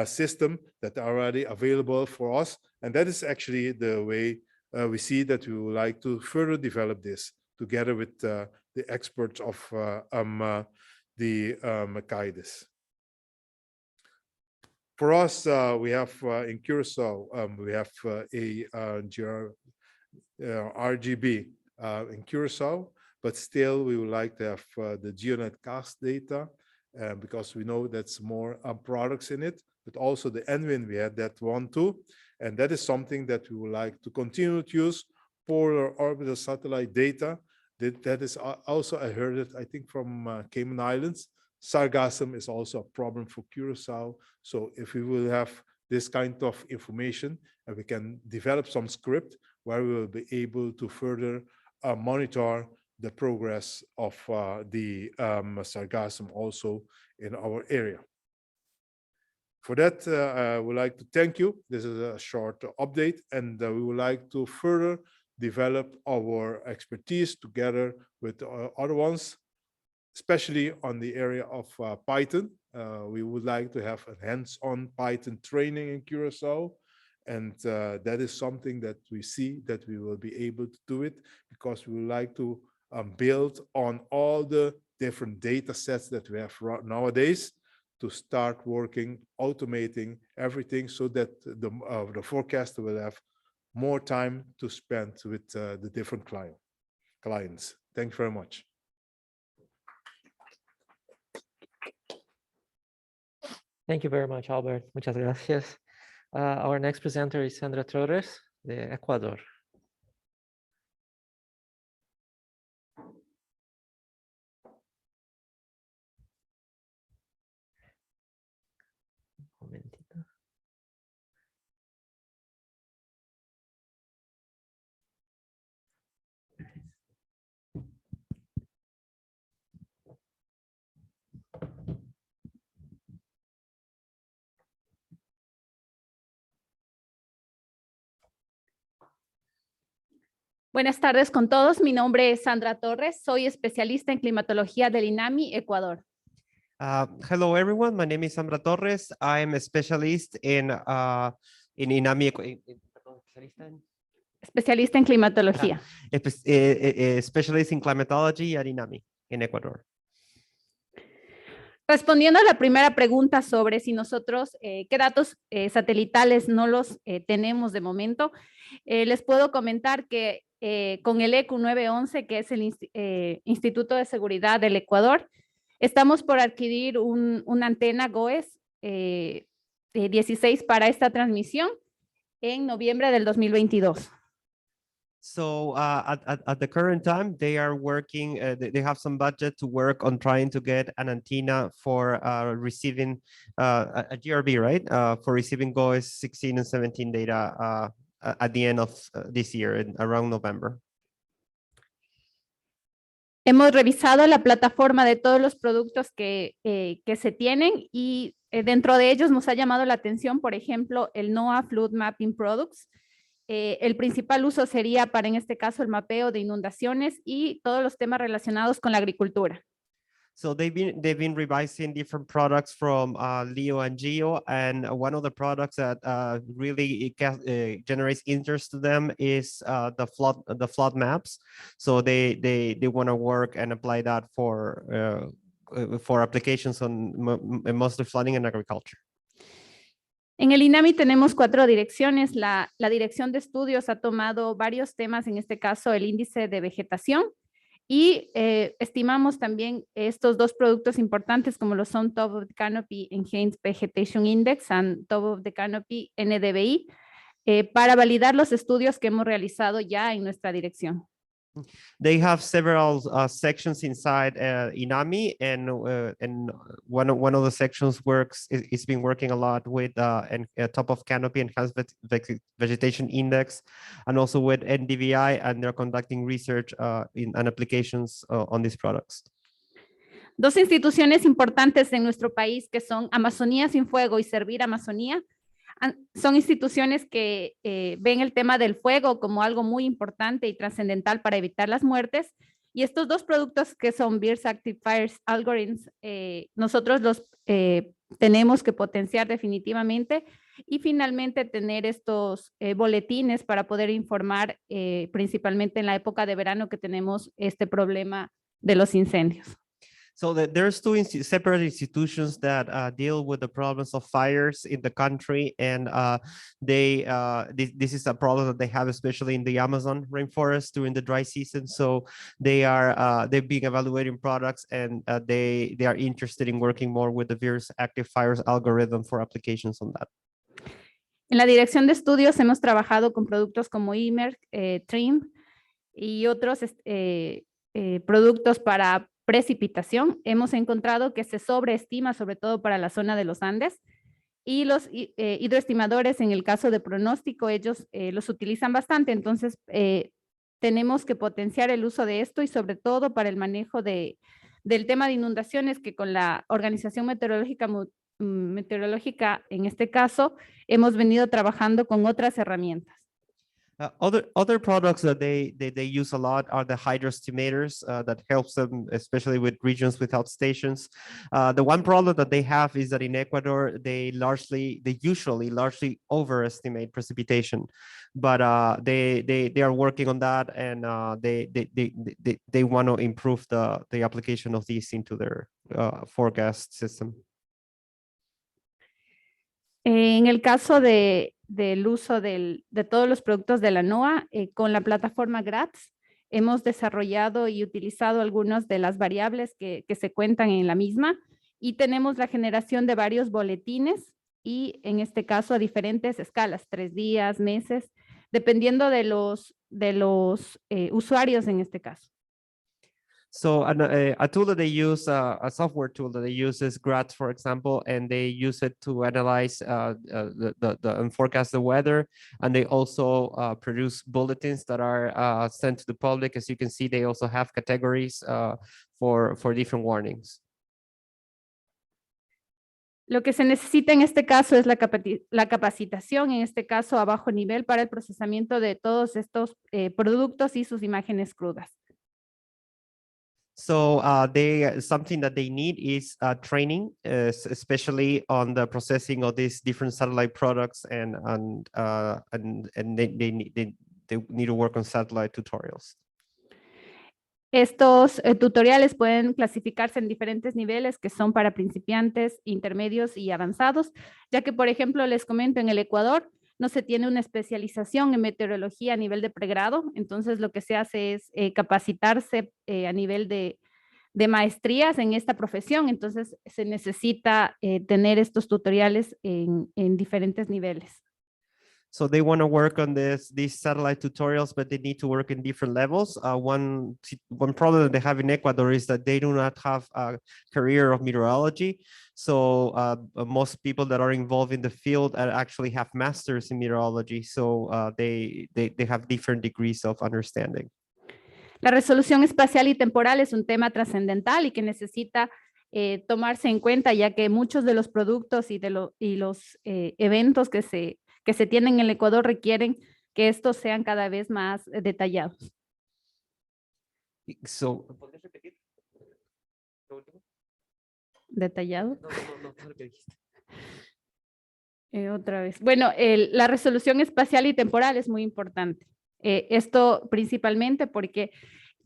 system that are already available for us. And that is actually the way we see that we would like to further develop this together with the experts of the Makaides. For us, we have in Curacao, we have a RGB in Curacao, but still we would like to have the GeoNet cast data because we know that's more products in it, but also the NWIN, we had that one too. And that is something that we would like to continue to use. Polar orbital satellite data, that is also, I heard it, I think from Cayman Islands. Sargassum is also a problem for Curacao. So if we will have this kind of information and we can develop some script where we will be able to further monitor the progress of the sargassum also in our area. For that, I would like to thank you. This is a short update, and we would like to further develop our expertise together with other ones. especially on the area of Python. We would like to have a hands-on Python training in Curacao. And that is something that we see that we will be able to do it because we would like to build on all the different data sets that we have nowadays to start working, automating everything so that the forecaster will have more time to spend with the different clients. Thank you very much. Thank you very much, Albert. Muchas gracias. Our next presenter is Sandra Torres de Ecuador. Un momentito. Buenas tardes con todos. Mi nombre es Sandra Torres. Soy especialista en climatología del INAMI, Ecuador. Hello, everyone. My name is Sandra Torres. I'm a specialist in INAMI. Especialista en climatología. Specialist in climatology at INAMI in Ecuador. Respondiendo a la primera pregunta sobre si nosotros qué datos satelitales no los tenemos de momento, les puedo comentar que con el ECU 911, que es el Instituto de Seguridad del Ecuador, estamos por adquirir una antena GOES 16 para esta transmisión en noviembre del 2022. So at the current time, they are working, they have some budget to work on trying to get an antenna for receiving a GRB, right? For receiving GOES 16 and 17 data at the end of this year, around November. Hemos revisado la plataforma de todos los productos que se tienen y dentro de ellos nos ha llamado la atención, por ejemplo, el NOAA Flood Mapping Products. El principal uso sería para, en este caso, el mapeo de inundaciones y todos los temas relacionados con la agricultura. So they've been revising different products from LEO and GEO, and one of the products that really generates interest to them is the flood maps. So they want to work and apply that for applications on mostly flooding and agriculture. En el INAMI tenemos 4 direcciones. La dirección de estudios ha tomado varios temas, en este caso el índice de vegetación, y estimamos también estos 2 productos importantes como lo son Top of the Canopy Enhanced Vegetation Index and Top of the Canopy NDVI para validar los estudios que hemos realizado ya en nuestra dirección. They have several sections inside INAMI, and one of the sections is been working a lot with Top of Canopy Enhanced Vegetation Index, and also with NDVI, and they're conducting research and applications on these products. 2 instituciones importantes en nuestro país que son Amazonía sin Fuego y Servir Amazonía. Son instituciones que ven el tema del fuego como algo muy importante y trascendental para evitar las muertes. Y estos 2 productos que son BIRS Active Fires Algorithms, nosotros los tenemos que potenciar definitivamente y finalmente tener estos boletines para poder informar principalmente en la época de verano que tenemos este problema de los incendios. So there's 2 separate institutions that deal with the problems of fires in the country, and this is a problem that they have, especially in the Amazon rainforest during the dry season. So they've been evaluating products, and they are interested in working more with the BIRS Active Fires algorithm for applications on that. En la dirección de estudios hemos trabajado con productos como IMER, TRIM y otros productos para precipitación. Hemos encontrado que se sobreestima, sobre todo para la zona de los Andes, y los hidroestimadores, en el caso de pronóstico, ellos los utilizan bastante. Entonces, tenemos que potenciar el uso de esto y sobre todo para el manejo del tema de inundaciones, que con la Organización Meteorológica, en este caso, hemos venido trabajando con otras herramientas. Other products that they use a lot are the hydroestimators that helps them, especially with regions without stations. The one problem that they have is that in Ecuador, they usually largely overestimate precipitation, but they are working on that, and they want to improve the application of these into their forecast system. En el caso del uso de todos los productos de la NOAA, con la plataforma GRATS, hemos desarrollado y utilizado algunas de las variables que se cuentan en la misma, y tenemos la generación de varios boletines, y en este caso a diferentes escalas, 3 días, meses, dependiendo de los usuarios en este caso. So a tool that they use, a software tool that they use is GRATS, for example, and they use it to analyze and forecast the weather. And they also produce bulletins that are sent to the public. As you can see, they also have categories for different warnings. Lo que se necesita en este caso es la capacitación, en este caso a bajo nivel, para el procesamiento de todos estos productos y sus imágenes crudas. So something that they need is training, especially on the processing of these different satellite products, and they need to work on satellite tutorials. Estos tutoriales pueden clasificarse en diferentes niveles, que son para principiantes, intermedios y avanzados, ya que, por ejemplo, les comento, en el Ecuador no se tiene una especialización en meteorología a nivel de pregrado, entonces lo que se hace es capacitarse a nivel de maestrías en esta profesión, entonces se necesita tener estos tutoriales en diferentes niveles. So they want to work on these satellite tutorials, but they need to work in different levels. One problem that they have in Ecuador is that they do not have a career of meteorology. So most people that are involved in the field actually have masters in meteorology. So they have different degrees of understanding. La resolución espacial y temporal es un tema trascendental y que necesita tomarse en cuenta, ya que muchos de los productos y los eventos que se tienen en el Ecuador requieren que estos sean cada vez más detallados. So, ¿Detallado? Otra vez. Bueno, la resolución espacial y temporal es muy importante. Esto principalmente porque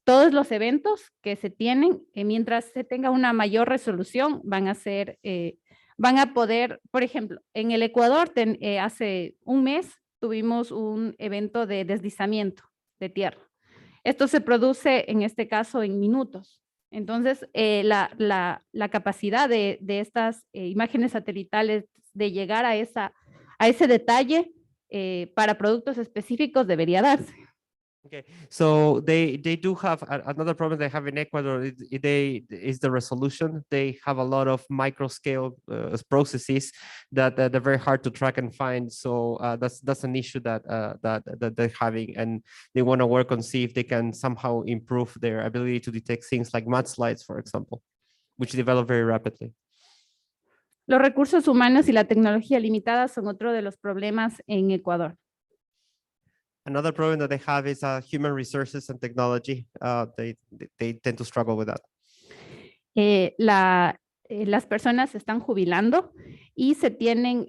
todos los eventos que se tienen, mientras se tenga una mayor resolución, van a poder, por ejemplo, en el Ecuador hace un mes tuvimos un evento de deslizamiento de tierra. Esto se produce en este caso en minutos. Entonces, la capacidad de estas imágenes satelitales de llegar a ese detalle para productos específicos debería darse. Okay, so they do have another problem they have in Ecuador is the resolution. They have a lot of micro scale processes that they're very hard to track and find. So that's an issue that they're having, and they want to work on see if they can somehow improve their ability to detect things like mudslides, for example, which develop very rapidly. Los recursos humanos y la tecnología limitada son otro de los problemas en Ecuador. Another problem that they have is human resources and technology. They tend to struggle with that. Las personas se están jubilando y se tienen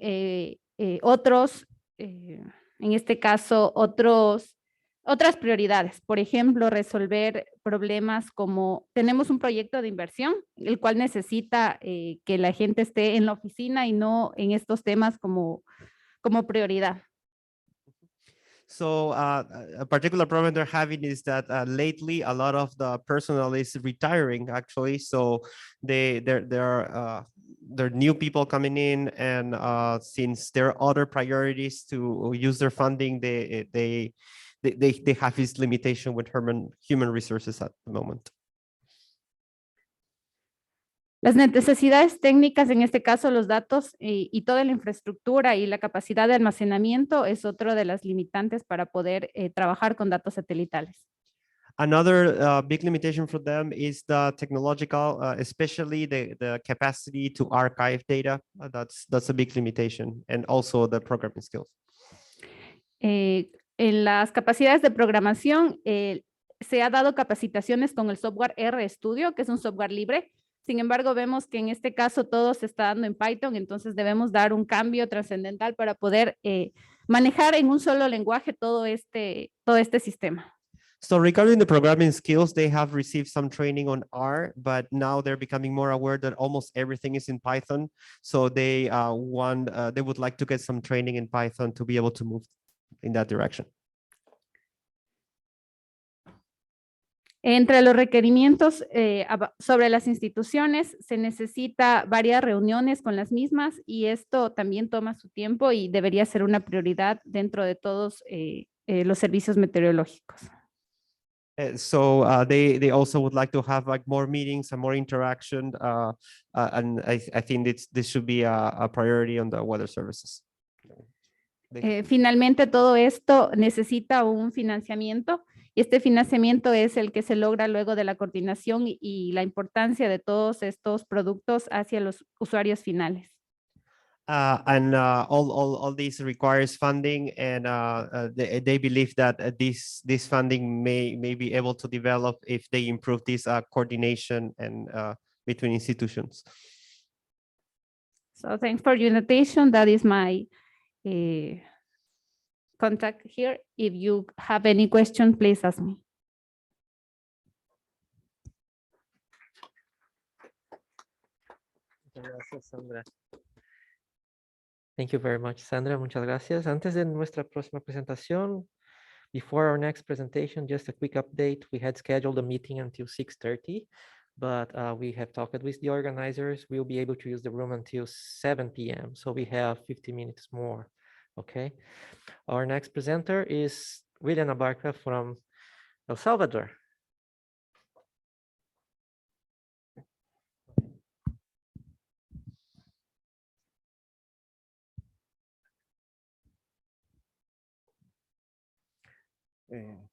otros, en este caso, otras prioridades. Por ejemplo, resolver problemas como tenemos un proyecto de inversión, el cual necesita que la gente esté en la oficina y no en estos temas como prioridad. So a particular problem they're having is that lately a lot of the personnel is retiring actually. So there are new people coming in, and since there are other priorities to use their funding, they have this limitation with human resources at the moment. Las necesidades técnicas, en este caso los datos y toda la infraestructura y la capacidad de almacenamiento es otro de las limitantes para poder trabajar con datos satelitales. Another big limitation for them is the technological, especially the capacity to archive data. That's a big limitation, and also the programming skills. En las capacidades de programación, se ha dado capacitaciones con el software RStudio, que es un software libre. Sin embargo, vemos que en este caso todo se está dando en Python, entonces debemos dar un cambio trascendental para poder manejar en un solo lenguaje todo este sistema. So regarding the programming skills, they have received some training on R, but now they're becoming more aware that almost everything is in Python. So they they would like to get some training in Python to be able to move in that direction. Entre los requerimientos sobre las instituciones, se necesita varias reuniones con las mismas y esto también toma su tiempo y debería ser una prioridad dentro de todos los servicios meteorológicos. So they also would like to have like more meetings and more interaction, and I think this should be a priority on the weather services. Finalmente, todo esto necesita un financiamiento y este financiamiento es el que se logra luego de la coordinación y la importancia de todos estos productos hacia los usuarios finales. All this requires funding, and they believe that this funding may be able to develop if they improve this coordination and between institutions. So thanks for your invitation. That is my contact here. If you have any question, please ask me. Gracias, Sandra. Thank you very much, Sandra. Muchas gracias. Antes de nuestra próxima presentación, before our next presentation, just a quick update. We had scheduled a meeting until 6:30, but we have talked with the organizers. We'll be able to use the room until 7 p.m. So we have 50 minutes more, okay? Our next presenter is William Abarca from El Salvador.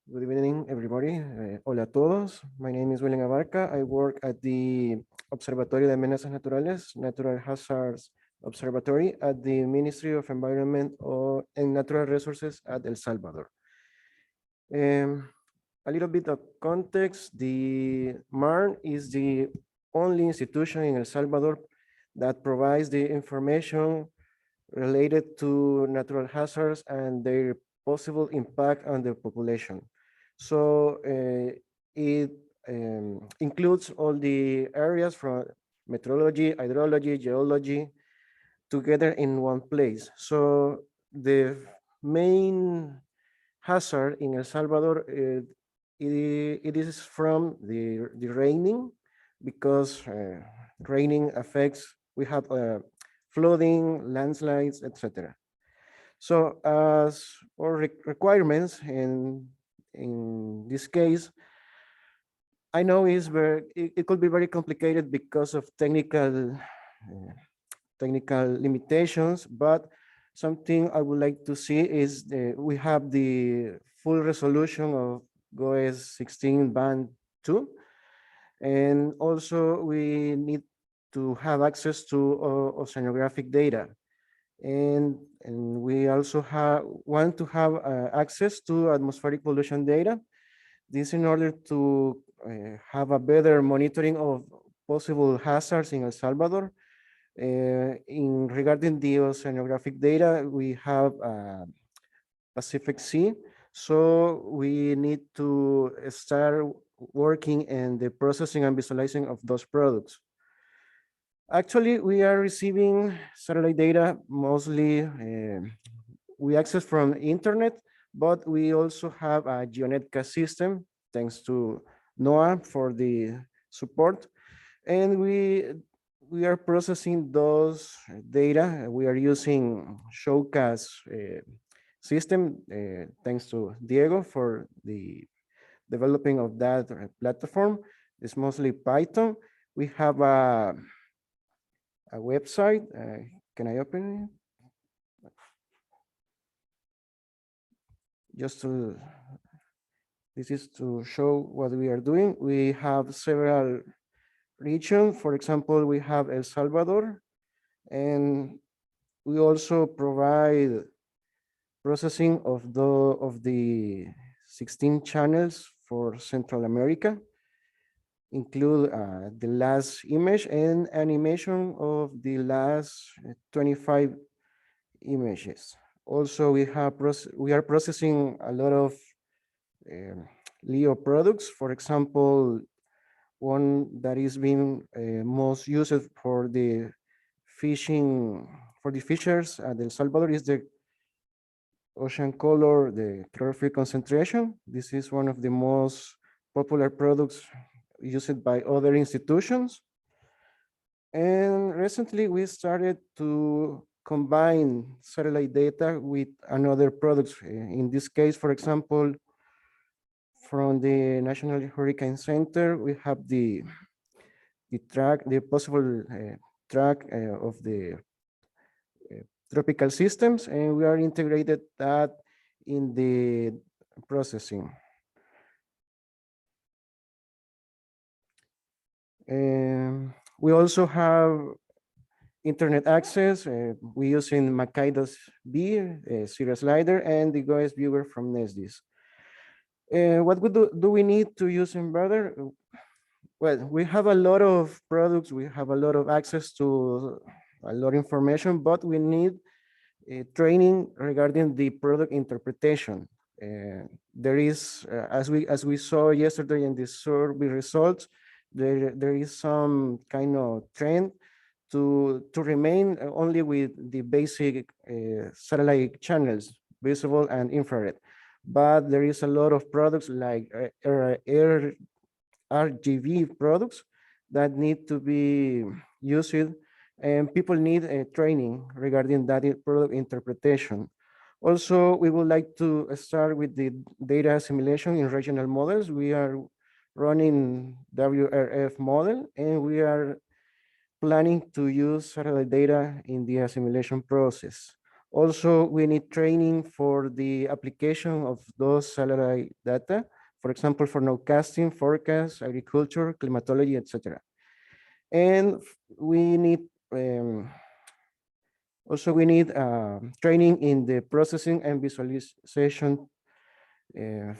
Good evening, everybody. Hola a todos. My name is William Abarca. I work at the Observatorio de Amenazas Naturales, Natural Hazards Observatory at the Ministry of Environment and Natural Resources at El Salvador. A little bit of context, the MARN is the only institution in El Salvador that provides the information related to natural hazards and their possible impact on the population. So it includes all the areas from meteorology, hydrology, geology, together in one place. So the main hazard in El Salvador, it is from the raining, because raining affects, we have flooding, landslides, etc. So as our requirements in this case, I know it could be very complicated because of technical limitations, but something I would like to see is we have the full resolution of GOES 16 band 2, and also we need to have access to oceanographic data. And we also want to have access to atmospheric pollution data. This in order to have a better monitoring of possible hazards in El Salvador. Regarding the oceanographic data, we have Pacific Sea. So we need to start working in the processing and visualizing of those products. Actually, we are receiving satellite data mostly, we access from internet, but we also have a GeoNetCast system, thanks to NOAA for the support. And we are processing those data. We are using Showcast system, thanks to Diego for the developing of that platform. It's mostly Python. We have a website. Can I open it? This is to show what we are doing. We have several regions. For example, we have El Salvador, and we also provide processing of the 16 channels for Central America, include the last image and animation of the last 25 images. Also, we are processing a lot of LEO products. For example, one that is being most used for the fishing, for the fishers at El Salvador is the ocean color, the chlorophyll concentration. This is one of the most popular products used by other institutions. And recently we started to combine satellite data with another products. In this case, for example, from the National Hurricane Center, we have the possible track of the tropical systems, and we are integrated that in the processing. We also have internet access. We using Makaidos B, serial slider, and the GOES viewer from NESDIS. What do we need to use Embedder? Well, we have a lot of products. We have a lot of access to a lot of information, but we need training regarding the product interpretation. There is, as we saw yesterday in the survey results, there is some kind of trend to remain only with the basic satellite channels, visible and infrared. But there is a lot of products like RGB products that need to be used, and people need training regarding that product interpretation. Also, we would like to start with the data assimilation in regional models. We are running WRF model, and we are planning to use satellite data in the assimilation process. Also, we need training for the application of those satellite data, for example, for nowcasting, forecast, agriculture, climatology, etc. And we need also training in the processing and visualization.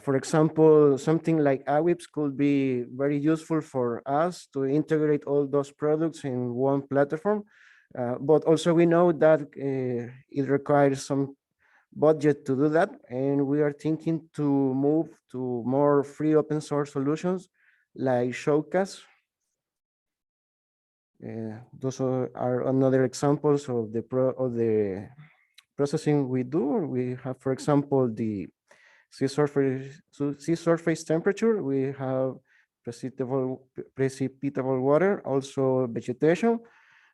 For example, something like AWIPS could be very useful for us to integrate all those products in one platform. But also we know that it requires some budget to do that. And we are thinking to move to more free open source solutions like Showcase. Those are another examples of the processing we do. We have, for example, the sea surface temperature. We have precipitable water, also vegetation.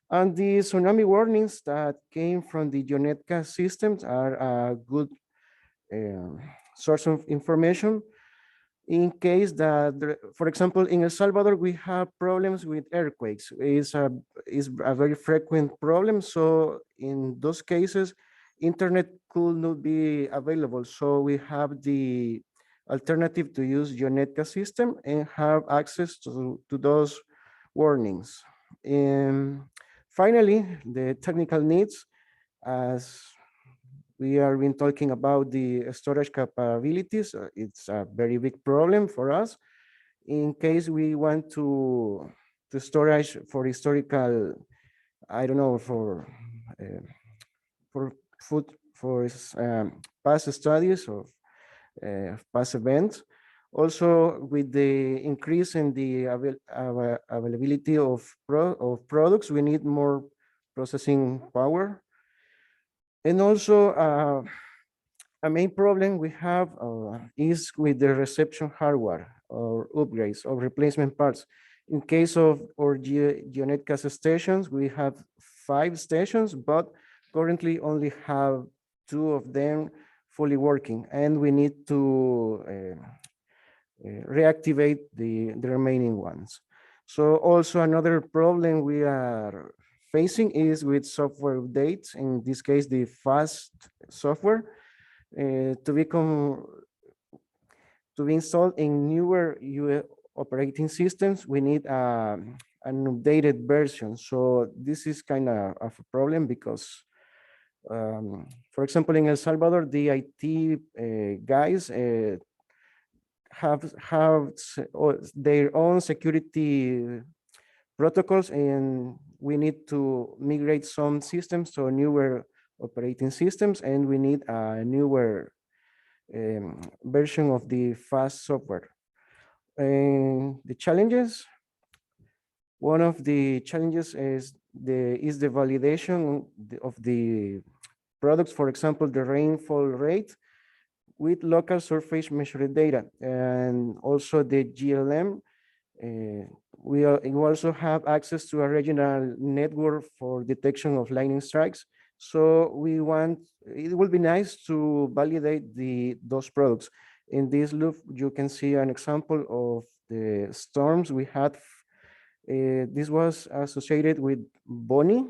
And the tsunami warnings that came from the GeoNetCast systems are a good source of information in case that, for example, in El Salvador, we have problems with earthquakes. It's a very frequent problem. So in those cases, internet could not be available. So we have the alternative to use GeoNetCast system and have access to those warnings. And finally, the technical needs, as we have been talking about the storage capabilities. It's a very big problem for us. In case we want to storage for historical, I don't know, for past studies of past events. Also, with the increase in the availability of products, we need more processing power. And also, a main problem we have is with the reception hardware or upgrades or replacement parts. In case of our GeoNetCast stations, we have 5 stations, but currently only have 2 of them fully working, and we need to reactivate the remaining ones. So also another problem we are facing is with software updates. In this case, the fast software to be installed in newer operating systems. We need an updated version. So this is kind of a problem because For example, in El Salvador, the IT guys have their own security protocols, and we need to migrate some systems to newer operating systems, and we need a newer version of the fast software. And the challenges, one of the challenges is the validation of the products, for example, the rainfall rate with local surface measured data, and also the GLM. We also have access to a regional network for detection of lightning strikes. So it will be nice to validate those products. In this loop, you can see an example of the storms we had. This was associated with Bonnie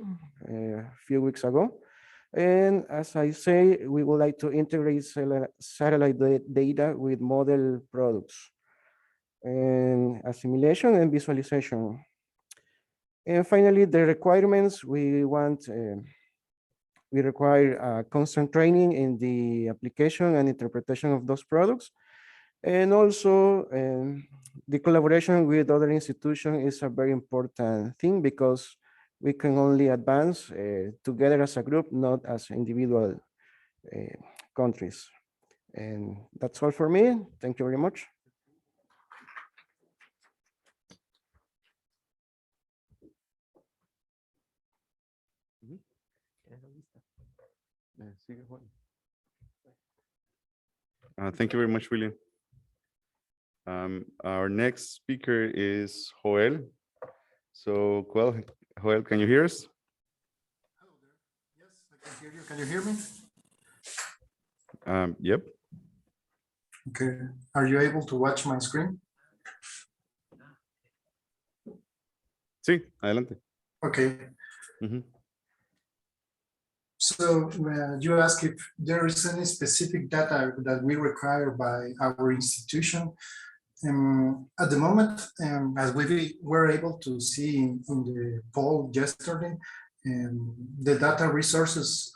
a few weeks ago. And as I say, we would like to integrate satellite data with model products and assimilation and visualization. And finally, the requirements, we require constant training in the application and interpretation of those products. And also the collaboration with other institutions is a very important thing, because we can only advance together as a group, not as individual countries. And that's all for me. Thank you very much. Thank you very much, William. Our next speaker is Joel. So, Joel, can you hear us? Hello there. Yes, I can hear you. Can you hear me? Yep. Okay. Are you able to watch my screen? Sí, adelante. Okay. So you ask if there is any specific data that we require by our institution. At the moment, as we were able to see in the poll yesterday, the data resources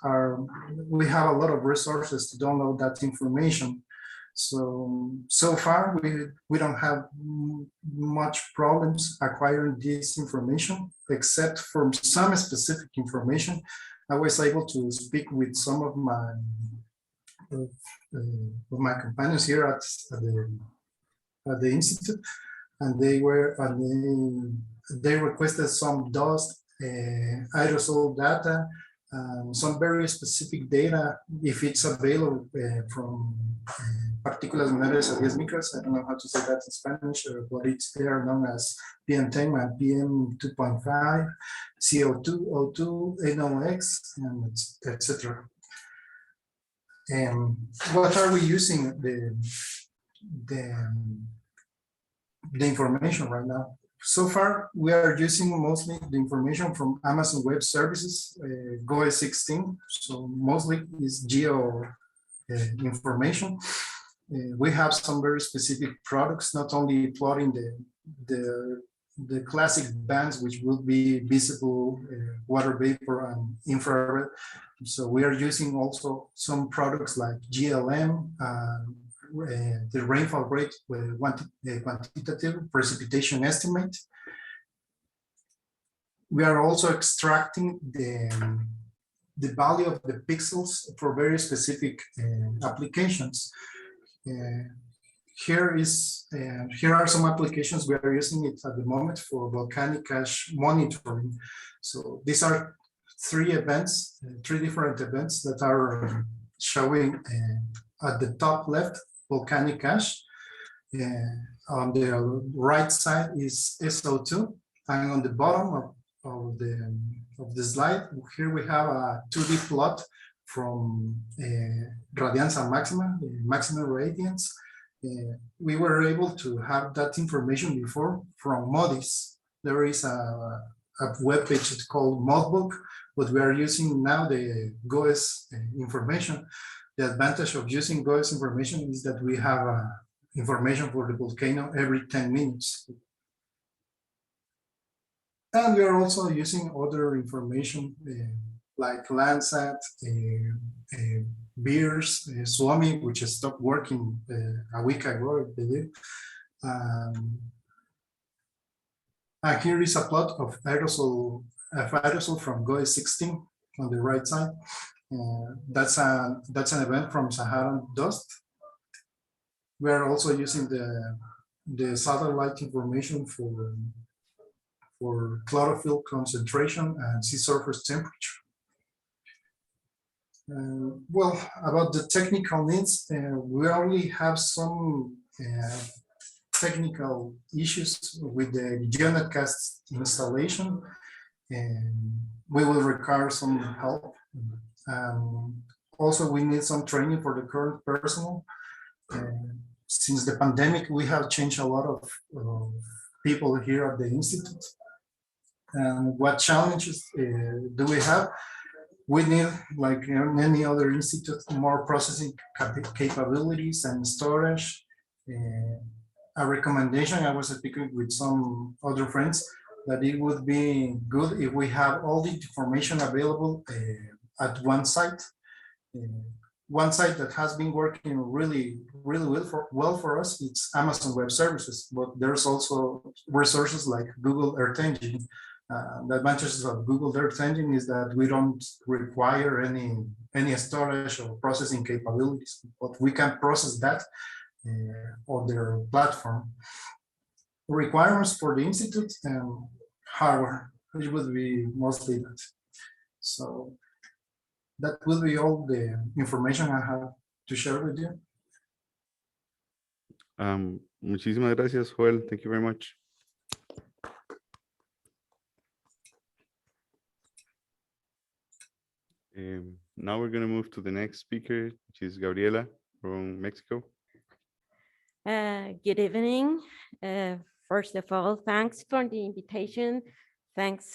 we have a lot of resources to download that information. So far, we don't have much problems acquiring this information, except for some specific information. I was able to speak with some of my companions here at the institute, and they requested some dust, aerosol data, some very specific data, if it's available from partículas menores a 10 micros. I don't know how to say that in Spanish, but they are known as PM10 and PM2.5, CO2, O2, NOx, and etc. What are we using the information right now? So far, we are using mostly the information from Amazon Web Services, GOES 16. So mostly is geo information. We have some very specific products, not only plotting the classic bands, which will be visible, water vapor, and infrared. So we are using also some products like GLM, the rainfall rate, quantitative precipitation estimate. We are also extracting the value of the pixels for very specific applications. Here are some applications we are using it at the moment for volcanic ash monitoring. So these are three different events that are showing at the top left, volcanic ash. On the right side is SO2, and on the bottom of the slide, here we have a 2D plot from radianza maxima, the maximum radiance. We were able to have that information before from MODIS. There is a web page called Modbook, but we are using now the GOES information. The advantage of using GOES information is that we have information for the volcano every 10 minutes. And we are also using other information like Landsat, Beers, Suomi, which has stopped working a week ago, I believe. And here is a plot of aerosol from GOE 16 on the right side. That's an event from Saharan dust. We are also using the satellite information for chlorophyll concentration and sea surface temperature. Well, about the technical needs, we only have some technical issues with the GeoNetcast installation, and we will require some help. Also, we need some training for the current personnel. Since the pandemic, we have changed a lot of people here at the Institute. And what challenges do we have? We need, like many other institutes, more processing capabilities and storage. A recommendation, I was speaking with some other friends, that it would be good if we have all the information available at one site. One site that has been working really well for us, it's Amazon Web Services, but there's also resources like Google Earth Engine. The advantages of Google Earth Engine is that we don't require any storage or processing capabilities, but we can process that on their platform. Requirements for the Institute and hardware, which would be mostly that. So that will be all the information I have to share with you. Muchísimas gracias, Joel. Thank you very much. Now we're going to move to the next speaker, which is Gabriela from Mexico. Good evening. First of all, thanks for the invitation. Thanks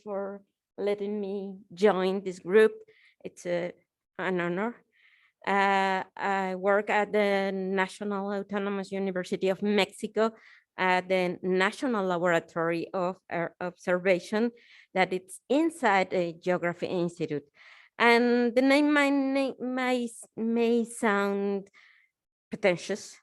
for letting me join this group. It's an honor. I work at the National Autonomous University of Mexico at the National Laboratory of Observation that it's inside the Geography Institute. And the name may sound pretentious.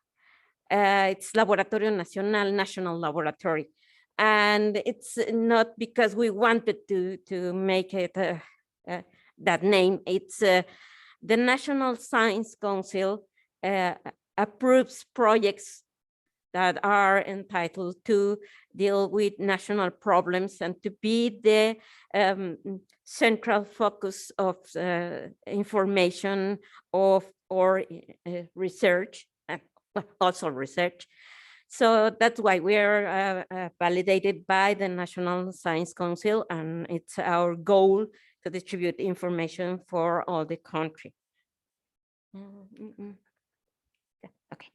It's Laboratorio Nacional, National Laboratory. And it's not because we wanted to make it that name. It's the National Science Council approves projects that are entitled to deal with national problems and to be the central focus of information or research, also research. So that's why we are validated by the National Science Council, and it's our goal to distribute information for all the country. Okay.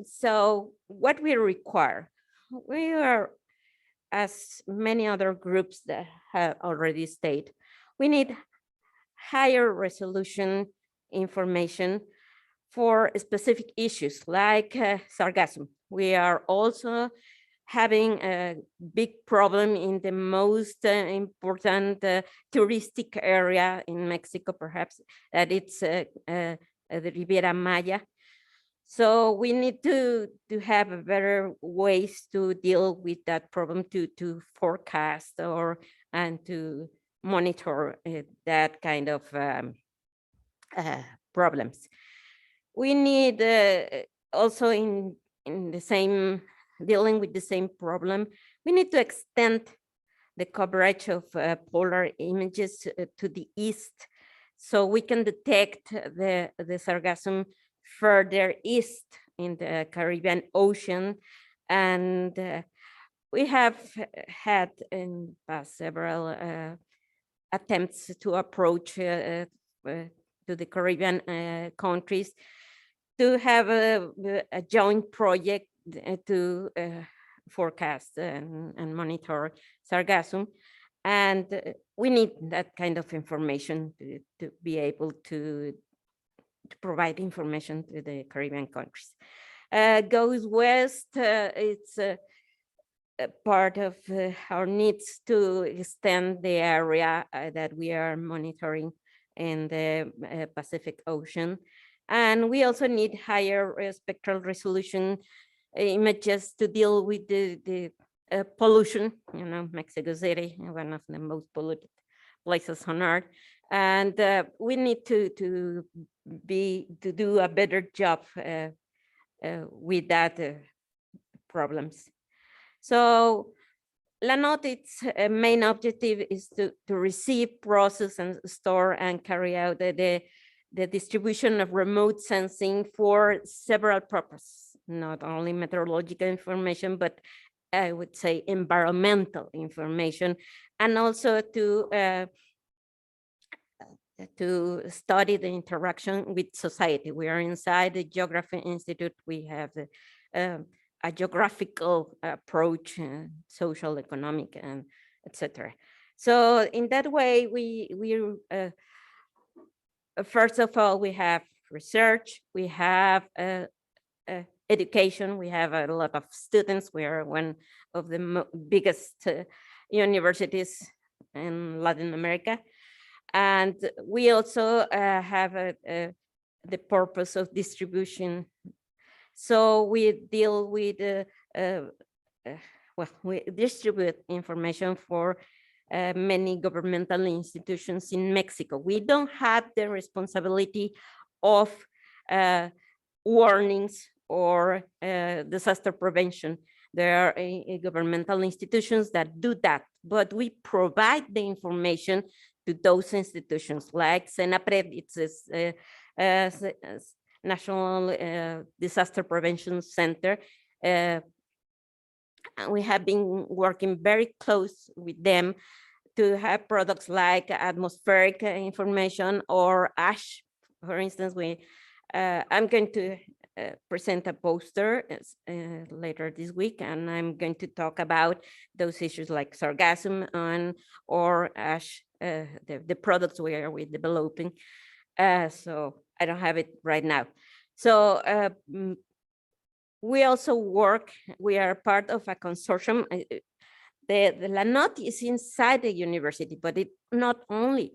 So what we require, we are, as many other groups that have already stated, we need higher resolution information for specific issues like sargassum. We are also having a big problem in the most important touristic area in Mexico, perhaps, that it's the Riviera Maya. So we need to have better ways to deal with that problem, to forecast and to monitor that kind of problems. We need also in the same, dealing with the same problem, we need to extend the coverage of polar images to the east, so we can detect the sargassum further east in the Caribbean Ocean. And we have had in past several attempts to approach to the Caribbean countries to have a joint project to forecast and monitor sargassum. And we need that kind of information to be able to provide information to the Caribbean countries. Goes west, it's part of our needs to extend the area that we are monitoring in the Pacific Ocean. And we also need higher spectral resolution images to deal with the pollution. You know, Mexico City, one of the most polluted places on Earth. And we need to do a better job with that problems. So LANOT, its main objective is to receive, process, and store and carry out the distribution of remote sensing for several purposes, not only meteorological information, but I would say environmental information, and also to study the interaction with society. We are inside the Geography Institute. We have a geographical approach, social, economic, and etc. So in that way, we first of all, we have research, we have education, we have a lot of students. We are one of the biggest universities in Latin America. And we also have the purpose of distribution. So we deal with, well, we distribute information for many governmental institutions in Mexico. We don't have the responsibility of warnings or disaster prevention. There are governmental institutions that do that, but we provide the information to those institutions like SENAPRED, it's National Disaster Prevention Center. We have been working very close with them to have products like atmospheric information or ash. For instance, I'm going to present a poster later this week, and I'm going to talk about those issues like sargassum or ash, the products we're developing. So I don't have it right now. So we also work, we are part of a consortium. The LANOT is inside the university, but it not only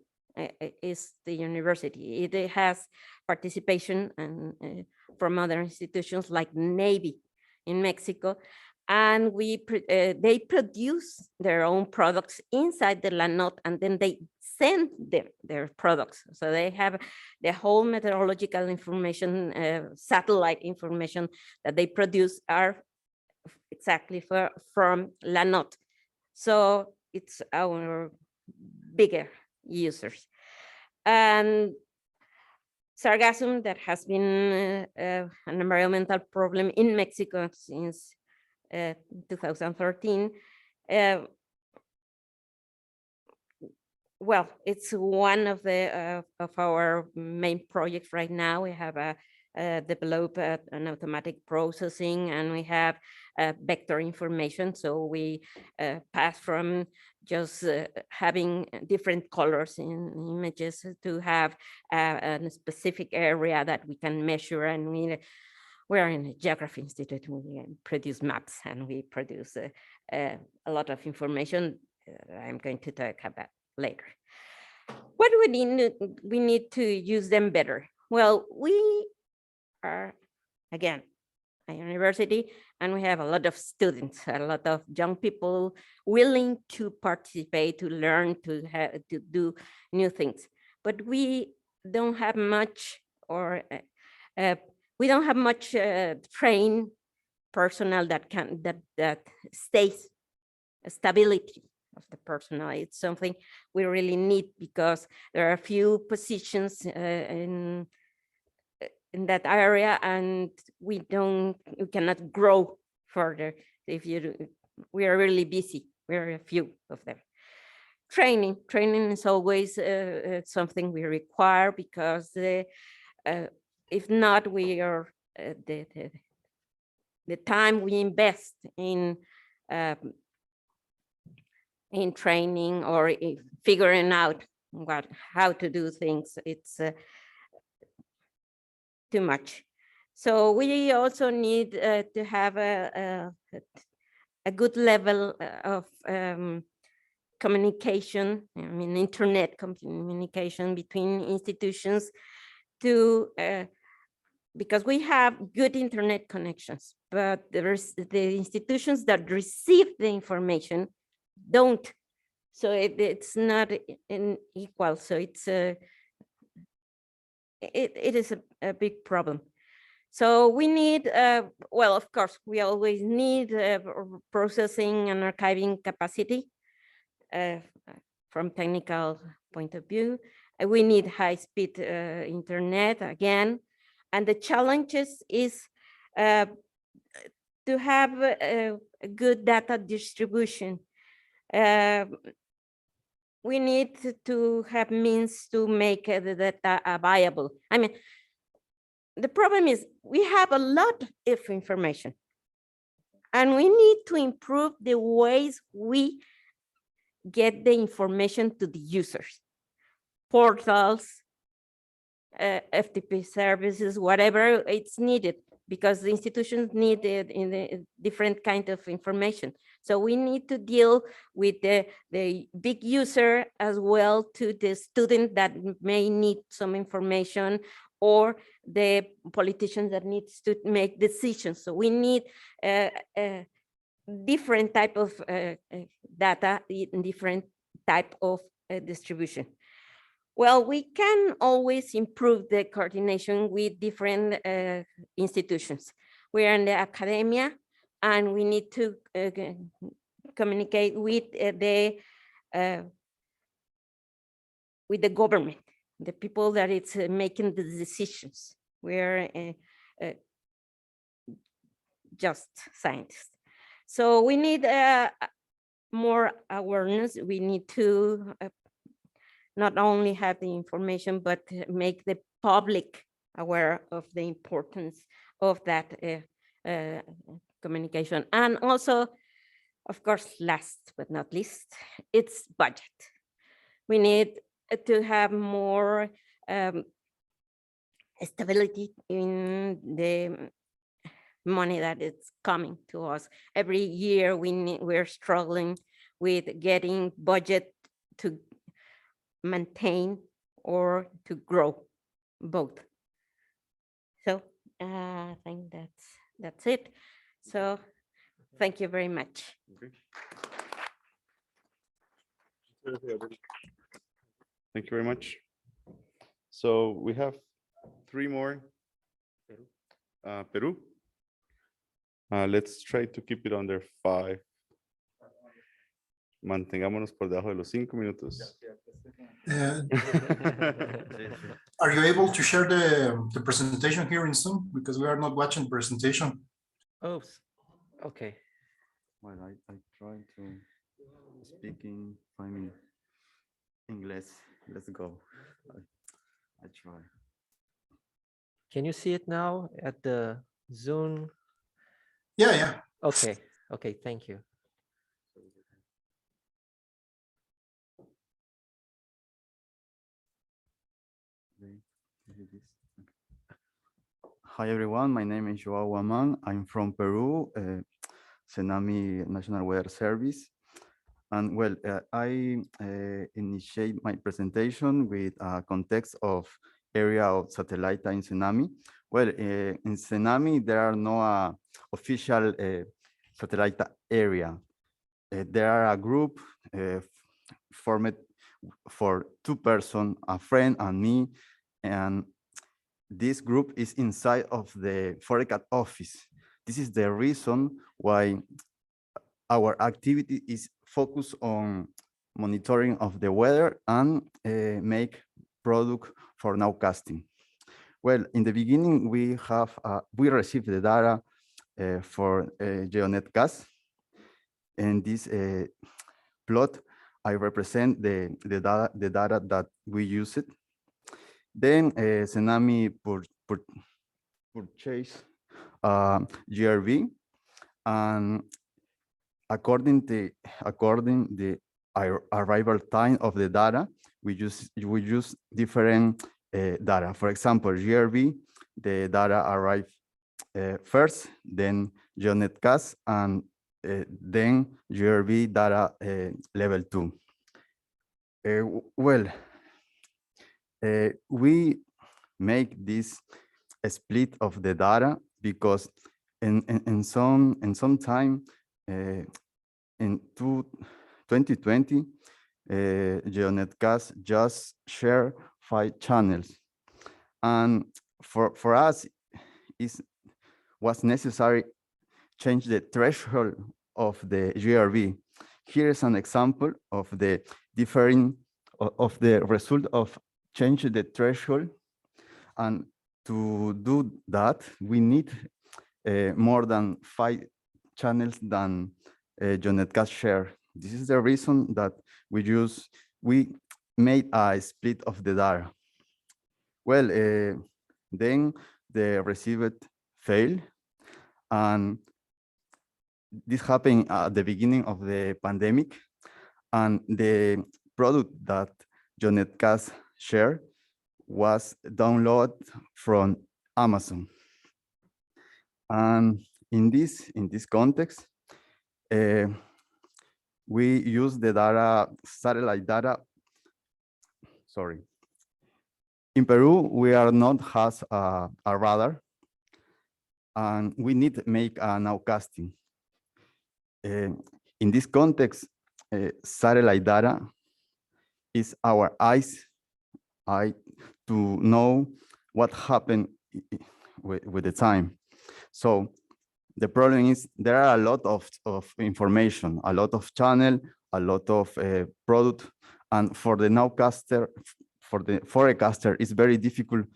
is the university, it has participation and from other institutions like Navy in Mexico. And they produce their own products inside the LANOT, and then they send their products. So they have the whole meteorological information, satellite information that they produce are exactly from LANOT. So it's our bigger users. And sargassum, that has been an environmental problem in Mexico since 2013. Well, it's one of our main projects right now. We have developed an automatic processing, and we have vector information. So we pass from just having different colors in images to have a specific area that we can measure. And we're in a Geography Institute. We produce maps, and we produce a lot of information I'm going to talk about later. What do we need? We need to use them better. Well, we are, again, a university, and we have a lot of students, a lot of young people willing to participate, to learn, to do new things. But we don't have much, or we don't have much trained personnel that stays stability of the personnel. It's something we really need, because there are a few positions in that area, and we cannot grow further. If we are really busy. We are a few of them. Training is always something we require, because if not, we are the time we invest in training or figuring out how to do things, it's too much. So we also need to have a a good level of communication, I mean, internet communication between institutions to, because we have good internet connections, but the institutions that receive the information don't. So it's not equal. So it's it is a big problem. So we need, well, of course, we always need processing and archiving capacity from technical point of view. We need high-speed internet again. And the challenges is to have a good data distribution. We need to have means to make the data viable. I mean, the problem is we have a lot of information and we need to improve the ways we get the information to the users. Portals, FTP services, whatever it's needed, because the institutions need it in the different kind of information. So we need to deal with the big user as well to the student that may need some information, or the politicians that needs to make decisions. So we need different type of data in different type of distribution. Well, we can always improve the coordination with different institutions. We are in the academia, and we need to communicate with the government, the people that it's making the decisions. We're just scientists. So we need more awareness. We need to not only have the information, but make the public aware of the importance of that communication. And also, of course, last but not least, it's budget. We need to have more stability in the money that is coming to us. Every year we're struggling with getting budget to maintain or to grow both. So I think that's it. So thank you very much. Thank you very much. So we have 3 more. Peru. Let's try to keep it under 5. Mantengámonos por debajo de los 5 minutos. Are you able to share the presentation here in Zoom? Because we are not watching the presentation. Oh, okay. Well, I try to speak in 5 minutes. English, let's go. I try. Can you see it now at the Zoom? Yeah. Okay, thank you. Hi everyone, my name is Joao Guaman. I'm from Peru, Senami National Weather Service. And well, I initiate my presentation with a context of area of satellite in tsunami. Well, in tsunami, there are no official satellite area. There are a group formed for 2 persons, a friend and me, and this group is inside of the forecast office. This is the reason why our activity is focused on monitoring of the weather and make product for nowcasting. Well, in the beginning, we received the data for GeoNetCast. In this plot, I represent the data that we use it. Then Tsunami purchased GRV, and according the arrival time of the data, we use different data. For example, GRV, the data arrived first, then GeoNetCast, and then GRV data level 2. Well, we make this split of the data because in some time in 2020, GeoNetCast just share 5 channels, and for us it was necessary change the threshold of the GRV. Here is an example of the differing of the result of change the threshold, and to do that we need more than 5 channels than GeoNetCast share. This is the reason that we made a split of the data. Well, then the receiver failed, and this happened at the beginning of the pandemic, and the product that GeoNetCast shared was downloaded from Amazon. And in this context, we use the data, satellite data. Sorry. In Peru, we are not has a radar, and we need to make a nowcasting. In this context, satellite data is our eyes to know what happened with the time. So the problem is there are a lot of information, a lot of channel, a lot of product, and for the nowcaster, for the forecaster, it's very difficult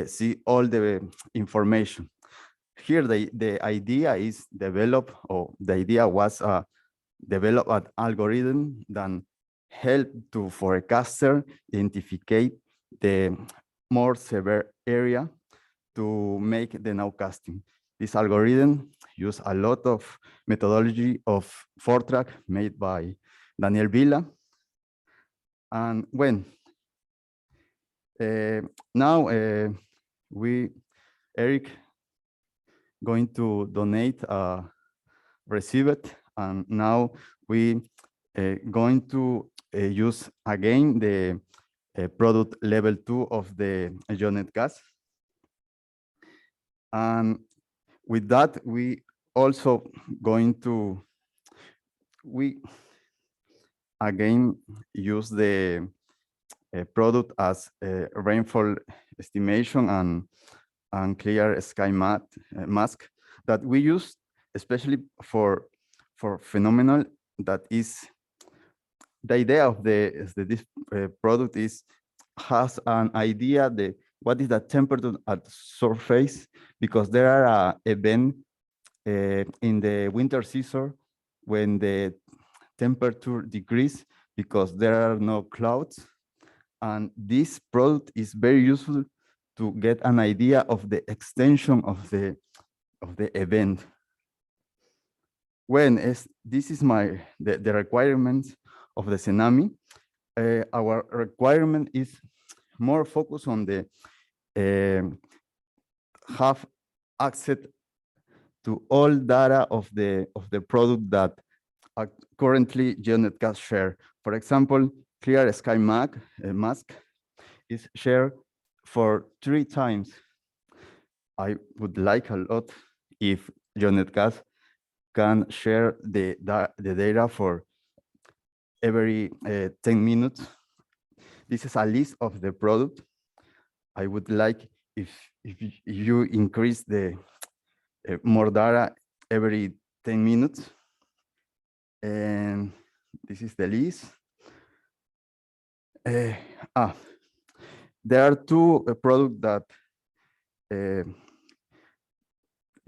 see all the information. Here, the idea is develop, or the idea was develop an algorithm that help to forecaster identify the more severe area to make the nowcasting. This algorithm use a lot of methodology of Fortrack made by Daniel Villa. And when now Eric going to donate receive it, and now we going to use again the product level 2 of the GeoNetCast. And with that, we also going to again use the product as a rainfall estimation and clear sky mask that we use especially for phenomenal that is the idea of this product is has an idea the what is the temperature at surface, because there are events in the winter season when the temperature decrease because there are no clouds, and this product is very useful to get an idea of the extension of the event. When this is the requirements of the tsunami, our requirement is more focused on the have access to all data of the product that currently GeoNetCast share. For example, clear sky mask is shared for 3 times. I would like a lot if GeoNetCast can share the data for every 10 minutes. This is a list of the product. I would like if you increase the more data every 10 minutes. And this is the list. There are 2 products that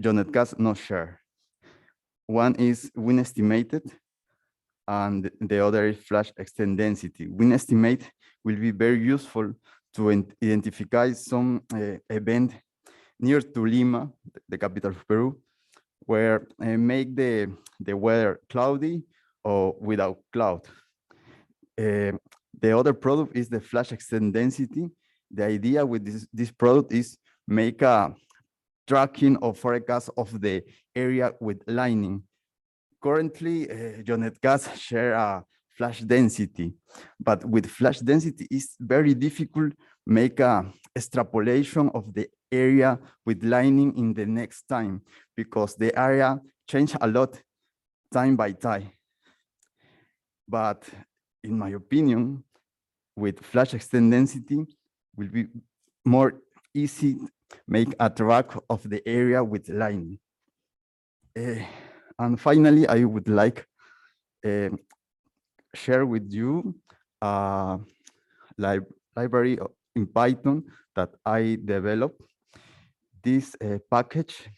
GeoNetCast not share. One is wind estimated, and the other is flash extent density. Wind estimate will be very useful to identify some event near to Lima, the capital of Peru, where make the weather cloudy or without cloud. The other product is the flash extent density. The idea with this product is make a tracking or forecast of the area with lightning. currently, Jonet gas share a flash density, but with flash density, it's very difficult make a extrapolation of the area with lining in the next time because the area change a lot time by time. But in my opinion, with flash extend density will be more easy make a track of the area with lining. And finally, I would like share with you a library in Python that I developed. This package,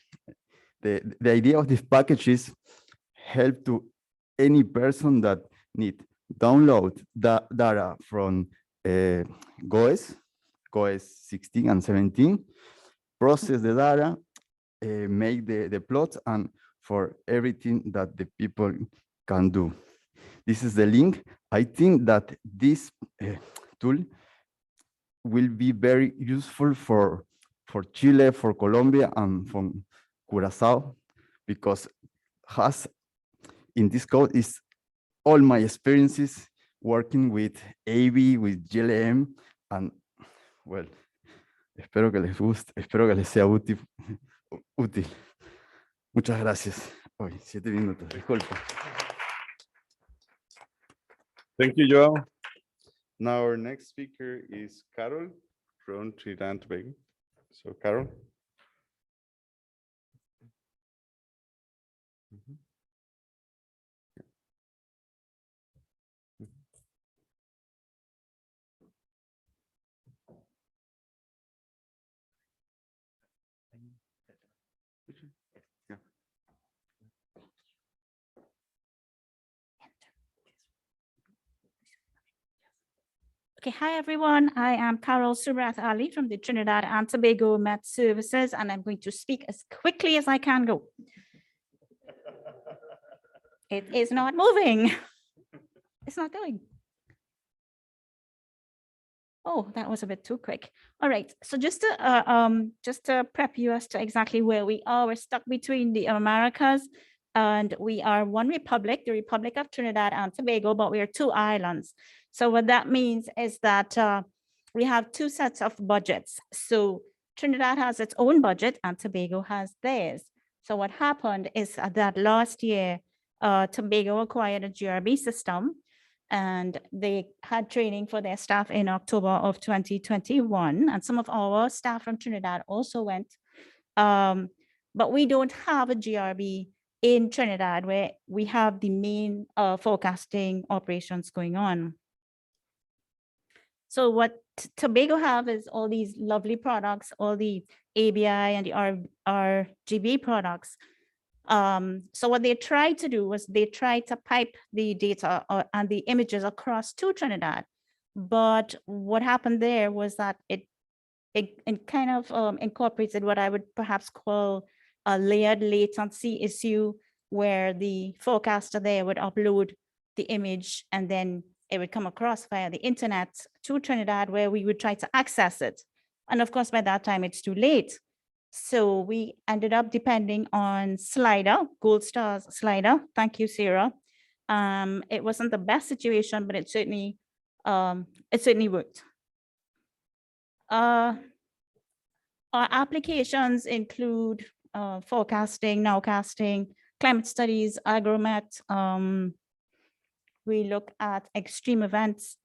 the idea of this package is help to any person that need download data from GOES 16 and 17, process the data, make the plots, and for everything that the people can do. This is the link. I think that this tool will be very useful for Chile, for Colombia, and from Curacao, because has in this code is all my experiences working with AV, with GLM, and well, espero que les guste, espero que les sea útil. Muchas gracias. Hoy, 7 minutos, disculpa. Thank you, Joao. Now our next speaker is Carol from Trinidad and Tobago. So Carol. Okay, hi everyone. I am Carol Subrath Ali from the Trinidad and Tobago Met Services, and I'm going to speak as quickly as I can go. It is not moving. It's not going. Oh, that was a bit too quick. All right, so just to prep you as to exactly where we are, we're stuck between the Americas, and we are one republic, the Republic of Trinidad and Tobago, but we are 2 islands. So what that means is that we have 2 sets of budgets. So Trinidad has its own budget and Tobago has theirs. So what happened is that last year, Tobago acquired a GRB system, and they had training for their staff in October of 2021. And some of our staff from Trinidad also went. But we don't have a GRB in Trinidad where we have the main forecasting operations going on. So what Tobago have is all these lovely products, all the ABI and the RGB products. So what they tried to do was they tried to pipe the data and the images across to Trinidad. But what happened there was that it kind of incorporated what I would perhaps call a layered latency issue, where the forecaster there would upload the image and then it would come across via the internet to Trinidad, where we would try to access it. And of course, by that time, it's too late. So we ended up depending on Slider, Gold Star's Slider. Thank you, Sarah. It wasn't the best situation, but it certainly worked. Our applications include forecasting, nowcasting, climate studies, agromet. We look at extreme events,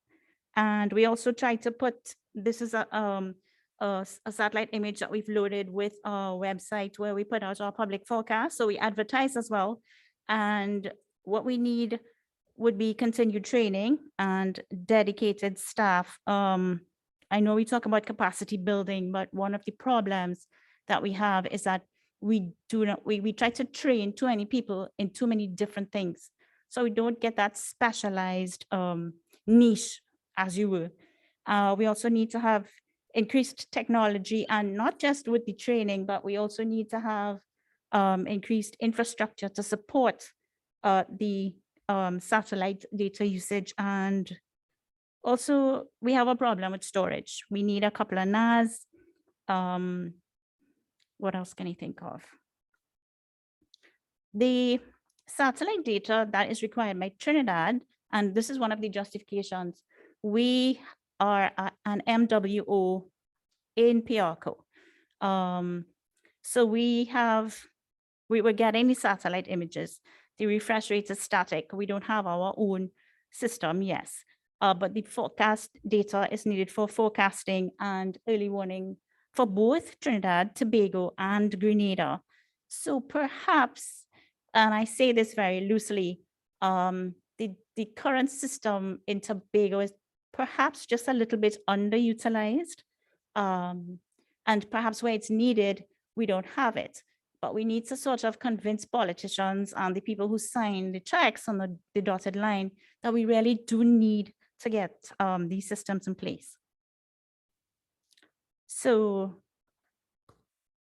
and we also try to put, this is a satellite image that we've loaded with our website where we put out our public forecast. So we advertise as well. And what we need would be continued training and dedicated staff. I know we talk about capacity building, but one of the problems that we have is that we try to train too many people in too many different things. So we don't get that specialized niche as you were. We also need to have increased technology, and not just with the training, but we also need to have increased infrastructure to support the satellite data usage. And also we have a problem with storage. We need a couple of NAS. What else can I think of? The satellite data that is required by Trinidad, and this is one of the justifications, we are an MWO in PRCO. So we were getting the satellite images. The refresh rate is static. We don't have our own system, yes. But the forecast data is needed for forecasting and early warning for both Trinidad, Tobago, and Grenada. So perhaps, and I say this very loosely, the current system in Tobago is perhaps just a little bit underutilized. And perhaps where it's needed, we don't have it. But we need to sort of convince politicians and the people who sign the checks on the dotted line that we really do need to get these systems in place. So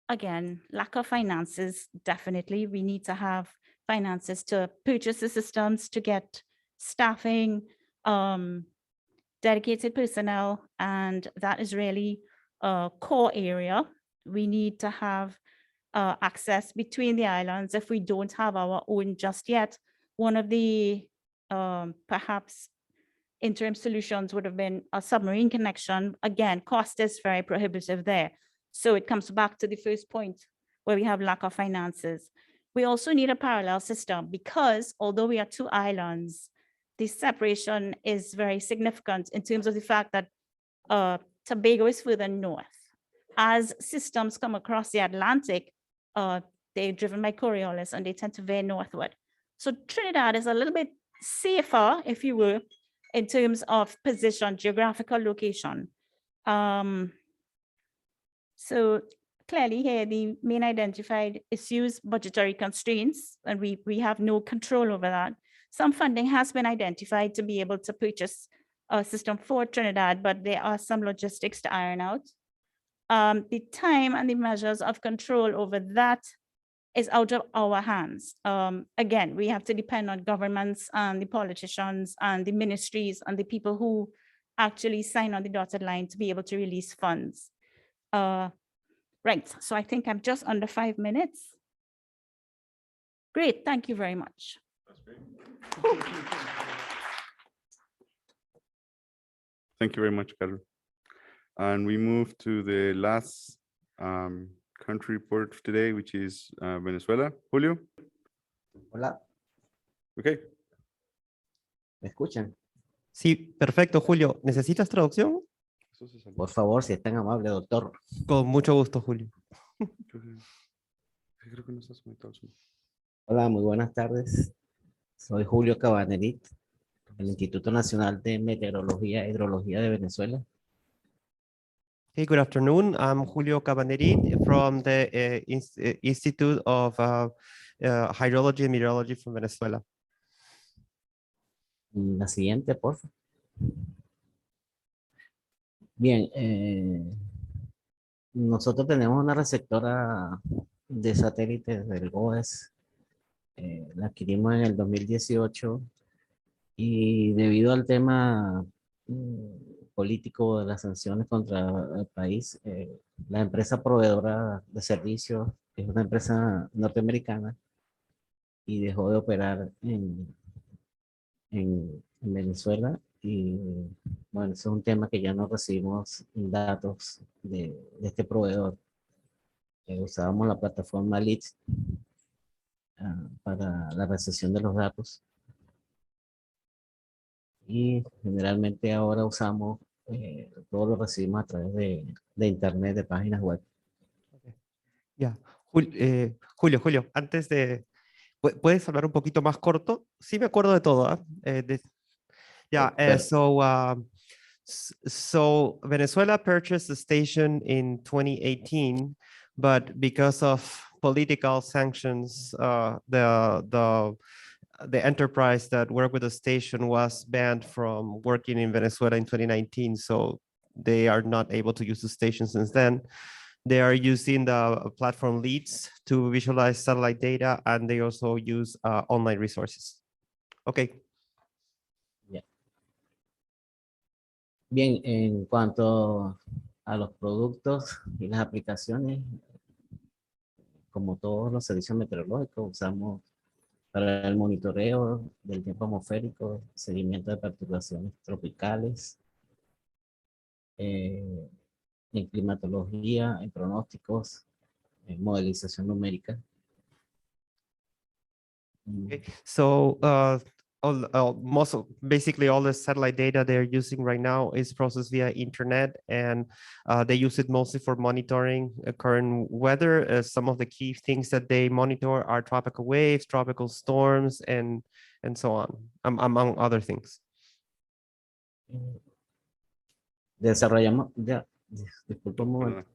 again, lack of finances, definitely. We need to have finances to purchase the systems, to get staffing, dedicated personnel, and that is really a core area. We need to have access between the islands if we don't have our own just yet. One of the perhaps interim solutions would have been a submarine connection. Again, cost is very prohibitive there. So it comes back to the first point where we have lack of finances. We also need a parallel system because although we are two islands, the separation is very significant in terms of the fact that Tobago is further north. As systems come across the Atlantic, they're driven by Coriolis and they tend to veer northward. So Trinidad is a little bit safer, if you will, in terms of position, geographical location. So clearly here, the main identified issues, budgetary constraints, and we have no control over that. Some funding has been identified to be able to purchase a system for Trinidad, but there are some logistics to iron out. The time and the measures of control over that is out of our hands. Again, we have to depend on governments and the politicians and the ministries and the people who actually sign on the dotted line to be able to release funds. Right, so I think I'm just under 5 minutes. Great, thank you very much. That's great. Thank you very much, Carol. And we move to the last country report of today, which is Venezuela. Julio? Hola, Okay. ¿me escuchan? Sí, perfecto, Julio. ¿Necesitas traducción? Por favor, si es tan amable, doctor. Con mucho gusto, Julio. Creo que no estás conectado. Hola, muy buenas tardes. Soy Julio Cabanerit, del Instituto Nacional de Meteorología e Hidrología de Venezuela. Hey, good afternoon. I'm Julio Cabanerit from the Institute of Hydrology and Meteorology from Venezuela. La siguiente, por favor. Bien, nosotros tenemos una receptora de satélites del GOES. La adquirimos en el 2018 y debido al tema político de las sanciones contra el país, la empresa proveedora de servicios es una empresa norteamericana y dejó de operar en Venezuela. Y bueno, eso es un tema que ya no recibimos datos de este proveedor. Usábamos la plataforma Leads para la recepción de los datos. Y generalmente ahora usamos, todo lo recibimos a través de internet, de páginas web. Ya, Julio, antes de... ¿Puedes hablar un poquito más corto? Sí me acuerdo de todo. So Venezuela purchased the station in 2018, but because of political sanctions, the enterprise that worked with the station was banned from working in Venezuela in 2019. So they are not able to use the station since then. They are using the platform Leads to visualize satellite data, and they also use online resources. Okay. Bien, en cuanto a los productos y las aplicaciones, como todos los servicios meteorológicos, usamos para el monitoreo del tiempo atmosférico, seguimiento de perturbaciones tropicales, en climatología, en pronósticos, en modelización numérica. Okay. So basically all the satellite data they're using right now is processed via internet, and they use it mostly for monitoring current weather. Some of the key things that they monitor are tropical waves, tropical storms, and so on, among other things. Desarrollamos, disculpa un momento.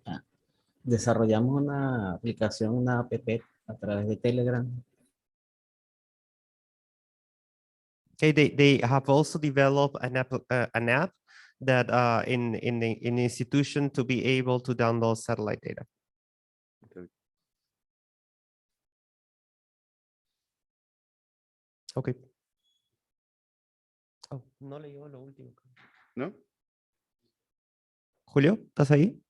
Desarrollamos una aplicación, una app a través de Telegram. Okay, they have also developed an app that in the institution to be able to download satellite data. Okay. Oh, no leyó lo último. ¿No? Julio, ¿estás ahí?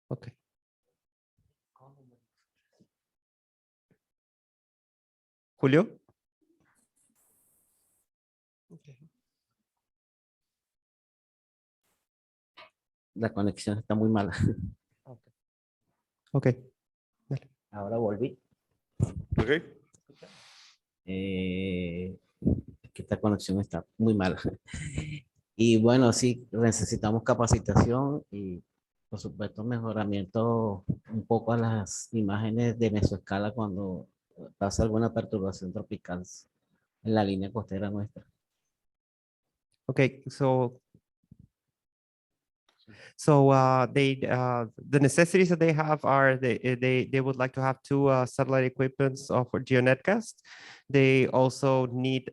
Okay. Julio. Okay. La conexión está muy mala. Okay. Ahora volví. Okay. Que esta conexión está muy mala. Y bueno, sí, necesitamos capacitación y por supuesto mejoramiento un poco a las imágenes de mesoescala cuando pasa alguna perturbación tropical en la línea costera nuestra. Okay, so the necessities that they have are they would like to have two satellite equipments for GeoNetcast. They also need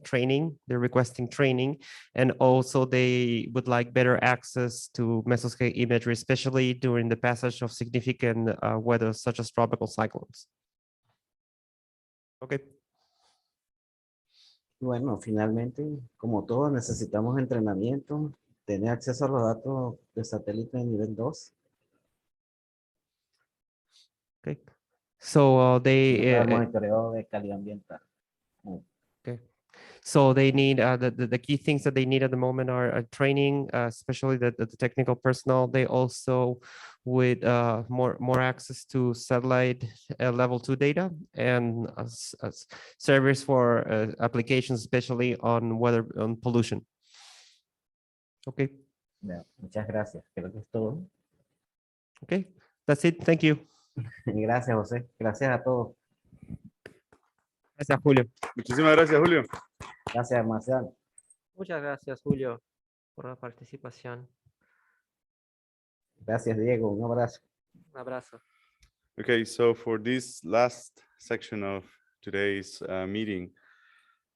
training. They're requesting training, and also they would like better access to mesoscale imagery, especially during the passage of significant weather such as tropical cyclones. Okay. Bueno, finalmente, como todo, necesitamos entrenamiento, tener acceso a los datos de satélite de nivel 2. Okay. So monitoreo de calidad ambiental. Okay. So they need the key things that they need at the moment are training, especially the technical personnel. They also with more access to satellite level 2 data and servers for applications, especially on weather, on pollution. Okay. Yeah, muchas gracias. Creo que es todo. Okay, that's it. Thank you. Gracias, José. Gracias a todos. Gracias, Julio. Muchísimas gracias, Julio. Gracias, Marcial. Muchas gracias, Julio, por la participación. Gracias, Diego. Un abrazo. Un abrazo. Okay, so for this last section of today's meeting,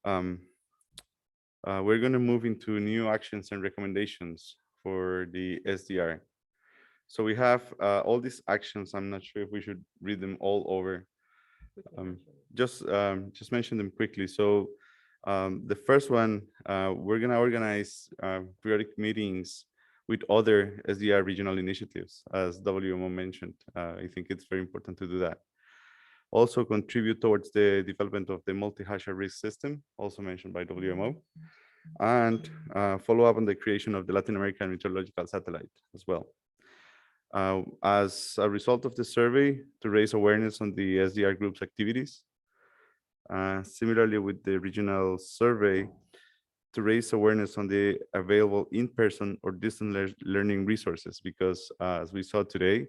we're going to move into new actions and recommendations for the SDR. So we have all these actions. I'm not sure if we should read them all over. Just mention them quickly. So the first one, we're going to organize periodic meetings with other SDR regional initiatives, as WMO mentioned. I think it's very important to do that. Also contribute towards the development of the multi-hazard risk system, also mentioned by WMO, and follow up on the creation of the Latin American meteorological satellite as well. As a result of the survey, to raise awareness on the SDR group's activities. Similarly with the regional survey, to raise awareness on the available in-person or distance learning resources, because as we saw today,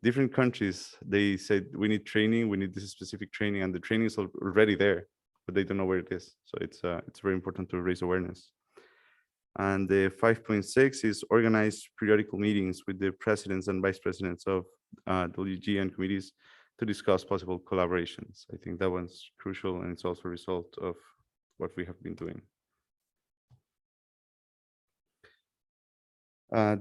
different countries, they said we need training, we need this specific training, and the training is already there, but they don't know where it is. So it's very important to raise awareness. And the 5.6 is organize periodical meetings with the presidents and vice presidents of WG and committees to discuss possible collaborations. I think that one's crucial, and it's also a result of what we have been doing.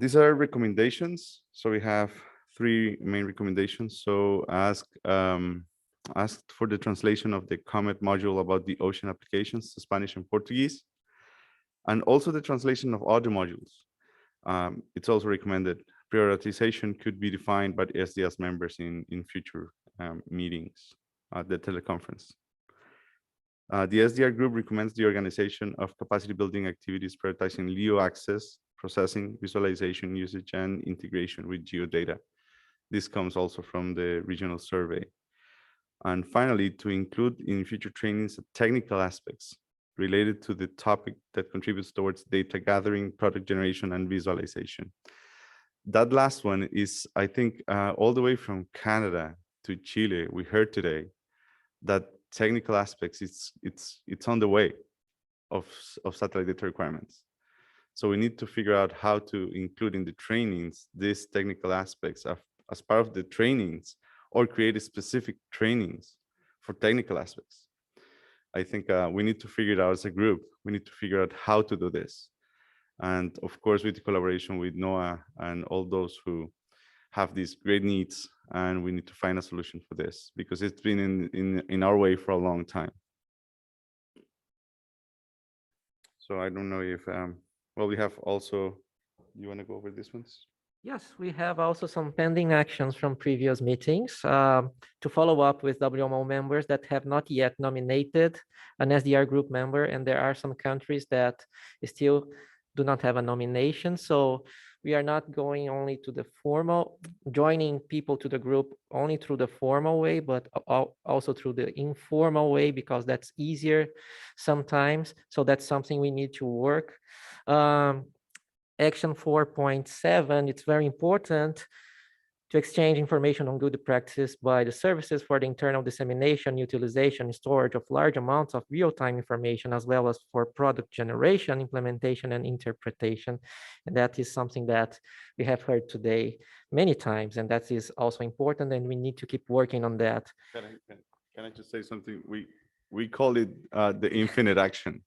These are recommendations. So we have 3 main recommendations. So asked for the translation of the COMET module about the ocean applications to Spanish and Portuguese, and also the translation of other modules. It's also recommended prioritization could be defined by the SDS members in future meetings at the teleconference. The SDR group recommends the organization of capacity building activities prioritizing LEO access, processing, visualization, usage, and integration with geodata. This comes also from the regional survey. And finally, to include in future trainings technical aspects related to the topic that contributes towards data gathering, product generation, and visualization. That last one is, I think, all the way from Canada to Chile. We heard today that technical aspects, it's on the way of satellite data requirements. So we need to figure out how to include in the trainings these technical aspects as part of the trainings, or create specific trainings for technical aspects. I think we need to figure it out as a group. We need to figure out how to do this. And of course, with the collaboration with NOAA and all those who have these great needs, and we need to find a solution for this because it's been in our way for a long time. So I don't know if, well, we have also, you want to go over these ones? Yes, we have also some pending actions from previous meetings to follow up with WMO members that have not yet nominated an SDR group member, and there are some countries that still do not have a nomination. So we are not going only to the formal, joining people to the group only through the formal way, but also through the informal way, because that's easier sometimes. So that's something we need to work. Action 4.7, it's very important to exchange information on good practices by the services for the internal dissemination, utilization, storage of large amounts of real-time information, as well as for product generation, implementation, and interpretation. And that is something that we have heard today many times, and that is also important, and we need to keep working on that. Can I just say something? We call it the infinite action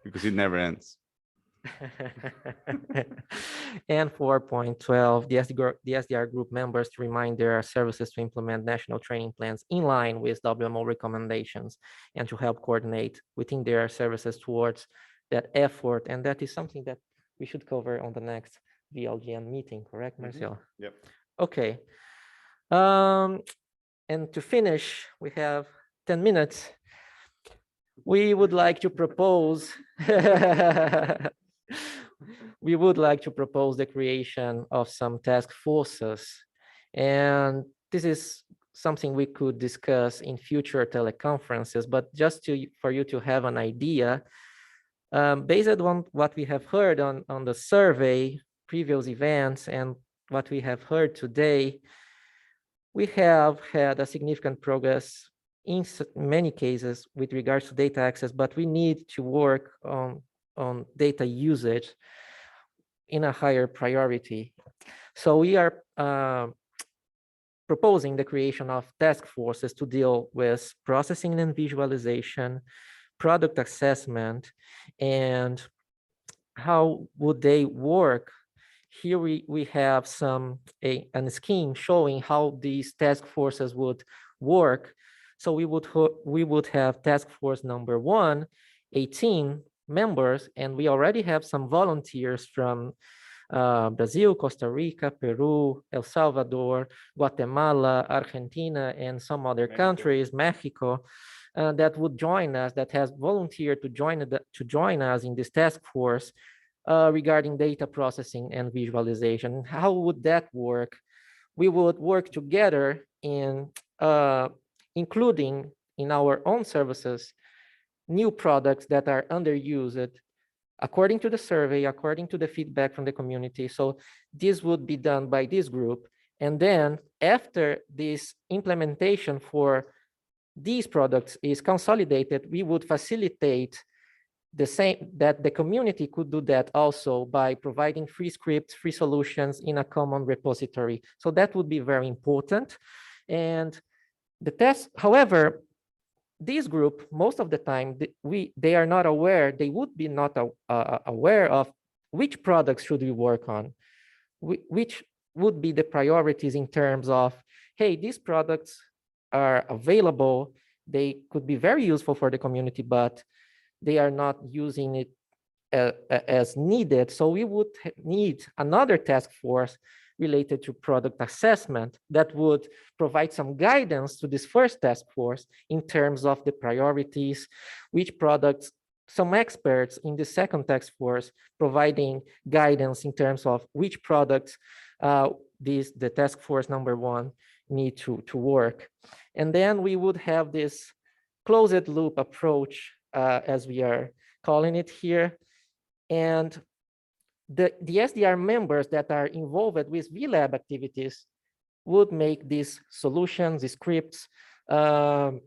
because it never ends. And 4.12, the SDR group members to remind their services to implement national training plans in line with WMO recommendations and to help coordinate within their services towards that effort. And that is something that we should cover on the next VLGM meeting, correct, Marcelo? Yep. Okay. And to finish, we have 10 minutes. We would like to propose we would like to propose the creation of some task forces. And this is something we could discuss in future teleconferences, but just for you to have an idea, based on what we have heard on the survey, previous events, and what we have heard today, we have had a significant progress in many cases with regards to data access, but we need to work on data usage in a higher priority. So we are proposing the creation of task forces to deal with processing and visualization, product assessment, and how would they work. Here we have a scheme showing how these task forces would work. So we would have task force number 1, 18 members, and we already have some volunteers from Brazil, Costa Rica, Peru, El Salvador, Guatemala, Argentina, and some other countries, Mexico, that would join us, that has volunteered to join us in this task force regarding data processing and visualization. How would that work? We would work together in including in our own services new products that are underused according to the survey, according to the feedback from the community. So this would be done by this group. And then after this implementation for these products is consolidated, we would facilitate the same, that the community could do that also by providing free scripts, free solutions in a common repository. So that would be very important. And the test, however, this group, most of the time, they are not aware, they would be not aware of which products should we work on, which would be the priorities in terms of, hey, these products are available, they could be very useful for the community, but they are not using it as needed. So we would need another task force related to product assessment that would provide some guidance to this first task force in terms of the priorities, which products, some experts in the second task force providing guidance in terms of which products the task force number 1 need to work. And then we would have this closed loop approach, as we are calling it here. And the SDR members that are involved with VLab activities would make these solutions, these scripts, known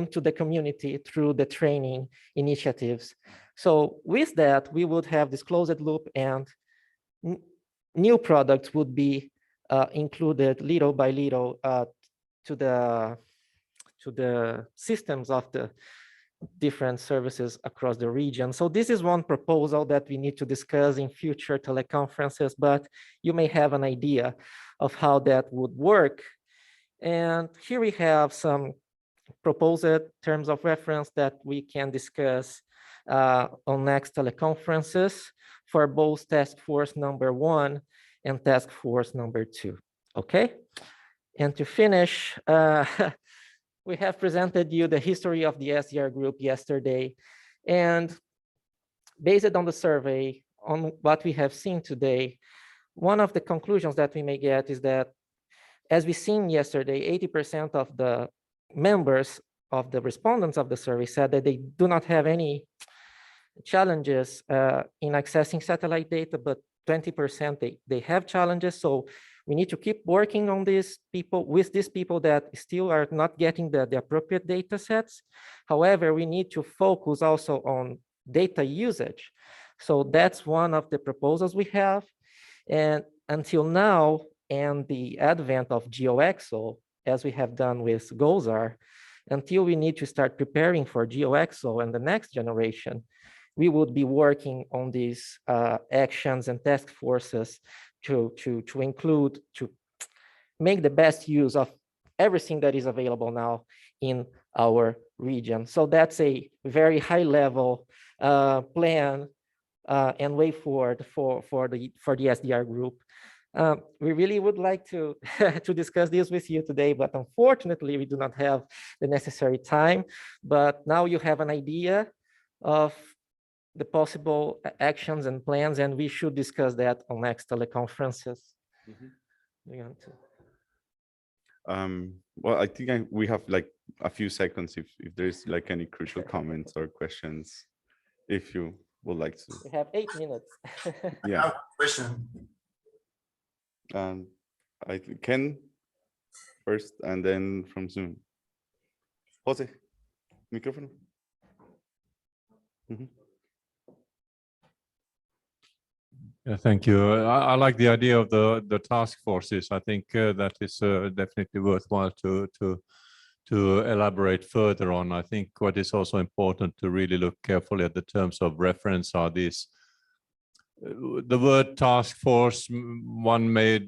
to the community through the training initiatives. So with that, we would have this closed loop, and new products would be included little by little to the systems of the different services across the region. So this is one proposal that we need to discuss in future teleconferences, but you may have an idea of how that would work. And here we have some proposed terms of reference that we can discuss on next teleconferences for both task force number 1 and task force number 2. Okay, and to finish, we have presented you the history of the SDR group yesterday, and based on the survey, on what we have seen today, one of the conclusions that we may get is that, as we seen yesterday, 80% of the members of the respondents of the survey said that they do not have any challenges in accessing satellite data, but 20% they have challenges. So we need to keep working on these people, with these people that still are not getting the appropriate data sets. However, we need to focus also on data usage. So that's one of the proposals we have. And until now, and the advent of GeoXO, as we have done with GOZAR, until we need to start preparing for GeoXO and the next generation, we would be working on these actions and task forces to include, to make the best use of everything that is available now in our region. So that's a very high level plan and way forward for the SDR group. We really would like to discuss this with you today, but unfortunately we do not have the necessary time. But now you have an idea of the possible actions and plans, and we should discuss that on next teleconferences. Well, I think we have like a few seconds if there's like any crucial comments or questions, if you would like to. We have 8 minutes. Yeah. Question. I Ken first, and then from Zoom. Jose, microphone. Yeah, thank you. I like the idea of the task forces. I think that is definitely worthwhile to elaborate further on. I think what is also important to really look carefully at the terms of reference are these. The word task force, one may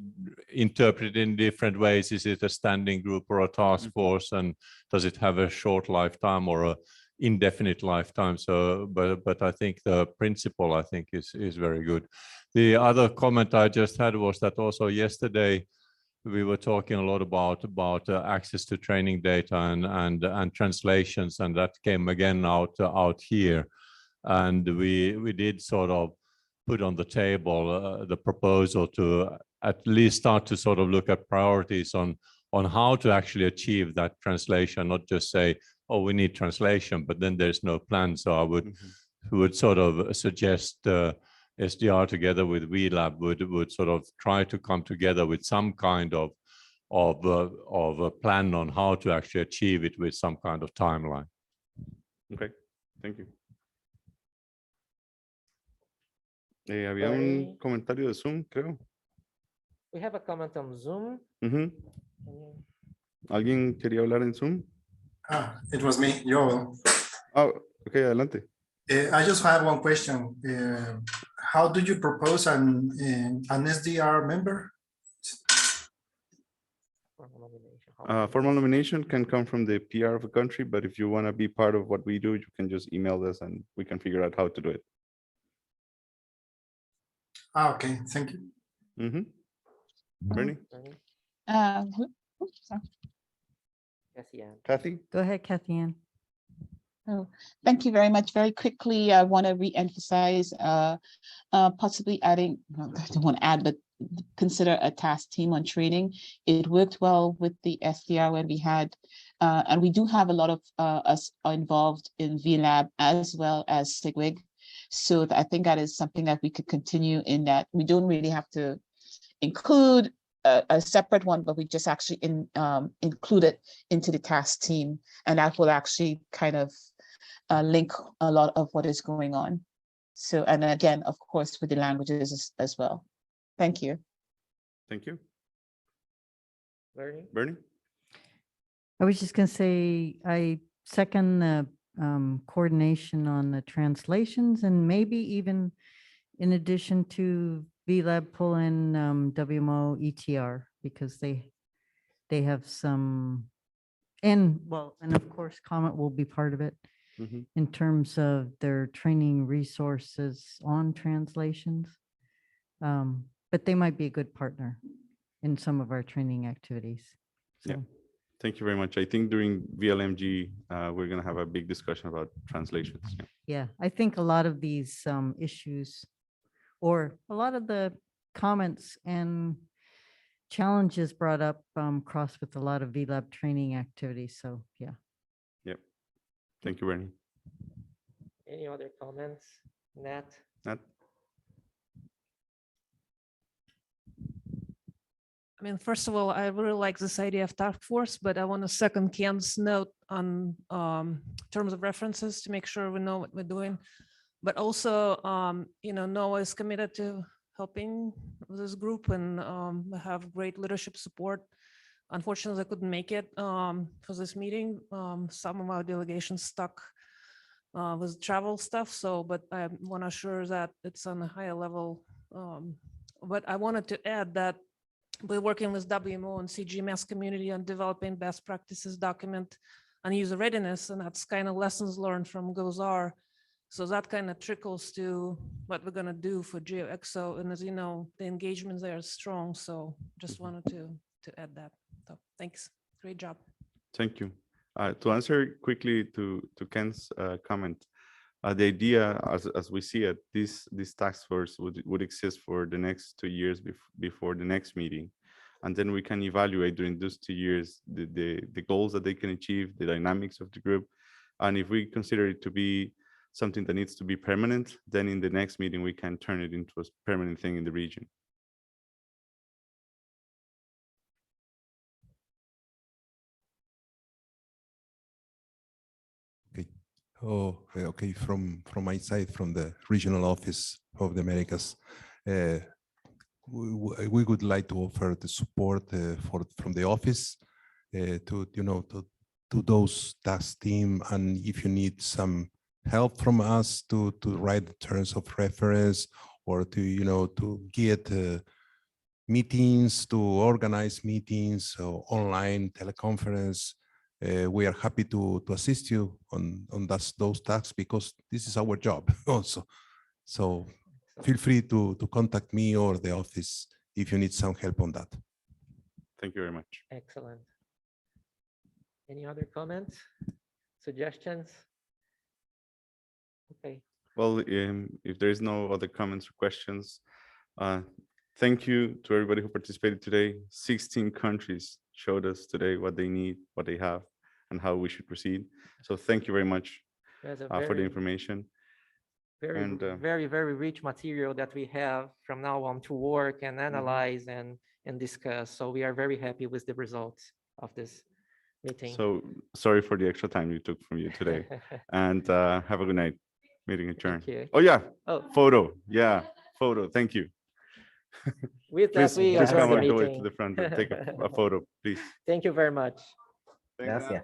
interpret it in different ways. Is it a standing group or a task force, and does it have a short lifetime or a indefinite lifetime? So, but I think the principle, I think, is very good. The other comment I just had was that also yesterday we were talking a lot about access to training data and translations, and that came again out here, and we did sort of put on the table the proposal to at least start to sort of look at priorities on how to actually achieve that translation, not just say, oh, we need translation, but then there's no plan. So I would sort of suggest SDR together with VLab would sort of try to come together with some kind of a plan on how to actually achieve it with some kind of timeline. Okay, thank you. Había un comentario de Zoom, creo. We have a comment on Zoom. ¿Alguien quería hablar en Zoom? It was me, Joel. Oh, okay, adelante. I just have one question. How do you propose an SDR member? Formal nomination can come from the PR of a country, but if you want to be part of what we do, you can just email us and we can figure out how to do it. Okay, thank you. Bernie, Sorry. Kathy? Go ahead, Kathy Ann. Oh, thank you very much. Very quickly, I want to re-emphasize possibly adding, I don't want to add, but consider a task team on training. It worked well with the SDR when we had, and we do have a lot of us involved in VLab as well as SIGWIG. So I think that is something that we could continue in that we don't really have to include a separate one, but we just actually include it into the task team. And that will actually kind of link a lot of what is going on. So, and again, of course, with the languages as well. Thank you. Thank you. Bernie? Bernie? I was just going to say, I second the coordination on the translations, and maybe even in addition to VLab, pull in WMO ETR, because they have some, and well, and of course, Comet will be part of it in terms of their training resources on translations. But they might be a good partner in some of our training activities. Yeah. Thank you very much. I think during VLMG, we're going to have a big discussion about translations. Yeah, I think a lot of these issues, or a lot of the comments and challenges brought up cross with a lot of VLab training activities. So yeah. Yep. Thank you, Bernie. Any other comments? Nat? Nat? I mean, first of all, I really like this idea of task force, but I want to second Ken's note on terms of references to make sure we know what we're doing. But also, NOAA is committed to helping this group, and have great leadership support. Unfortunately, I couldn't make it for this meeting. Some of our delegations stuck with travel stuff. So, but I want to assure that it's on a higher level. But I wanted to add that we're working with WMO and CGMS community on developing best practices document on user readiness, and that's kind of lessons learned from GOZAR. So that kind of trickles to what we're going to do for GeoXO. And as you know, the engagement there is strong. So just wanted to add that. So thanks. Great job. Thank you. To answer quickly to Ken's comment, the idea, as we see it, this task force would exist for the next 2 years before the next meeting. And then we can evaluate during those 2 years the goals that they can achieve, the dynamics of the group. And if we consider it to be something that needs to be permanent, then in the next meeting, we can turn it into a permanent thing in the region. Okay. Oh, okay. From my side, from the regional office of the Americas, we would like to offer the support from the office to those task team, and if you need some help from us to write the terms of reference, or to get meetings, to organize meetings, or online teleconference, we are happy to assist you on those tasks, because this is our job also. So feel free to contact me or the office if you need some help on that. Thank you very much. Excellent. Any other comments, suggestions? Okay. Well, if there is no other comments or questions, thank you to everybody who participated today. 16 countries showed us today what they need, what they have, and how we should proceed. So thank you very much for the information. Very, very rich material that we have from now on to work and analyze and discuss. So we are very happy with the results of this meeting. So sorry for the extra time we took from you today. And have a good night. Meeting adjourned. Thank you. Oh yeah, photo. Yeah, photo. Thank you. With that, please adjourn come the on, go meeting. to the front and take a photo, please. Thank you very much. Gracias.